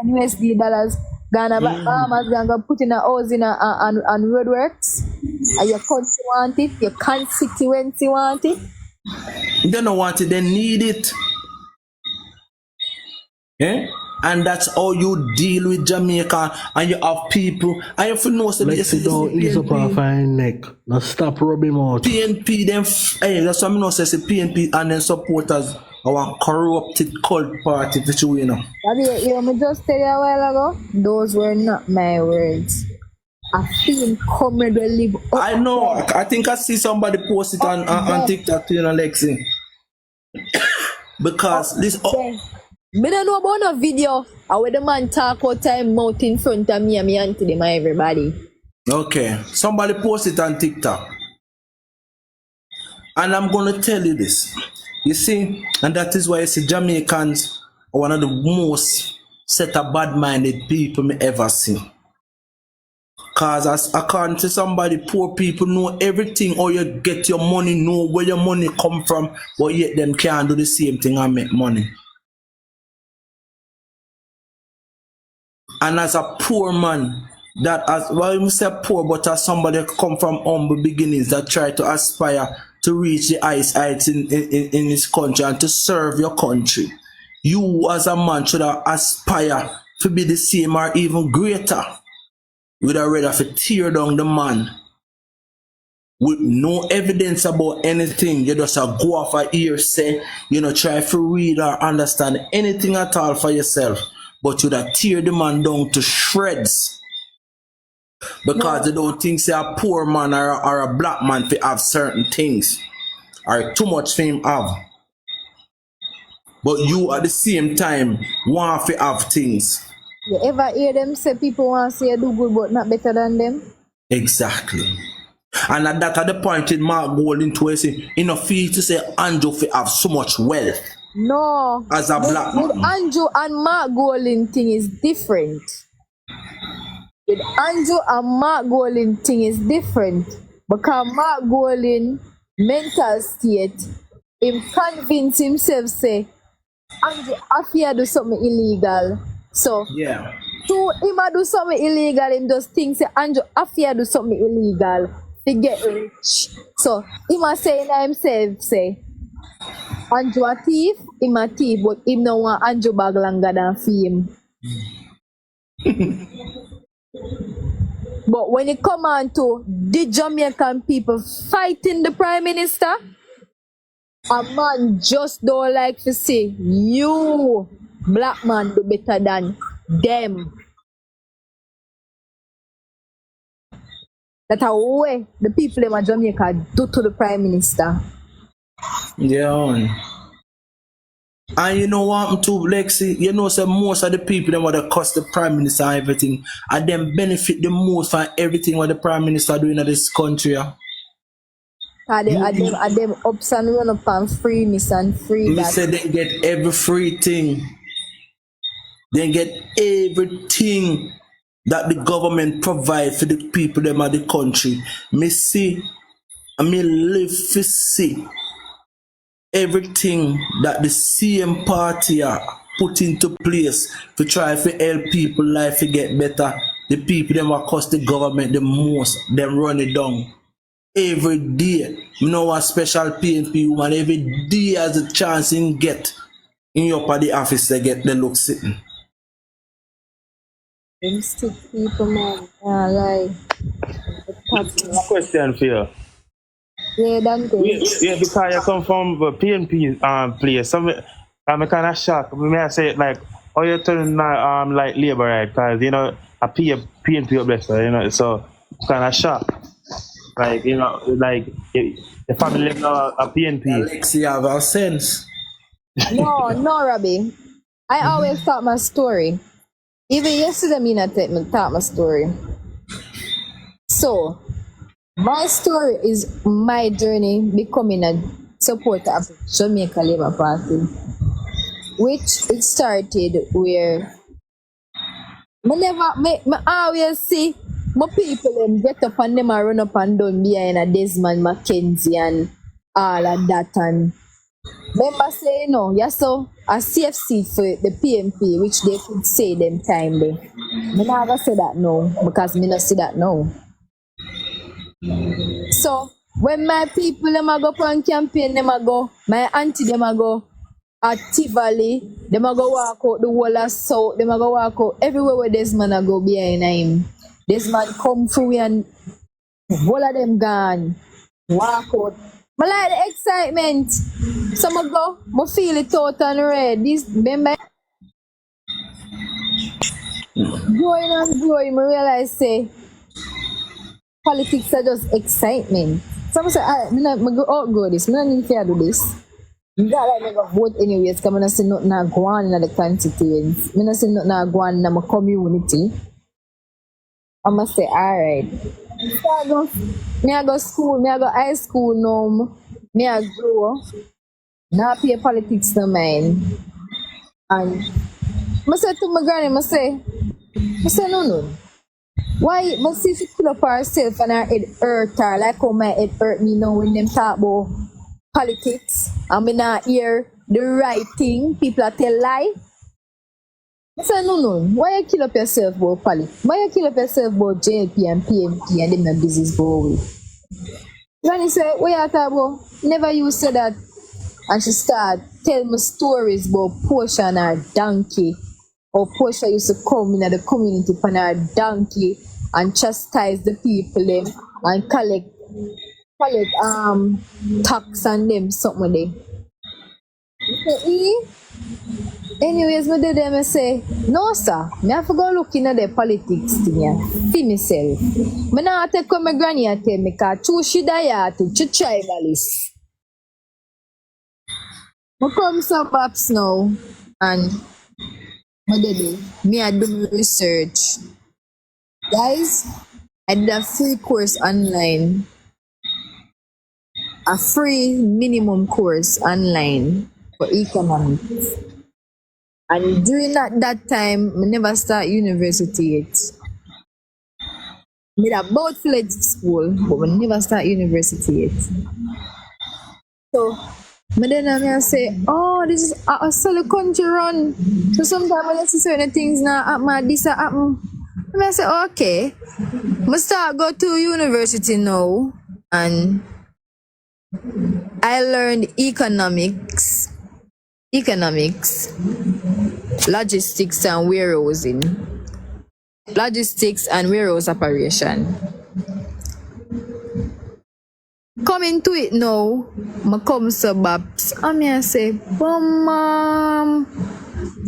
USD dollars. Ghana farmers gonna put in a house in on roadworks. And your country want it, your constituency want it. They don't want it, they need it. Eh? And that's how you deal with Jamaica, and you have people, and you have to know Let's sit down, ease up our fine neck. Now stop rubbing out. PNP, them, hey, that's what I know, say PNP and then supporters our corrupted cult party, which you know. You me just tell you a while ago, those were not my words. I feel comrade will live up. I know, I think I see somebody post it on TikTok, you know, Lexi. Because this. Me don't know about no video. I where the man talk out time mouth in front of me and me and to them everybody. Okay, somebody post it on TikTok. And I'm gonna tell you this. You see, and that is why I say Jamaicans are one of the most set of bad-minded people me ever see. Cause as according to somebody, poor people know everything, how you get your money, know where your money come from, but yet them can't do the same thing and make money. And as a poor man, that as well, you say poor, but as somebody come from humble beginnings that try to aspire to reach the highest heights in this country and to serve your country, you as a man should aspire to be the same or even greater. You'd have rather to tear down the man with no evidence about anything. You just go off a hearsay, you know, try to read or understand anything at all for yourself. But you'd have tear the man down to shreds. Because they don't think say a poor man or a black man to have certain things. Or too much for him have. But you at the same time want to have things. You ever hear them say people want to say you do good but not better than them? Exactly. And at that at the point in Mark Golding to say, you know, feel to say Andrew to have so much wealth. No. As a black man. With Andrew and Mark Golding thing is different. With Andrew and Mark Golding thing is different. Because Mark Golding mental state, him convince himself say, Andrew, I fear do something illegal. So, yeah. To him do something illegal, him just think say, Andrew, I fear do something illegal to get rich. So, him a say in himself, say, Andrew a thief, him a thief, but him no want Andrew bag longer than him. But when it come on to the Jamaican people fighting the Prime Minister, a man just don't like to say, you, black man, do better than them. That's how way the people in Jamaica do to the Prime Minister. Yeah. And you know what too, Lexi, you know, so most of the people that want to cost the Prime Minister and everything, and them benefit the most from everything what the Prime Minister doing in this country. Them ups and run up and freeness and free You that. say they get everything. They get everything that the government provide for the people them of the country. Me see, I mean live to see everything that the same party are put into place to try to help people life to get better. The people them what cost the government the most, them run it down. Every day, you know what special PNP woman, every day has a chance in get in your party office to get the look sitting. Them stick people, man. Yeah, like. Question for you. Yeah, Dante. Yeah, because you come from the PNP place. So I'm kind of shocked. May I say it like, how you turn like labor, right? Because, you know, I pay PNP up there, so, you know, so kind of shocked. Like, you know, like the family no a PNP. Alexia have a sense. No, Robbie. I always thought my story. Even yesterday, me not thought my story. So, my story is my journey becoming a supporter of Jamaica Labour Party, which it started where I always see my people them get up and them run up and down behind a Desmond Mackenzie and all of that, and remember say yeah, so a safe seat for the PMP, which they could say them time there. Me never say that no, because me not see that no. So when my people them a go on campaign, them a go, my auntie them a go at Tivoli, them a go walk out the whole of South, them a go walk out everywhere where Desmond a go behind him. Desmond come through and all of them gone. Walk out. I like the excitement. So I go, I feel it out and red. This remember growing and growing, I realize say politics are just excitement. So I say, I go outgrow this. I don't need to do this. I like never vote anyways, because I don't see nothing go on in the constituents. I don't see nothing go on in my community. I must say, alright. So I go school, I go high school now. I grow. Now pay politics no mind. And I say to my granny, I say no. Why I see she pull up herself and her head hurt her like how my head hurt me now when them talk about politics and me not hear the right thing, people are tell lie. I say no. Why you kill up yourself about politics? Why you kill up yourself about JLP and PMP and them not business go away? Granny say, what you talk about? Never you say that. And she start tell me stories about Portia and her donkey. Or Portia used to come in the community on her donkey and chastise the people them and collect tax on them something there. Anyways, me do them I say, no sir, me have to go look into the politics thing here, for myself. Me not take come my granny and tell me, because she die to tribalist. I come some apps now and me I do my research. Guys, I did a free course online. A free minimum course online for economics. And during that time, I never start university yet. I about fled school, but I never start university yet. So, I say, oh, this is a solid country run. So sometimes when I see certain things now happen, this happen. I say, okay, I start go to university now, and I learned economics, logistics and warehousing, logistics and warehouse operation. Coming to it now, I come suburbs, and I say, but mom,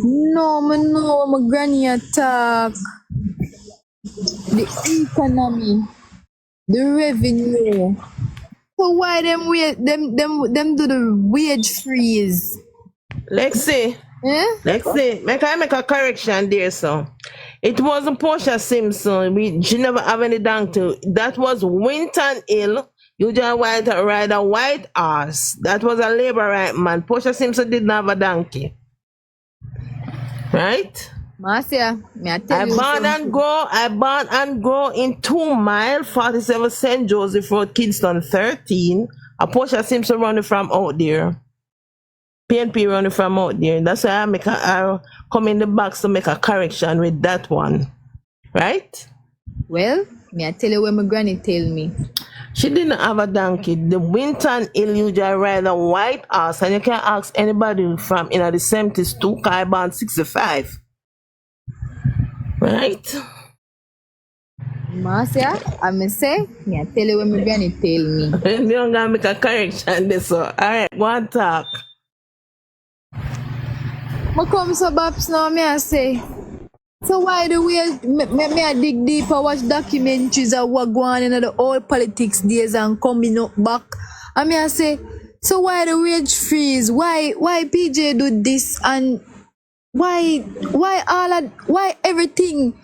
no, my granny attack. The economy, the revenue. So why them do the wage freeze? Lexi, make a correction there, so. It wasn't Portia Simpson. She never have any donkey. That was Winton Hill. You just want to ride a white horse. That was a labor right man. Portia Simpson didn't have a donkey. Right? Marcia, I born and grow in 2 Mile, 47 St. Joseph Road, Kingston 13. A Portia Simpson running from out there. PNP running from out there. That's why I come in the box to make a correction with that one. Right? Well, I tell you what my granny tell me. She didn't have a donkey. The Winton Hill you just ride a white horse, and you can ask anybody from the 70s to I born 65. Right? Marcia, I tell you what my granny tell me. You don't gonna make a correction this so. Alright, go and talk. I come so babs now, I say, So why the way me I dig deeper, watch documentaries of what go on in the old politics days and coming up back? I mean I say, so why the wage freeze? Why PJ do this and why everything?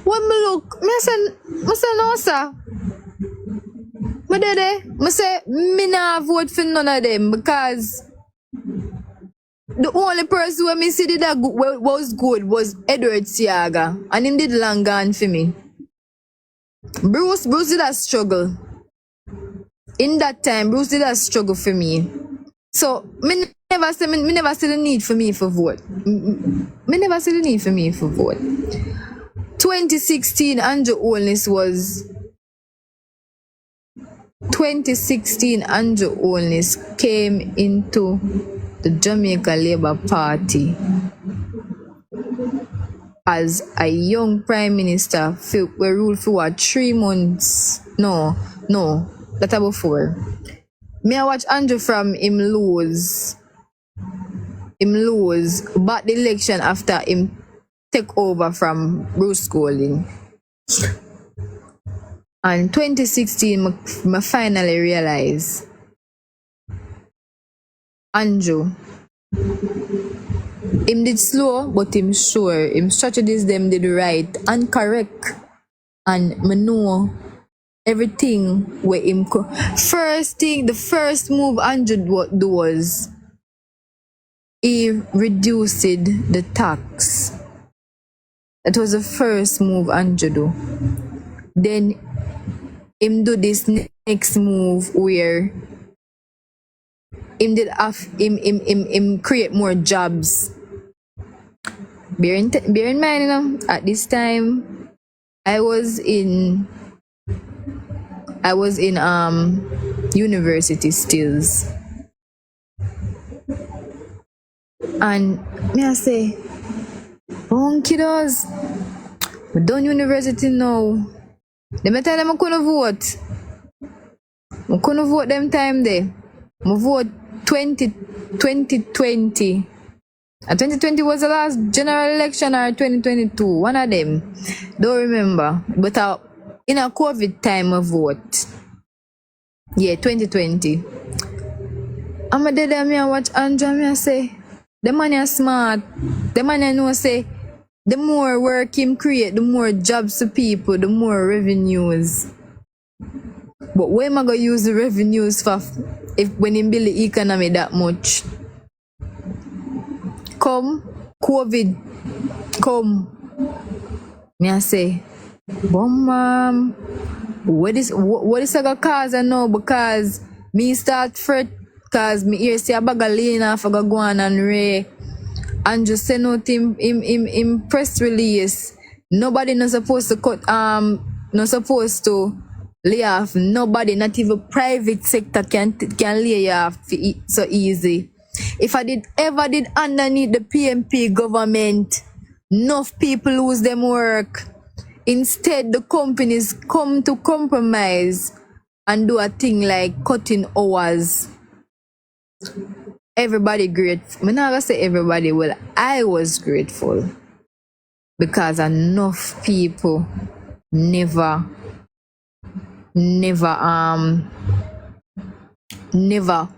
When me look, me say no sir. Me dede, me say me nah vote for none of them because the only person who me see did that was good was Edward Siaga, and him did long gone for me. Bruce did a struggle. In that time, Bruce did a struggle for me. So me never see the need for me for vote. Me never see the need for me for vote. 2016 Andrew Holness came into the Jamaica Labour Party as a young prime minister. We ruled for what, 3 months? No, that about 4. Me I watch Andrew from him lose but the election after him take over from Bruce Golding. And 2016 I finally realized Andrew, him did slow, but him sure. Him strategies them did right and correct. And me know everything where him the first move Andrew do was he reduced the tax. That was the first move Andrew do. Then him do this next move where him create more jobs. Bear in mind, you know, at this time I was in university stills. And me I say, kiddos, we done university now. Let me tell them I couldn't vote. I couldn't vote them time there. I vote 2020. 2020 was the last general election or 2022. One of them. Don't remember. But in a COVID time I vote. Yeah, 2020. I'm a dead and me I watch Andrew and me I say, the man is smart. The man I know say, the more work him create, the more jobs to people, the more revenues. But where am I going to use the revenues for when him build the economy that much? Come, COVID, come. Me I say, mom, what is I gonna cause I know because me start fret cause me hear say a bag of lean off I go on and Ray and just send out him press release. Nobody not supposed to cut not supposed to lay off. Nobody, not even private sector can lay you off so easy. If I ever did underneath the PMP government, enough people lose them work. Instead, the companies come to compromise and do a thing like cutting hours. Everybody grateful. I'm not gonna say everybody. Well, I was grateful because enough people never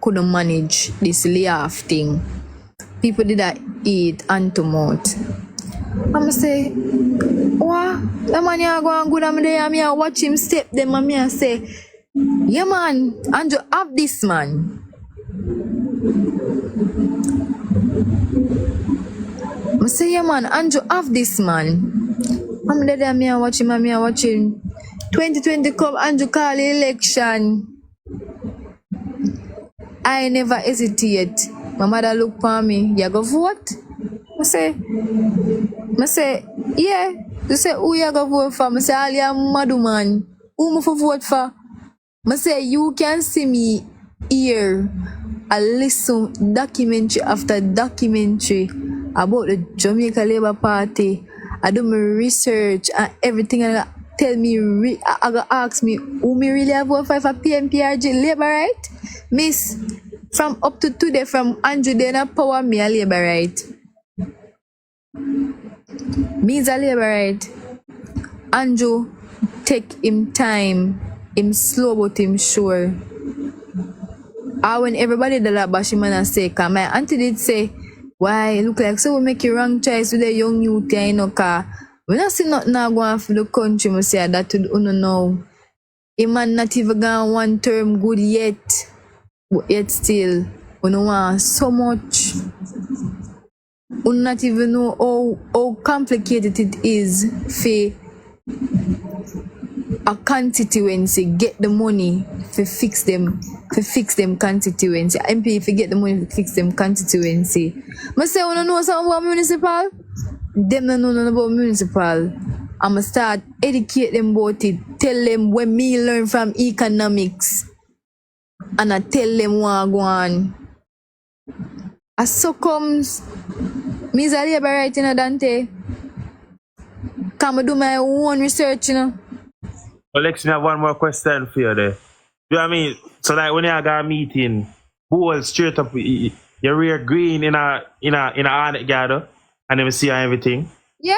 couldn't manage this layoff thing. People did that eat hand to mouth. I'ma say, what? The man here going good, I'm there, I'm here watch him step them, and me say, yeah man, Andrew have this man. I say, yeah man, Andrew have this man. I'm there, I'm here watching, I'm here watching. 2020 come, Andrew call the election. I never hesitate. My mother look for me, you go vote? I say, yeah. They say, who you go vote for? I say, all you mad man. Who me for vote for? I say, you can see me here. I listen documentary after documentary about the Jamaica Labour Party. I do my research and everything and tell me, I go ask me, who me really have vote for PMPRG Labour, right? Miss, from up to today, from Andrew, they not power me a Labour, right? Me's a labor right. Andrew take him time. Him slow but him sure. When everybody the lab bash him and say, cause my auntie did say, why look like so we make a wrong choice with a young youth, you know, car. When I see nothing now going for the country, I say that to uno know. A man not even gone one term good yet. But yet still, we don't want so much. We not even know how complicated it is for a constituency get the money to fix them constituency. MP if you get the money to fix them constituency. I say I know something about municipal. Them don't know nothing about municipal. I'ma start educate them about it. Tell them when me learn from economics. And I tell them what I go on. As so comes me's a labor right, you know, Dante. Come do my own research, you know. Alex, I have one more question for you there. You know what I mean? So like when you got a meeting, who was straight up you rear green in a audit gather and then we see everything? Yeah.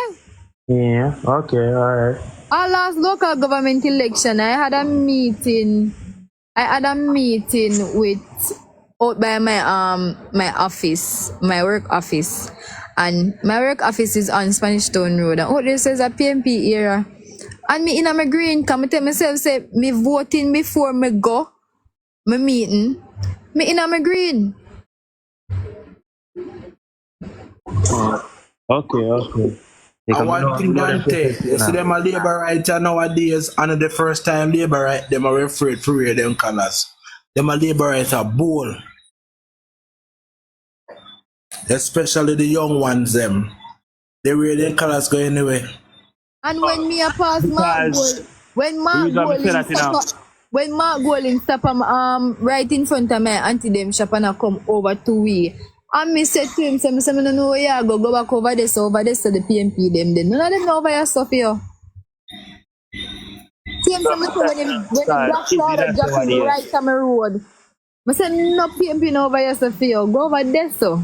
Yeah, okay, alright. Our last local government election, I had a meeting with out by my office, my work office. And my work office is on Spanish Town Road. And out there says a PMP era. And me in my green, come tell myself say me voting before me go my meeting. Me in my green. Okay. I want thing Dante. You see them a labor right nowadays, and the first time labor right, them are afraid to wear them colors. Them a labor right a bowl. Especially the young ones them. They wear their colors go anyway. And when me a pass Mark Gold, when Mark Golding stop right in front of my auntie them shop and I come over to we. And me said to him, say, I don't know where you go back over this to the PMP them then. None of them know over your stuff here. Same time when the black cloud dropping right on my road. I said, no PMP no over your stuff here. Go over there so.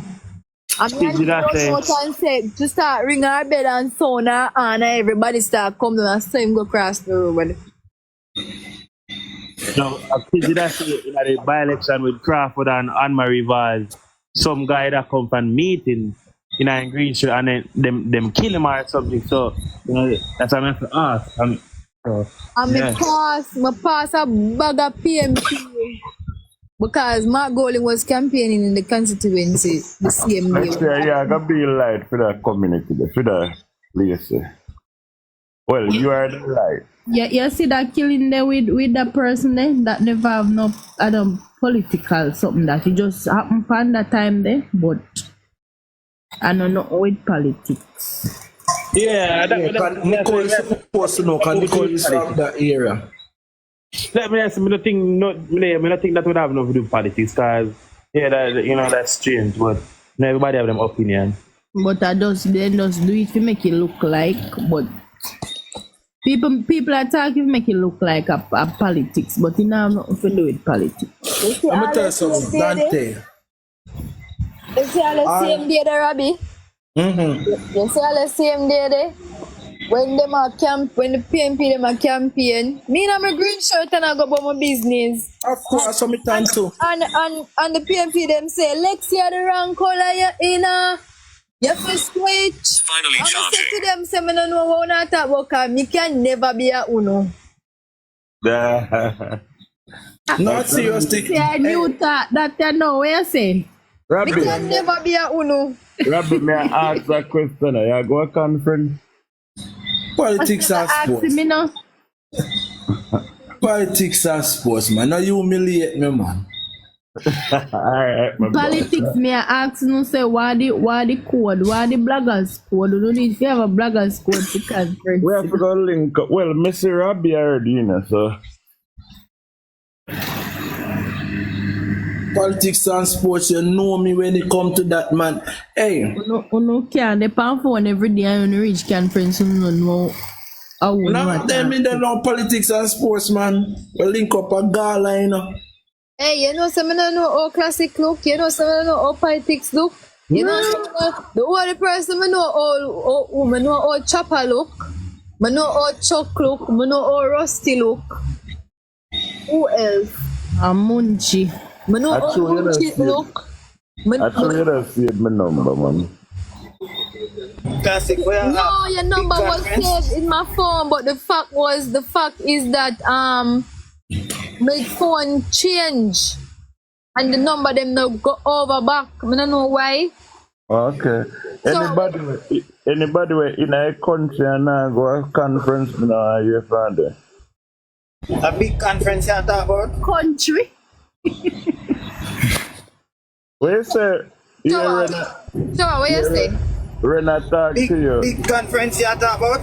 I mean, I say, to start ring our bell and sound and everybody start coming and so him go across the road. No, I did that say in the by-election with Crawford and Anne-Marie Vaz. Some guy that come from meeting in a green shirt and then them kill him or something. So, you know, that's what I meant to ask. I pass a bag of PMP because Mark Golding was campaigning in the constituency the same day. Yeah, I got be light for that community, for that place. Well, you are the light. Yeah, you see that killing there with that person there that never have no political something that it just happened upon that time there, but I don't know with politics. Yeah, Nicole is supposed to know because Nicole is from that era. Let me ask you, I don't think that would have nothing to do with politics because that's strange, but everybody have them opinion. But they just do it to make it look like, but people are talking make it look like a politics, but it have nothing to do with politics. Let me tell you something, Dante. You see all the same day there, Robbie? You see all the same day there? When them are when the PMP them are campaign, me in my green shirt and I go about my business. Of course, sometimes too. And the PMP them say, Lex, you're the wrong color, you're in you have to switch. Finally and charging. I say to them, say, I don't know what I talk about because me can never be a uno. Not seriously. Yeah, I knew that you know what you say. Me can never be a uno. Rabbi, may I ask a question? You go a conference? Politics and sports. Me no. Politics and sports, man. Now you humiliate me, man. Alright, politics, me I ask you say why the code, why the bloggers code? You don't need if you have a bloggers code to conference. We have to go link up. Well, Mr. Robbie already, you know, so. Politics and sports, you know me when it come to that, man. Hey. You can't depend phone every day and you reach conference, you don't know. Not them in the know politics and sports, man. We link up a gala, you know. Hey, you know, some don't know how classic look, you know, some don't know how politics look. You know, so the only person I know how Chopper look, I know how Chuck look, I know how Rusty look. Who else? Munchi. I know how Munchi look. Actually, that's saved my number, man. No, your number was saved in my phone, but the fact is that my phone changed and the number them now go over back. I don't know why. Okay. Anybody in a country and go a conference, you know, your father. A big conference you talk about? Country. What you say? So what you say? Rena talk to you. Big conference you talk about?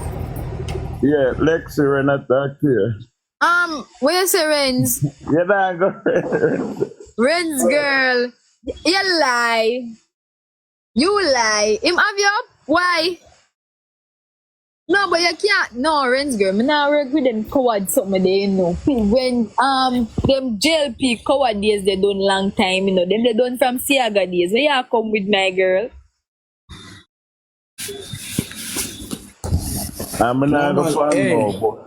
Yeah, Lexi, Rena talk to you. What you say, Renz? You don't go Renz girl, you lie. You lie. Him have you up? Why? No, but you can't. No, Renz girl, me not work with them coward something there, you know. When them JLP coward days they done long time, you know. Them they done from Siaga days. Where you come with my girl? I'm not going to find no boss.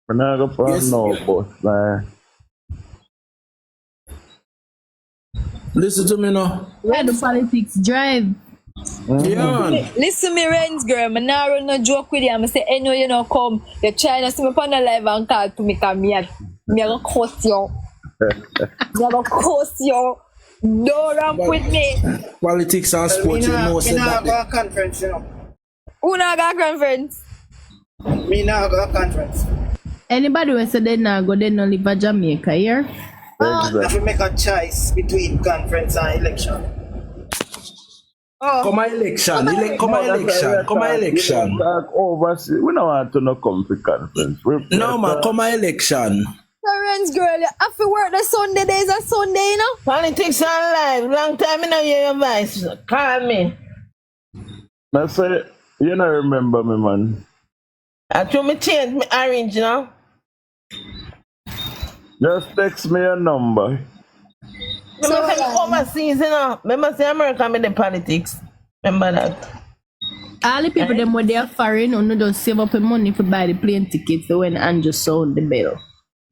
I'm not going to find no boss, man. Listen to me now. Where the politics drive? Yeah. Listen to me, Renz girl. I'm not run no joke with you. I'm say, hey, no, you know, come. You're trying to see me on the live and call to me, come here. Me gonna curse you. Me gonna curse you. Don't ramp with me. Politics and sports, you know, Me not go a conference, you know. Who not got a conference? Me not go a conference. Anybody who said they not go, they don't live in Jamaica here. If you make a choice between conference and election. Come election. Talk overseas. We don't want to no come to conference. No, man, come election. Renz girl, you have to work the Sunday days a Sunday, you know? Politics and live. Long time I don't hear your voice. Call me. I say, you don't remember me, man. I told me change my orange, you know? Just text me a number. Remember say overseas, you know? Remember say America made the politics. Remember that? All the people them when they are foreign, no just save up the money to buy the plane tickets so when Andrew sound the bell.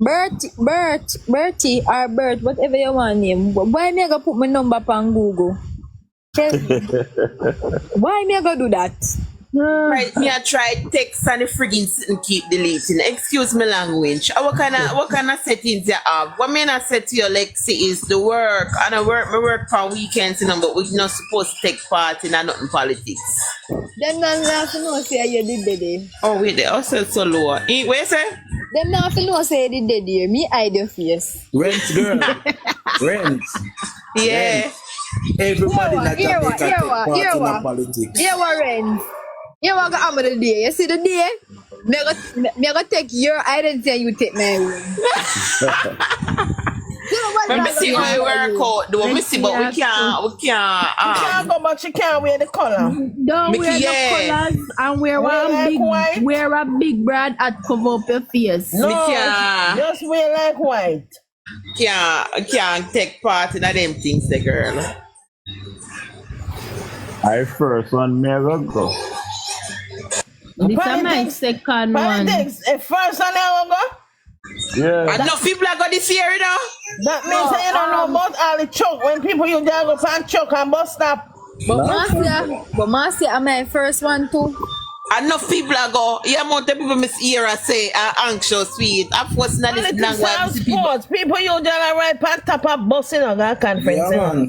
Bertie, or Bert, whatever you want name. Why me I go put my number up on Google? Why me I go do that? Right, me I try text and the friggin' and keep deleting. Excuse me language. What kind of settings you have? What me I set to your Lexi is the work. And I work for weekends, you know, but we're not supposed to take part in nothing politics. Them not have to know say you did that. Oh wait, they also so low. Where you say? Them not have to know say you did that. Me hide your face. Rent girl. Rent. Yeah. Everybody that Jamaica take part in the politics. Here what Rent? You want to hammer the day. You see the day? Me gonna take your identity and you take my own. Let me see how you work out. Let me see, but we can't. You can't go, but you can't wear the color. Don't wear the colors and wear a big brad hat cover up your face. No, just wear like white. Can't take part in them things, the girl. I first one never go. This is my second one. Politics, first one never go? Yeah. And no people are going this year, you know? That means that you don't know about all the choke when people you just go and choke and bus stop. But Marcia, I'm my first one too. Enough people are go. Yeah, more people miss hear and say anxious sweet. Of course, not this language. People you just ride past top of bus in a conference. Yeah,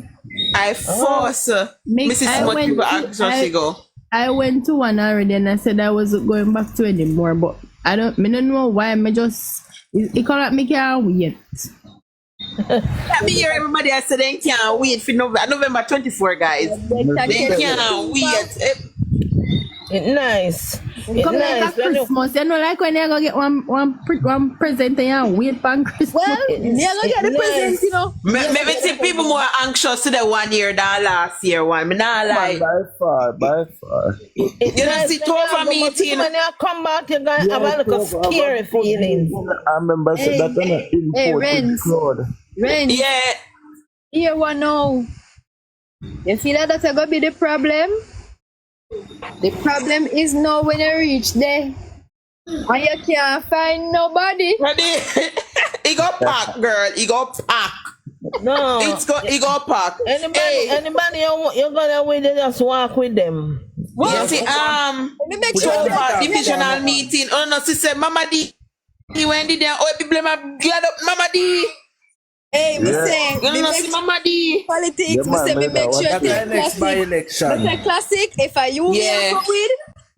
I force Mrs. Much people anxious to go. I went to one already and I said I wasn't going back to anymore, but I don't know why. I just it can't make it wait. Let me hear everybody. I said they can't wait for November 24, guys. They can't wait. It's nice. Come like Christmas. You know, like when you go get one present and you wait for Christmas. Well, you go get the present, you know. Maybe see people more anxious to the 1 year than last year one. Me not lie. By far. You don't see two of a meeting. When you come back, you're going to have a little scary feeling. I remember said that on the Renz. Claude. Renz. Yeah. Here one now. You feel like that's gonna be the problem? The problem is now when you reach there and you can't find nobody. Ready? He go pack, girl. He go pack. No. He go pack. Anybody you're gonna with them, just walk with them. You see, divisional meeting. Oh no, she said, Mama D. He went there. Oh, people, get up, Mama D. Hey, me say, Mama D. Politics. Me say, me make sure you next by election. Me say classic. If I you go with,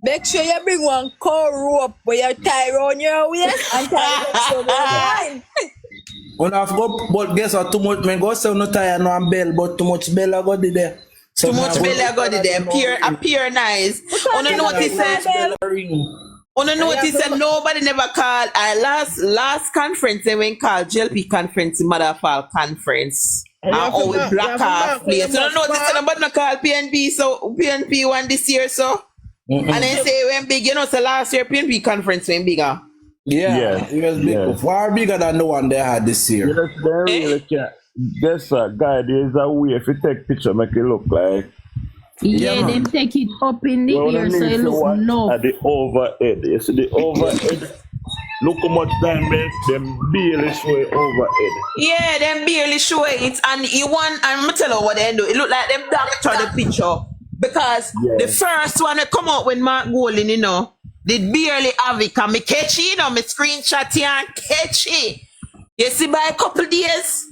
make sure you bring one core rope where you tie around your waist and tie it to the line. When I've got, but guess what? Too much men go say no tie no and bell, but too much bell I got there. Too much bell I got there. Appear nice. On a notice that nobody never called. Last conference they went called JLP conference, Motherfall conference. And always black off place. So notice that nobody not call PNP. So PNP won this year. So and then say when big, you know. So last year PNP conference went bigger. Yeah, it was big. Far bigger than the one they had this year. Yes, they really can't. Guess what, guy? There's a way if you take picture, make it look like. Yeah, them take it up in the air so it looks no. At the overhead, you see the overhead. Look how much time them barely show it overhead. Yeah, them barely show it, and you want. I'm gonna tell you what they do. It look like them doctor the picture because the first one that come out when Mark Golding, you know, did barely have it. Can me catch it, you know, me screenshot it and catch it. You see, by a couple days.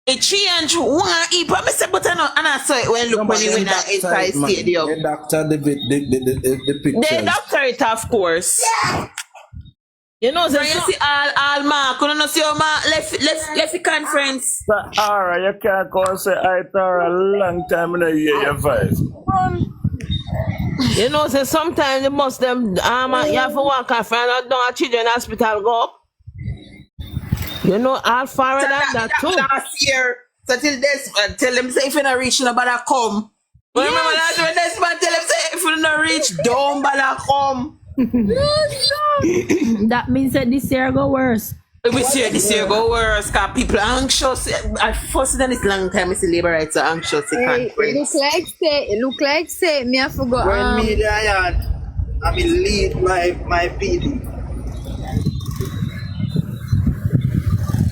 It changed one heap. But I said, but I saw it when look when you win at inside stadium. The doctor, the pictures. The doctor it, of course. Yeah. You know, so you see all Mark. You don't see how Mark left the conference. Alright, you can't go and say I for a long time in a year your voice. You know, so sometimes the most them you have to walk off and don't children hospital go up. You know, all far than that too. Last year, so till this, tell them say if you not reach, nobody come. But remember last when this man tell them say if you not reach, don't bother come. That means that this year go worse. This year go worse, cause people are anxious. I first than this long time, I see labor rights are anxious. It look like say me I forgot. When media I mean lead my PD.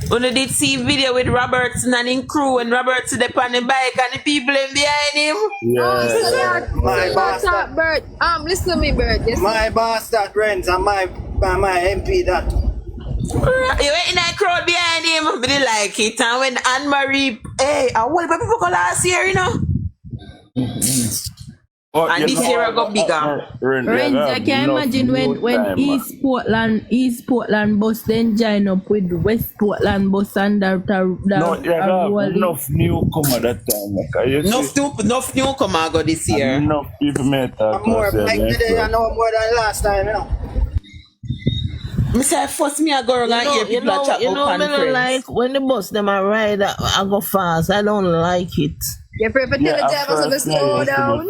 When you did see video with Robertson and in crew and Robertson up on the bike and the people in behind him. Yeah. My boss that Bert. Listen to me, Bert. Yes. My boss that rents and my MP that. You went in that crowd behind him, but they like it. And when Anne-Marie, hey, I want people go last year, you know. And this year I got bigger. Renz, I can imagine when East Portland bus then join up with West Portland bus and that enough newcomer that time. Enough newcomer go this year. Enough people made that. More like today I know more than last time, you know. Me say first me I go around here people are chat about me don't like when the bus them a ride I go fast. I don't like it. You prefer tell the drivers to slow down?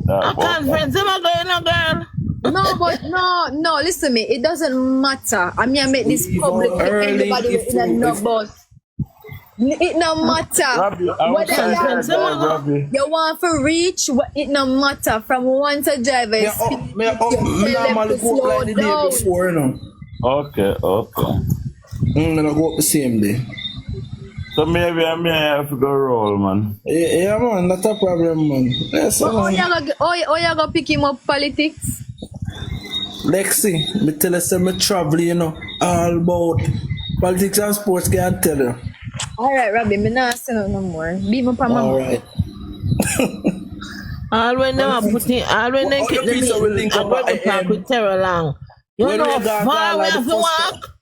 I can't friends them are going girl. No, but no, listen to me. It doesn't matter. I mean I make this public for everybody in a no bus. It no matter whether you want to reach. It no matter from one to driver. Slow down. Okay. I'm gonna go up the same day. So maybe I may have to go roll, man. Yeah, man, that's a problem, man. Yes, man. You go pick him up politics? Lexi, me tell us me travel, you know, all about politics and sports, can't tell you. Alright, Robbie, me not say no more. Beat me up on my Alright. All when they keep the meeting, I got to talk with Terra Long. You know how far we have to walk?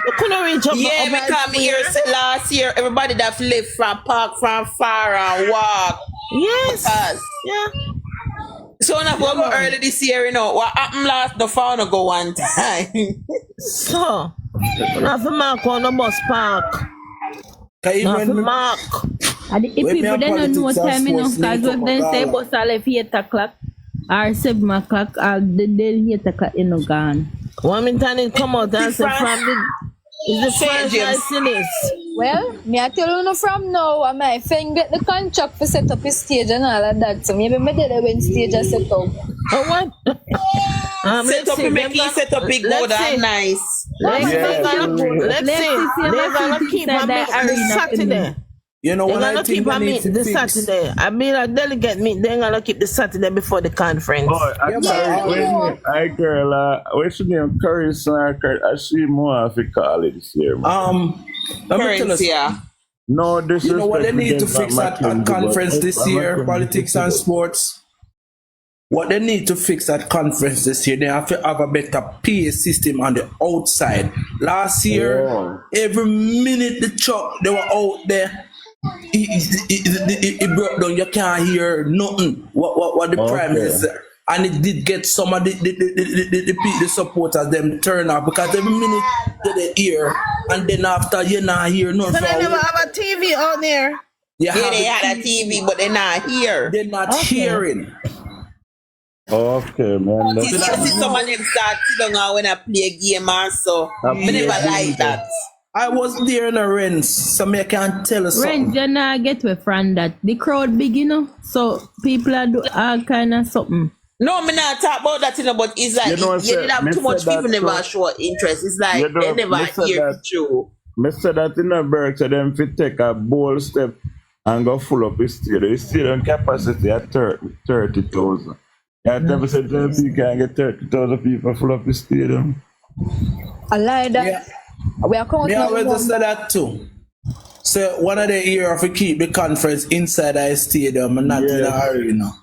You couldn't reach up. Yeah, because me here say last year, everybody that left from park from far and walk. Yes. Yeah. So when I go early this year, you know, what happened last, the phone go one time. So, nothing mark on the bus park. Nothing mark. And the people they don't know time, you know, because when they say bus are left 8 o'clock or 7 o'clock, or the 8 o'clock, you know, gone. One minute it come out and say from the first I see this. Well, me I tell you no from now, I my friend get the contract for set up his stage and all of that. So maybe me did it when stage is set up. Oh, what? Set up, you make it set up it good and nice. Let's see. They're gonna keep on meeting this Saturday. You know They're what I gonna think keep on they need meeting to this fix? Saturday. I mean, a delegate meet. They're gonna keep the Saturday before the conference. Oh, I girl, what's her name? Curry Snarker. I see more of a call it this year. Let me tell us. No, this You know what they need to fix at conference this year, politics and sports? What they need to fix at conference this year, they have to have a better PA system on the outside. Last year, every minute the truck, they were out there. It broke down. You can't hear nothing. What the prime minister, and it did get some of the supporters them turn off because every minute they hear, and then after you not hear nothing. So they never have a TV out there. Yeah, they had a TV, but they're not here. They're not hearing. Okay, man. You see some of them start sit down when I play a game also. I never like that. I was there in a Renz, so me can't tell us something. Renz, you not get away from that. The crowd big, you know, so people are do all kind of something. No, me not talk about that, you know, but it's like You know, you didn't have too much people never show interest. It's like You know, they never me say hear that- it through. I said that in a Berk, so them fit take a bold step and go full up his stadium. His stadium capacity at 30,000. I never said JLP can get 30,000 people full up his stadium. I like that. Yeah. We are coming Me always just say that too. So one of the year if we keep the conference inside our stadium and not in the arena.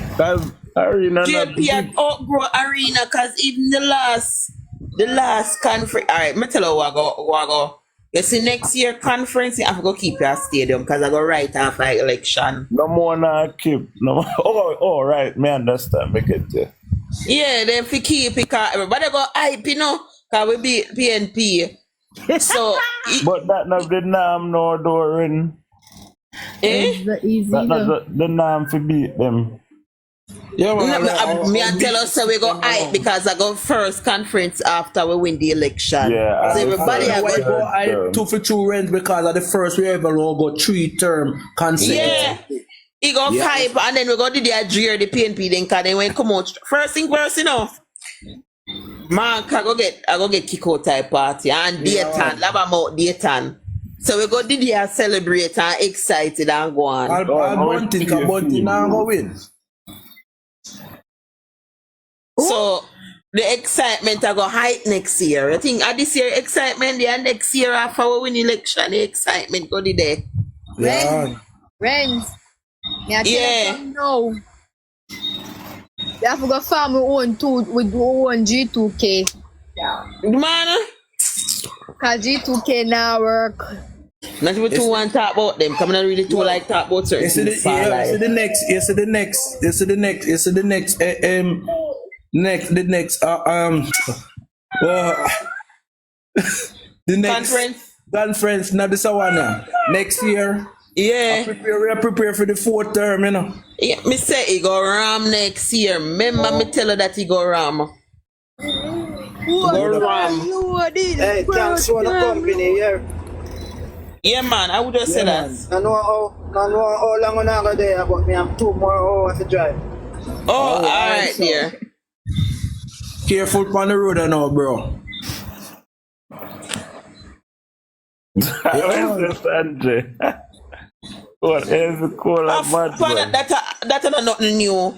Because arena JLP had outgrow arena because even the last conference. All right, me tell you what I go. You see, next year conference, you have to go keep your stadium because I go right after election. No more not keep. No more. Oh, right. Me understand. Make it. Yeah, then if you keep it because everybody go hype, you know, because we beat PNP. So, but that not the name no Dorin. Eh? That not the name to beat them. Yeah, me I tell us so we go hype because I go first conference after we win the election. Yeah, so everybody I go hype 2 for 2 rent because of the first we ever go 3-term consecutive. Yeah. He go hype and then we go to the Adria, the PNP then cause they went come out. First thing first, you know. Man, I go get kick out type party and Dayton, love about Dayton. So we go to the celebrate and excited and go on. I'll think about it now go win. So the excitement I go hype next year. I think this year excitement, the next year after we win election, the excitement go there. Yeah. Renz, no. You have to go farm with own G2K. Man, cause G2K now work. Not even too want to talk about them. Come on, really too like talk about certain things. The next conference, not this one now. Next year. Yeah. Prepare for the 4th term, you know. Yeah, me say he go ram next year. Remember me tell her that he go ram. Go ram. Hey, thanks for the company here. Yeah, man, I would just say that. I know how long I'm go there, but me have 2 more hours to drive. Oh, alright, dear. Careful on the road now, bro. Where's this Andre? What is the cool of mad? That's not nothing new.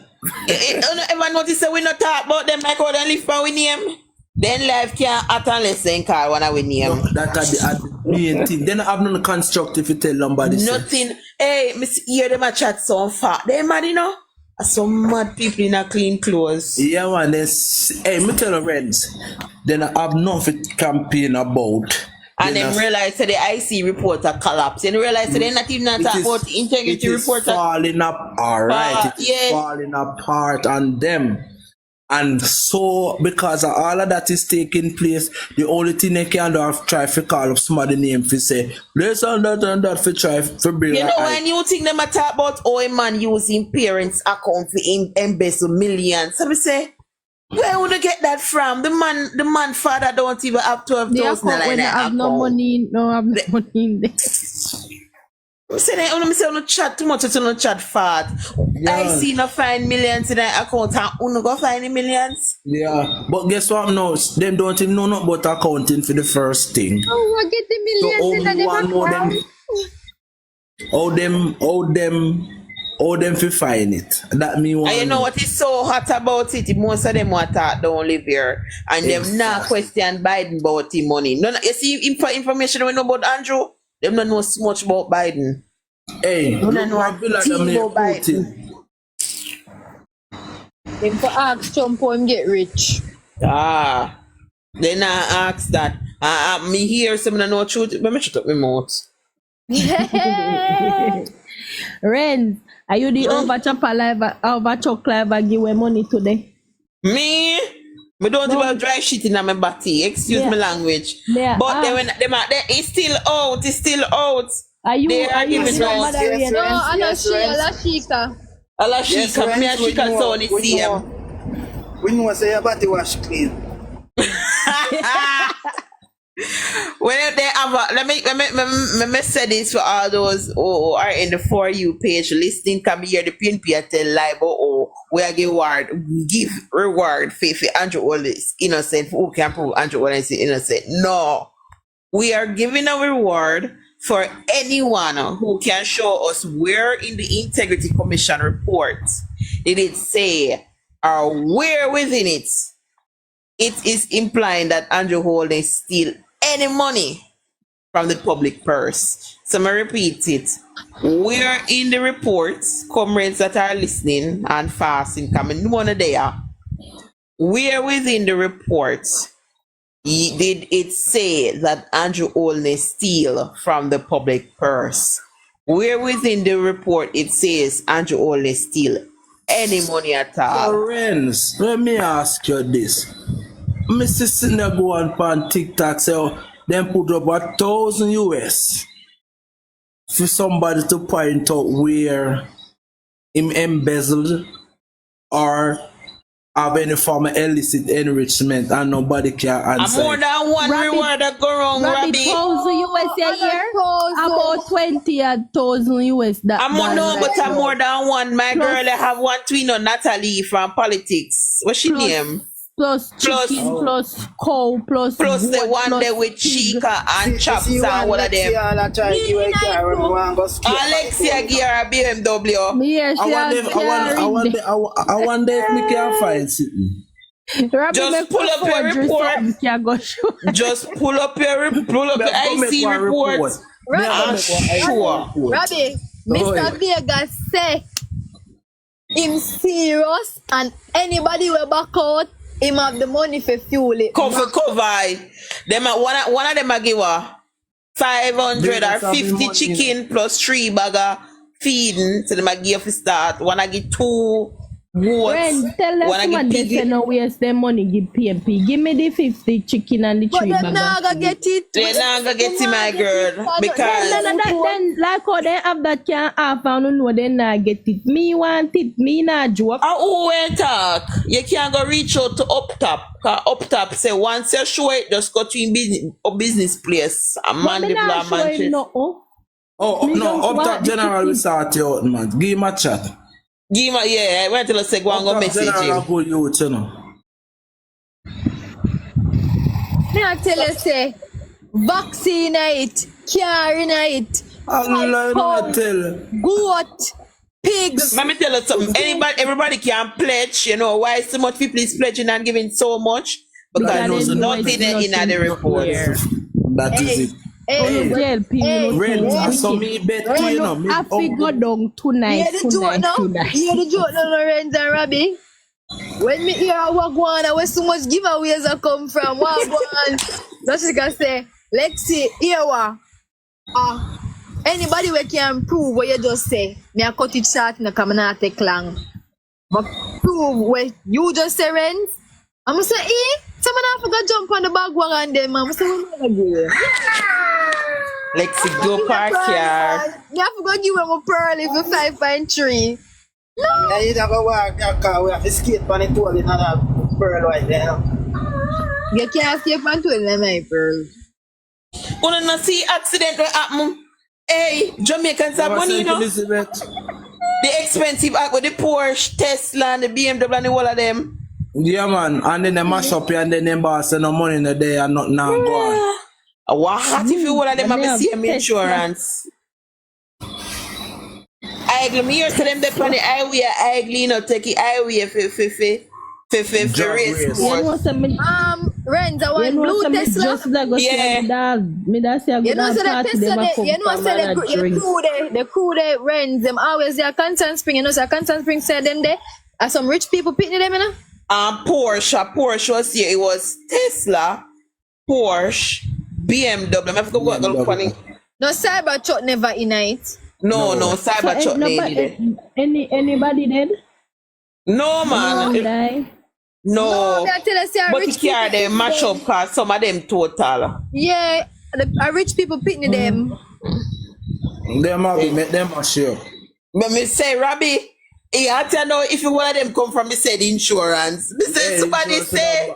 Ever notice that we not talk about them like how they live for we name? Then life can't act unless they call one of we name. No, that's the main thing. They don't have no constructive to tell somebody. Nothing. Hey, miss hear them a chat so far. They mad, you know? Some mad people in a clean clothes. Yeah, man. Hey, me tell your friends. They don't have nothing to campaign about. And then realize that the IC reporter collapsed. And realize that they're not even talking about the integrity report. It's falling apart. It's falling apart on them. And so, because of all of that is taking place, the only thing they can do is try to call up somebody name to say, let's and that for try for bring. You know, when you think them talk about a man using parents' account for embezzle millions, so we say, Where would you get that from? The man father don't even have The 12,000 account when in I that have no account. money, have no money in there. Say that when I say no chat too much, it's no chat fat. I see no find millions in that account and uno go find the millions. Yeah, but guess what now? Them don't even know nothing about accounting for the first thing. Oh, I get the So millions in the how them fi find it. That me want. And you know what is so hot about it? Most of them want to don't live here. And them not question Biden about the money. No, you see information we know about Andrew, them don't know so much about Biden. Hey, you don't know about Biden. Them for ask Trump how him get rich. Ah. They not ask that. Me hear someone know truth. Let me shut up my mouth. Ren, are you the overchuck live and give away money today? Me don't even dry shit in my body. Excuse my language. But they it's still out. It's still out. Are you giving out? No, Alashika. Alashika, me and Shika sound the same. We know say your body wash clean. Well, they have let me say this for all those who are in the For You page listening. Come here, the PNP tell lie about we are give reward for Andrew Ole is innocent. Who can prove Andrew Ole is innocent? No, we are giving a reward for anyone who can show us where in the Integrity Commission report did it say or where within it is implying that Andrew Holden steal any money from the public purse. So I repeat it. Where in the reports, comrades that are listening and fasting, coming one there, where within the reports did it say that Andrew Olney steal from the public purse? Where within the report it says Andrew Olney steal any money at all? Friends, let me ask you this. Mr. Sinner go on TikTok, so then put up $1,000 US for somebody to point out where him embezzled or have any form of illicit enrichment and nobody can answer. More than one reward that go wrong, Robbie. $1,000 US a year? About 20,000 US. I'm more than one. My girl, I have one twin, Natalie from politics. What's she name? Plus chicken, plus cow, plus the one there with Chica and Chops and all of them. Alexia Gear BMW. I wonder if we can find something. Just pull up your report. Just pull up your IC report. Robbie, Mr. Vegas say him serious and anybody will back out. Him have the money for fuel it. Cover. Them one of them a give her 500 or 50 chicken plus 3 bagger feeding. So them a give for start. One a give 2 goats. Friend, tell them man they say no waste their money give PMP. Give me the 50 chicken and the 3 bagger. But they're not gonna get it. They're not gonna get it, my girl. Because then like how they have that can half and know they not get it. Me want it. Me not joke. Who will talk? You can't go reach out to Up Top. Cause Up Top say once you show it, just go to in business place. A man the plan Manchester. No, Up Top General will start you out, man. Give him a chat. Give him a, I went to say go and go message him. Me I tell you say vaccine it, car in it, goat, pigs. Let me tell you something. Everybody can pledge. You know why so much people is pledging and giving so much? Because there's nothing in the report. That is it. JLP, so me bet you know. I figure down tonight. Hear the joke now, Lorenz and Robbie. When me hear what go on, where so much giveaways are come from, what go on? Jessica say, Lexi, here what? Anybody we can prove what you just say, me a cut it short, no come and take long. But prove what you just say, Renz. I'm say, someone have to go jump on the bag wagon them. I'm say, what am I Lexi, go park here. You have to go give him a pearly for 5.3. No. Yeah, you have to walk your car, we have to skate on it all in another pearl right there. You can't stay on 12 my pearl. Wanna not see accident that happen? Hey, Jamaicans have money, you know. Elizabeth. The expensive act with the Porsche, Tesla, and the BMW, and the whole of them. Yeah, man. And then they mash up here and then them boss send no money in the day and nothing now go on. What if you all of them have the same insurance? I agree. Me hear to them they on the highway, I agree, you know, take the highway for race. Renz, I want blue Tesla. Yeah. You know, so the crew they Renz, them always they are Constant Spring. You know, so Constant Spring said them there are some rich people picking them, you know. Porsche was here. It was Tesla, Porsche, BMW. I forgot what the funny. No, Cybertruck never in it. No, Cybertruck needed. Anybody dead? No, man. No. But you carry them mash up cause some of them total. Yeah, the rich people picking them. Them have to make them mash up. But me say, Robbie, you have to know if you want them come from me said insurance. Me say somebody say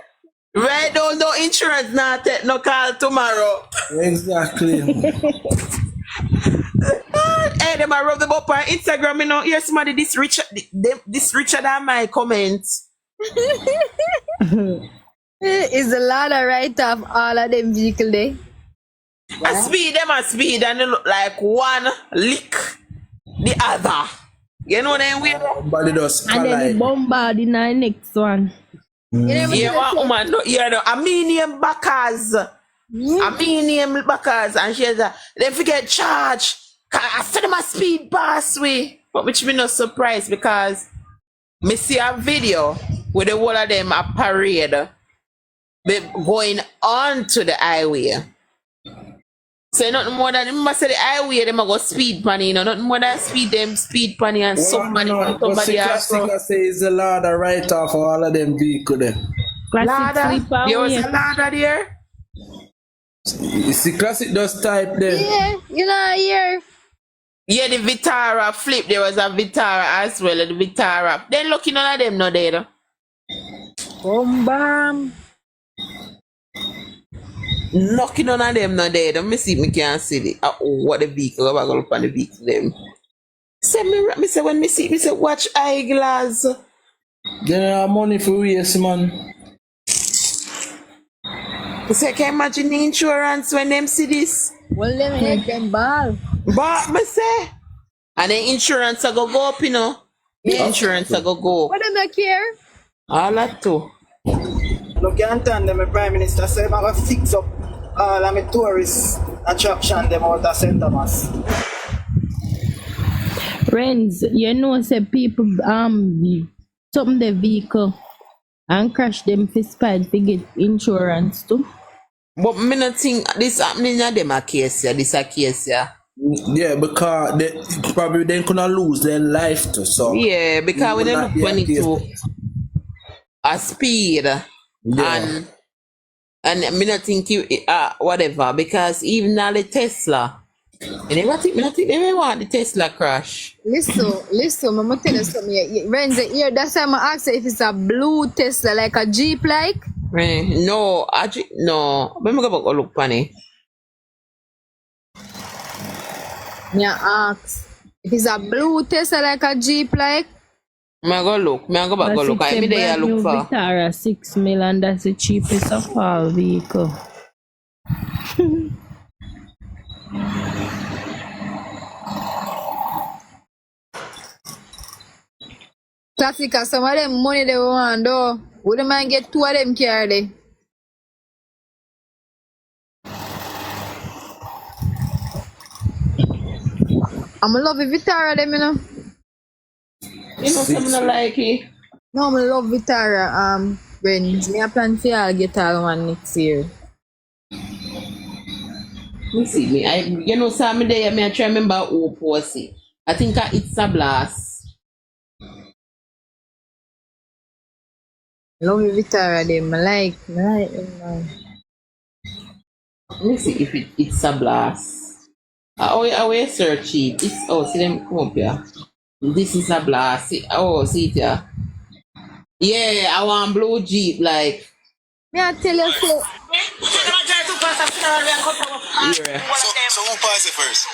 right now no insurance now take no call tomorrow. Exactly. Hey, them I rub them up on Instagram, you know. Hear somebody this richer than my comments. Is a lot of write off all of them vehicle there. I speed and they look like one lick the other. You know them way? And then the bombard in the next one. Yeah, one woman, no, you know, a medium backers. A medium backers, and she has they forget charge. I said them a speed pass way. But which me not surprised because me see a video with the whole of them a parade going on to the highway. So nothing more than them say the highway them a go speed panny, you know, nothing more than speed panny and somebody else. I say is a ladder right off all of them vehicle there. Ladder? There was a ladder there? You see classic does type there. Yeah, you know here. Yeah, the Vitara flip, there was a Vitara as well, the Vitara. Then looking none of them no there. Bam. Knocking none of them no there. Let me see if me can see what the vehicle, I'm going to look on the vehicle them. Say me say when me see, me say watch eyeglass. They have money for waste, man. You say, can you imagine the insurance when them see this? Well, them head them ball. But me say, and the insurance a go up, you know. The insurance a go up. What them not care? All that too. Look, you understand them, the Prime Minister said, I'm going to fix up all of my tourist attraction them out of St. Thomas. Renz, you know, say people something the vehicle and crash them for spite to get insurance too. But me not think this happening in them a case here. This a case here. Yeah, because they probably they gonna lose their life too. So yeah, because when they look 22 a speed and me not think you whatever because even now the Tesla. And me not think they want the Tesla crash. Listen, I'm gonna tell you something. Renz, here that's why I'm ask if it's a blue Tesla like a Jeep like. No, no. Let me go look funny. Yeah, ask if it's a blue Tesla like a Jeep like. Me go look. Me go back go look. I me there look for. Vitara 6 million. That's the cheapest of all vehicle. Classica, some of them money they want though. Wouldn't mind get 2 of them car there. I'm love Vitara them, you know. You know something like it. No, I love Vitara. When me plan for I'll get all one next year. You see me, you know some day I try remember who post it. I think it's a blast. Love Vitara them, I like them man. Let me see if it's a blast. I search it. It's see them come up here. This is a blast. See it here. Yeah, I want blue Jeep, like. Me I tell you so. Yeah. So who pass it first?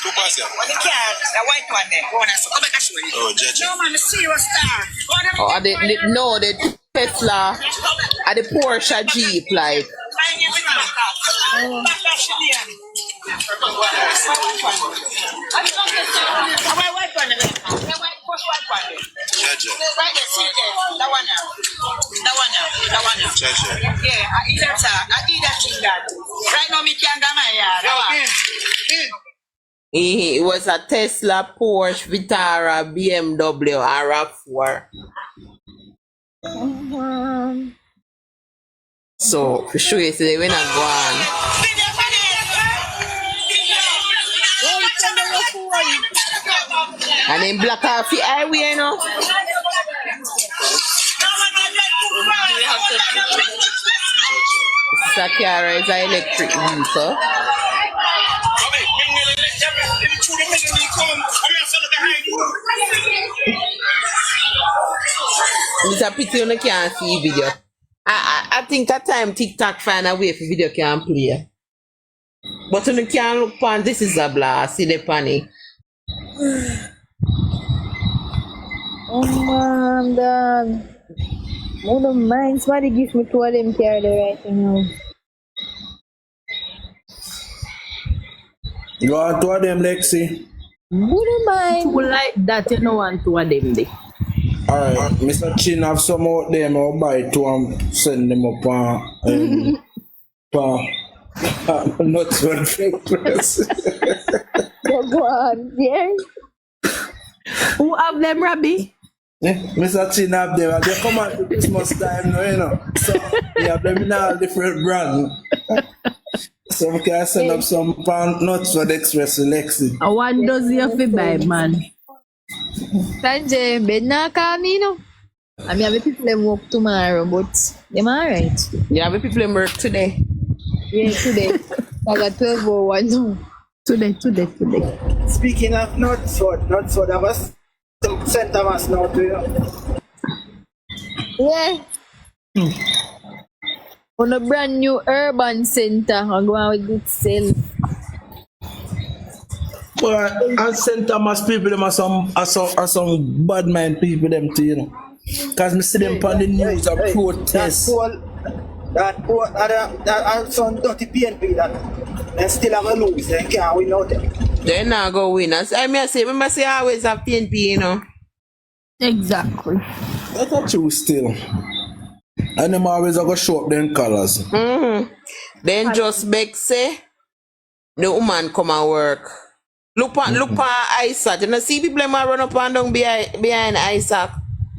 Who pass it? Well, the car, the white one there. Go on and come back and show you. Oh, judge. No, man, the serious star. Oh, the Tesla, the Porsche Jeep, like. It was a Tesla, Porsche, Vitara, BMW, and RAV4. So, for sure, you see, when I go on. And then black off the highway, you know. Sakara is an electric vehicle. It's a pity you can't see video. I think that time TikTok find a way for video can play. But when you can't look pan, this is a blast. See the panic. Oh man, dog. I don't mind. Somebody give me two of them carry the right thing now. You want two of them, Lexi? Wouldn't mind. Two like that, you don't want two of them there. Alright, Mr. Chin have some out there, I'll buy two and send them up on not one fake press. Go on, yeah. Who have them, Rabbi? Yeah, Mr. Chin have them. They come at the Christmas time now, you know. So we have them in all different brands. So we can send up some pound nuts for the express Lexi. I want those you fi buy, man. Sanjay, bed na kami, no? I mean, I have people them work tomorrow, but them alright. Yeah, we people them work today. Yeah, today. I got 12:01 now. Today. Speaking of nuts, that was St. Thomas now to you. Yeah. On a brand new urban center, I'm going with good sale. But and St. Thomas people them are some bad mind people them too, you know. Cause me see them on the news and protest. That some dirty PNP that they still have a lose. They can't win out them. They're not going to win. As I say always have PNP, you know. Exactly. That's not true still. And them always are going to show up them colors. Mm-hmm. Then just beg say the woman come and work. Look on Isaac. You know, see people them run up and down behind Isaac.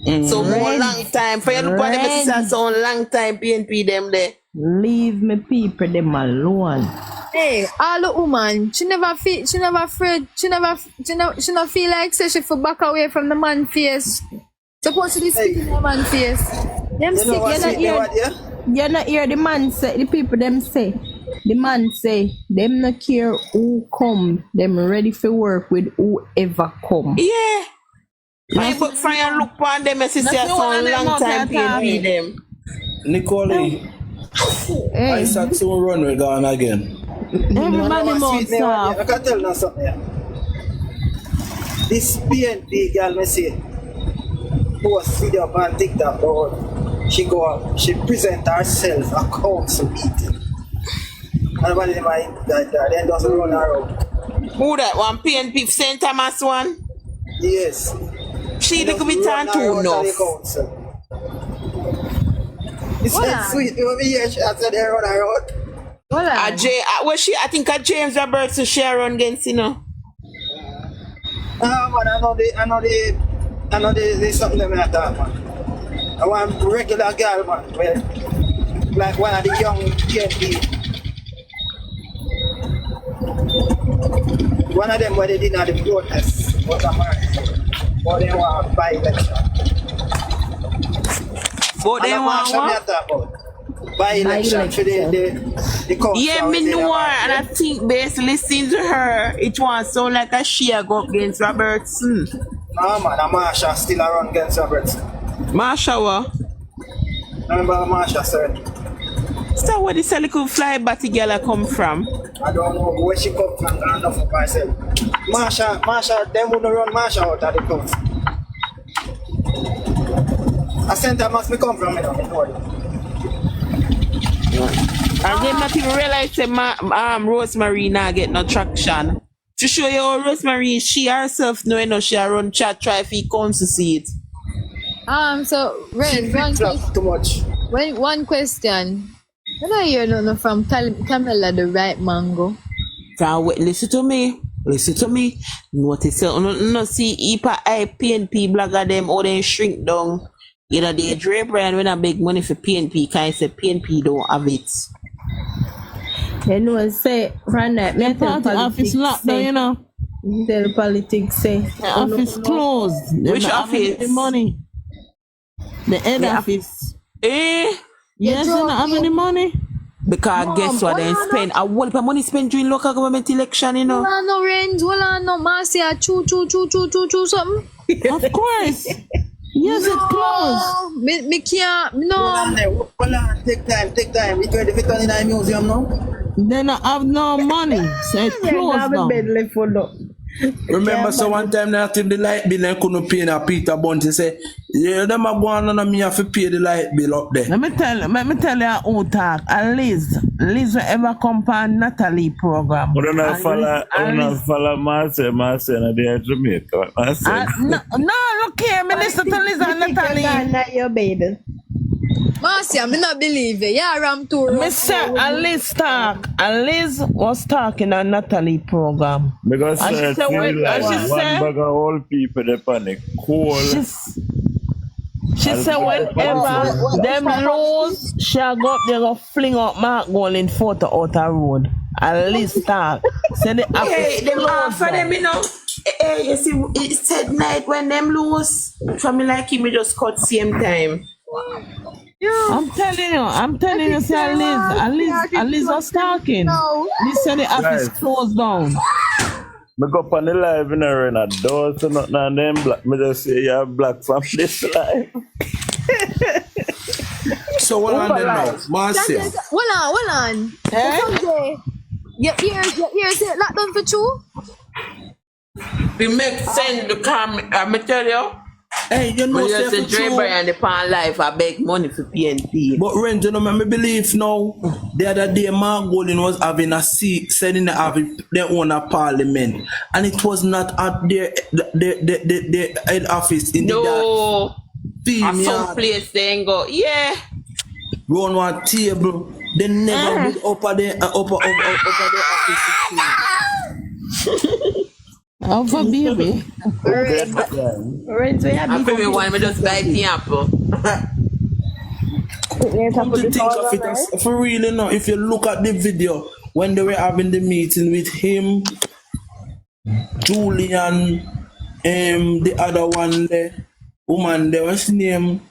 So more long time. For you look at them sisters, so long time PNP them there. Leave me people them alone. Hey, all the woman, she never feel like say she for back away from the man face. Supposed to be speaking the man face. Them sick, you not hear the man say, the people them say. The man say, them not care who come, them ready for work with whoever come. Yeah. I but try and look on them and see so long time PNP them. Nicole, Isaac soon run we gone again. Everybody must I can tell you something. Yeah. This PNP girl, me see, post video on TikTok, or she present herself a council meeting. Nobody mind that, then doesn't run around. Who that one? PNP St. Thomas one? Yes. She look a bit too enough. It's so sweet. You know, she said they run around. I think James Robertson share run against, you know. Man, I know there's something that I talk, man. I want a regular girl, man. Well, like one of the young PNP. One of them where they didn't have the protest was a man. But they want to buy election. But they want what? By election for the council. Yeah, me know her, and I think basically listening to her, it was so like a she go against Robertson. No man, a Marsha still around against Robertson. Marsha what? Remember Marsha, sir? So where this little fly batty girl come from? I don't know where she come from, I don't know for myself. Marsha, them wouldn't run Marsha out of the coast. I sent her must be come from, you know. And then not even realize that Rosemary not get no traction. To show you how Rosemary, she herself know she run chat try if he comes to see it. So Ren, one question. When I hear nothing from Camilla the right mango. Listen to me. Notice no see Ipa PNP blogger them or they shrink down. You know they Dre brand when I beg money for PNP, can I say PNP don't have it. You know, say, run that. The party office locked down, you know. Tell politics say. The office closed. Which office? The money. The head office. Yes, they don't have any money. Because guess what? They spend a whole lot of money spent during local government election, you know. No range, no Marcia, choo something. Of course. Yes, it's closed. Me can't, no. Hold on, take time. It's ready to turn in the museum now. They don't have no money, so it's closed down. Remember, so one time they active the light bill and couldn't pay a Peter Bunty say, yeah, them are going on and me have to pay the light bill up there. Let me tell you who talk. And Liz will ever come on Natalie program. I don't follow Marcia and they are Jamaica. No, look here, Minister to Liz and Natalie. Not your baby. Marcia, me not believe it. Yeah, Ram tour. Mister and Liz talk. And Liz was talking on Natalie program. Because she said, one bag of old people they panic. Cool. She said whenever them lose, she'll go up there and fling up Mark Gold in photo out the road. And Liz talk. Say the hey, them for them, you know. Hey, you see, it's said night when them lose. For me like him, we just cut same time. I'm telling you, say Liz was talking. Liz said the office closed down. Me go up on the live in a door to nothing and them black. Me just say you're black from this live. So what on them now? Marcia. Hold on. Someday, your ears say locked down for two? We make sense to come, me tell you. Hey, you know, say the driver and the pan life, I beg money for PNP. But Ren, you know, me believe now, the other day, Mark Golding was having a seat, sending their own parliament, and it was not at their head office in the some place they ain't go, yeah. Run one table, they never did upper their office. Oh, for baby. I feel me one, me just buy the apple. Come to think of it, for real, you know, if you look at the video, when they were having the meeting with him, Julian, the other one, the woman, there was name?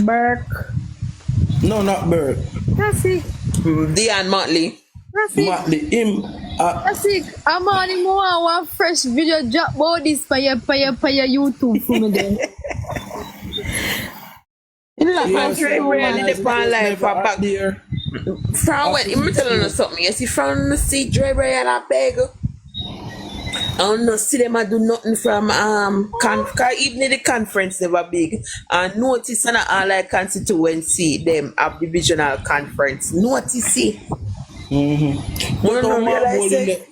Burke. No, not Burke. That's it. Diane Motley. Motley, him. That's it. I'm on one fresh video drop about this for your YouTube for me then. Back there. From when I'm telling you something, you see from the sea driver and I beg. I don't know, see them I do nothing from even the conference never big. And notice and all like constituency them have divisional conference. Notice it. But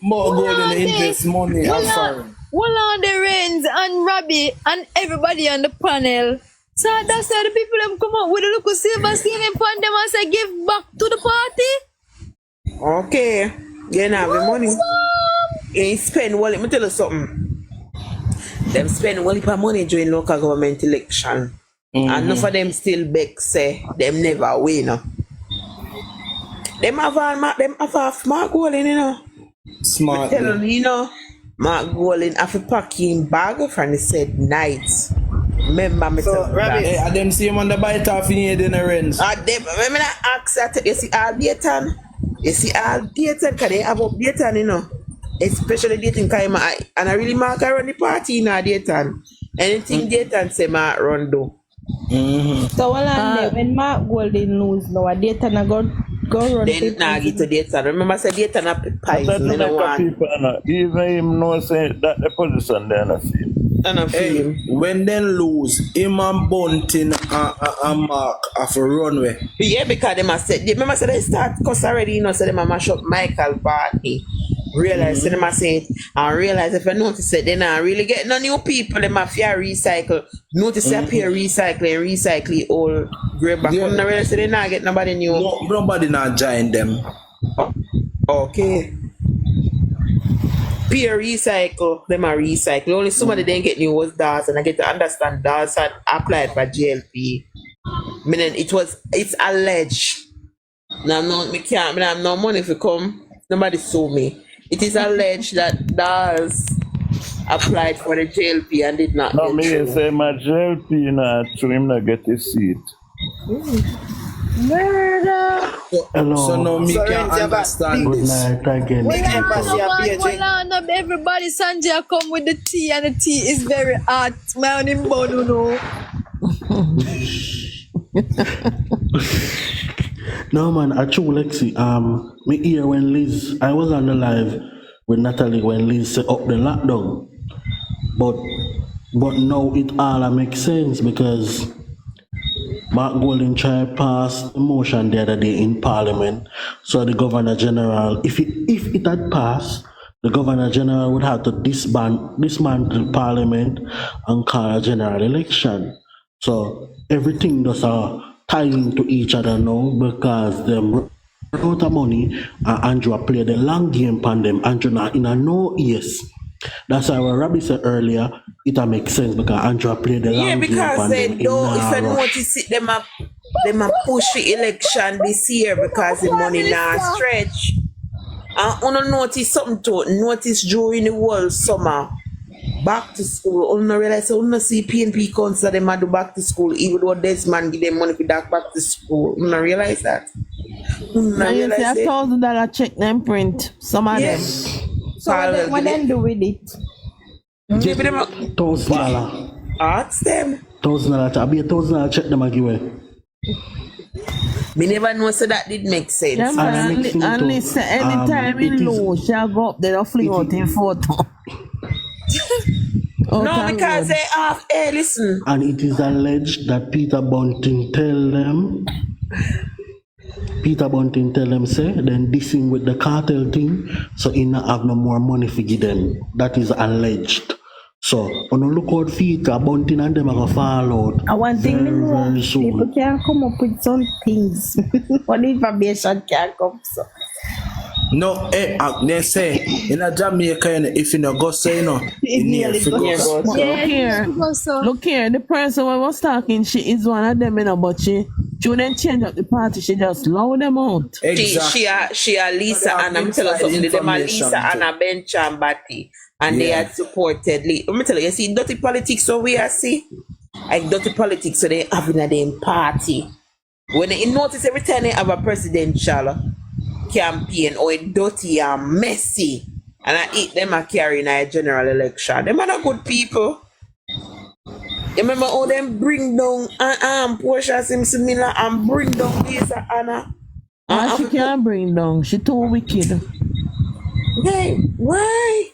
more gold in the invest money. I'm sorry. Well on the Rains and Robbie and everybody on the panel. So that's how the people them come out with a look of silver scene and pan them and say give back to the party. Okay. You know the money. You spend well, let me tell you something. Them spend well for money during local government election. And enough of them still beg say them never win. Them have Mark Golding, you know. Smart. Tell you know, Mark Golding have a packing bag from the said nights. Remember me so, Rabbit, hey, I them see him on the bite off in here, dinner rents. Remember that ask that you see all Dayton? You see all Dayton, because they have up Dayton, you know. Especially Dayton, and I really mark around the party in Dayton. Anything Dayton say Mark run do. So when Mark Golden lose now, a data na go run. Then nah get to data. Remember I said data na poison. You know what? Even him know say that the position there na see. Hey, when they lose, him and Bunting and Mark have a runway. Yeah, because them said, remember I said they start cuss already, you know, so them mash up Michael party. Realize, so them I say, and realize if I notice it, then I really get no new people, them have to recycle. Notice they appear recycle all grab back. Yeah. Come realize they not get nobody new. No, nobody not join them. Okay. Peer recycle, them are recycle. Only somebody didn't get new was DAS, and I get to understand DAS had applied for JLP. Meaning it's alleged. Now me can't, I have no money if you come, nobody sue me. It is alleged that DAS applied for the JLP and did not no, get me through. say my JLP not to him not get a seat. Murder. So now me can understand Good this. night again. Well, everybody, Sanjay come with the tea, and the tea is very hot. My own in bone, no. No man, I true Lexi. Me hear when Liz, I was on the live with Natalie when Liz set up the lockdown. But now it all makes sense because Mark Golden tried pass a motion the other day in Parliament. So the Governor General, if it had passed, the Governor General would have to dismantle Parliament and call a general election. So everything does tie into each other now because them run out of money and Andrew play the long game on them. Andrew not in a no yes. That's why what Robbie said earlier, it makes sense because Andrew played the long game on them. Yeah, because they don't, if you notice it, them a push the election this year because the money now stretch. And you notice something to notice during the whole summer. Back to school, you realize you see PNP council them do back to school, even though Desmond give them money for that back to school. You realize that? Now you see $1,000 check them print. Some of them. So what then do with it? Give them $1,000. Ask them. $1,000. I'll be $1,000 check them again. Me never know so that did make sense. Yeah, and listen, anytime in low, she'll go up there and fling out in photo. No, because they have, hey, listen. And it is alleged that Peter Bunting tell them, say, then dissing with the cartel thing, so he not have no more money to give them. That is alleged. So, on a look out for it, Bunting and them are going to fall out. I want thing very soon. People can come up with some things. What information can come so. No, they say in a Jamaica, if you no go say no, Look here, the person who was talking, she is one of them, but she wouldn't change up the party, she just loud them out. Exactly. She a Lisa and I'm telling you something, them a Lisa and a Bench and Batty. And they had supported. Let me tell you, see, dirty politics, so we are see, like dirty politics, so they having a damn party. When they notice every time they have a presidential campaign or it dirty and messy, and I eat them a carry in a general election. Them are not good people. You remember how them bring down Portia Simpson Miller and bring down Lisa Anna? She can't bring down. She too wicked. Hey, why?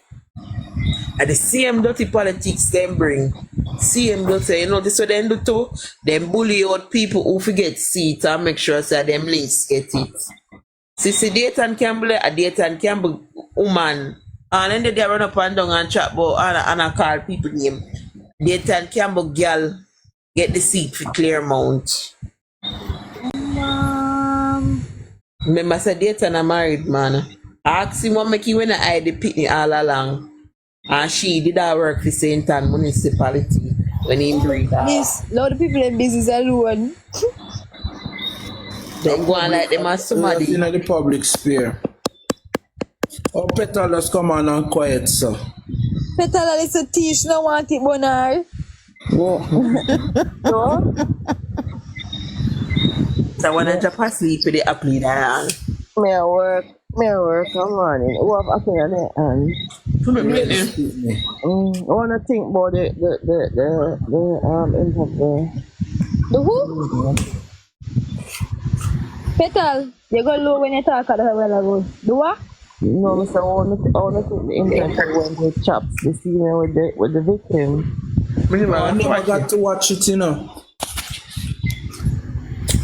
And the same dirty politics them bring. Same dirty, you know, this what they do too. Them bully out people who forget seats and make sure that them links get it. See, Dayton Campbell, a Dayton Campbell woman. And then they run up and down and chat about and I call people name. Dayton Campbell girl get the seat for Claremont. Remember, I said Dayton a married man. I asked him what make you when I hide the pitney all along. And she did her work for St. Ann Municipality when he breed her. Yes, a lot of people in business alone. They go on like them as somebody. In the public sphere. Oh, Petal, let's come on and quiet, sir. Petal, it's a tea, she don't want it, Bonar. No? So when I jump asleep with the apple in the hand. Me a work come morning. What have happened on the hand? I wanna think about the interview. The who? Petal, you go low when you talk at the while ago. The what? No, Mr. I want to take the interview when they chops the scene with the victim. I never got to watch it, you know.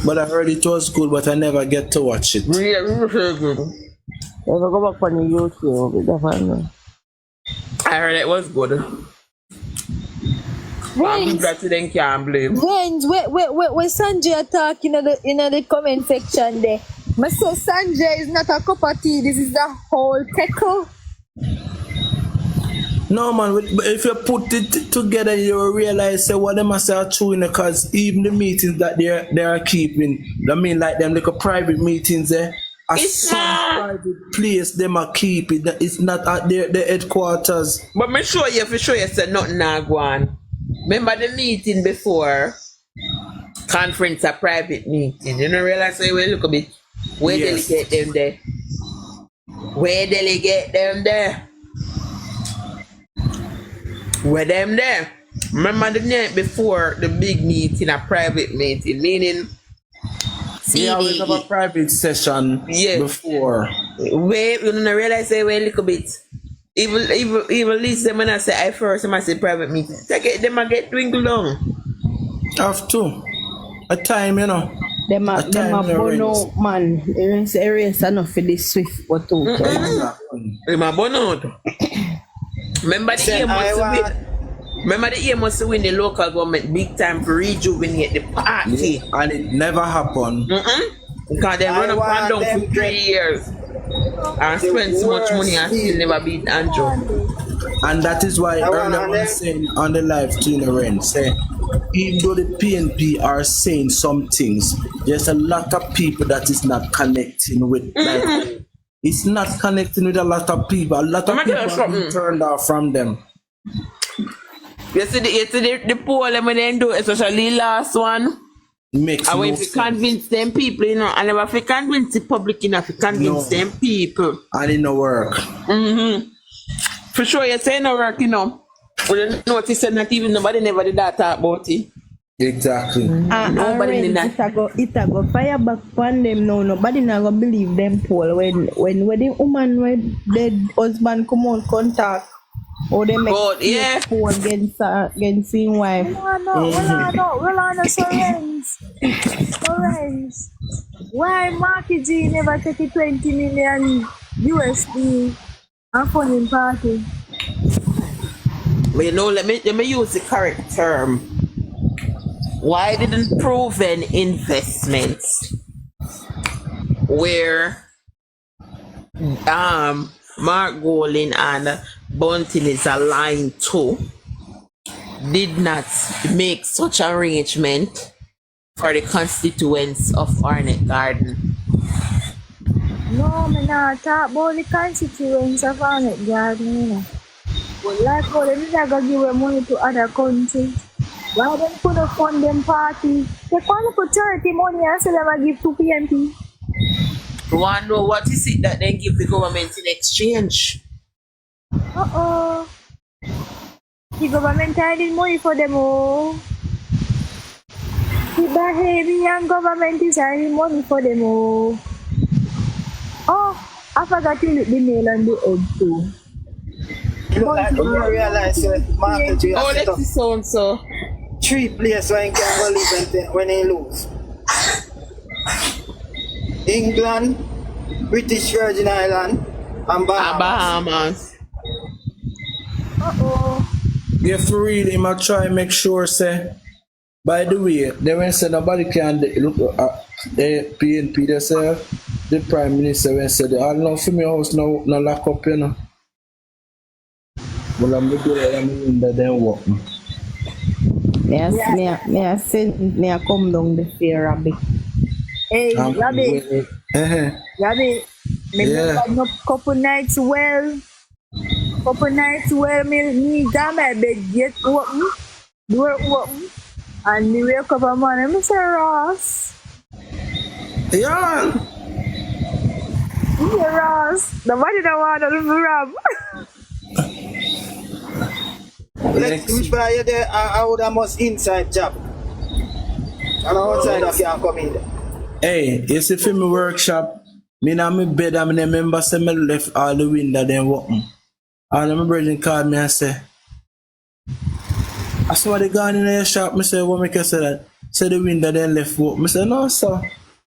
But I heard it was good, but I never get to watch it. Yeah, really good. Ever go back on the YouTube, definitely. I heard it was good. I'm glad to then can't blame. When Sanjay talking in the comment section there, I say Sanjay is not a cup of tea. This is the whole pickle. No man, but if you put it together, you will realize say what they must say are true, because even the meetings that they are keeping, I mean like them like a private meetings there. Some private place them are keeping. It's not at their headquarters. But me sure you said nothing now go on. Remember the meeting before conference a private meeting. You don't realize say we look a bit where delegate them there. Where delegate them there. Where them there? Remember the night before the big meeting, a private meeting, meaning yeah, we have a private session before. Wait, you don't realize say wait a little bit. Even least them when I say I first I say private meeting. Them I get dwindled down. Have to. A time, you know. Them a bono man. Erase enough for this swift or two. Them a bono. Remember the year must win the local government big time to rejuvenate the party. And it never happened. Because they run up and down for 3 years. And spend so much money and still never beat Andrew. And that is why earlier was saying on the live to say, even though the PNP are saying some things, there's a lot of people that is not connecting with like, it's not connecting with a lot of people. A lot of people have been turned off from them. You see the poll when they do, especially last one. Makes I no went to convince them people, you know, I never have to convince the public enough to convince them people. And it no work. For sure, you say no work, you know. We notice that even nobody never did that talk about it. Exactly. Nobody did that. It a go fire back on them now. Nobody not gonna believe them poll when the woman when dead husband come on contact. Or they make poll against his wife. No, Sorens. Why Marky G never take it 20 million USD and funding party? But you know, let me use the correct term. Why didn't proven investments where Mark Golding and Bunting is aligned to did not make such arrangement for the constituents of Arnett Garden? No, I'm not talk about the constituents of Arnett Garden, you know. But like how they need to give money to other countries. Why they couldn't fund them party? They can't put charity money and say them give to PNP. You want to know what is it that they give the government in exchange? The government hiding money for them all. The Bahamian government is hiding money for them all. Oh, I forgot to look the nail on the egg too. You realize Mark G has set up so 3 places where he can go live when he lose. England, British Virgin Island, and Bahamas. You have to really try and make sure, say, by the way, they when say nobody can look at the PNP, they say, the Prime Minister when said, I don't know for me house no lock up, you know. Well, I'm looking at them that they work. May I come down the fair a bit. Hey, Rabbi. Rabbi, me couple nights well. Me got my bed get open, door open, and me wake up and man, I say Ross. Yeah. Ross. Nobody don't want to rob. Which part you there? I would have most inside job. And outside of can't come in. Hey, you see for me workshop, me na my bed and me remember say me left all the window then open. All of my brethren called me and say, I saw the gone in your shop. Me say, what make you say that? Say the window then left open. Me say, no sir.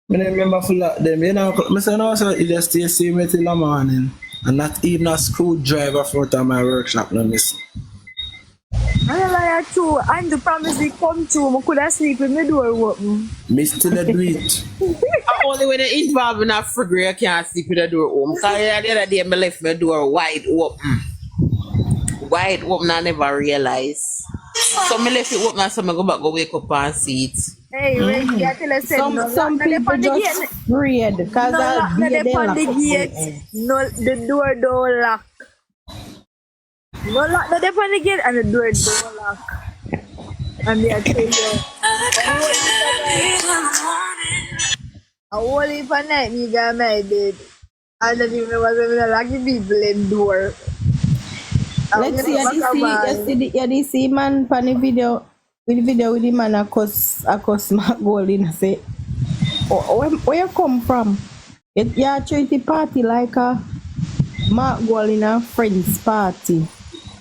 Me don't remember for lot them. You know, me say, no sir, you just stay see me till the morning. And not even a screwdriver front of my workshop, no miss. I lie too. And the promise they come true. I could have sleep with my door open. Me still do it. Only when they involved in a figure, I can't sleep with the door open. Because the other day, I left my door wide open. Wide open, I never realized. So I left it open, so I go wake up and see it. Hey, Reggie, I tell you, Some people just afraid because the gate. No, the door don't lock. No lock the on the gate and the door don't lock. And they tell you, I won't leave for night, me got my bed. And then you remember some lucky people in door. Let's see, you see man on the video with the man across Mark Golding and say, where you come from? You treat the party like a Mark Golding and friends party.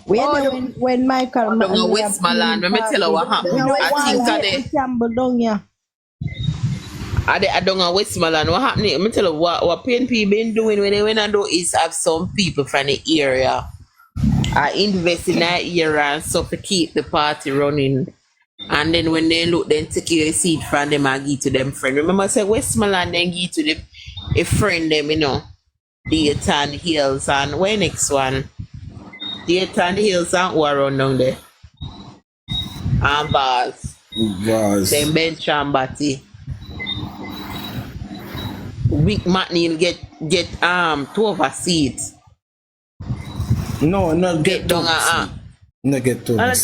When Michael I don't know Westmoreland, let me tell you what happened. I think I don't know Westmoreland. What happened? Let me tell you what PNP been doing when they went and do is have some people from the area. I invest in that area and so to keep the party running. And then when they look, then take your seat from them and give to them friend. Remember I said Westmoreland then give to them a friend them, you know. Dayton Hills and where next one? Dayton Hills and who around down there? And bars. Then bench and batty. Big McNeil get 2 of a seats. No, not get down. Not get to. Let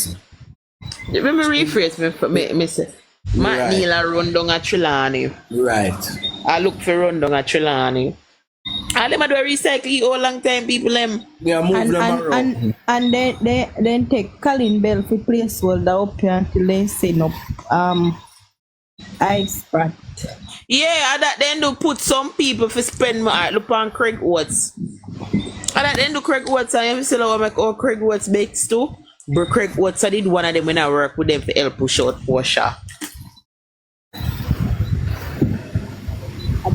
me rephrase me say. McNeil a run down a Trelawney. Right. I look for run down a Trelawney. And them a do a recycle all long time people them. Yeah, move them around. And then take Colin Bell for placeholder up here until they set up ice spot. Yeah, that then do put some people for spend more look on Craig Oates. And that then do Craig Oates I am still over make all Craig Oates bakes too. But Craig Oates I did one of them when I work with them for help push out Porsche.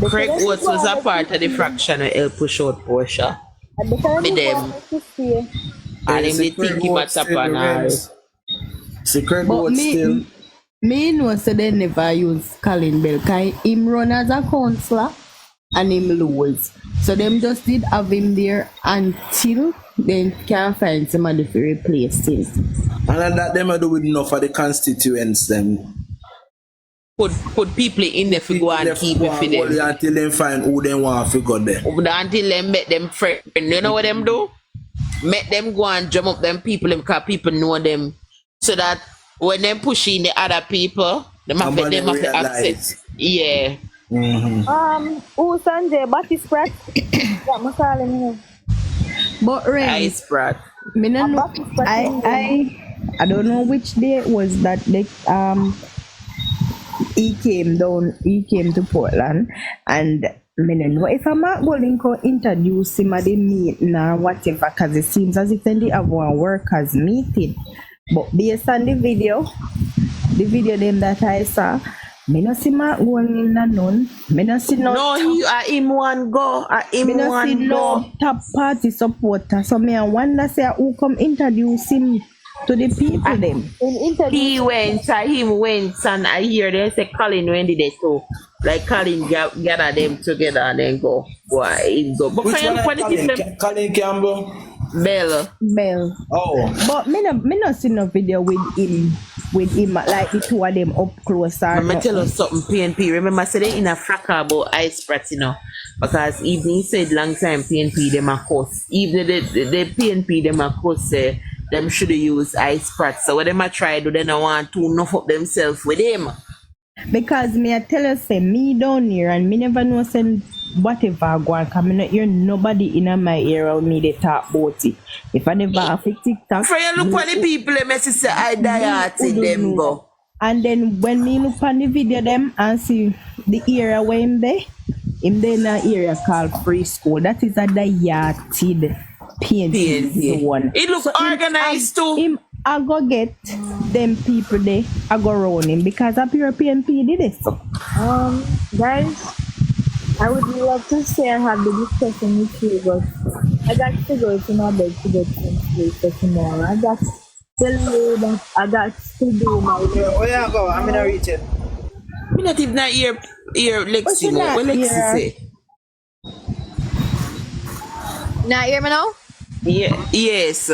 Craig Oates was a part of the fraction of help push out Porsche. With them. And them they think him at top and all. See Craig Oates still. Me know so they never use Colin Bell because him run as a councillor and him lose. So them just did have him there until they can find somebody to replace him. And that them do with enough of the constituents them. Put people in there for go and keep it for them. Until they find who they want to go there. Until they make them friend. You know what them do? Make them go and drum up them people because people know them. So that when they push in the other people, they have to accept. Yeah. Sanjay, but it's Pratt. But Ice Pratt. I don't know which day it was that they he came to Portland and I don't know if I'm not going to introduce him at the meeting or whatever because it seems as if they have one workers meeting. But based on the video them that I saw, me no see Mark going in the none. Me no see no. No, him one go. Me no see no top party supporter. So me I wonder say who come introduce him to the people them. Him went and I hear them say Colin when did they so like Colin gather them together and then go. Why go? But which one Colin Campbell? Bell. Oh. But me no see no video with him like the two of them up close. Let me tell you something, PNP. Remember I said they in a fracas about ice sprat, you know. Because even he said long time PNP them a course. Even the PNP them a course say them should use ice sprat. So what them a try do they don't want to enough up themselves with him. Because me I tell you say me down here and me never know say whatever go on, because I not hear nobody in my area with me they talk about it. If I never have a TikTok. For you look at the people they message say I die at them go. And then when me look on the video them and see the area where him there in an area called Free School. That is a yachted PNP zone. It look organized too. Him I go get them people there. I go round him because a pure PNP did it. Guys, I would love to stay and have the discussion with you, but I got to go to my bed to get some sleep for tomorrow. I got to tell you that I got to do my work. Oh yeah, go. I'm gonna reach it. Me not even hear Lexi. What Lexi say? Now hear me now? Yeah. Yes.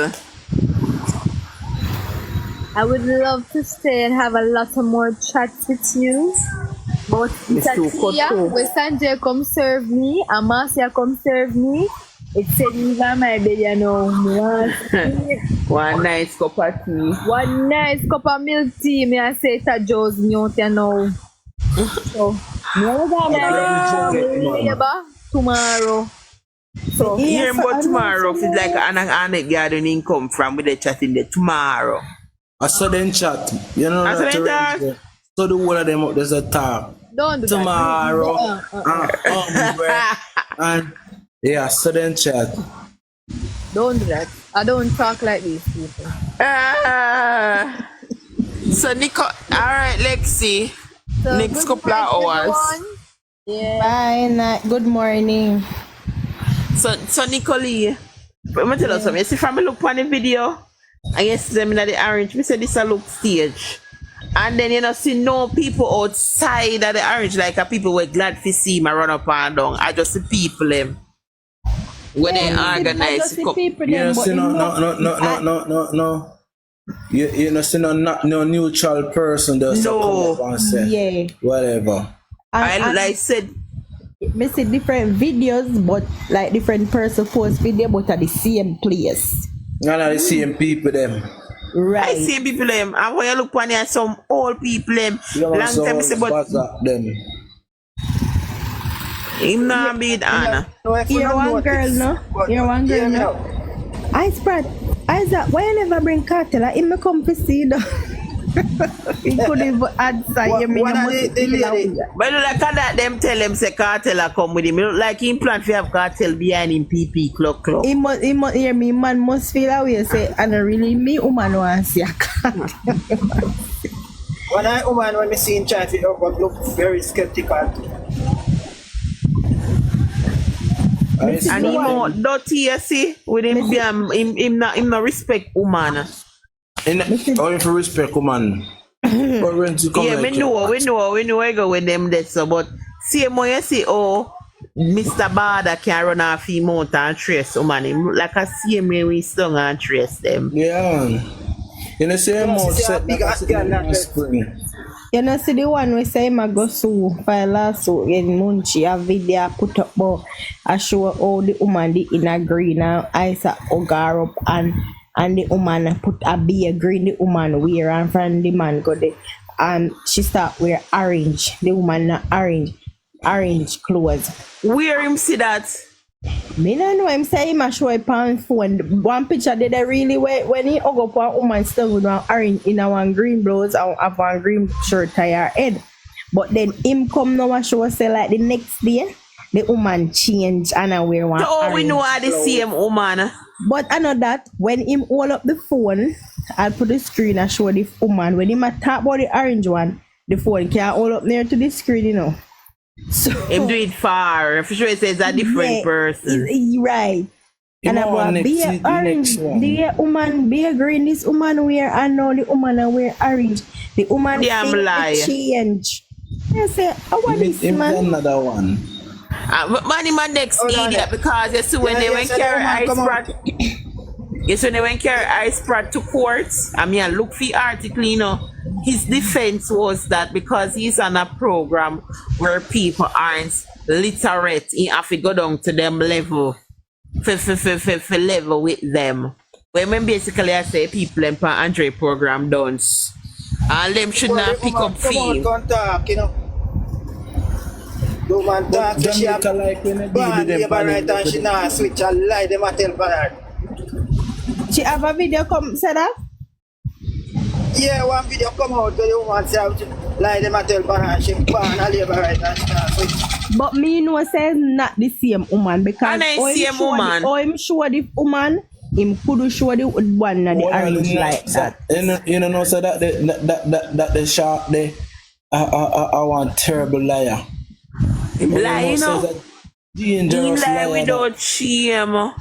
I would love to stay and have a lot of more chats with you. But When Sanjay come serve me, and Marcia come serve me, it said me on my bed, you know. One nice cup of tea. One nice cup of milk tea, me I say it's a Joe's milk, you know. So, me tomorrow. So hear about tomorrow is like an gardening come from with the chatting there tomorrow. I saw them chat. You know I saw them chat. So the whole of them up there's a talk. Don't do tomorrow. that. And yeah, so then chat. Don't do that. I don't talk like these people. So Nico, alright, Lexi. So next couple of hours. Yeah. Bye, good morning. So Nicole, let me tell you something. You see, from me look on the video, I guess them in the orange, me say this a look stage. And then you know see no people outside of the orange like a people were glad to see me run up and down. I just see people them when they organize. You know see no. You know see no neutral person does come up and say whatever. I said me see different videos, but like different person post video, but at the same place. Not the same people them. Right. I see people them, and when you look on there, some old people them. Long time say, but them. Him not be the Anna. You're one girl, no? You're one girl, no? I spread. Isaac, why you never bring Cartel? Him me come to see though. He couldn't even answer you. But like that, them tell him say Cartel come with him. It look like him plan to have Cartel behind him PP clock. He must hear me, man must feel away say, and really me woman wants see a Cartel. When me see him try to look very skeptical. And he more dirty, you see, with him him not respect woman. Only for respect, woman. Yeah, we know I go with them that so, but see more you see, Mr. Bada can run off him out and trace woman. Him like a same way we stung and trace them. Yeah. You know, see him out set spring. You know, see the one we say I go sue file lawsuit in Munchieb, a video put up but I show all the woman the inner green and ice ogar up and the woman put a beer green the woman wear and from the man go there and she start wear orange. The woman not orange clothes. Where him see that? Me no know him say him a show up on phone. One picture did they really when he hug up one woman still with one orange in a one green blouse and have one green shirt tie her head. But then him come now and show say like the next day the woman change and I wear one. So we know are the same woman. But I know that when him hold up the phone, I'll put the screen and show the woman. When him a talk about the orange one, the phone can hold up near to the screen, you know. So him do it far. For sure it says a different person. Right. And about be a orange, the woman be a green, this woman wear and now the woman wear orange. The woman change. I say, I want this man. Another one. Man, my next idiot because you see when they went carry ice sprat. You see when they went carry ice sprat to court. I mean, I look for the article, you know. His defense was that because he's on a program where people aren't literate, he have to go down to them level, for level with them. When basically I say people in Andre program don't, and them should not pick up fee. Do man talk to she like when a baby right and she not switch a lie them a tell bad. She have a video come set up? Yeah, one video come out where the woman say like them a tell Banana she born a labor right and stuff. But me know say it's not the same woman because And I same woman. I'm sure the woman him could show the one that the orange like that. You know, so that the shark they I want terrible liar. Lie, you know. Dangerous He lie liar. without shame.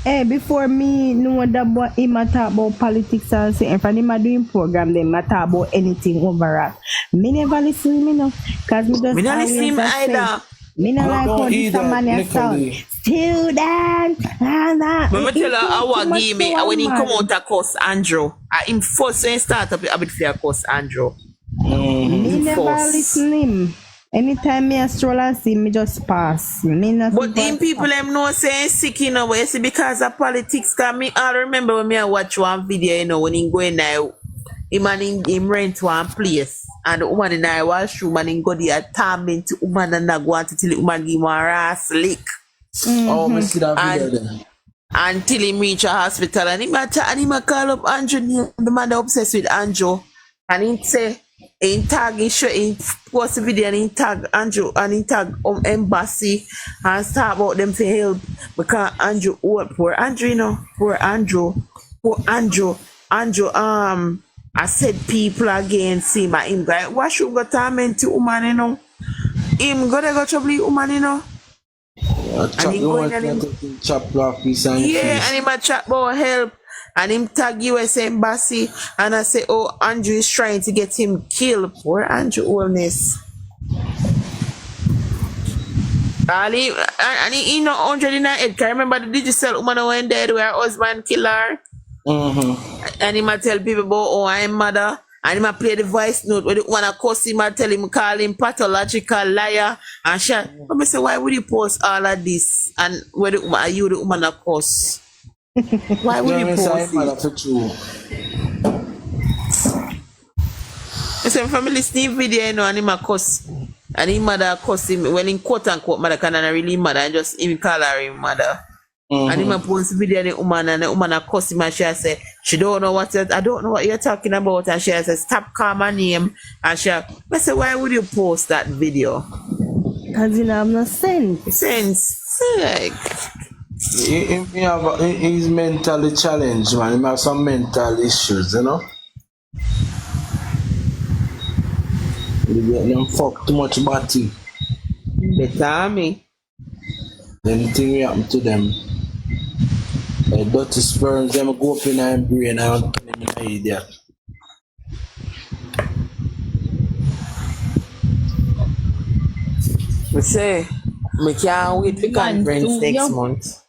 Hey, before me know that boy him talk about politics and say if him a doing program then talk about anything overall. Me never listen me no. Cause me just Me not listen him always either. Me not like how this man a sound. Student and that. But me tell her our game when he come out a cuss Andrew. Him first when he start up a bit for a cuss Andrew. Me never listen him. Anytime me a stroll and see me just pass. Me not but them people them know say sick you know you see because of politics. Cause me I remember when me I watch one video you know when he go in there him and him rent one place and the woman in the washroom and him go there torment the woman and not go on till the woman give him a ass lick. Oh, me see that video there. Until he reach a hospital and him a call up Andrew. The man that obsessed with Andrew and he say he tag he post a video and he tag Andrew and he tag embassy and start about them for help because Andrew poor Andrew you know poor Andrew I said people against him and him guy what should go torment to woman you know him go trouble woman you know. And he going and him chop block piece and yeah, and him a chat about help, and him tag US embassy, and I say, oh, Andrew is trying to get him killed. Poor Andrew Holness. And he know 100 in her head. Can remember the digital woman went dead where her husband killed her? And him a tell people about oh I'm mother. And him a play the voice note where the one a cuss him and tell him call him pathological liar and shit. But me say why would you post all of this and where the woman are you the woman a cuss? Why would you post it? I say if I'm listening video you know and him a cuss and him mother cuss him well in quote unquote mother can not really mother and just him call her him mother. And him a post video and the woman a cuss him and she say she don't know I don't know what you're talking about and she says stop call my name and I say why would you post that video? Because you have no sense. Like he's mentally challenged man. He have some mental issues, you know. They get them fuck too much body. They tell me. Anything will happen to them. Dirty sperms, them go up in their brain and turn them into idiot. We say, we can't wait for conference next month.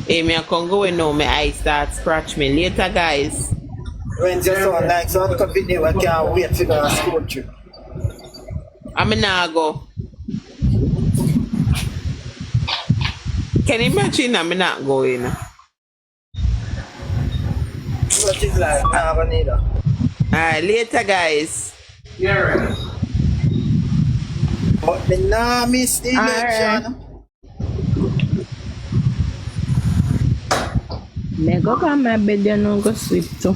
Hey, me I can go and now my eyes start scratch me. Later, guys. When your son like some company, I can't wait to go to school trip. I'm now go. Can you imagine I'm not going? What is like? I don't need that. Alright, later guys. Yeah, right. But me nah miss the election. Me go come my bed and go sleep too.